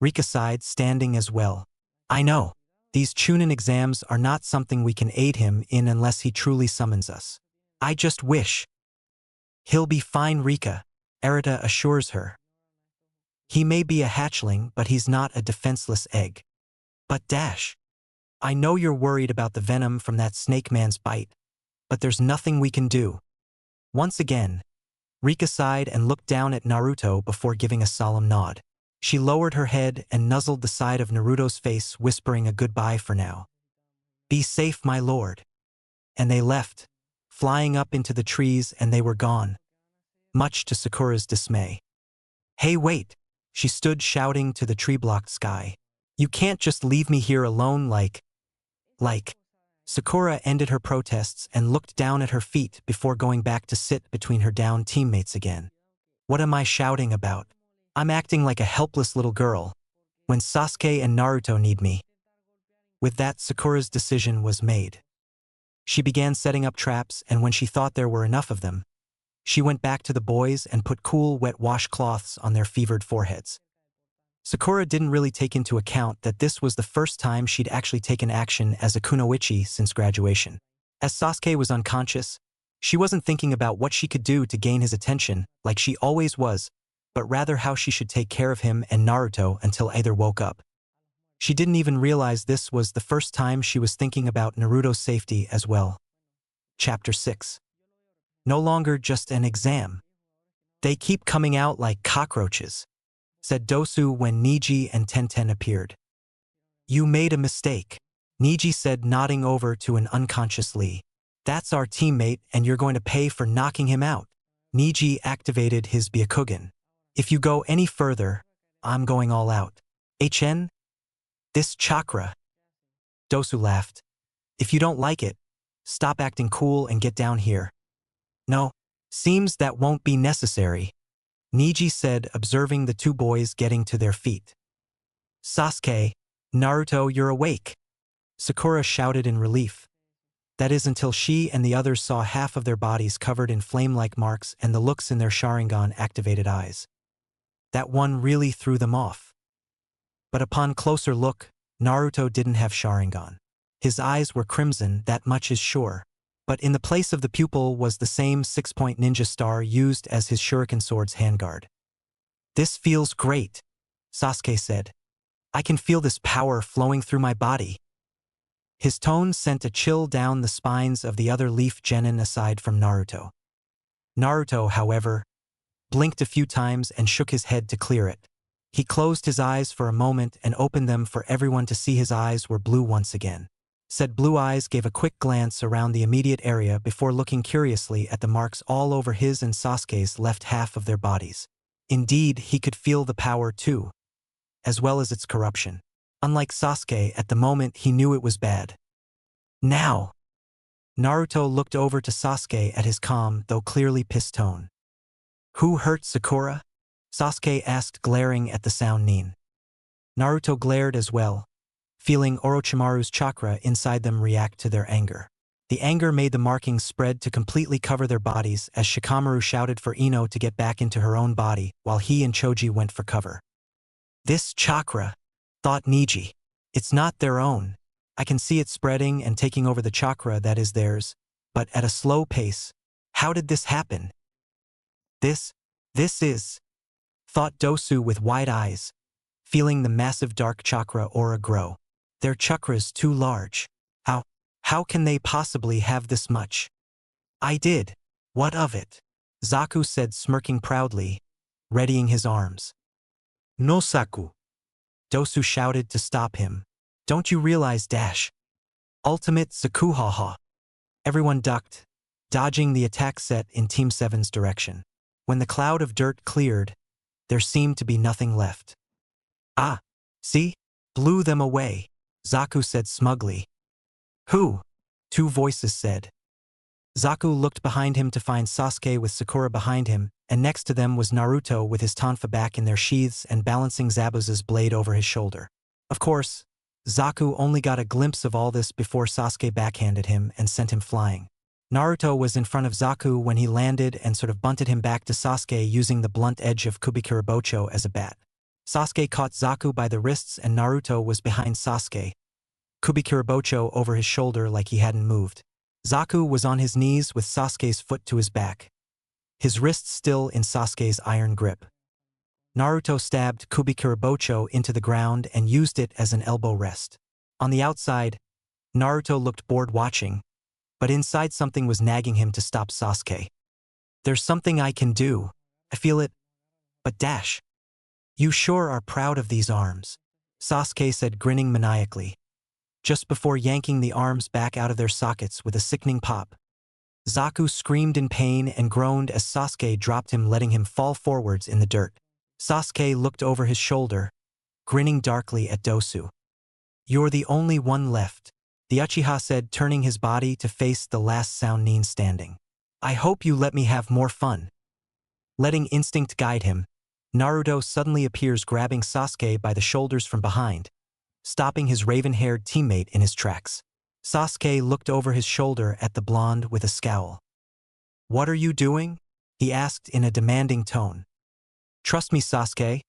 Rika sighed, standing as well. I know. These Chunin exams are not something we can aid him in unless he truly summons us. I just wish. He'll be fine, Rika, Erita assures her. He may be a hatchling, but he's not a defenseless egg. But Dash, I know you're worried about the venom from that snake man's bite, but there's nothing we can do. Once again, Rika sighed and looked down at Naruto before giving a solemn nod. She lowered her head and nuzzled the side of Naruto's face, whispering a goodbye for now. Be safe, my lord. And they left, flying up into the trees, and they were gone, much to Sakura's dismay. Hey, wait! She stood shouting to the tree-blocked sky. You can't just leave me here alone like. Sakura ended her protests and looked down at her feet before going back to sit between her downed teammates again. What am I shouting about? I'm acting like a helpless little girl, when Sasuke and Naruto need me. With that, Sakura's decision was made. She began setting up traps, and when she thought there were enough of them, she went back to the boys and put cool, wet washcloths on their fevered foreheads. Sakura didn't really take into account that this was the first time she'd actually taken action as a kunoichi since graduation. As Sasuke was unconscious, she wasn't thinking about what she could do to gain his attention like she always was, but rather how she should take care of him and Naruto until either woke up. She didn't even realize this was the first time she was thinking about Naruto's safety as well. Chapter 6. No longer just an exam. They keep coming out like cockroaches, said Dosu when Niji and Tenten appeared. You made a mistake, Niji said, nodding over to an unconscious Lee. That's our teammate, and you're going to pay for knocking him out. Niji activated his Byakugan. If you go any further, I'm going all out. HN? This chakra. Dosu laughed. If you don't like it, stop acting cool and get down here. No, seems that won't be necessary, Niji said, observing the two boys getting to their feet. Sasuke, Naruto, you're awake, Sakura shouted in relief. That is until she and the others saw half of their bodies covered in flame-like marks and the looks in their Sharingan-activated eyes. That one really threw them off. But upon closer look, Naruto didn't have Sharingan. His eyes were crimson, that much is sure. But in the place of the pupil was the same 6-point ninja star used as his shuriken sword's handguard. This feels great, Sasuke said. I can feel this power flowing through my body. His tone sent a chill down the spines of the other Leaf Genin aside from Naruto. Naruto, however, blinked a few times and shook his head to clear it. He closed his eyes for a moment and opened them for everyone to see. His eyes were blue once again. Said Blue Eyes gave a quick glance around the immediate area before looking curiously at the marks all over his and Sasuke's left half of their bodies. Indeed, he could feel the power too, as well as its corruption. Unlike Sasuke, at the moment he knew it was bad. Now! Naruto looked over to Sasuke at his calm, though clearly pissed tone. Who hurt Sakura? Sasuke asked, glaring at the sound Nin. Naruto glared as well, feeling Orochimaru's chakra inside them react to their anger. The anger made the markings spread to completely cover their bodies as Shikamaru shouted for Ino to get back into her own body while he and Choji went for cover. This chakra, thought Niji. It's not their own. I can see it spreading and taking over the chakra that is theirs, but at a slow pace. How did this happen? This is, thought Dosu with wide eyes, feeling the massive dark chakra aura grow. Their chakra's too large. How can they possibly have this much? I did. What of it? Zaku said, smirking proudly, readying his arms. No, Saku. Dosu shouted to stop him. Don't you realize dash? Ultimate Sakuhaha. Everyone ducked, dodging the attack set in Team 7's direction. When the cloud of dirt cleared, there seemed to be nothing left. Ah, see? Blew them away, Zaku said smugly. Who? Two voices said. Zaku looked behind him to find Sasuke with Sakura behind him, and next to them was Naruto with his tonfa back in their sheaths and balancing Zabuza's blade over his shoulder. Of course, Zaku only got a glimpse of all this before Sasuke backhanded him and sent him flying. Naruto was in front of Zaku when he landed and sort of bunted him back to Sasuke using the blunt edge of Kubikirabocho as a bat. Sasuke caught Zaku by the wrists and Naruto was behind Sasuke, Kubikirabocho over his shoulder like he hadn't moved. Zaku was on his knees with Sasuke's foot to his back. his wrist still in Sasuke's iron grip. Naruto stabbed Kubikurabocho into the ground and used it as an elbow rest. On the outside, Naruto looked bored watching, but inside something was nagging him to stop Sasuke. There's something I can do. I feel it. But dash. You sure are proud of these arms, Sasuke said, grinning maniacally. Just before yanking the arms back out of their sockets with a sickening pop, Zaku screamed in pain and groaned as Sasuke dropped him, letting him fall forwards in the dirt. Sasuke looked over his shoulder, grinning darkly at Dosu. You're the only one left, the Uchiha said, turning his body to face the last Sannin standing. I hope you let me have more fun. Letting instinct guide him, Naruto suddenly appears, grabbing Sasuke by the shoulders from behind, stopping his raven-haired teammate in his tracks. Sasuke looked over his shoulder at the blonde with a scowl. What are you doing? He asked in a demanding tone. Trust me, Sasuke,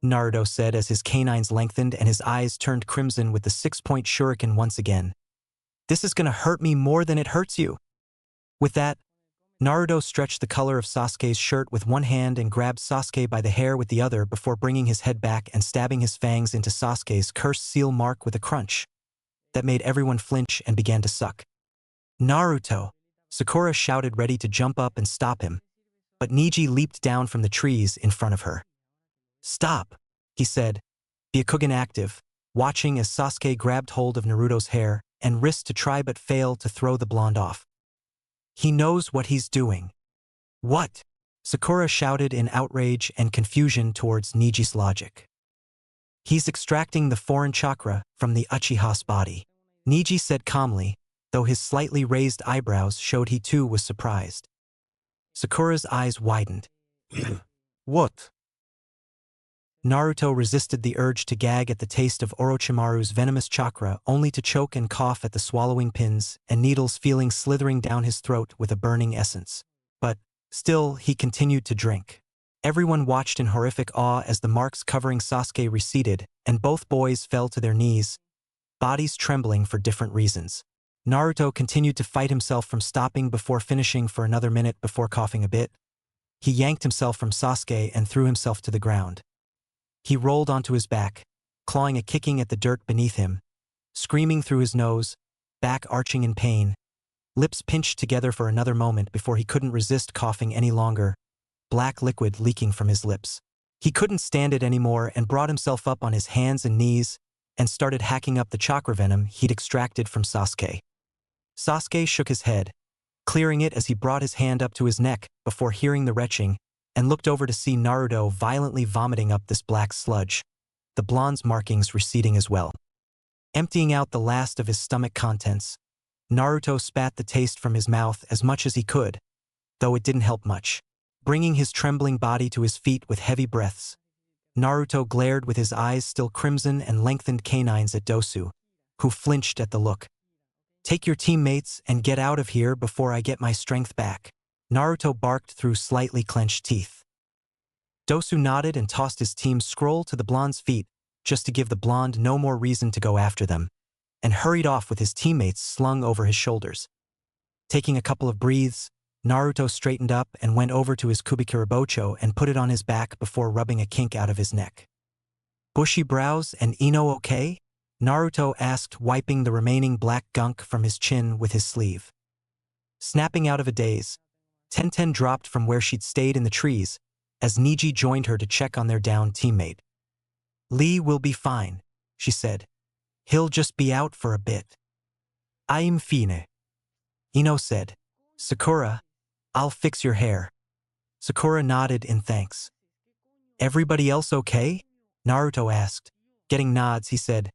Naruto said as his canines lengthened and his eyes turned crimson with the 6-point shuriken once again. This is gonna hurt me more than it hurts you. With that, Naruto stretched the color of Sasuke's shirt with one hand and grabbed Sasuke by the hair with the other before bringing his head back and stabbing his fangs into Sasuke's cursed seal mark with a crunch that made everyone flinch and began to suck. Naruto! Sakura shouted, ready to jump up and stop him, but Neji leaped down from the trees in front of her. Stop, he said, Byakugan active, watching as Sasuke grabbed hold of Naruto's hair and wrist to try but fail to throw the blonde off. He knows what he's doing. What? Sakura shouted in outrage and confusion towards Neji's logic. He's extracting the foreign chakra from the Uchiha's body, Neji said calmly, though his slightly raised eyebrows showed he too was surprised. Sakura's eyes widened. What? Naruto resisted the urge to gag at the taste of Orochimaru's venomous chakra, only to choke and cough at the swallowing pins and needles feeling slithering down his throat with a burning essence. But, still, he continued to drink. Everyone watched in horrific awe as the marks covering Sasuke receded, and both boys fell to their knees, bodies trembling for different reasons. Naruto continued to fight himself from stopping before finishing for another minute before coughing a bit. He yanked himself from Sasuke and threw himself to the ground. He rolled onto his back, clawing and kicking at the dirt beneath him, screaming through his nose, back arching in pain, lips pinched together for another moment before he couldn't resist coughing any longer, black liquid leaking from his lips. He couldn't stand it anymore and brought himself up on his hands and knees and started hacking up the chakra venom he'd extracted from Sasuke. Sasuke shook his head, clearing it as he brought his hand up to his neck before hearing the retching, and looked over to see Naruto violently vomiting up this black sludge, the blonde's markings receding as well. Emptying out the last of his stomach contents, Naruto spat the taste from his mouth as much as he could, though it didn't help much. Bringing his trembling body to his feet with heavy breaths, Naruto glared with his eyes still crimson and lengthened canines at Dosu, who flinched at the look. Take your teammates and get out of here before I get my strength back, Naruto barked through slightly clenched teeth. Dosu nodded and tossed his team's scroll to the blonde's feet, just to give the blonde no more reason to go after them, and hurried off with his teammates slung over his shoulders. Taking a couple of breaths, Naruto straightened up and went over to his Kubikurabocho and put it on his back before rubbing a kink out of his neck. Bushy brows and Ino okay? Naruto asked, wiping the remaining black gunk from his chin with his sleeve. Snapping out of a daze, Tenten dropped from where she'd stayed in the trees as Neji joined her to check on their downed teammate. Lee will be fine, she said. He'll just be out for a bit. I'm fine, Ino said. Sakura, I'll fix your hair. Sakura nodded in thanks. Everybody else okay? Naruto asked. Getting nods, he said,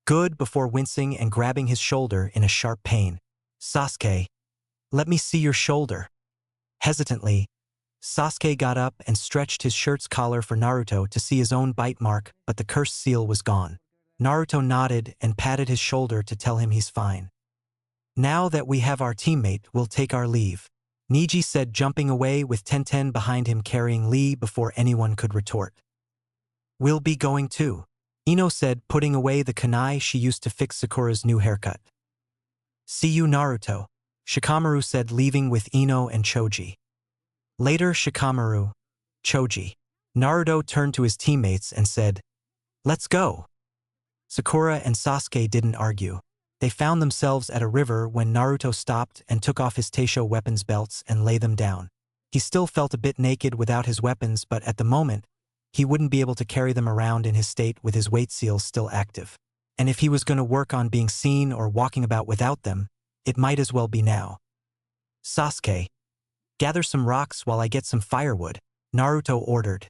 good, before wincing and grabbing his shoulder in a sharp pain. Sasuke, let me see your shoulder. Hesitantly, Sasuke got up and stretched his shirt's collar for Naruto to see his own bite mark, but the cursed seal was gone. Naruto nodded and patted his shoulder to tell him he's fine. Now that we have our teammate, we'll take our leave, Neji said, jumping away with Tenten behind him carrying Lee before anyone could retort. We'll be going too, Ino said, putting away the kunai she used to fix Sakura's new haircut. See you, Naruto, Shikamaru said, leaving with Ino and Choji. Later, Shikamaru, Choji. Naruto turned to his teammates and said, "Let's go." Sakura and Sasuke didn't argue. They found themselves at a river when Naruto stopped and took off his Teisho weapons belts and lay them down. He still felt a bit naked without his weapons, but at the moment, he wouldn't be able to carry them around in his state with his weight seals still active. And if he was going to work on being seen or walking about without them, it might as well be now. "Sasuke, gather some rocks while I get some firewood," Naruto ordered.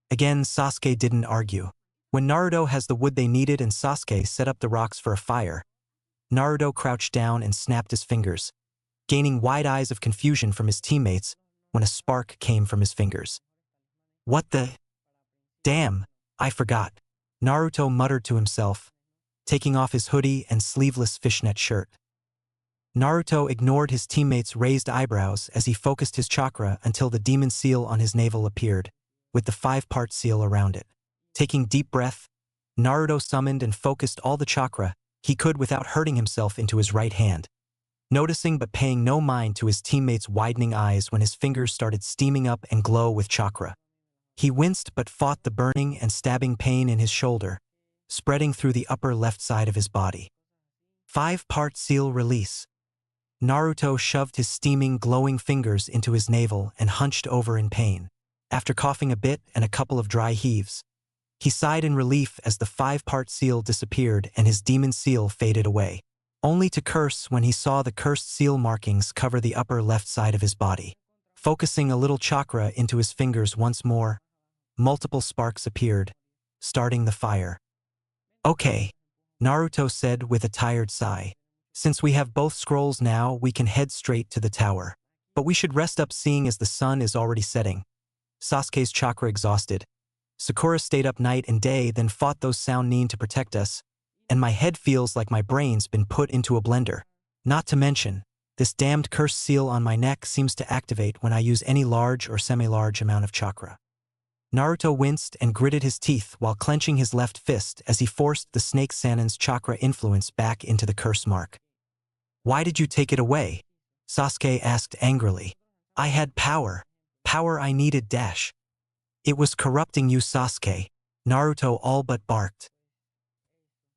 Again, Sasuke didn't argue. When Naruto has the wood they needed and Sasuke set up the rocks for a fire, Naruto crouched down and snapped his fingers, gaining wide eyes of confusion from his teammates when a spark came from his fingers. "What the? Damn, I forgot," Naruto muttered to himself, taking off his hoodie and sleeveless fishnet shirt. Naruto ignored his teammates' raised eyebrows as he focused his chakra until the demon seal on his navel appeared, with the 5-part seal around it. Taking deep breath, Naruto summoned and focused all the chakra he could without hurting himself into his right hand, noticing but paying no mind to his teammates' widening eyes when his fingers started steaming up and glow with chakra. He winced but fought the burning and stabbing pain in his shoulder, spreading through the upper left side of his body. 5-part seal release. Naruto shoved his steaming, glowing fingers into his navel and hunched over in pain. After coughing a bit and a couple of dry heaves, he sighed in relief as the 5-part seal disappeared and his demon seal faded away, only to curse when he saw the cursed seal markings cover the upper left side of his body. Focusing a little chakra into his fingers once more, multiple sparks appeared, starting the fire. "Okay," Naruto said with a tired sigh. "Since we have both scrolls now, we can head straight to the tower. But we should rest up seeing as the sun is already setting." Sasuke's chakra exhausted. "Sakura stayed up night and day, then fought those sound nin to protect us, and my head feels like my brain's been put into a blender. Not to mention, this damned cursed seal on my neck seems to activate when I use any large or semi-large amount of chakra." Naruto winced and gritted his teeth while clenching his left fist as he forced the snake Sanin's chakra influence back into the curse mark. "Why did you take it away?" Sasuke asked angrily. "I had power. Power I needed dash." "It was corrupting you, Sasuke," Naruto all but barked.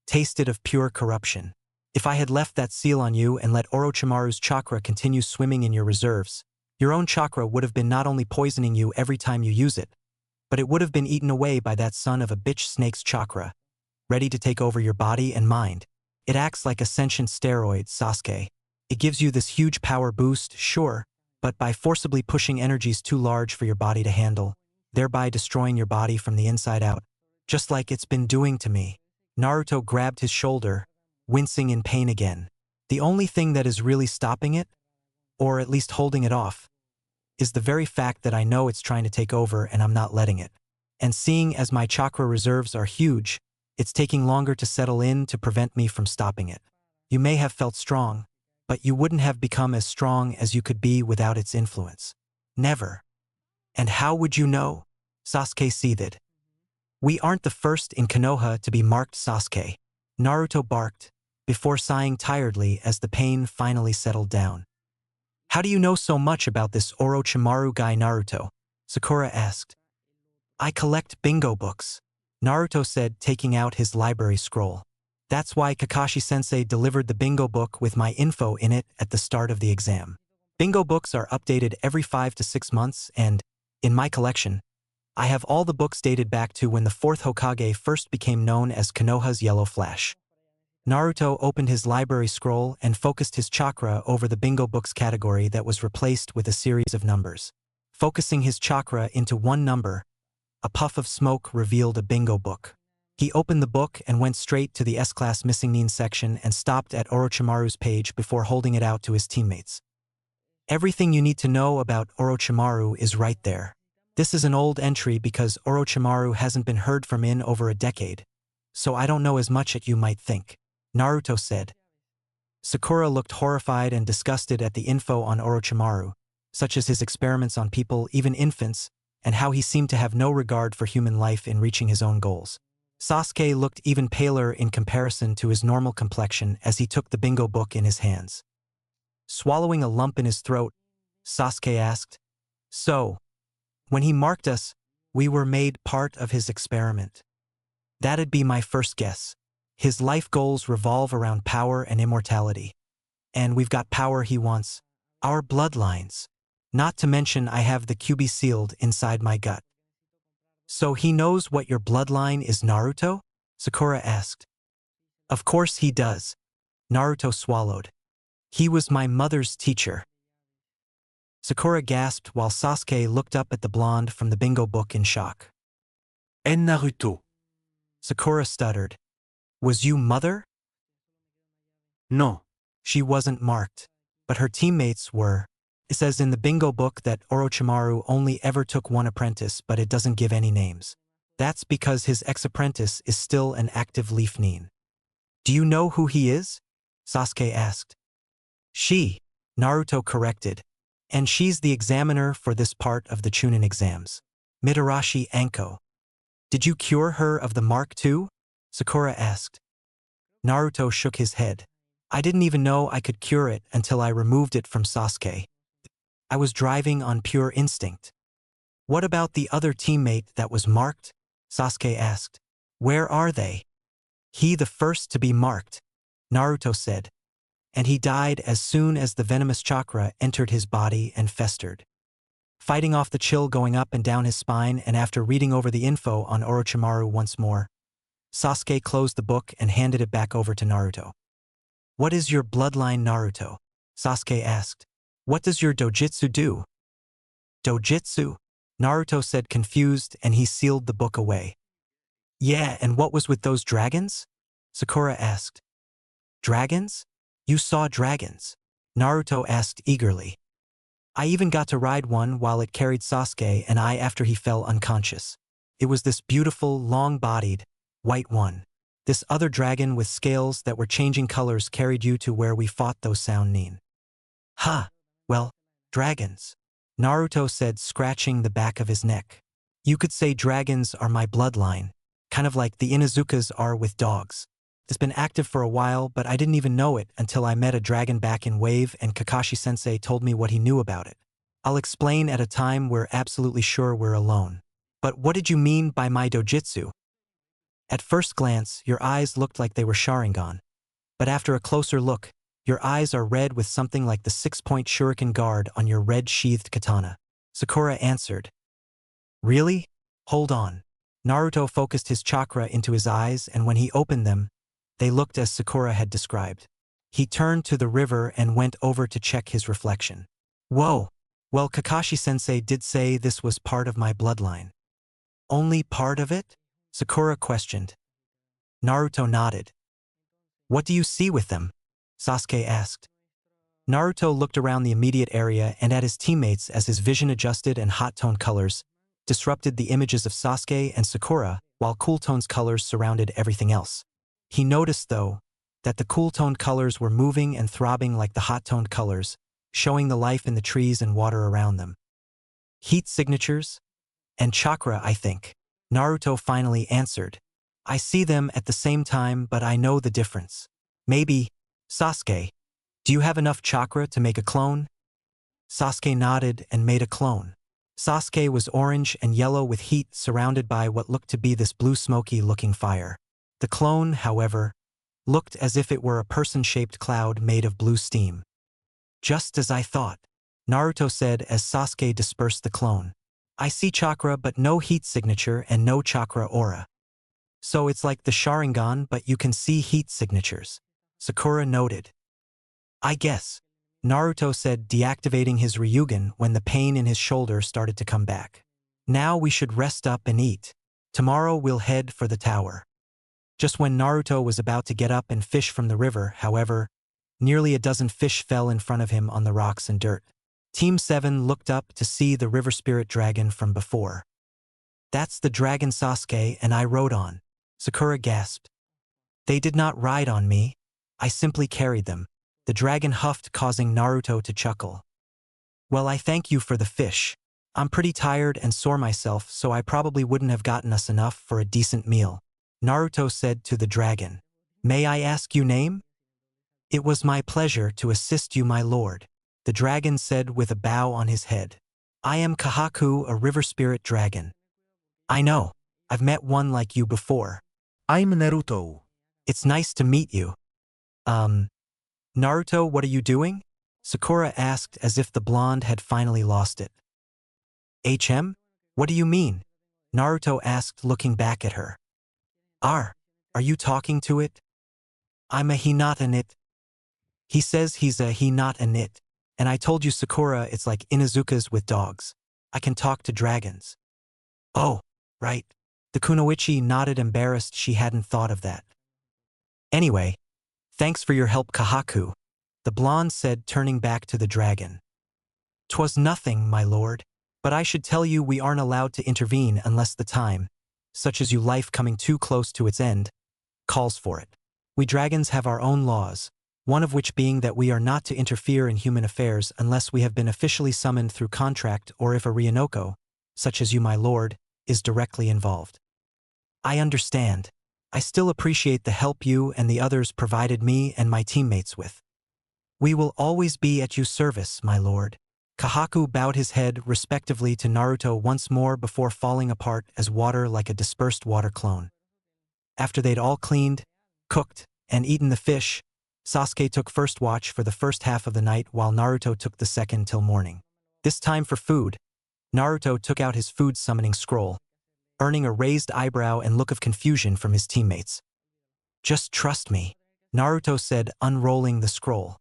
"Tasted of pure corruption. If I had left that seal on you and let Orochimaru's chakra continue swimming in your reserves, your own chakra would have been not only poisoning you every time you use it, but it would have been eaten away by that son of a bitch snake's chakra, ready to take over your body and mind. It acts like a sentient steroid, Sasuke. It gives you this huge power boost, sure, but by forcibly pushing energies too large for your body to handle, thereby destroying your body from the inside out, just like it's been doing to me." Naruto grabbed his shoulder, wincing in pain again. "The only thing that is really stopping it, or at least holding it off, is the very fact that I know it's trying to take over and I'm not letting it. And seeing as my chakra reserves are huge, it's taking longer to settle in to prevent me from stopping it. You may have felt strong, but you wouldn't have become as strong as you could be without its influence. Never." "And how would you know?" Sasuke seethed. "We aren't the first in Konoha to be marked, Sasuke," Naruto barked, before sighing tiredly as the pain finally settled down. "How do you know so much about this Orochimaru guy, Naruto?" Sakura asked. "I collect bingo books," Naruto said, taking out his library scroll. "That's why Kakashi-sensei delivered the bingo book with my info in it at the start of the exam. Bingo books are updated every 5 to 6 months and, in my collection, I have all the books dated back to when the 4th Hokage first became known as Konoha's Yellow Flash." Naruto opened his library scroll and focused his chakra over the bingo books category that was replaced with a series of numbers. Focusing his chakra into one number, a puff of smoke revealed a bingo book. He opened the book and went straight to the S-Class Missing Nin section and stopped at Orochimaru's page before holding it out to his teammates. "Everything you need to know about Orochimaru is right there. This is an old entry because Orochimaru hasn't been heard from in over a decade, so I don't know as much as you might think," Naruto said. Sakura looked horrified and disgusted at the info on Orochimaru, such as his experiments on people, even infants, and how he seemed to have no regard for human life in reaching his own goals. Sasuke looked even paler in comparison to his normal complexion as he took the bingo book in his hands. Swallowing a lump in his throat, Sasuke asked, So, when he marked us, we were made part of his experiment. That'd be my first guess. His life goals revolve around power and immortality. And we've got power he wants. Our bloodlines. Not to mention I have the QB sealed inside my gut. So he knows what your bloodline is, Naruto? Sakura asked. Of course he does. Naruto swallowed. He was my mother's teacher. Sakura gasped while Sasuke looked up at the blonde from the bingo book in shock. En Naruto. Sakura stuttered. Was you mother? Non. She wasn't marked, but her teammates were. It says in the bingo book that Orochimaru only ever took one apprentice, but it doesn't give any names. That's because his ex-apprentice is still an active Leaf Nin. Do you know who he is? Sasuke asked. She, Naruto corrected. And she's the examiner for this part of the Chunin exams. Mitarashi Anko. Did you cure her of the mark too? Sakura asked. Naruto shook his head. I didn't even know I could cure it until I removed it from Sasuke. I was driving on pure instinct. What about the other teammate that was marked? Sasuke asked. Where are they? He the first to be marked, Naruto said. And he died as soon as the venomous chakra entered his body and festered. Fighting off the chill going up and down his spine, and after reading over the info on Orochimaru once more, Sasuke closed the book and handed it back over to Naruto. What is your bloodline, Naruto? Sasuke asked. What does your dojutsu do? Dojutsu? Naruto said confused, and he sealed the book away. Yeah, and what was with those dragons? Sakura asked. Dragons? You saw dragons? Naruto asked eagerly. I even got to ride one while it carried Sasuke and I after he fell unconscious. It was this beautiful, long-bodied, white one. This other dragon with scales that were changing colors carried you to where we fought those sound Nin. Ha! Well, dragons. Naruto said, scratching the back of his neck. You could say dragons are my bloodline, kind of like the Inuzukas are with dogs. It's been active for a while, but I didn't even know it until I met a dragon back in Wave and Kakashi-sensei told me what he knew about it. I'll explain at a time we're absolutely sure we're alone. But what did you mean by my dojutsu? At first glance, your eyes looked like they were Sharingan. But after a closer look, your eyes are red with something like the 6-point shuriken guard on your red-sheathed katana. Sakura answered. Really? Hold on. Naruto focused his chakra into his eyes, and when he opened them, they looked as Sakura had described. He turned to the river and went over to check his reflection. Whoa! Well, Kakashi-sensei did say this was part of my bloodline. Only part of it? Sakura questioned. Naruto nodded. What do you see with them? Sasuke asked. Naruto looked around the immediate area and at his teammates as his vision adjusted and hot-toned colors disrupted the images of Sasuke and Sakura, while cool-toned colors surrounded everything else. He noticed, though, that the cool-toned colors were moving and throbbing like the hot-toned colors, showing the life in the trees and water around them. Heat signatures? And chakra, I think. Naruto finally answered. I see them at the same time, but I know the difference. Maybe, Sasuke, do you have enough chakra to make a clone? Sasuke nodded and made a clone. Sasuke was orange and yellow with heat surrounded by what looked to be this blue smoky-looking fire. The clone, however, looked as if it were a person-shaped cloud made of blue steam. Just as I thought, Naruto said as Sasuke dispersed the clone. I see chakra but no heat signature and no chakra aura. So it's like the Sharingan but you can see heat signatures. Sakura noted. I guess. Naruto said, deactivating his Ryugen when the pain in his shoulder started to come back. Now we should rest up and eat. Tomorrow we'll head for the tower. Just when Naruto was about to get up and fish from the river, however, nearly a dozen fish fell in front of him on the rocks and dirt. Team 7 looked up to see the river spirit dragon from before. That's the dragon Sasuke and I rode on. Sakura gasped. They did not ride on me. I simply carried them. The dragon huffed, causing Naruto to chuckle. Well, I thank you for the fish. I'm pretty tired and sore myself, so I probably wouldn't have gotten us enough for a decent meal. Naruto said to the dragon. May I ask you name? It was my pleasure to assist you, my lord. The dragon said with a bow on his head. I am Kahaku, a river spirit dragon. I know. I've met one like you before. I'm Naruto. It's nice to meet you. Naruto, what are you doing? Sakura asked as if the blonde had finally lost it. What do you mean? Naruto asked, looking back at her. Are you talking to it? I'm a he not an it. He says he's a he not an it. And I told you, Sakura, it's like Inuzukas with dogs. I can talk to dragons. Oh, right. The kunoichi nodded, embarrassed she hadn't thought of that. Anyway, thanks for your help, Kahaku, the blonde said, turning back to the dragon. 'Twas nothing, my lord, but I should tell you we aren't allowed to intervene unless the time, such as you life coming too close to its end, calls for it. We dragons have our own laws, one of which being that we are not to interfere in human affairs unless we have been officially summoned through contract or if a Ryonoko, such as you, my lord, is directly involved. I understand. I still appreciate the help you and the others provided me and my teammates with. We will always be at your service, my lord. Kahaku bowed his head respectively to Naruto once more before falling apart as water like a dispersed water clone. After they'd all cleaned, cooked, and eaten the fish, Sasuke took first watch for the first half of the night while Naruto took the second till morning. This time for food, Naruto took out his food summoning scroll, earning a raised eyebrow and look of confusion from his teammates. Just trust me, Naruto said, unrolling the scroll.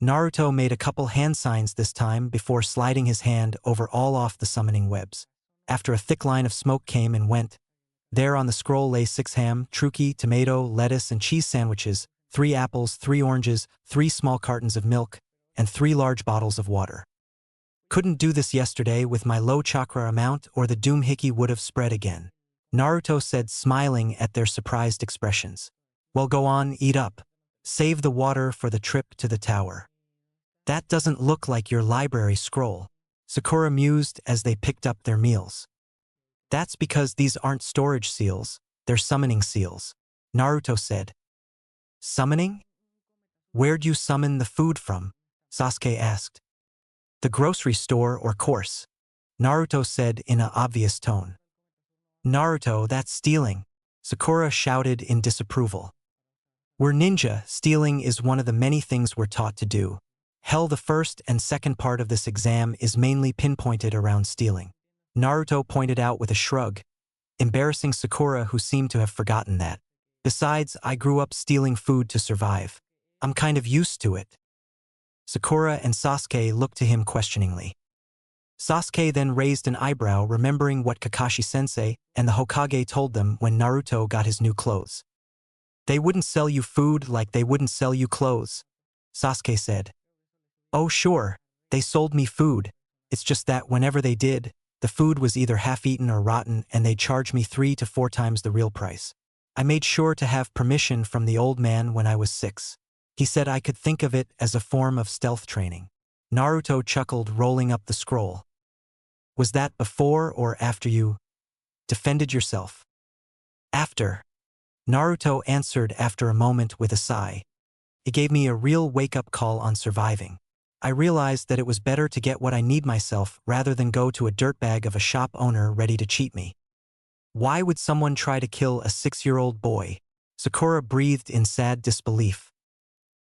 Naruto made a couple hand signs this time before sliding his hand over all off the summoning webs. After a thick line of smoke came and went, there on the scroll lay 6 ham, truki, tomato, lettuce, and cheese sandwiches, 3 apples, 3 oranges, 3 small cartons of milk, and 3 large bottles of water. Couldn't do this yesterday with my low chakra amount or the doohickey would have spread again, Naruto said, smiling at their surprised expressions. Well, go on, eat up. Save the water for the trip to the tower. That doesn't look like your library scroll, Sakura mused as they picked up their meals. That's because these aren't storage seals, they're summoning seals, Naruto said. Summoning? Where'd you summon the food from? Sasuke asked. The grocery store or course, Naruto said in an obvious tone. Naruto, that's stealing, Sakura shouted in disapproval. We're ninja, stealing is one of the many things we're taught to do. Hell, the first and second part of this exam is mainly pinpointed around stealing, Naruto pointed out with a shrug, embarrassing Sakura, who seemed to have forgotten that. Besides, I grew up stealing food to survive. I'm kind of used to it. Sakura and Sasuke looked to him questioningly. Sasuke then raised an eyebrow, remembering what Kakashi-sensei and the Hokage told them when Naruto got his new clothes. They wouldn't sell you food like they wouldn't sell you clothes, Sasuke said. Oh sure, they sold me food. It's just that whenever they did, the food was either half-eaten or rotten and they'd charge me 3 to 4 times the real price. I made sure to have permission from the old man when I was 6. He said I could think of it as a form of stealth training. Naruto chuckled, rolling up the scroll. Was that before or after you defended yourself? After, Naruto answered after a moment with a sigh. It gave me a real wake-up call on surviving. I realized that it was better to get what I need myself rather than go to a dirtbag of a shop owner ready to cheat me. Why would someone try to kill a 6-year-old boy? Sakura breathed in sad disbelief.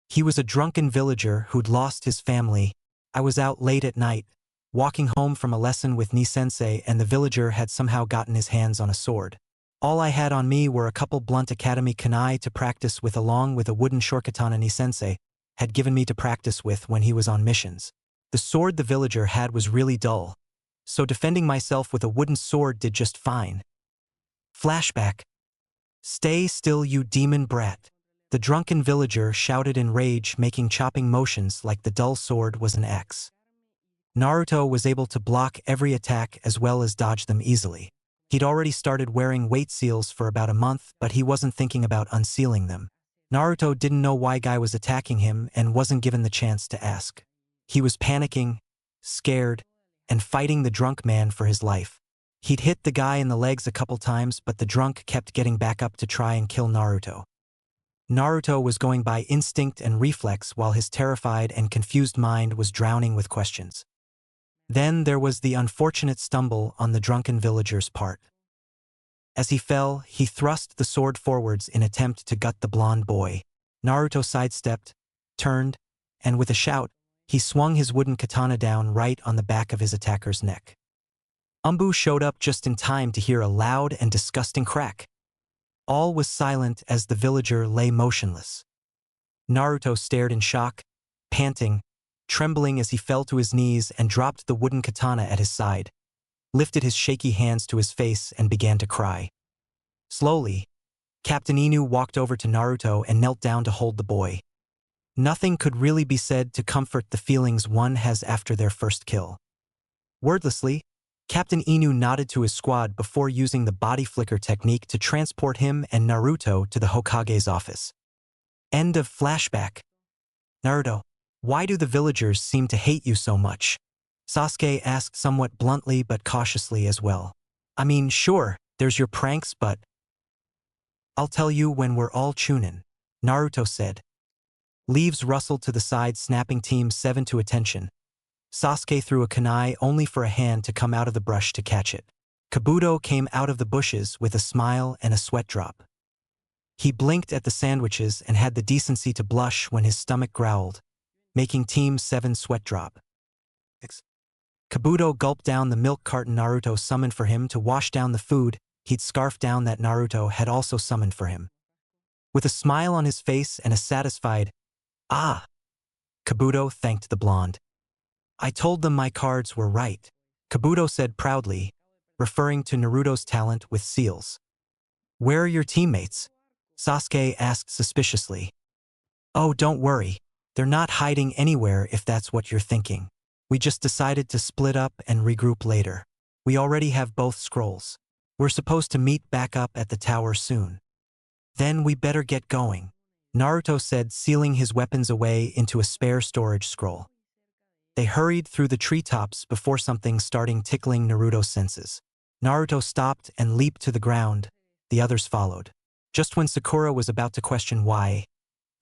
He was a drunken villager who'd lost his family. I was out late at night, walking home from a lesson with Ni-sensei, and the villager had somehow gotten his hands on a sword. All I had on me were a couple blunt academy kunai to practice with along with a wooden shorikatana Ni-sensei had given me to practice with when he was on missions. The sword the villager had was really dull, so defending myself with a wooden sword did just fine. Flashback. Stay still, you demon brat. The drunken villager shouted in rage, making chopping motions like the dull sword was an axe. Naruto was able to block every attack as well as dodge them easily. He'd already started wearing weight seals for about a month, but he wasn't thinking about unsealing them. Naruto didn't know why Guy was attacking him and wasn't given the chance to ask. He was panicking, scared, and fighting the drunk man for his life. He'd hit the guy in the legs a couple times, but the drunk kept getting back up to try and kill Naruto. Naruto was going by instinct and reflex while his terrified and confused mind was drowning with questions. Then there was the unfortunate stumble on the drunken villager's part. As he fell, he thrust the sword forwards in attempt to gut the blonde boy. Naruto sidestepped, turned, and with a shout, he swung his wooden katana down right on the back of his attacker's neck. Umbu showed up just in time to hear a loud and disgusting crack. All was silent as the villager lay motionless. Naruto stared in shock, panting, trembling as he fell to his knees and dropped the wooden katana at his side, lifted his shaky hands to his face and began to cry. Slowly, Captain Inu walked over to Naruto and knelt down to hold the boy. Nothing could really be said to comfort the feelings one has after their first kill. Wordlessly, Captain Inu nodded to his squad before using the body flicker technique to transport him and Naruto to the Hokage's office. End of flashback. Naruto, why do the villagers seem to hate you so much? Sasuke asked somewhat bluntly but cautiously as well. I mean, sure, there's your pranks, but I'll tell you when we're all Chunin, Naruto said. Leaves rustled to the side, snapping Team 7 to attention. Sasuke threw a kunai only for a hand to come out of the brush to catch it. Kabuto came out of the bushes with a smile and a sweat drop. He blinked at the sandwiches and had the decency to blush when his stomach growled, making Team 7 sweat drop. Kabuto gulped down the milk carton Naruto summoned for him to wash down the food he'd scarfed down that Naruto had also summoned for him. With a smile on his face and a satisfied, "Ah," Kabuto thanked the blonde. I told them my cards were right, Kabuto said proudly, referring to Naruto's talent with seals. Where are your teammates? Sasuke asked suspiciously. Oh, don't worry, they're not hiding anywhere if that's what you're thinking. We just decided to split up and regroup later. We already have both scrolls. We're supposed to meet back up at the tower soon. Then we better get going, Naruto said, sealing his weapons away into a spare storage scroll. They hurried through the treetops before something starting tickling Naruto's senses. Naruto stopped and leaped to the ground. The others followed. Just when Sakura was about to question why,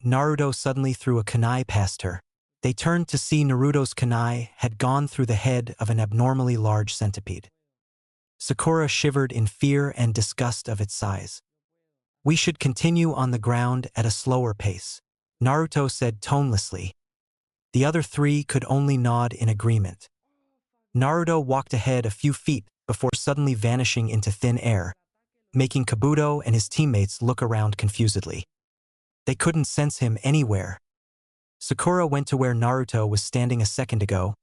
Naruto suddenly threw a kunai past her. They turned to see Naruto's kunai had gone through the head of an abnormally large centipede. Sakura shivered in fear and disgust of its size. We should continue on the ground at a slower pace, Naruto said tonelessly. The other three could only nod in agreement. Naruto walked ahead a few feet before suddenly vanishing into thin air, making Kabuto and his teammates look around confusedly. They couldn't sense him anywhere. Sakura went to where Naruto was standing a second ago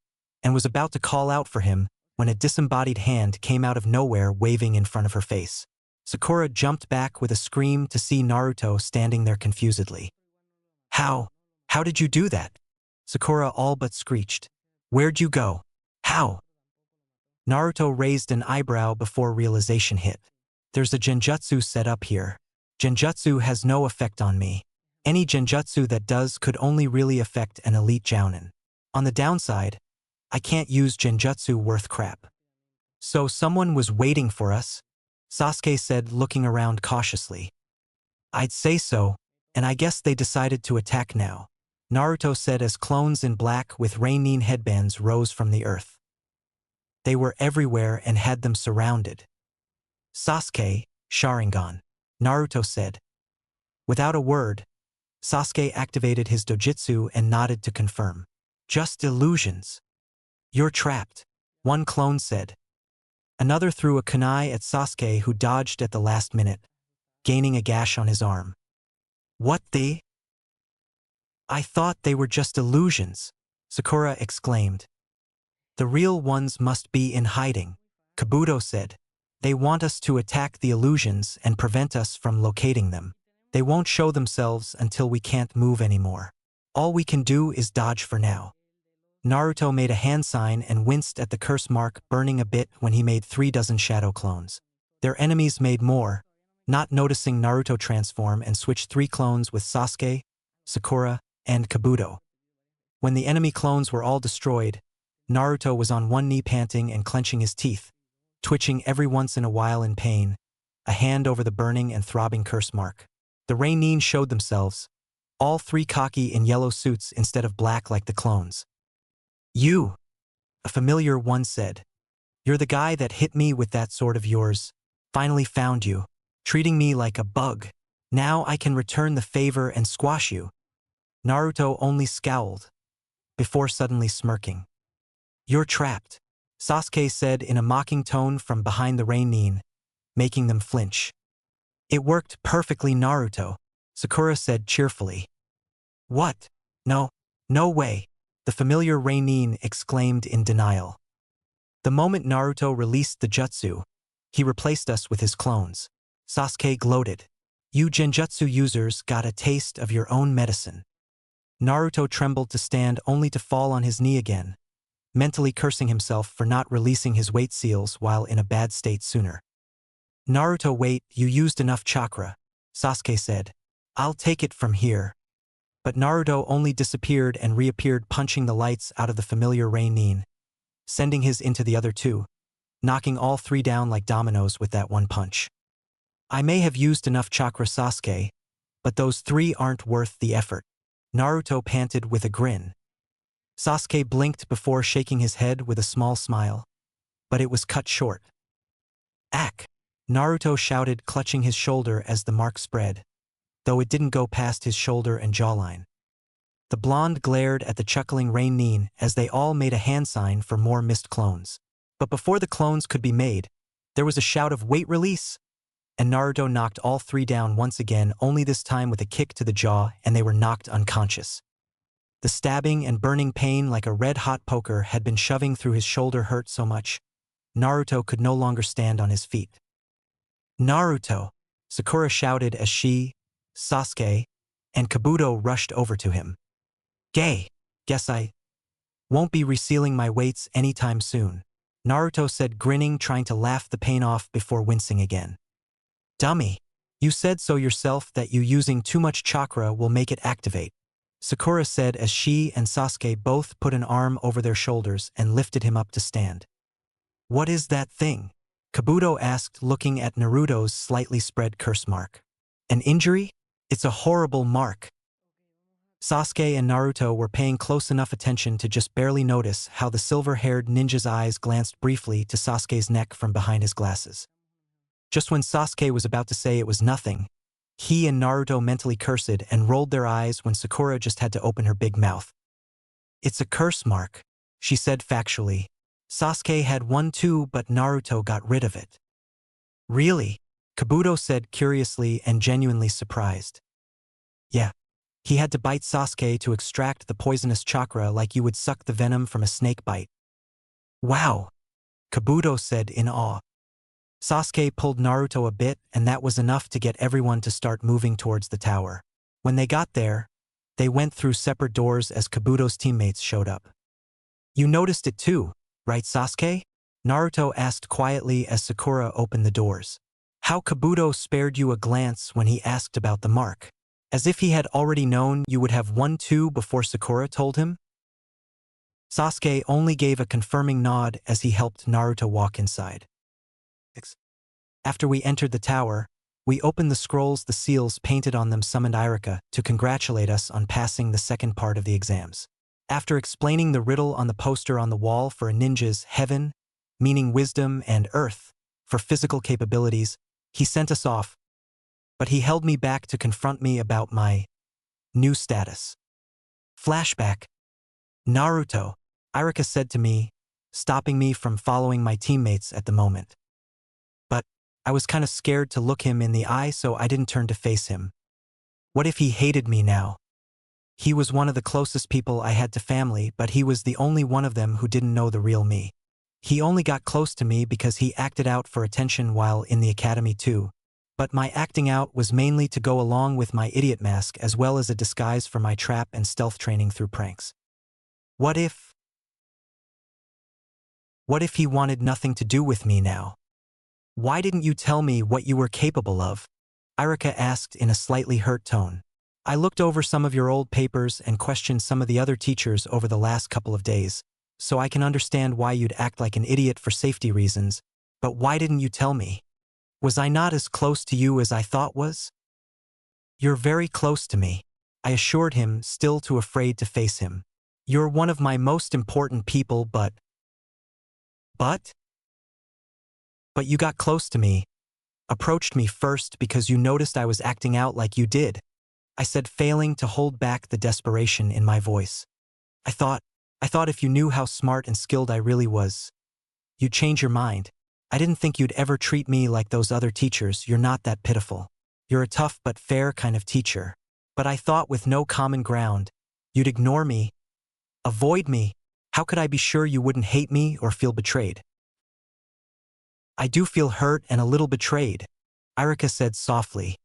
and was about to call out for him when a disembodied hand came out of nowhere waving in front of her face. Sakura jumped back with a scream to see Naruto standing there confusedly. How did you do that? Sakura all but screeched. Where'd you go? How? Naruto raised an eyebrow before realization hit. There's a genjutsu set up here. Genjutsu has no effect on me. Any genjutsu that does could only really affect an elite jounin. On the downside, I can't use genjutsu worth crap. So someone was waiting for us? Sasuke said, looking around cautiously. I'd say so, and I guess they decided to attack now, Naruto said as clones in black with Reinin headbands rose from the earth. They were everywhere and had them surrounded. Sasuke, Sharingan, Naruto said. Without a word, Sasuke activated his dojutsu and nodded to confirm. Just illusions. You're trapped, one clone said. Another threw a kunai at Sasuke, who dodged at the last minute, gaining a gash on his arm. What the? I thought they were just illusions, Sakura exclaimed. The real ones must be in hiding, Kabuto said. They want us to attack the illusions and prevent us from locating them. They won't show themselves until we can't move anymore. All we can do is dodge for now. Naruto made a hand sign and winced at the curse mark burning a bit when he made 36 shadow clones. Their enemies made more, not noticing Naruto transform and switch 3 clones with Sasuke, Sakura, and Kabuto. When the enemy clones were all destroyed, Naruto was on one knee panting and clenching his teeth, twitching every once in a while in pain, a hand over the burning and throbbing curse mark. The Reinin showed themselves, all 3 cocky in yellow suits instead of black like the clones. You! a familiar one said. You're the guy that hit me with that sword of yours. Finally found you, treating me like a bug. Now I can return the favor and squash you. Naruto only scowled, before suddenly smirking. You're trapped, Sasuke said in a mocking tone from behind the Reinin, making them flinch. It worked perfectly, Naruto, Sakura said cheerfully. What? No, no way, the familiar Reinin exclaimed in denial. The moment Naruto released the jutsu, he replaced us with his clones. Sasuke gloated. You genjutsu users got a taste of your own medicine. Naruto trembled to stand only to fall on his knee again, mentally cursing himself for not releasing his weight seals while in a bad state sooner. Naruto, wait, you used enough chakra, Sasuke said. I'll take it from here. But Naruto only disappeared and reappeared, punching the lights out of the familiar Reinin, sending his into the other two, knocking all three down like dominoes with that one punch. I may have used enough chakra, Sasuke, but those three aren't worth the effort, Naruto panted with a grin. Sasuke blinked before shaking his head with a small smile, but it was cut short. Ack! Naruto shouted, clutching his shoulder as the mark spread, though it didn't go past his shoulder and jawline. The blonde glared at the chuckling Reinin as they all made a hand sign for more mist clones. But before the clones could be made, there was a shout of "Wait, release!" And Naruto knocked all three down once again, only this time with a kick to the jaw, and they were knocked unconscious. The stabbing and burning pain like a red-hot poker had been shoving through his shoulder hurt so much, Naruto could no longer stand on his feet. Naruto! Sakura shouted as she, Sasuke, and Kabuto rushed over to him. Gay, guess I won't be resealing my weights anytime soon, Naruto said, grinning, trying to laugh the pain off before wincing again. Dummy, you said so yourself that you using too much chakra will make it activate, Sakura said as she and Sasuke both put an arm over their shoulders and lifted him up to stand. What is that thing? Kabuto asked, looking at Naruto's slightly spread curse mark. An injury? It's a horrible mark. Sasuke and Naruto were paying close enough attention to just barely notice how the silver-haired ninja's eyes glanced briefly to Sasuke's neck from behind his glasses. Just when Sasuke was about to say it was nothing, he and Naruto mentally cursed and rolled their eyes when Sakura just had to open her big mouth. It's a curse mark, she said factually. Sasuke had one too, but Naruto got rid of it. Really? Kabuto said curiously and genuinely surprised. Yeah. He had to bite Sasuke to extract the poisonous chakra like you would suck the venom from a snake bite. Wow! Kabuto said in awe. Sasuke pulled Naruto a bit, and that was enough to get everyone to start moving towards the tower. When they got there, they went through separate doors as Kabuto's teammates showed up. You noticed it too, right, Sasuke? Naruto asked quietly as Sakura opened the doors. How Kabuto spared you a glance when he asked about the mark. As if he had already known you would have one too before Sakura told him? Sasuke only gave a confirming nod as he helped Naruto walk inside. After we entered the tower, we opened the scrolls. The seals painted on them summoned Irika to congratulate us on passing the second part of the exams. After explaining the riddle on the poster on the wall for a ninja's heaven, meaning wisdom, and earth, for physical capabilities, he sent us off, but he held me back to confront me about my new status. Flashback. Naruto, Irika said to me, stopping me from following my teammates at the moment. But I was kind of scared to look him in the eye, so I didn't turn to face him. What if he hated me now? He was one of the closest people I had to family, but he was the only one of them who didn't know the real me. He only got close to me because he acted out for attention while in the academy too. But my acting out was mainly to go along with my idiot mask as well as a disguise for my trap and stealth training through pranks. What if he wanted nothing to do with me now? Why didn't you tell me what you were capable of? Irika asked in a slightly hurt tone. I looked over some of your old papers and questioned some of the other teachers over the last couple of days, so I can understand why you'd act like an idiot for safety reasons, but why didn't you tell me? Was I not as close to you as I thought was? You're very close to me, I assured him, still too afraid to face him. You're one of my most important people, but But you got close to me, approached me first because you noticed I was acting out like you did, I said, failing to hold back the desperation in my voice. I thought if you knew how smart and skilled I really was, you'd change your mind. I didn't think you'd ever treat me like those other teachers. You're not that pitiful. You're a tough but fair kind of teacher. But I thought with no common ground, you'd ignore me, avoid me. How could I be sure you wouldn't hate me or feel betrayed? I do feel hurt and a little betrayed, Irika said softly.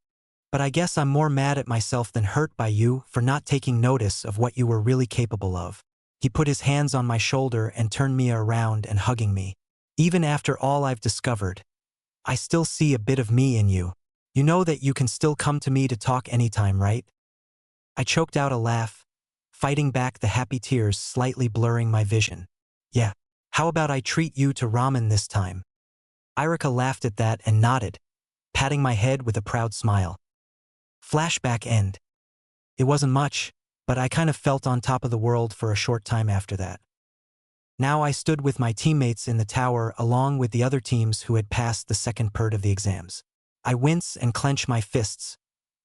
But I guess I'm more mad at myself than hurt by you for not taking notice of what you were really capable of. He put his hands on my shoulder and turned me around and hugging me. Even after all I've discovered, I still see a bit of me in you. You know that you can still come to me to talk anytime, right? I choked out a laugh, fighting back the happy tears slightly blurring my vision. Yeah, how about I treat you to ramen this time? Irika laughed at that and nodded, patting my head with a proud smile. Flashback end. It wasn't much, but I kind of felt on top of the world for a short time after that. Now I stood with my teammates in the tower along with the other teams who had passed the second pert of the exams. I wince and clench my fists,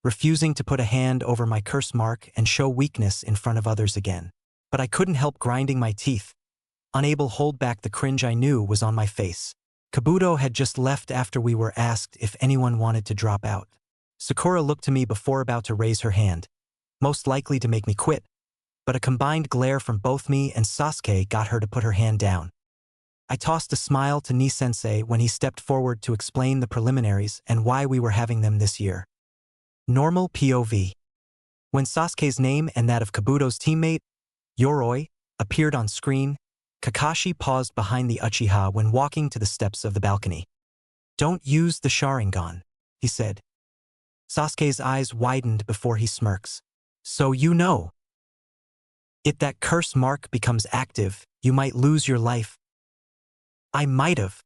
refusing to put a hand over my curse mark and show weakness in front of others again. But I couldn't help grinding my teeth, unable to hold back the cringe I knew was on my face. Kabuto had just left after we were asked if anyone wanted to drop out. Sakura looked to me before about to raise her hand, most likely to make me quit, but a combined glare from both me and Sasuke got her to put her hand down. I tossed a smile to Ni-sensei when he stepped forward to explain the preliminaries and why we were having them this year. Normal POV. When Sasuke's name and that of Kabuto's teammate, Yoroi, appeared on screen, Kakashi paused behind the Uchiha when walking to the steps of the balcony. "Don't use the Sharingan," he said. Sasuke's eyes widened before he smirks. "So you know. If that curse mark becomes active, you might lose your life." "I might have."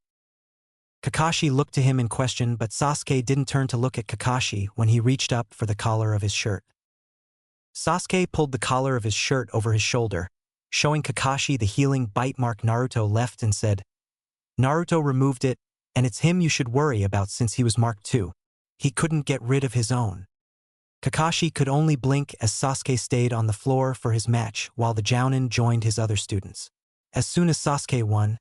Kakashi looked to him in question, but Sasuke didn't turn to look at Kakashi when he reached up for the collar of his shirt. Sasuke pulled the collar of his shirt over his shoulder, showing Kakashi the healing bite mark Naruto left and said, "Naruto removed it, and it's him you should worry about since he was marked too. He couldn't get rid of his own." Kakashi could only blink as Sasuke stayed on the floor for his match while the Jounin joined his other students. As soon as Sasuke won,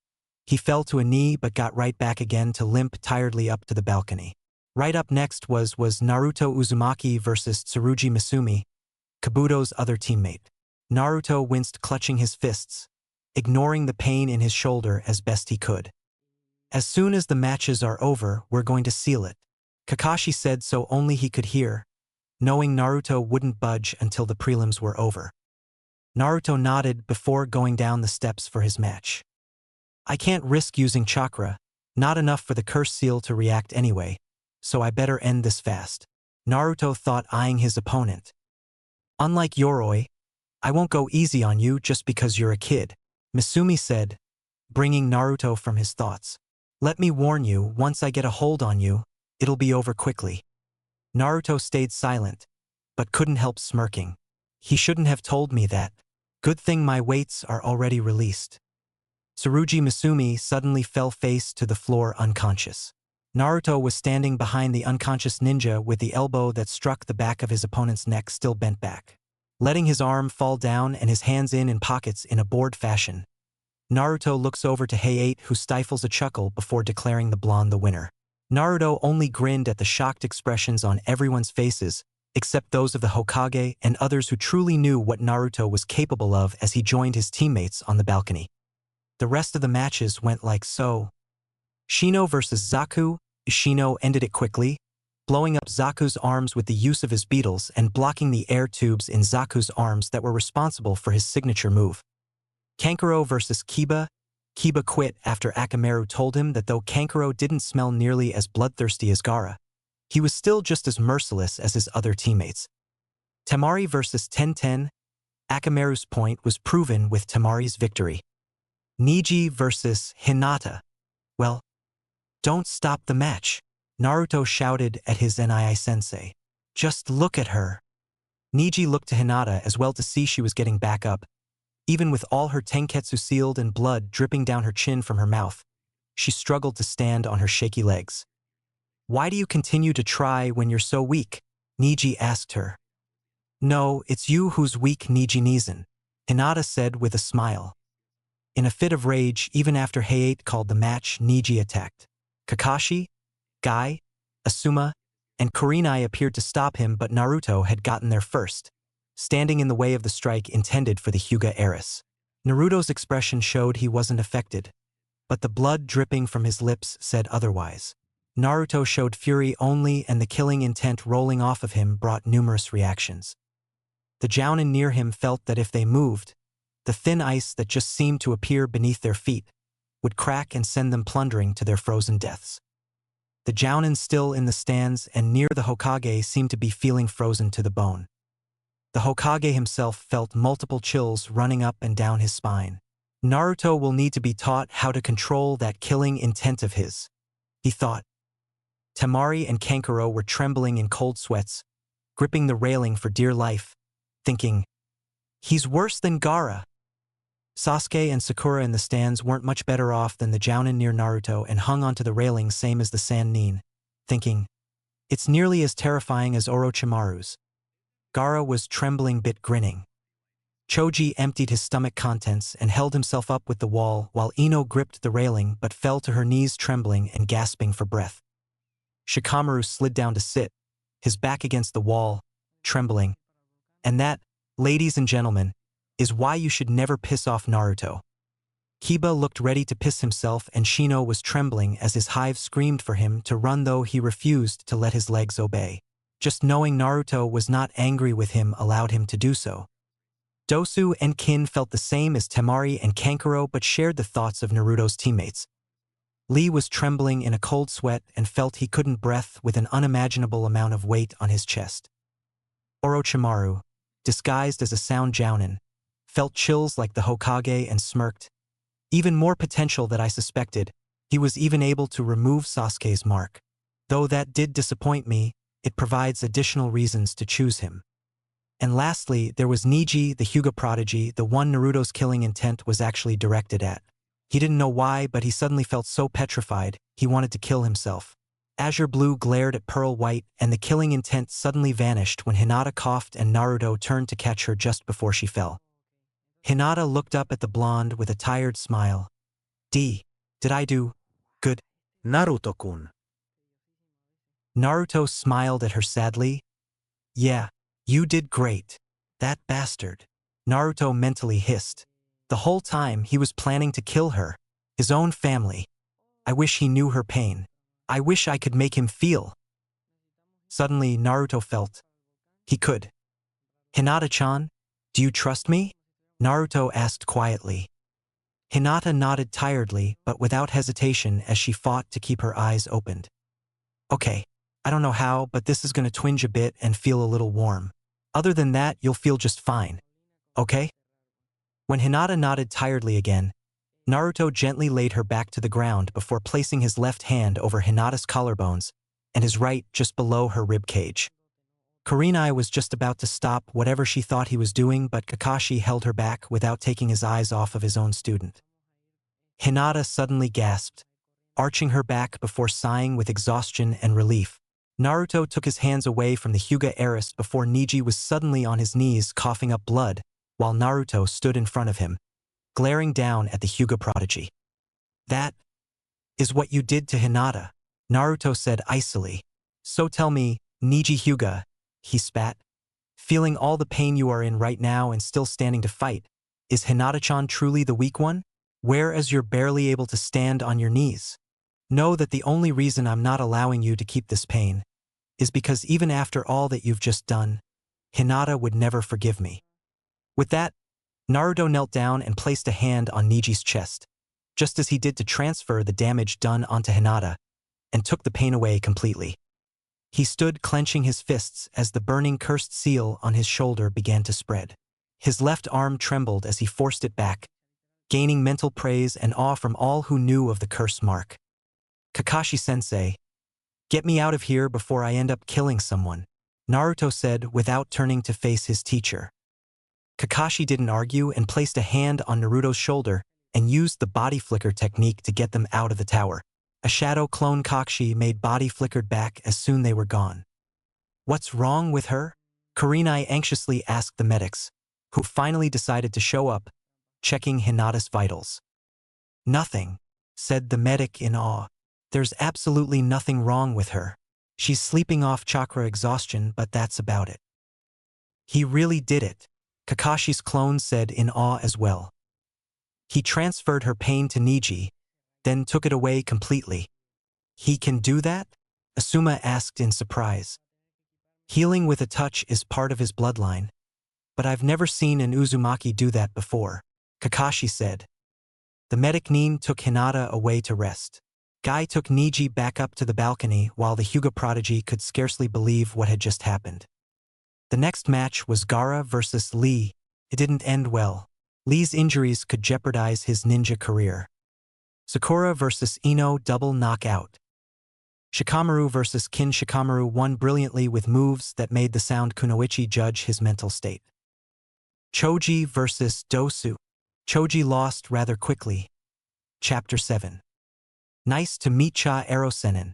he fell to a knee but got right back again to limp tiredly up to the balcony. Right up next was Naruto Uzumaki versus Tsurugi Misumi, Kabuto's other teammate. Naruto winced, clutching his fists, ignoring the pain in his shoulder as best he could. "As soon as the matches are over, we're going to seal it," Kakashi said so only he could hear, knowing Naruto wouldn't budge until the prelims were over. Naruto nodded before going down the steps for his match. "I can't risk using chakra, not enough for the curse seal to react anyway, so I better end this fast," Naruto thought, eyeing his opponent. "Unlike Yoroi, I won't go easy on you just because you're a kid," Misumi said, bringing Naruto from his thoughts. "Let me warn you, once I get a hold on you, it'll be over quickly." Naruto stayed silent, but couldn't help smirking. He shouldn't have told me that. Good thing my weights are already released. Tsurugi Misumi suddenly fell face to the floor unconscious. Naruto was standing behind the unconscious ninja with the elbow that struck the back of his opponent's neck still bent back, letting his arm fall down and his hands in pockets in a bored fashion. Naruto looks over to Hayate, who stifles a chuckle before declaring the blonde the winner. Naruto only grinned at the shocked expressions on everyone's faces, except those of the Hokage and others who truly knew what Naruto was capable of as he joined his teammates on the balcony. The rest of the matches went like so. Shino versus Zaku. Shino ended it quickly, blowing up Zaku's arms with the use of his beetles and blocking the air tubes in Zaku's arms that were responsible for his signature move. Kankuro versus Kiba. Kiba quit after Akamaru told him that though Kankuro didn't smell nearly as bloodthirsty as Gaara, he was still just as merciless as his other teammates. Temari versus Tenten. Akamaru's point was proven with Temari's victory. Neji versus Hinata. Well, don't stop the match, Naruto shouted at his Nii-sensei. Just look at her. Neji looked to Hinata as well to see she was getting back up. Even with all her tenketsu sealed and blood dripping down her chin from her mouth, she struggled to stand on her shaky legs. "Why do you continue to try when you're so weak?" Niji asked her. "No, it's you who's weak, Niji-Nizan," Hinata said with a smile. In a fit of rage, even after Hayate called the match, Niji attacked. Kakashi, Guy, Asuma, and Kurenai appeared to stop him, but Naruto had gotten there first, standing in the way of the strike intended for the Hyuga heiress. Naruto's expression showed he wasn't affected, but the blood dripping from his lips said otherwise. Naruto showed fury only, and the killing intent rolling off of him brought numerous reactions. The Jounin near him felt that if they moved, the thin ice that just seemed to appear beneath their feet would crack and send them plundering to their frozen deaths. The Jounin still in the stands and near the Hokage seemed to be feeling frozen to the bone. The Hokage himself felt multiple chills running up and down his spine. Naruto will need to be taught how to control that killing intent of his, he thought. Temari and Kankuro were trembling in cold sweats, gripping the railing for dear life, thinking, "He's worse than Gaara." Sasuke and Sakura in the stands weren't much better off than the Jounin near Naruto and hung onto the railing same as the Sannin, thinking, "It's nearly as terrifying as Orochimaru's." Gaara was trembling bit grinning. Choji emptied his stomach contents and held himself up with the wall while Ino gripped the railing but fell to her knees trembling and gasping for breath. Shikamaru slid down to sit, his back against the wall, trembling. And that, ladies and gentlemen, is why you should never piss off Naruto. Kiba looked ready to piss himself, and Shino was trembling as his hive screamed for him to run, though he refused to let his legs obey. Just knowing Naruto was not angry with him allowed him to do so. Dosu and Kin felt the same as Temari and Kankuro but shared the thoughts of Naruto's teammates. Lee was trembling in a cold sweat and felt he couldn't breathe with an unimaginable amount of weight on his chest. Orochimaru, disguised as a sound Jounin, felt chills like the Hokage and smirked. "Even more potential than I suspected. He was even able to remove Sasuke's mark. Though that did disappoint me, it provides additional reasons to choose him." And lastly, there was Neji, the Hyuga prodigy, the one Naruto's killing intent was actually directed at. He didn't know why, but he suddenly felt so petrified, he wanted to kill himself. Azure blue glared at pearl white, and the killing intent suddenly vanished when Hinata coughed and Naruto turned to catch her just before she fell. Hinata looked up at the blonde with a tired smile. Did I do good?" Naruto-kun. Naruto smiled at her sadly. "Yeah, you did great. That bastard," Naruto mentally hissed. The whole time he was planning to kill her, his own family. "I wish he knew her pain. I wish I could make him feel." Suddenly Naruto felt he could. "Hinata-chan, do you trust me?" Naruto asked quietly. Hinata nodded tiredly but without hesitation as she fought to keep her eyes opened. "Okay, I don't know how, but this is going to twinge a bit and feel a little warm. Other than that, you'll feel just fine. Okay?" When Hinata nodded tiredly again, Naruto gently laid her back to the ground before placing his left hand over Hinata's collarbones and his right just below her rib cage. Kurenai was just about to stop whatever she thought he was doing, but Kakashi held her back without taking his eyes off of his own student. Hinata suddenly gasped, arching her back before sighing with exhaustion and relief. Naruto took his hands away from the Hyuga heiress before Neji was suddenly on his knees coughing up blood, while Naruto stood in front of him, glaring down at the Hyuga prodigy. "That is what you did to Hinata," Naruto said icily. "So tell me, Neji Hyuga," he spat, "feeling all the pain you are in right now and still standing to fight, is Hinata-chan truly the weak one? Whereas you're barely able to stand on your knees. Know that the only reason I'm not allowing you to keep this pain is because even after all that you've just done, Hinata would never forgive me." With that, Naruto knelt down and placed a hand on Neji's chest, just as he did to transfer the damage done onto Hinata, and took the pain away completely. He stood clenching his fists as the burning cursed seal on his shoulder began to spread. His left arm trembled as he forced it back, gaining mental praise and awe from all who knew of the curse mark. "Kakashi-sensei, get me out of here before I end up killing someone," Naruto said without turning to face his teacher. Kakashi didn't argue and placed a hand on Naruto's shoulder, and used the body flicker technique to get them out of the tower. A shadow clone Kakashi made body flickered back as soon they were gone. What's wrong with her? Kurenai anxiously asked the medics, who finally decided to show up, checking Hinata's vitals. Nothing, said the medic in awe. There's absolutely nothing wrong with her. She's sleeping off chakra exhaustion, but that's about it. He really did it, Kakashi's clone said in awe as well. He transferred her pain to Niji, then took it away completely. He can do that? Asuma asked in surprise. Healing with a touch is part of his bloodline, but I've never seen an Uzumaki do that before, Kakashi said. The medic Nin took Hinata away to rest. Guy took Niji back up to the balcony while the Hyuga prodigy could scarcely believe what had just happened. The next match was Gaara versus Lee. It didn't end well. Lee's injuries could jeopardize his ninja career. Sakura versus Ino double knockout. Shikamaru versus Kin. Shikamaru won brilliantly with moves that made the sound Kunoichi judge his mental state. Choji versus Dosu. Choji lost rather quickly. Chapter 7. Nice to meet cha Erosenin.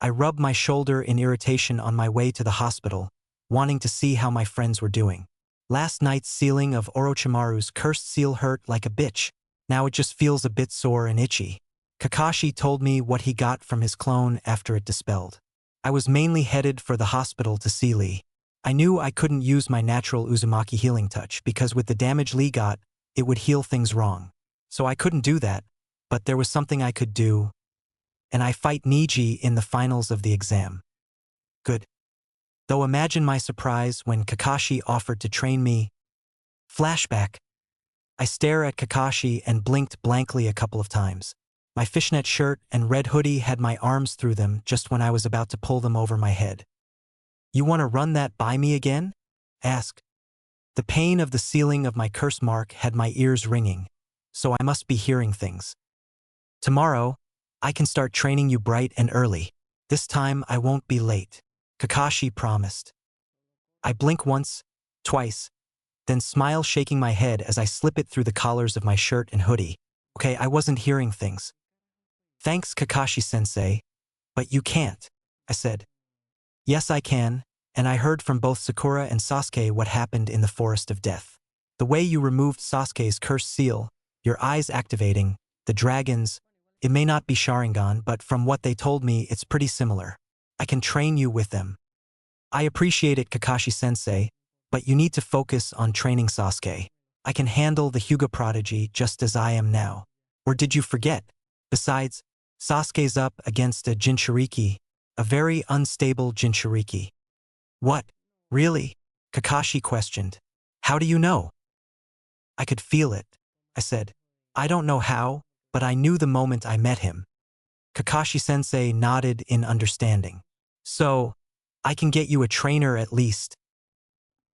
I rubbed my shoulder in irritation on my way to the hospital, wanting to see how my friends were doing. Last night's sealing of Orochimaru's cursed seal hurt like a bitch. Now it just feels a bit sore and itchy. Kakashi told me what he got from his clone after it dispelled. I was mainly headed for the hospital to see Lee. I knew I couldn't use my natural Uzumaki healing touch because with the damage Lee got, it would heal things wrong. So I couldn't do that, but there was something I could do, and I fight Niji in the finals of the exam. Good. Though imagine my surprise when Kakashi offered to train me. Flashback. I stare at Kakashi and blinked blankly a couple of times. My fishnet shirt and red hoodie had my arms through them just when I was about to pull them over my head. You want to run that by me again? Asked. The pain of the sealing of my curse mark had my ears ringing, so I must be hearing things. Tomorrow, I can start training you bright and early. This time I won't be late, Kakashi promised. I blink once, twice, then smile shaking my head as I slip it through the collars of my shirt and hoodie. Okay, I wasn't hearing things. Thanks, Kakashi-sensei, but you can't, I said. Yes, I can, and I heard from both Sakura and Sasuke what happened in the Forest of Death. The way you removed Sasuke's cursed seal, your eyes activating, the dragons, it may not be Sharingan, but from what they told me, it's pretty similar. I can train you with them. I appreciate it, Kakashi-sensei, but you need to focus on training Sasuke. I can handle the Hyuga prodigy just as I am now. Or did you forget? Besides, Sasuke's up against a Jinchuriki, a very unstable Jinchuriki. What? Really? Kakashi questioned. How do you know? I could feel it, I said. I don't know how, but I knew the moment I met him. Kakashi-sensei nodded in understanding. So, I can get you a trainer at least.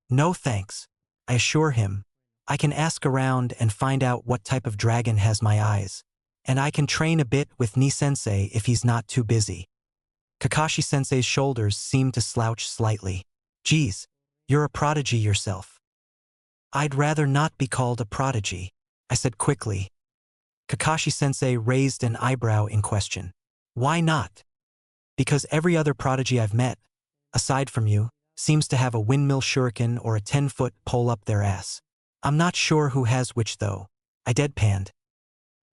No thanks, I assure him. I can ask around and find out what type of dragon has my eyes. And I can train a bit with Ni-sensei if he's not too busy. Kakashi-sensei's shoulders seemed to slouch slightly. Geez, you're a prodigy yourself. I'd rather not be called a prodigy, I said quickly. Kakashi-sensei raised an eyebrow in question. Why not? Because every other prodigy I've met, aside from you, seems to have a windmill shuriken or a 10-foot pole up their ass. I'm not sure who has which though, I deadpanned.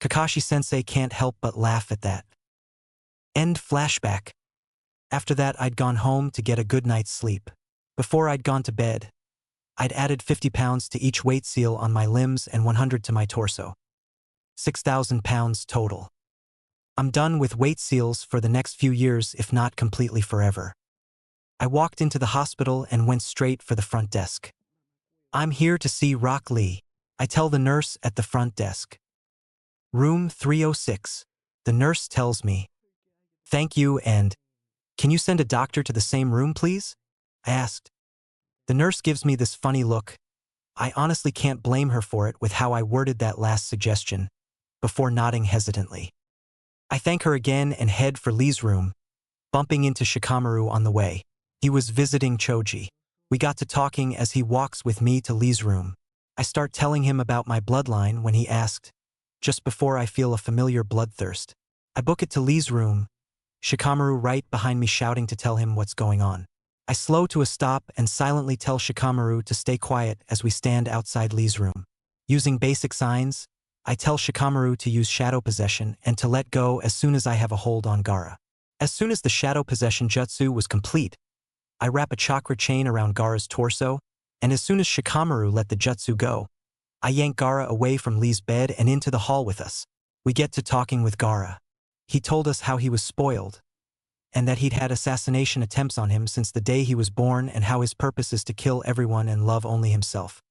Kakashi-sensei can't help but laugh at that. End flashback. After that I'd gone home to get a good night's sleep. Before I'd gone to bed, I'd added 50 pounds to each weight seal on my limbs and 100 to my torso. 6,000 pounds total. I'm done with weight seals for the next few years, if not completely forever. I walked into the hospital and went straight for the front desk. I'm here to see Rock Lee, I tell the nurse at the front desk. Room 306, the nurse tells me. Thank you, and can you send a doctor to the same room, please? I asked. The nurse gives me this funny look. I honestly can't blame her for it with how I worded that last suggestion, before nodding hesitantly. I thank her again and head for Lee's room, bumping into Shikamaru on the way. He was visiting Choji. We got to talking as he walks with me to Lee's room. I start telling him about my bloodline when he asked, just before I feel a familiar bloodthirst. I book it to Lee's room, Shikamaru right behind me shouting to tell him what's going on. I slow to a stop and silently tell Shikamaru to stay quiet as we stand outside Lee's room. Using basic signs, I tell Shikamaru to use shadow possession and to let go as soon as I have a hold on Gaara. As soon as the shadow possession jutsu was complete, I wrap a chakra chain around Gaara's torso, and as soon as Shikamaru let the jutsu go, I yank Gaara away from Lee's bed and into the hall with us. We get to talking with Gaara. He told us how he was spoiled, and that he'd had assassination attempts on him since the day he was born and how his purpose is to kill everyone and love only himself.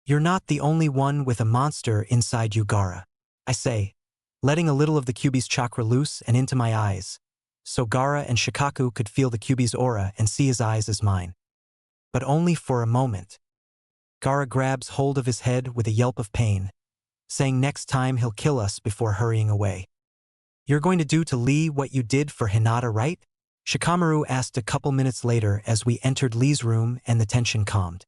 You're not the only one with a monster inside you, Gaara, I say, letting a little of the Kyuubi's chakra loose and into my eyes, so Gaara and Shikaku could feel the Kyuubi's aura and see his eyes as mine. But only for a moment. Gaara grabs hold of his head with a yelp of pain, saying next time he'll kill us before hurrying away. You're going to do to Lee what you did for Hinata, right? Shikamaru asked a couple minutes later as we entered Lee's room and the tension calmed.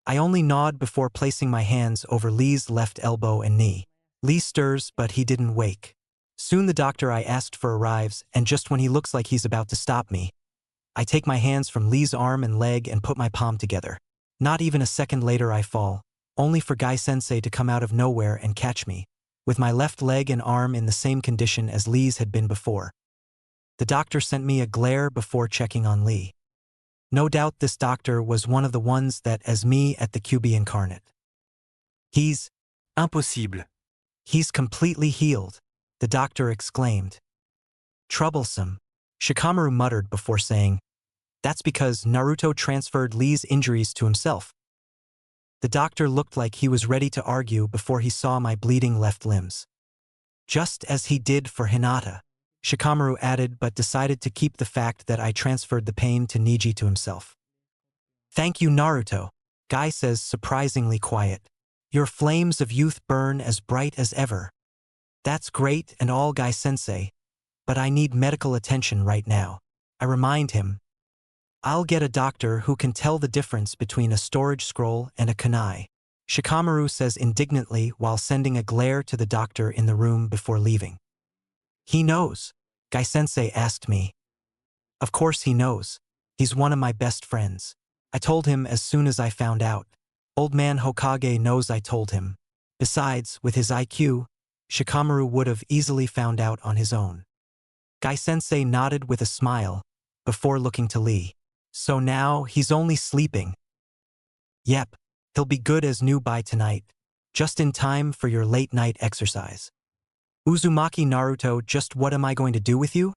I only nod before placing my hands over Lee's left elbow and knee. Lee stirs, but he didn't wake. Soon the doctor I asked for arrives, and just when he looks like he's about to stop me, I take my hands from Lee's arm and leg and put my palm together. Not even a second later I fall, only for Guy-sensei to come out of nowhere and catch me, with my left leg and arm in the same condition as Lee's had been before. The doctor sent me a glare before checking on Lee. No doubt this doctor was one of the ones that as me at the Kyuubi incarnate. He's Impossible. He's completely healed, the doctor exclaimed. Troublesome, Shikamaru muttered before saying, that's because Naruto transferred Lee's injuries to himself. The doctor looked like he was ready to argue before he saw my bleeding left limbs. Just as he did for Hinata, Shikamaru added, but decided to keep the fact that I transferred the pain to Neji to himself. Thank you, Naruto, Guy says, surprisingly quiet. Your flames of youth burn as bright as ever. That's great and all, Guy-sensei, but I need medical attention right now. I remind him. I'll get a doctor who can tell the difference between a storage scroll and a kunai, Shikamaru says indignantly while sending a glare to the doctor in the room before leaving. He knows, Guy-sensei asked me. Of course he knows. He's one of my best friends. I told him as soon as I found out. Old man Hokage knows I told him. Besides, with his IQ, Shikamaru would have easily found out on his own. Guy-sensei nodded with a smile, before looking to Lee. So now he's only sleeping. Yep, he'll be good as new by tonight, just in time for your late-night exercise. Uzumaki Naruto, just what am I going to do with you?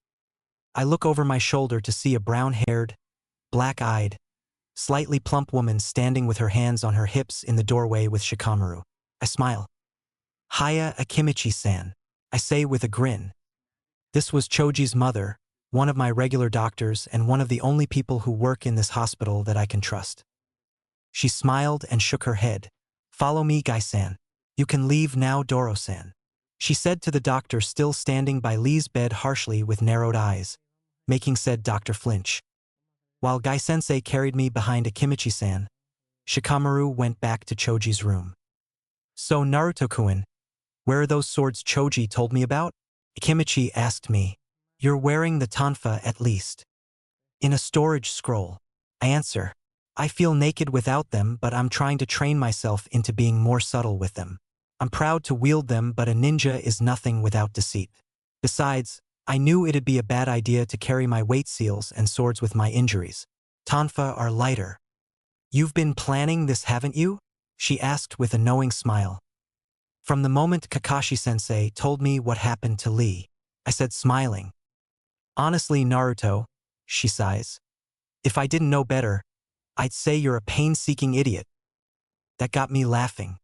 I look over my shoulder to see a brown-haired, black-eyed, slightly plump woman standing with her hands on her hips in the doorway with Shikamaru. I smile. Haya Akimichi-san, I say with a grin. This was Choji's mother, one of my regular doctors and one of the only people who work in this hospital that I can trust. She smiled and shook her head. Follow me, Guy-san. You can leave now, Doro-san, she said to the doctor still standing by Lee's bed harshly with narrowed eyes, making said doctor flinch. While Guy-sensei carried me behind Akimichi-san, Shikamaru went back to Choji's room. So Naruto-kun, where are those swords Choji told me about? Akimichi asked me. You're wearing the tonfa at least. In a storage scroll. I answer. I feel naked without them, but I'm trying to train myself into being more subtle with them. I'm proud to wield them, but a ninja is nothing without deceit. Besides, I knew it'd be a bad idea to carry my weight seals and swords with my injuries. Tonfa are lighter. You've been planning this, haven't you? She asked with a knowing smile. From the moment Kakashi-sensei told me what happened to Lee, I said smiling. Honestly, Naruto, she sighs. If I didn't know better, I'd say you're a pain-seeking idiot. That got me laughing.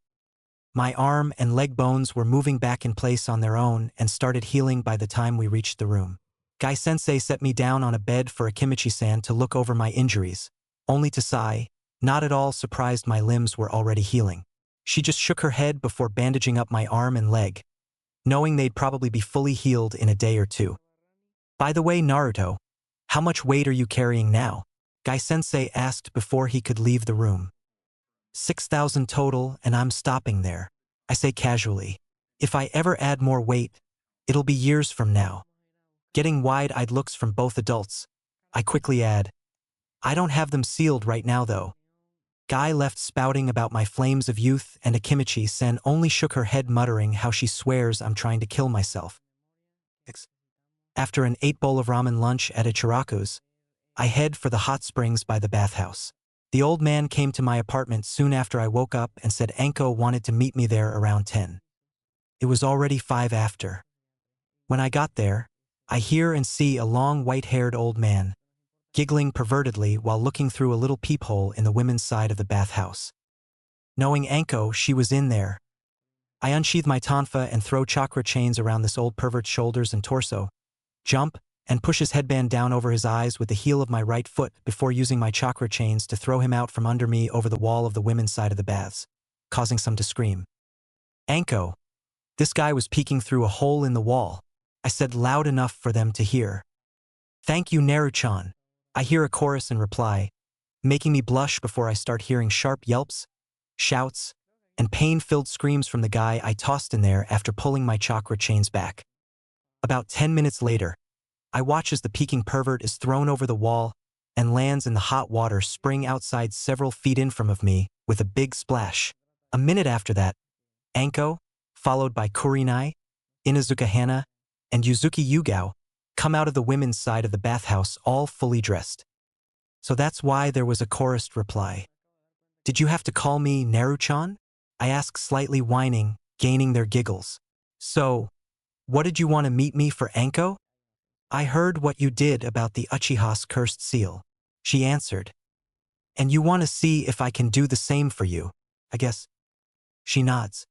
My arm and leg bones were moving back in place on their own and started healing by the time we reached the room. Guy-sensei set me down on a bed for Akimichi-san to look over my injuries, only to sigh, not at all surprised my limbs were already healing. She just shook her head before bandaging up my arm and leg, knowing they'd probably be fully healed in a day or two. By the way, Naruto, how much weight are you carrying now? Guy-sensei asked before he could leave the room. 6,000 total, and I'm stopping there, I say casually. If I ever add more weight, it'll be years from now. Getting wide-eyed looks from both adults, I quickly add, I don't have them sealed right now though. Guy left spouting about my flames of youth, and Akimichi-sen only shook her head muttering how she swears I'm trying to kill myself. After an 8-bowl of ramen lunch at Ichiraku's, I head for the hot springs by the bathhouse. The old man came to my apartment soon after I woke up and said Anko wanted to meet me there around 10. It was already 5 after. When I got there, I hear and see a long white-haired old man, giggling pervertedly while looking through a little peephole in the women's side of the bathhouse. Knowing Anko, she was in there. I unsheath my tonfa and throw chakra chains around this old pervert's shoulders and torso, jump, and push his headband down over his eyes with the heel of my right foot before using my chakra chains to throw him out from under me over the wall of the women's side of the baths, causing some to scream. Anko. This guy was peeking through a hole in the wall, I said loud enough for them to hear. Thank you, Naruto-chan. I hear a chorus in reply, making me blush before I start hearing sharp yelps, shouts, and pain-filled screams from the guy I tossed in there after pulling my chakra chains back. About 10 minutes later, I watch as the peeking pervert is thrown over the wall and lands in the hot water spring outside several feet in front of me with a big splash. A minute after that, Anko, followed by Kurinai, Inuzuka Hana, and Yuzuki Yugao, come out of the women's side of the bathhouse all fully dressed. So that's why there was a chorused reply. Did you have to call me Naruto-chan? I ask, slightly whining, gaining their giggles. So, what did you want to meet me for, Anko? I heard what you did about the Uchiha's cursed seal, she answered. And you want to see if I can do the same for you, I guess. She nods.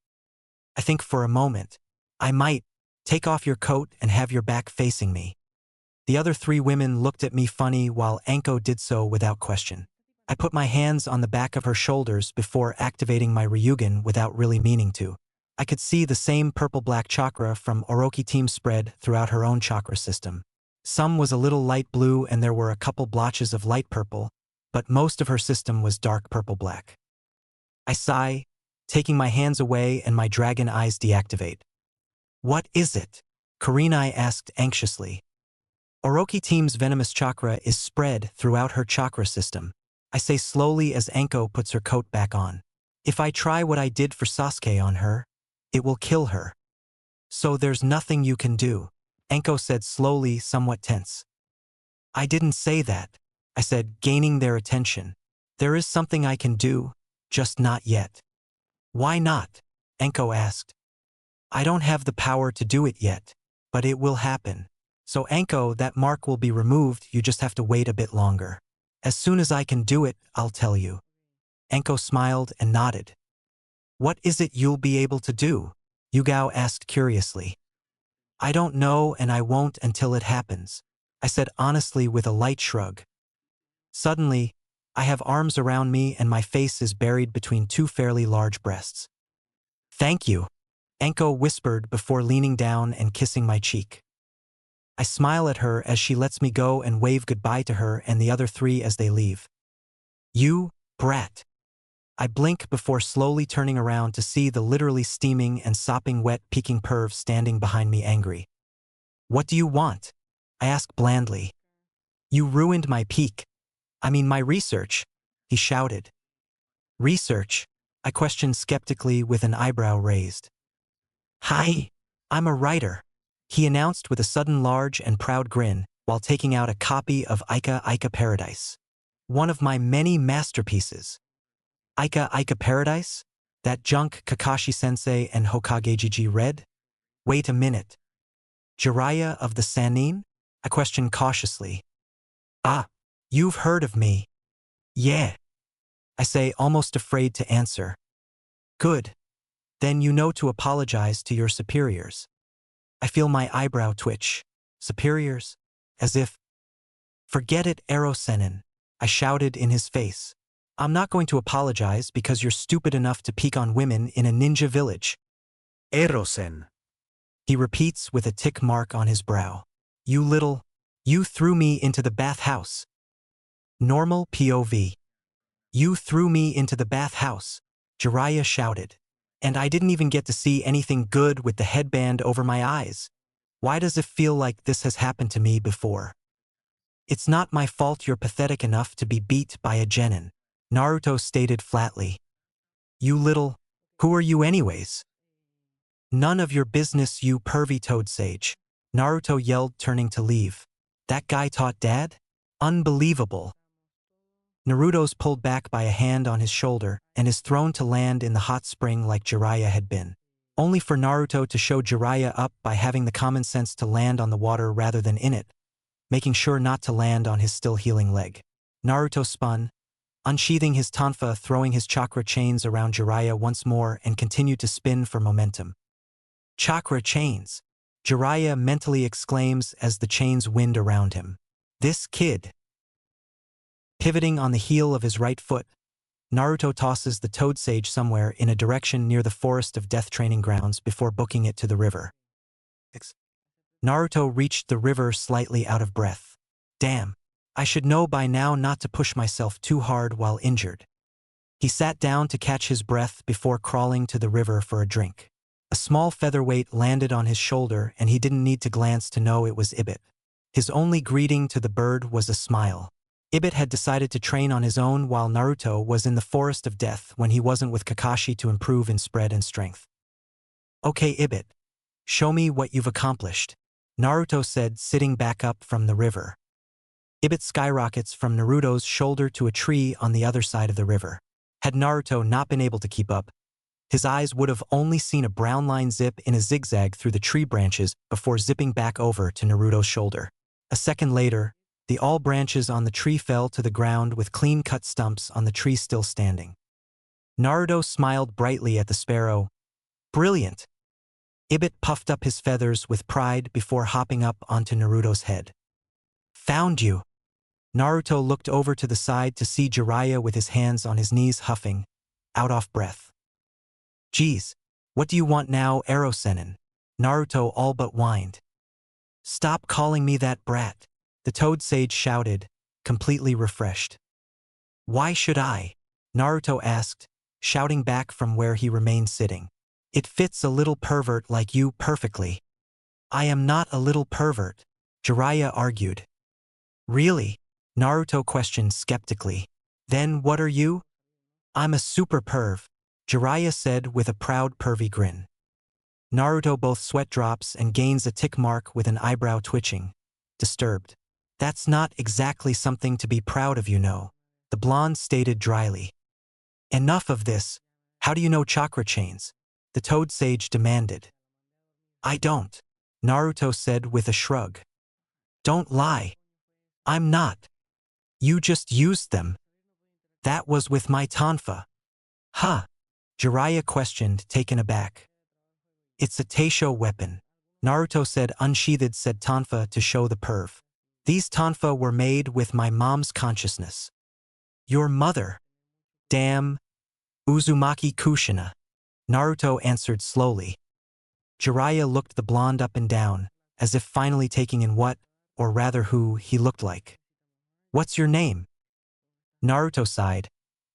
I think for a moment, I might. Take off your coat and have your back facing me. The other 3 women looked at me funny while Anko did so without question. I put my hands on the back of her shoulders before activating my Ryugen without really meaning to. I could see the same purple-black chakra from Orochi team spread throughout her own chakra system. Some was a little light blue and there were a couple blotches of light purple, but most of her system was dark purple-black. I sigh, taking my hands away and my dragon eyes deactivate. What is it? Kurinai asked anxiously. Orochi team's venomous chakra is spread throughout her chakra system, I say slowly as Anko puts her coat back on. If I try what I did for Sasuke on her, it will kill her. So there's nothing you can do, Anko said slowly, somewhat tense. I didn't say that, I said, gaining their attention. There is something I can do, just not yet. Why not? Anko asked. I don't have the power to do it yet, but it will happen. So Anko, that mark will be removed, you just have to wait a bit longer. As soon as I can do it, I'll tell you. Anko smiled and nodded. What is it you'll be able to do? Yugao asked curiously. I don't know and I won't until it happens, I said honestly with a light shrug. Suddenly, I have arms around me and my face is buried between 2 fairly large breasts. Thank you, Anko whispered before leaning down and kissing my cheek. I smile at her as she lets me go and wave goodbye to her and the other 3 as they leave. You, brat. I blink before slowly turning around to see the literally steaming and sopping wet peeking perv standing behind me angry. What do you want? I ask blandly. You ruined my peek. I mean my research, he shouted. Research? I questioned skeptically with an eyebrow raised. Hi, I'm a writer, he announced with a sudden large and proud grin while taking out a copy of Aika Aika Paradise. One of my many masterpieces. Aika Aika Paradise? That junk Kakashi-sensei and Hokage read? Wait a minute. Jiraiya of the Sannin? I questioned cautiously. Ah, you've heard of me. Yeah, I say, almost afraid to answer. Good. Then you know to apologize to your superiors. I feel my eyebrow twitch. Superiors? As if. Forget it, Ero-senin, I shouted in his face. I'm not going to apologize because you're stupid enough to peek on women in a ninja village. Ero-sen. He repeats with a tick mark on his brow. You threw me into the bathhouse. Normal POV. You threw me into the bathhouse, Jiraiya shouted. And I didn't even get to see anything good with the headband over my eyes. Why does it feel like this has happened to me before? It's not my fault you're pathetic enough to be beat by a genin, Naruto stated flatly. You little… who are you anyways? None of your business, you pervy toad sage, Naruto yelled, turning to leave. That guy taught Dad? Unbelievable. Naruto's pulled back by a hand on his shoulder and is thrown to land in the hot spring like Jiraiya had been. Only for Naruto to show Jiraiya up by having the common sense to land on the water rather than in it, making sure not to land on his still healing leg. Naruto spun, unsheathing his tonfa, throwing his chakra chains around Jiraiya once more and continued to spin for momentum. Chakra chains, Jiraiya mentally exclaims as the chains wind around him. This kid. Pivoting on the heel of his right foot, Naruto tosses the toad sage somewhere in a direction near the Forest of Death training grounds before booking it to the river. Naruto reached the river slightly out of breath. Damn, I should know by now not to push myself too hard while injured. He sat down to catch his breath before crawling to the river for a drink. A small featherweight landed on his shoulder and he didn't need to glance to know it was Ibit. His only greeting to the bird was a smile. Ibit had decided to train on his own while Naruto was in the Forest of Death when he wasn't with Kakashi to improve in spread and strength. Okay, Ibit. Show me what you've accomplished, Naruto said, sitting back up from the river. Ibit skyrockets from Naruto's shoulder to a tree on the other side of the river. Had Naruto not been able to keep up, his eyes would have only seen a brown line zip in a zigzag through the tree branches before zipping back over to Naruto's shoulder. A second later, all branches on the tree fell to the ground with clean-cut stumps on the tree still standing. Naruto smiled brightly at the sparrow. Brilliant! Ibit puffed up his feathers with pride before hopping up onto Naruto's head. Found you! Naruto looked over to the side to see Jiraiya with his hands on his knees huffing, out of breath. Geez, what do you want now, Erosenin? Naruto all but whined. Stop calling me that brat, the toad sage shouted, completely refreshed. Why should I? Naruto asked, shouting back from where he remained sitting. It fits a little pervert like you perfectly. I am not a little pervert, Jiraiya argued. Really? Naruto questioned skeptically. Then what are you? I'm a super perv, Jiraiya said with a proud pervy grin. Naruto both sweat drops and gains a tick mark with an eyebrow twitching, disturbed. That's not exactly something to be proud of, you know, the blonde stated dryly. Enough of this. How do you know chakra chains? The toad sage demanded. I don't, Naruto said with a shrug. Don't lie. I'm not. You just used them. That was with my tonfa. Huh? Jiraiya questioned, taken aback. It's a Teisho weapon, Naruto said, unsheathed said tonfa to show the perv. These tonfa were made with my mom's consciousness. Your mother? Damn. Uzumaki Kushina, Naruto answered slowly. Jiraiya looked the blonde up and down, as if finally taking in what, or rather who, he looked like. What's your name? Naruto sighed,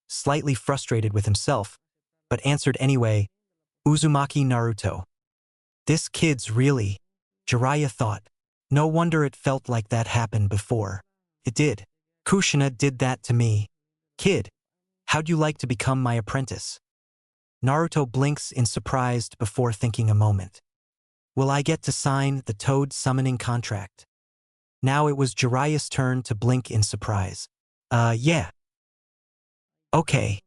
slightly frustrated with himself, but answered anyway, Uzumaki Naruto. This kid's really, Jiraiya thought. No wonder it felt like that happened before. It did. Kushina did that to me. Kid, how'd you like to become my apprentice? Naruto blinks in surprise before thinking a moment. Will I get to sign the toad summoning contract? Now it was Jiraiya's turn to blink in surprise. Yeah. Okay,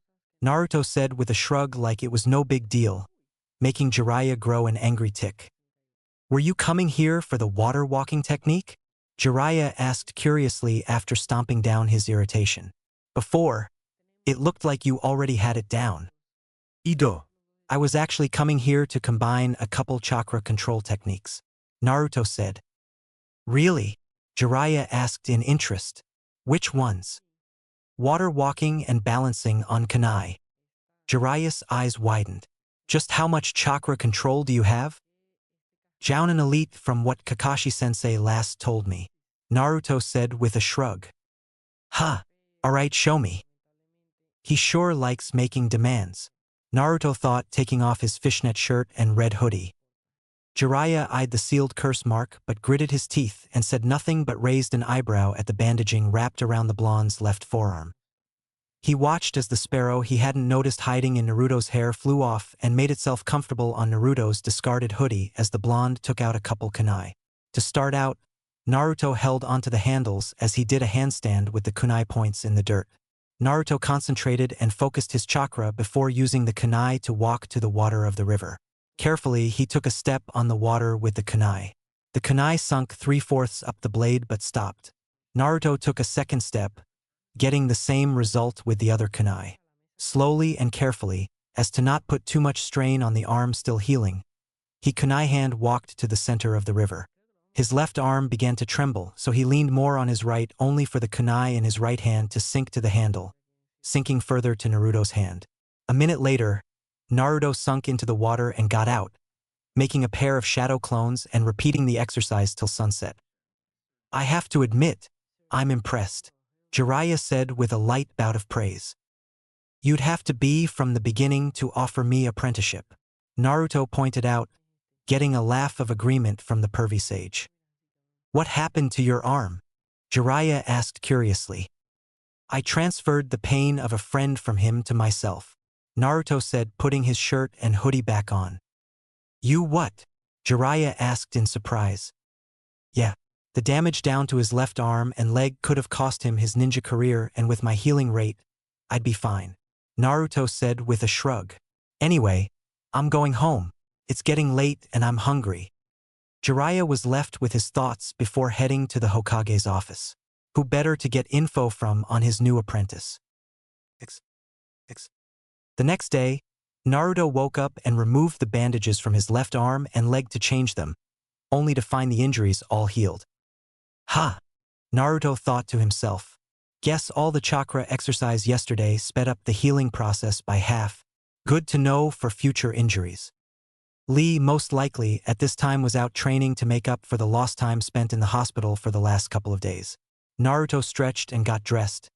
Naruto said with a shrug like it was no big deal, making Jiraiya grow an angry tick. Were you coming here for the water walking technique? Jiraiya asked curiously after stomping down his irritation. Before, it looked like you already had it down. Ido. I was actually coming here to combine a couple chakra control techniques, Naruto said. Really? Jiraiya asked in interest. Which ones? Water walking and balancing on kunai. Jiraiya's eyes widened. Just how much chakra control do you have? Jounin elite from what Kakashi-sensei last told me, Naruto said with a shrug. Huh, alright, show me. He sure likes making demands. Naruto thought, taking off his fishnet shirt and red hoodie. Jiraiya eyed the sealed curse mark but gritted his teeth and said nothing but raised an eyebrow at the bandaging wrapped around the blonde's left forearm. He watched as the sparrow he hadn't noticed hiding in Naruto's hair flew off and made itself comfortable on Naruto's discarded hoodie as the blonde took out a couple kunai. To start out, Naruto held onto the handles as he did a handstand with the kunai points in the dirt. Naruto concentrated and focused his chakra before using the kunai to walk to the water of the river. Carefully, he took a step on the water with the kunai. The kunai sunk 3/4 up the blade but stopped. Naruto took a second step, getting the same result with the other kunai. Slowly and carefully, as to not put too much strain on the arm still healing, he kunai hand walked to the center of the river. His left arm began to tremble, so he leaned more on his right only for the kunai in his right hand to sink to the handle, sinking further to Naruto's hand. A minute later, Naruto sunk into the water and got out, making a pair of shadow clones and repeating the exercise till sunset. "I have to admit, I'm impressed," Jiraiya said with a light bout of praise. "You'd have to be from the beginning to offer me apprenticeship," Naruto pointed out, getting a laugh of agreement from the pervy sage. "What happened to your arm?" Jiraiya asked curiously. "I transferred the pain of a friend from him to myself," Naruto said, putting his shirt and hoodie back on. "You what?" Jiraiya asked in surprise. "Yeah, the damage down to his left arm and leg could have cost him his ninja career, and with my healing rate, I'd be fine," Naruto said with a shrug. "Anyway, I'm going home. It's getting late and I'm hungry." Jiraiya was left with his thoughts before heading to the Hokage's office. Who better to get info from on his new apprentice? The next day, Naruto woke up and removed the bandages from his left arm and leg to change them, only to find the injuries all healed. "Ha!" Naruto thought to himself. "Guess all the chakra exercise yesterday sped up the healing process by half. Good to know for future injuries." Lee most likely at this time was out training to make up for the lost time spent in the hospital for the last couple of days. Naruto stretched and got dressed,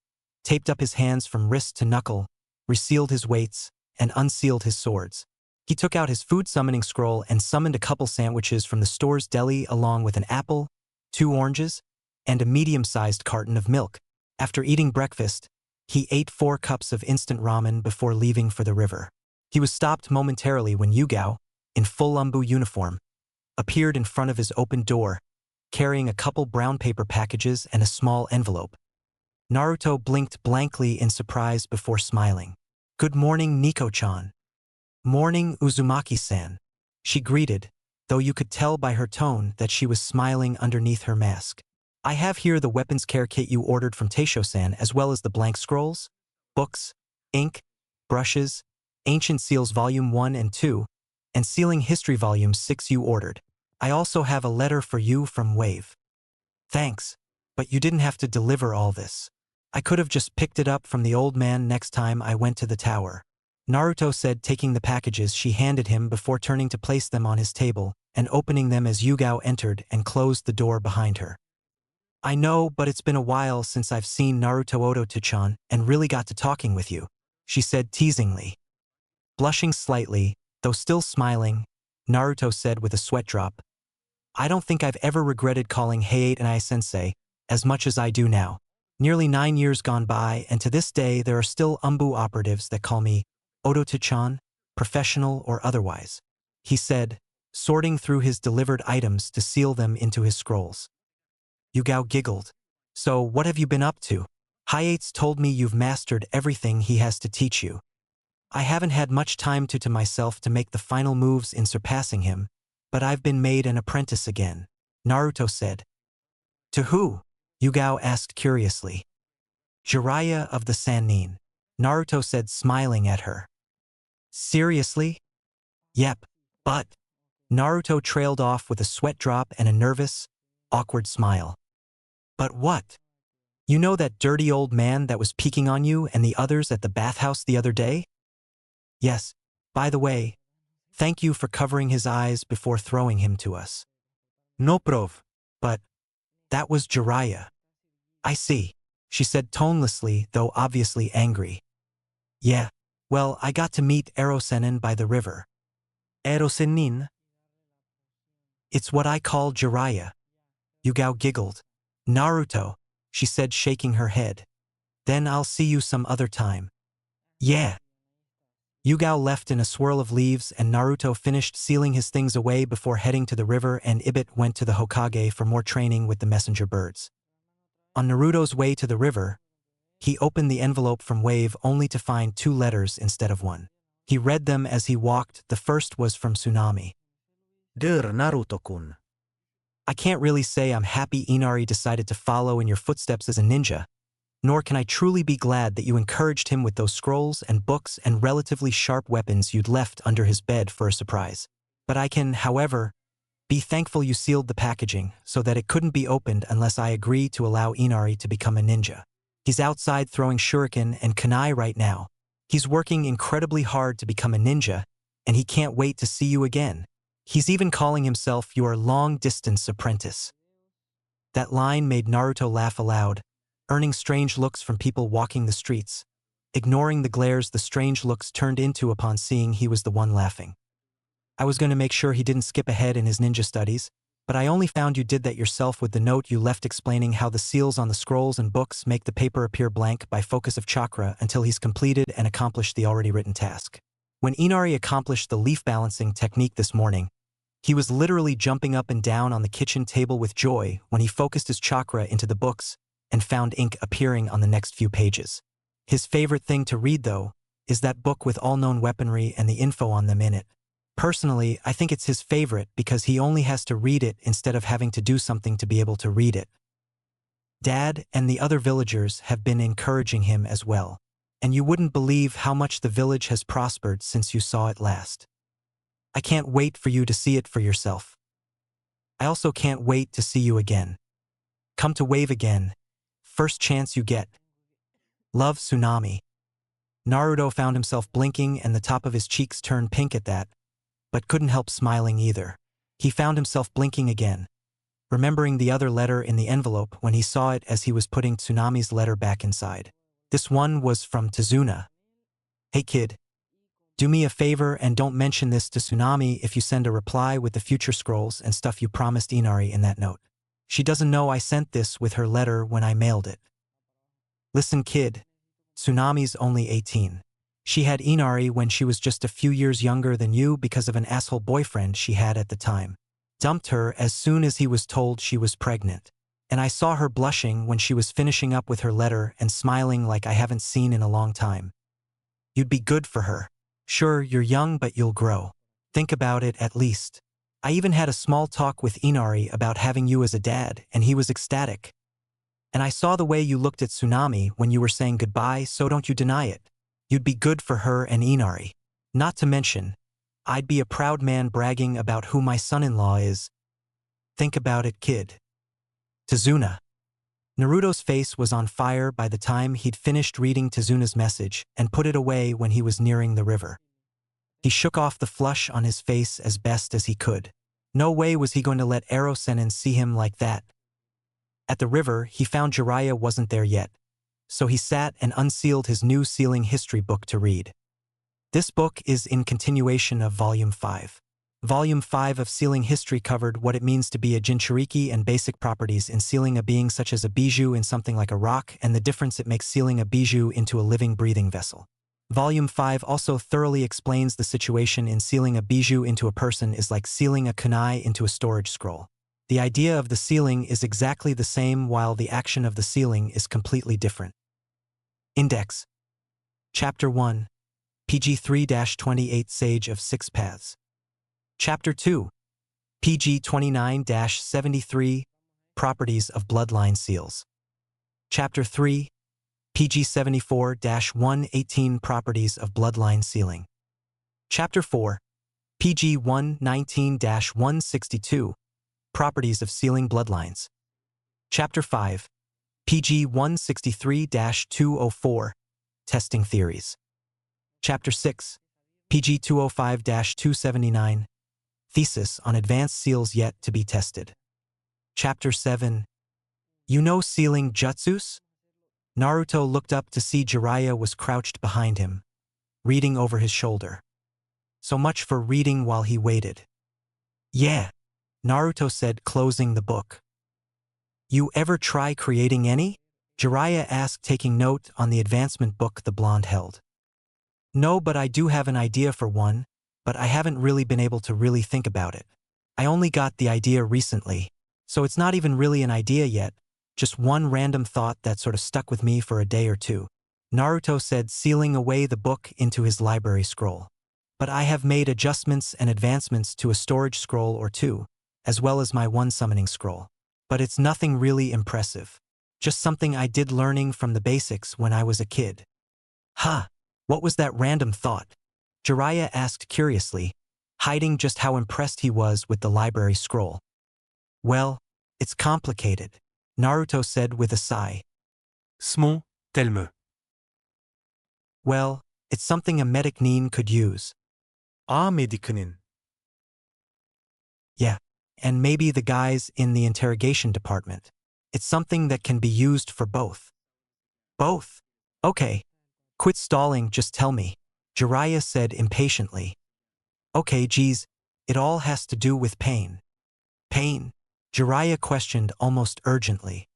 taped up his hands from wrist to knuckle, resealed his weights, and unsealed his swords. He took out his food summoning scroll and summoned a couple sandwiches from the store's deli along with an apple, 2 oranges, and a medium-sized carton of milk. After eating breakfast, he ate 4 cups of instant ramen before leaving for the river. He was stopped momentarily when Yugao, in full Umbu uniform, appeared in front of his open door, carrying a couple brown paper packages and a small envelope. Naruto blinked blankly in surprise before smiling. "Good morning, Nico-chan." "Morning, Uzumaki-san," she greeted, though you could tell by her tone that she was smiling underneath her mask. "I have here the weapons care kit you ordered from Teisho-san, as well as the blank scrolls, books, ink, brushes, Ancient Seals Volume 1 and 2, and Sealing History Volume 6 you ordered. I also have a letter for you from Wave." "Thanks, but you didn't have to deliver all this. I could have just picked it up from the old man next time I went to the tower," Naruto said, taking the packages she handed him before turning to place them on his table and opening them as Yugao entered and closed the door behind her. "I know, but it's been a while since I've seen Naruto Oto-chan and really got to talking with you," she said teasingly. Blushing slightly, though still smiling, Naruto said with a sweat drop, "I don't think I've ever regretted calling Hayate and I sensei as much as I do now. Nearly 9 years gone by, and to this day there are still Umbu operatives that call me Oto-chan, professional or otherwise," he said, sorting through his delivered items to seal them into his scrolls. Yugao giggled. "So what have you been up to? Hayate's told me you've mastered everything he has to teach you." "I haven't had much time to myself to make the final moves in surpassing him, but I've been made an apprentice again," Naruto said. "To who?" Yugao asked curiously. "Jiraiya of the Sannin," Naruto said, smiling at her. "Seriously?" "Yep, but..." Naruto trailed off with a sweat drop and a nervous, awkward smile. "But what? You know that dirty old man that was peeking on you and the others at the bathhouse the other day?" "Yes, by the way, thank you for covering his eyes before throwing him to us." No prof. "But that was Jiraiya." "I see," she said tonelessly, though obviously angry. "Yeah, Well, I got to meet Erosenin by the river. Erosenin? It's what I call Jiraiya. Yugao giggled. Naruto, she said, shaking her head. Then I'll see you some other time. Yeah. Yugao left in a swirl of leaves and Naruto finished sealing his things away before heading to the river, and Ibit went to the Hokage for more training with the messenger birds. On Naruto's way to the river, he opened the envelope from Wave only to find 2 letters instead of 1. He read them as he walked. The first was from Tsunami. Dear Naruto-kun. I can't really say I'm happy Inari decided to follow in your footsteps as a ninja, nor can I truly be glad that you encouraged him with those scrolls and books and relatively sharp weapons you'd left under his bed for a surprise. But I can, however, be thankful you sealed the packaging so that it couldn't be opened unless I agree to allow Inari to become a ninja. He's outside throwing shuriken and kunai right now. He's working incredibly hard to become a ninja, and he can't wait to see you again. He's even calling himself your long-distance apprentice. That line made Naruto laugh aloud, earning strange looks from people walking the streets, ignoring the glares the strange looks turned into upon seeing he was the one laughing. I was going to make sure he didn't skip ahead in his ninja studies, but I only found you did that yourself with the note you left explaining how the seals on the scrolls and books make the paper appear blank by focus of chakra until he's completed and accomplished the already written task. When Inari accomplished the leaf balancing technique this morning, he was literally jumping up and down on the kitchen table with joy when he focused his chakra into the books and found ink appearing on the next few pages. His favorite thing to read, though, is that book with all known weaponry and the info on them in it. Personally, I think it's his favorite because he only has to read it instead of having to do something to be able to read it. Dad and the other villagers have been encouraging him as well, and you wouldn't believe how much the village has prospered since you saw it last. I can't wait for you to see it for yourself. I also can't wait to see you again. Come to Wave again. First chance you get. Love, Tsunami. Naruto found himself blinking and the top of his cheeks turned pink at that, but couldn't help smiling either. He found himself blinking again, remembering the other letter in the envelope when he saw it as he was putting Tsunami's letter back inside. This one was from Tazuna. Hey kid, do me a favor and don't mention this to Tsunami if you send a reply with the future scrolls and stuff you promised Inari in that note. She doesn't know I sent this with her letter when I mailed it. Listen kid, Tsunami's only 18. She had Inari when she was just a few years younger than you because of an asshole boyfriend she had at the time. Dumped her as soon as he was told she was pregnant. And I saw her blushing when she was finishing up with her letter and smiling like I haven't seen in a long time. You'd be good for her. Sure, you're young but you'll grow. Think about it at least. I even had a small talk with Inari about having you as a dad and he was ecstatic. And I saw the way you looked at Tsunami when you were saying goodbye, so don't you deny it. You'd be good for her and Inari. Not to mention, I'd be a proud man bragging about who my son-in-law is. Think about it, kid. Tazuna. Naruto's face was on fire by the time he'd finished reading Tazuna's message and put it away when he was nearing the river. He shook off the flush on his face as best as he could. No way was he going to let Erosenin see him like that. At the river, he found Jiraiya wasn't there yet, so he sat and unsealed his new sealing history book to read. This book is in continuation of Volume 5. Volume 5 of Sealing History covered what it means to be a Jinchuriki and basic properties in sealing a being such as a bijou in something like a rock and the difference it makes sealing a bijou into a living, breathing vessel. Volume 5 also thoroughly explains the situation in sealing a bijou into a person is like sealing a kunai into a storage scroll. The idea of the sealing is exactly the same while the action of the sealing is completely different. Index. Chapter 1. PG 3-28 Sage of Six Paths. Chapter 2. PG 29-73 Properties of Bloodline Seals. Chapter 3. PG 74-118 Properties of Bloodline Sealing. Chapter 4. PG 119-162 Properties of Sealing Bloodlines. Chapter 5. PG 163-204 Testing Theories. Chapter 6. PG 205-279 Thesis on Advanced Seals Yet to be Tested. Chapter 7. You know sealing jutsus? Naruto looked up to see Jiraiya was crouched behind him, reading over his shoulder. So much for reading while he waited. Yeah, Naruto said, closing the book. You ever try creating any? Jiraiya asked, taking note on the advancement book the blonde held. No, but I do have an idea for one, but I haven't really been able to really think about it. I only got the idea recently, so it's not even really an idea yet, just one random thought that sort of stuck with me for a day or two. Naruto said, sealing away the book into his library scroll. But I have made adjustments and advancements to a storage scroll or two, as well as my one summoning scroll. But it's nothing really impressive. Just something I did learning from the basics when I was a kid. Huh, what was that random thought? Jiraiya asked curiously, hiding just how impressed he was with the library scroll. Well, it's complicated, Naruto said with a sigh. Smon, telme. Well, it's something a medic Nin could use. Ah, medicnin. Yeah, and maybe the guys in the interrogation department. It's something that can be used for both. Both? Okay. Quit stalling, just tell me, Jiraiya said impatiently. Okay, geez, it all has to do with pain. Pain? Jiraiya questioned almost urgently.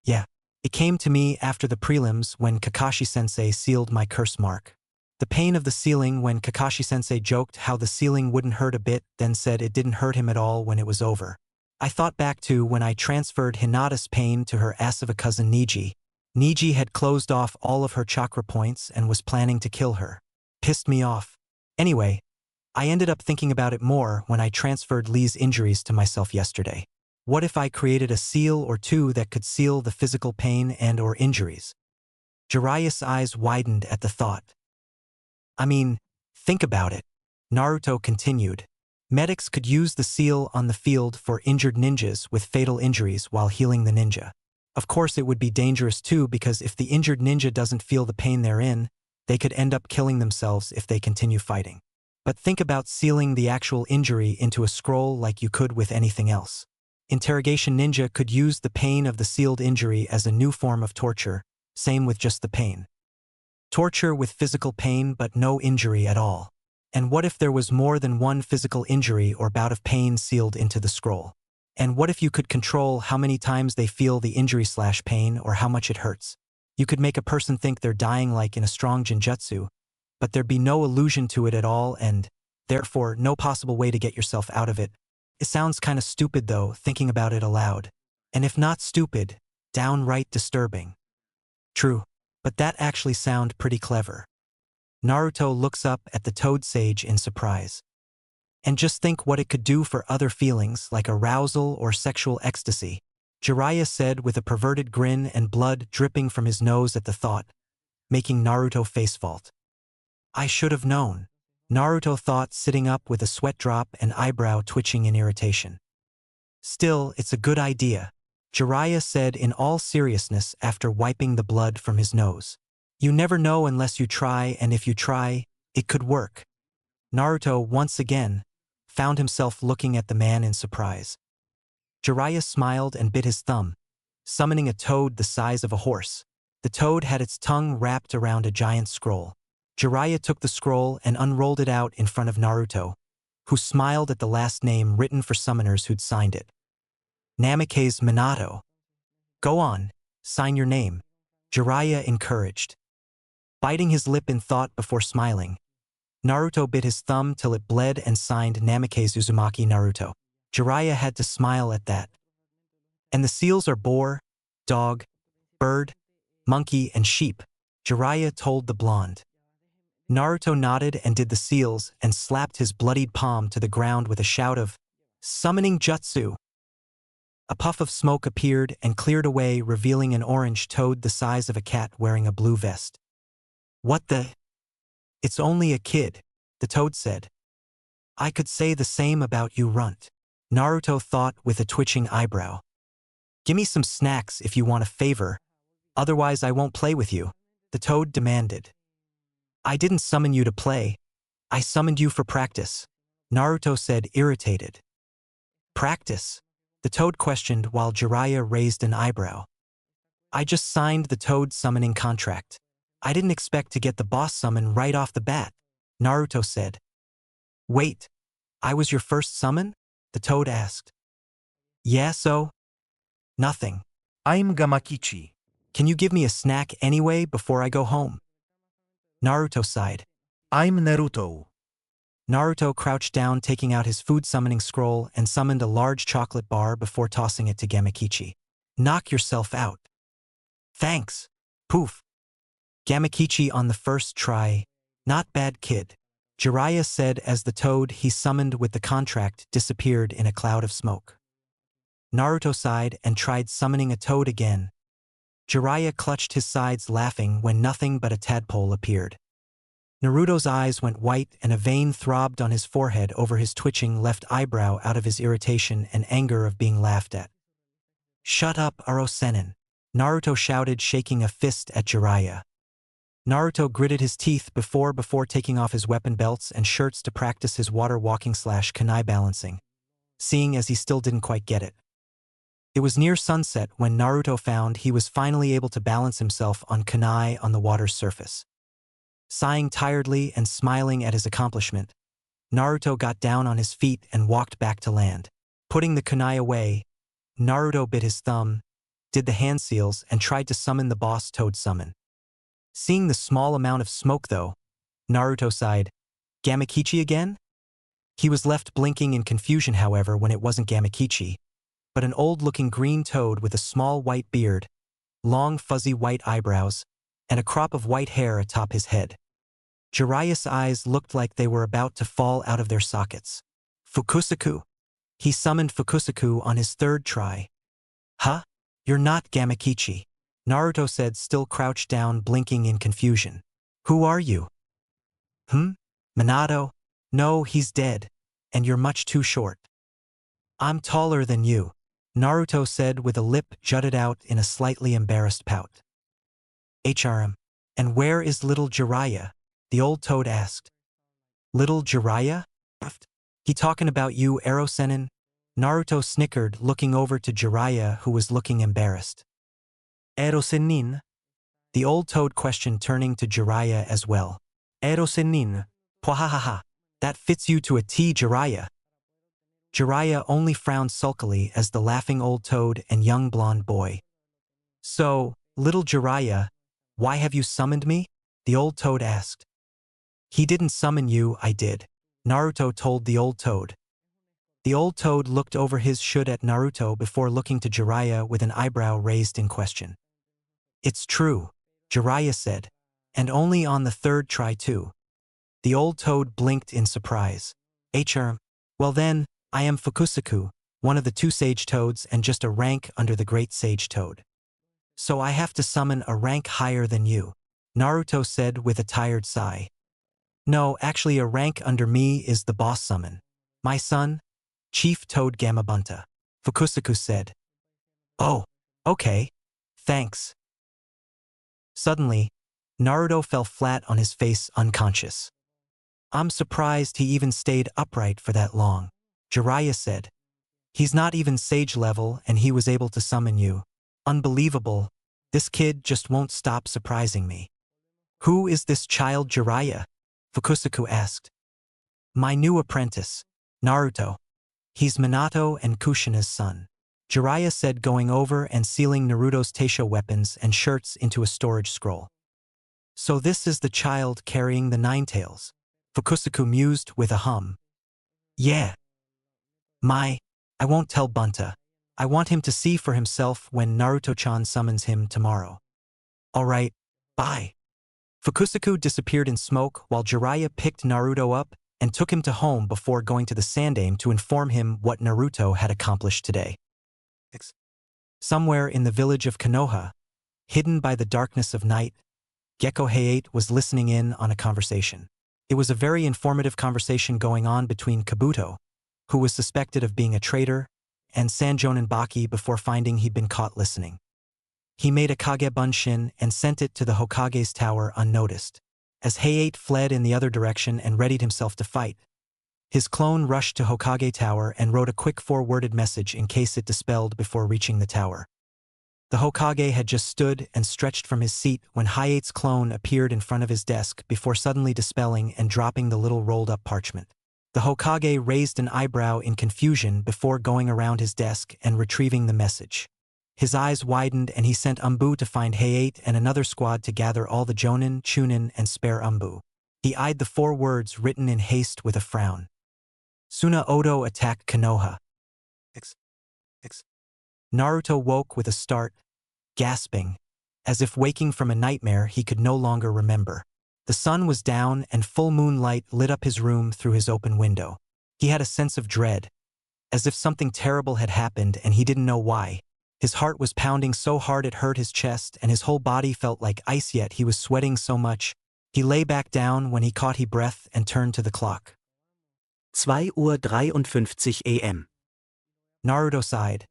Yeah, it came to me after the prelims when Kakashi-sensei sealed my curse mark. The pain of the sealing when Kakashi-sensei joked how the sealing wouldn't hurt a bit, then said it didn't hurt him at all when it was over. I thought back to when I transferred Hinata's pain to her Asava cousin Niji. Niji had closed off all of her chakra points and was planning to kill her. Pissed me off. Anyway, I ended up thinking about it more when I transferred Lee's injuries to myself yesterday. What if I created a seal or two that could seal the physical pain and/or injuries? Jiraiya's eyes widened at the thought. I mean, think about it, Naruto continued. Medics could use the seal on the field for injured ninjas with fatal injuries while healing the ninja. Of course it would be dangerous too, because if the injured ninja doesn't feel the pain they're in, they could end up killing themselves if they continue fighting. But think about sealing the actual injury into a scroll like you could with anything else. Interrogation ninja could use the pain of the sealed injury as a new form of torture, same with just the pain. Torture with physical pain but no injury at all. And what if there was more than one physical injury or bout of pain sealed into the scroll? And what if you could control how many times they feel the injury/pain or how much it hurts? You could make a person think they're dying like in a strong genjutsu, but there'd be no illusion to it at all and, therefore, no possible way to get yourself out of it. It sounds kinda stupid though, thinking about it aloud. And if not stupid, downright disturbing. True, but that actually sound pretty clever. Naruto looks up at the toad sage in surprise. And just think what it could do for other feelings like arousal or sexual ecstasy, Jiraiya said with a perverted grin and blood dripping from his nose at the thought, making Naruto face fault. I should have known, Naruto thought, sitting up with a sweat drop and eyebrow twitching in irritation. Still, it's a good idea, Jiraiya said in all seriousness after wiping the blood from his nose. You never know unless you try, and if you try, it could work. Naruto, once again, found himself looking at the man in surprise. Jiraiya smiled and bit his thumb, summoning a toad the size of a horse. The toad had its tongue wrapped around a giant scroll. Jiraiya took the scroll and unrolled it out in front of Naruto, who smiled at the last name written for summoners who'd signed it. Namake's Minato. Go on, sign your name, Jiraiya encouraged. Biting his lip in thought before smiling, Naruto bit his thumb till it bled and signed Namake's Uzumaki Naruto. Jiraiya had to smile at that. And the seals are boar, dog, bird, monkey, and sheep, Jiraiya told the blonde. Naruto nodded and did the seals and slapped his bloodied palm to the ground with a shout of, "Summoning Jutsu!" A puff of smoke appeared and cleared away, revealing an orange toad the size of a cat wearing a blue vest. What the? It's only a kid, the toad said. I could say the same about you, runt, Naruto thought with a twitching eyebrow. Gimme some snacks if you want a favor, otherwise I won't play with you, the toad demanded. I didn't summon you to play, I summoned you for practice, Naruto said, irritated. Practice? The toad questioned while Jiraiya raised an eyebrow. I just signed the toad summoning contract. I didn't expect to get the boss summon right off the bat, Naruto said. Wait, I was your first summon? The toad asked. Yeah, so? Nothing. I'm Gamakichi. Can you give me a snack anyway before I go home? Naruto sighed. I'm Naruto. Naruto crouched down, taking out his food summoning scroll and summoned a large chocolate bar before tossing it to Gamakichi. Knock yourself out. Thanks. Poof. Gamakichi on the first try. Not bad, kid. Jiraiya said as the toad he summoned with the contract disappeared in a cloud of smoke. Naruto sighed and tried summoning a toad again. Jiraiya clutched his sides laughing when nothing but a tadpole appeared. Naruto's eyes went white and a vein throbbed on his forehead over his twitching left eyebrow out of his irritation and anger of being laughed at. Shut up, Orochimaru! Naruto shouted, shaking a fist at Jiraiya. Naruto gritted his teeth before taking off his weapon belts and shirts to practice his water walking / kunai balancing, seeing as he still didn't quite get it. It was near sunset when Naruto found he was finally able to balance himself on kunai on the water's surface. Sighing tiredly and smiling at his accomplishment, Naruto got down on his feet and walked back to land. Putting the kunai away, Naruto bit his thumb, did the hand seals, and tried to summon the boss toad summon. Seeing the small amount of smoke though, Naruto sighed. Gamakichi again? He was left blinking in confusion, however, when it wasn't Gamakichi, but an old-looking green toad with a small white beard, long fuzzy white eyebrows, and a crop of white hair atop his head. Jiraiya's eyes looked like they were about to fall out of their sockets. Fukusaku. He summoned Fukusaku on his third try. Huh? You're not Gamakichi, Naruto said, still crouched down, blinking in confusion. Who are you? Minato? No, he's dead, and you're much too short. I'm taller than you, Naruto said with a lip jutted out in a slightly embarrassed pout. And where is little Jiraiya? The old toad asked. Little Jiraiya? He talking about you, Orochimaru? Naruto snickered, looking over to Jiraiya, who was looking embarrassed. Orochimaru? The old toad questioned, turning to Jiraiya as well. Orochimaru? Pwahahaha. That fits you to a T, Jiraiya. Jiraiya only frowned sulkily as the laughing old toad and young blonde boy. So, little Jiraiya, why have you summoned me? The old toad asked. He didn't summon you, I did, Naruto told the old toad. The old toad looked over his shoulder at Naruto before looking to Jiraiya with an eyebrow raised in question. It's true, Jiraiya said, and only on the third try too. The old toad blinked in surprise. Well then, I am Fukusaku, one of the two sage toads and just a rank under the great sage toad. So I have to summon a rank higher than you, Naruto said with a tired sigh. No, actually a rank under me is the boss summon. My son, Chief Toad Gamabunta, Fukusaku said. Oh, okay. Thanks. Suddenly, Naruto fell flat on his face, unconscious. I'm surprised he even stayed upright for that long, Jiraiya said. He's not even sage level and he was able to summon you. Unbelievable. This kid just won't stop surprising me. Who is this child, Jiraiya? Fukusaku asked. My new apprentice, Naruto. He's Minato and Kushina's son, Jiraiya said, going over and sealing Naruto's Teisho weapons and shirts into a storage scroll. So this is the child carrying the nine tails, Fukusaku mused with a hum. Yeah. I won't tell Bunta. I want him to see for himself when Naruto-chan summons him tomorrow. Alright, bye. Fukusaku disappeared in smoke while Jiraiya picked Naruto up and took him to home before going to the Sandaime to inform him what Naruto had accomplished today. Somewhere in the village of Konoha, hidden by the darkness of night, Gecko Hayate was listening in on a conversation. It was a very informative conversation going on between Kabuto, who was suspected of being a traitor, and Sanjonin Baki before finding he'd been caught listening. He made a Kage Bunshin and sent it to the Hokage's tower unnoticed. As Hayate fled in the other direction and readied himself to fight, his clone rushed to Hokage Tower and wrote a quick 4-worded message in case it dispelled before reaching the tower. The Hokage had just stood and stretched from his seat when Hayate's clone appeared in front of his desk before suddenly dispelling and dropping the little rolled-up parchment. The Hokage raised an eyebrow in confusion before going around his desk and retrieving the message. His eyes widened and he sent Umbu to find Hayate and another squad to gather all the Jonin, Chunin, and spare Umbu. He eyed the 4 words written in haste with a frown. Suna Odo attack Konoha. Naruto woke with a start, gasping, as if waking from a nightmare he could no longer remember. The sun was down and full moonlight lit up his room through his open window. He had a sense of dread, as if something terrible had happened and he didn't know why. His heart was pounding so hard it hurt his chest and his whole body felt like ice, yet he was sweating so much. He lay back down when he caught his breath and turned to the clock. 2:53 a.m. Naruto sighed,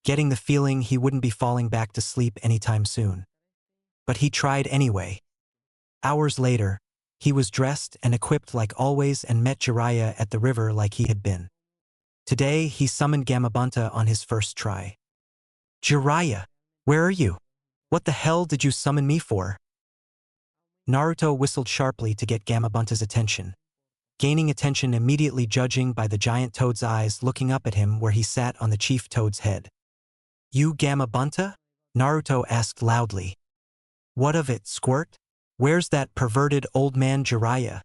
getting the feeling he wouldn't be falling back to sleep anytime soon. But he tried anyway. Hours later, he was dressed and equipped like always and met Jiraiya at the river like he had been. Today, he summoned Gamabunta on his first try. Jiraiya, where are you? What the hell did you summon me for? Naruto whistled sharply to get Gamabunta's attention, gaining attention immediately, judging by the giant toad's eyes looking up at him where he sat on the chief toad's head. You Gamabunta? Naruto asked loudly. What of it, Squirt? Where's that perverted old man Jiraiya?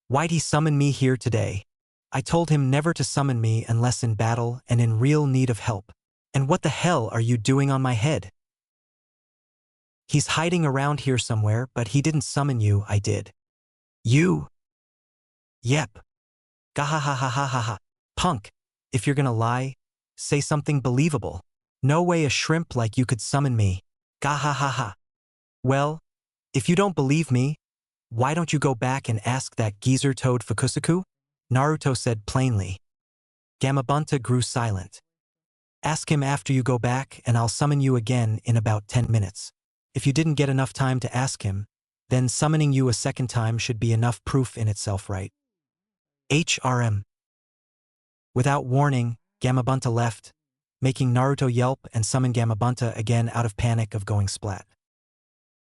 Why'd he summon me here today? I told him never to summon me unless in battle and in real need of help. And what the hell are you doing on my head? He's hiding around here somewhere, but he didn't summon you, I did. You? Yep. Gahahahahaha. Punk, if you're gonna lie, say something believable. No way a shrimp like you could summon me. Gahahaha. Well, if you don't believe me, why don't you go back and ask that geezer toad Fukusaku? Naruto said plainly. Gamabunta grew silent. Ask him after you go back and I'll summon you again in about 10 minutes. If you didn't get enough time to ask him, then summoning you a second time should be enough proof in itself, right? HRM. Without warning, Gamabunta left, making Naruto yelp and summon Gamabunta again out of panic of going splat.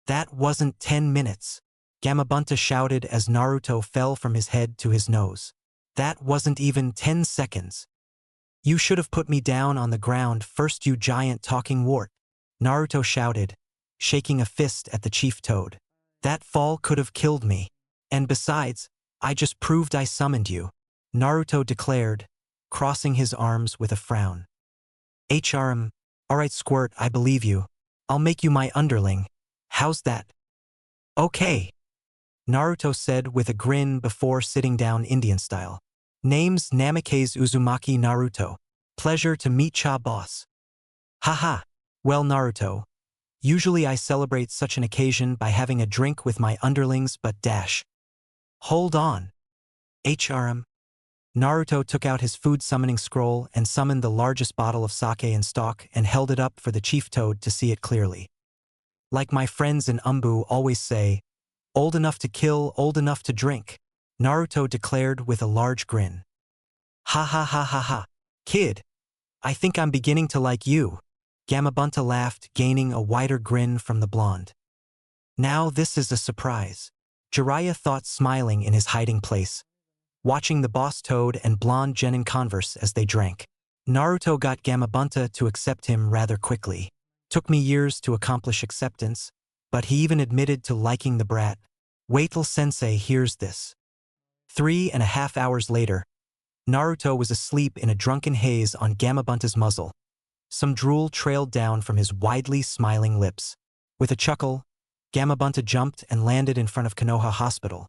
That wasn't 10 minutes, Gamabunta shouted as Naruto fell from his head to his nose. That wasn't even 10 seconds. You should have put me down on the ground first, you giant talking wart, Naruto shouted, shaking a fist at the chief toad. That fall could have killed me. And besides, I just proved I summoned you, Naruto declared, crossing his arms with a frown. HRM, alright Squirt, I believe you. I'll make you my underling. How's that? Okay, Naruto said with a grin before sitting down Indian style. Name's Namikaze Uzumaki Naruto. Pleasure to meet cha boss. Haha. Well Naruto, usually I celebrate such an occasion by having a drink with my underlings, but dash. Hold on. HRM. Naruto took out his food summoning scroll and summoned the largest bottle of sake in stock and held it up for the chief toad to see it clearly. Like my friends in Umbu always say, old enough to kill, old enough to drink, Naruto declared with a large grin. Ha ha ha ha ha. Kid, I think I'm beginning to like you. Gamabunta laughed, gaining a wider grin from the blonde. Now this is a surprise, Jiraiya thought, smiling in his hiding place, watching the boss toad and blonde Genin converse as they drank. Naruto got Gamabunta to accept him rather quickly. Took me years to accomplish acceptance, but he even admitted to liking the brat. Wait till sensei hears this. 3.5 hours later, Naruto was asleep in a drunken haze on Gamabunta's muzzle. Some drool trailed down from his widely smiling lips. With a chuckle, Gamabunta jumped and landed in front of Konoha Hospital,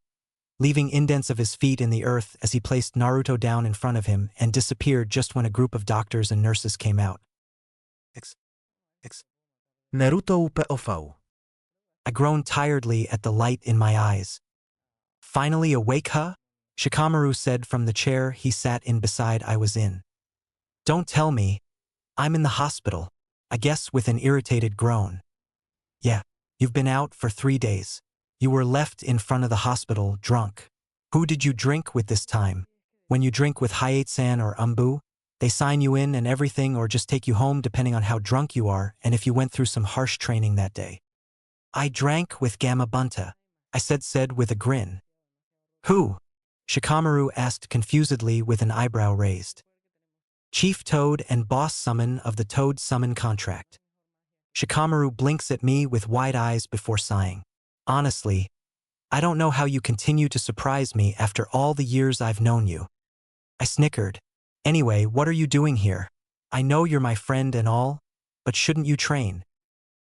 leaving indents of his feet in the earth as he placed Naruto down in front of him and disappeared just when a group of doctors and nurses came out. Naruto upeofał. I groaned tiredly at the light in my eyes. Finally awake, huh? Shikamaru said from the chair he sat in beside I was in. Don't tell me. I'm in the hospital, I guess, with an irritated groan. Yeah, you've been out for 3 days. You were left in front of the hospital drunk. Who did you drink with this time? When you drink with Hayate-san or Umbu, They sign you in and everything or just take you home depending on how drunk you are and if you went through some harsh training that day. I drank with Gamabunta, I said with a grin. Who? Shikamaru asked confusedly with an eyebrow raised. Chief Toad and boss summon of the Toad Summon contract. Shikamaru blinks at me with wide eyes before sighing. Honestly, I don't know how you continue to surprise me after all the years I've known you. I snickered. Anyway, what are you doing here? I know you're my friend and all, but shouldn't you train?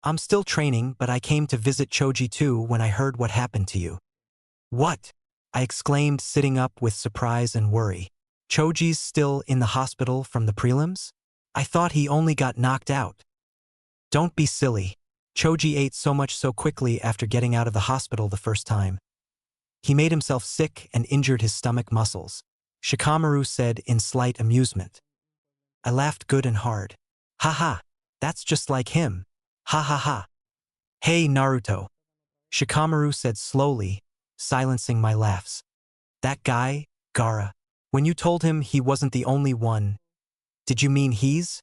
I'm still training, but I came to visit Choji too when I heard what happened to you. What? I exclaimed, sitting up with surprise and worry. Choji's still in the hospital from the prelims? I thought he only got knocked out. Don't be silly. Choji ate so much so quickly after getting out of the hospital the first time. He made himself sick and injured his stomach muscles, Shikamaru said in slight amusement. I laughed good and hard. Ha ha, that's just like him. Ha ha ha. Hey Naruto. Shikamaru said slowly, silencing my laughs. That guy, Gaara, when you told him he wasn't the only one, did you mean he's?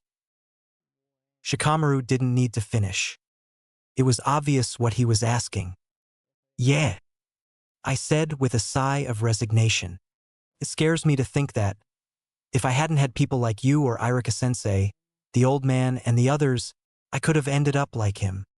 Shikamaru didn't need to finish. It was obvious what he was asking. Yeah, I said with a sigh of resignation. It scares me to think that, if I hadn't had people like you or Irika-sensei, the old man and the others, I could have ended up like him.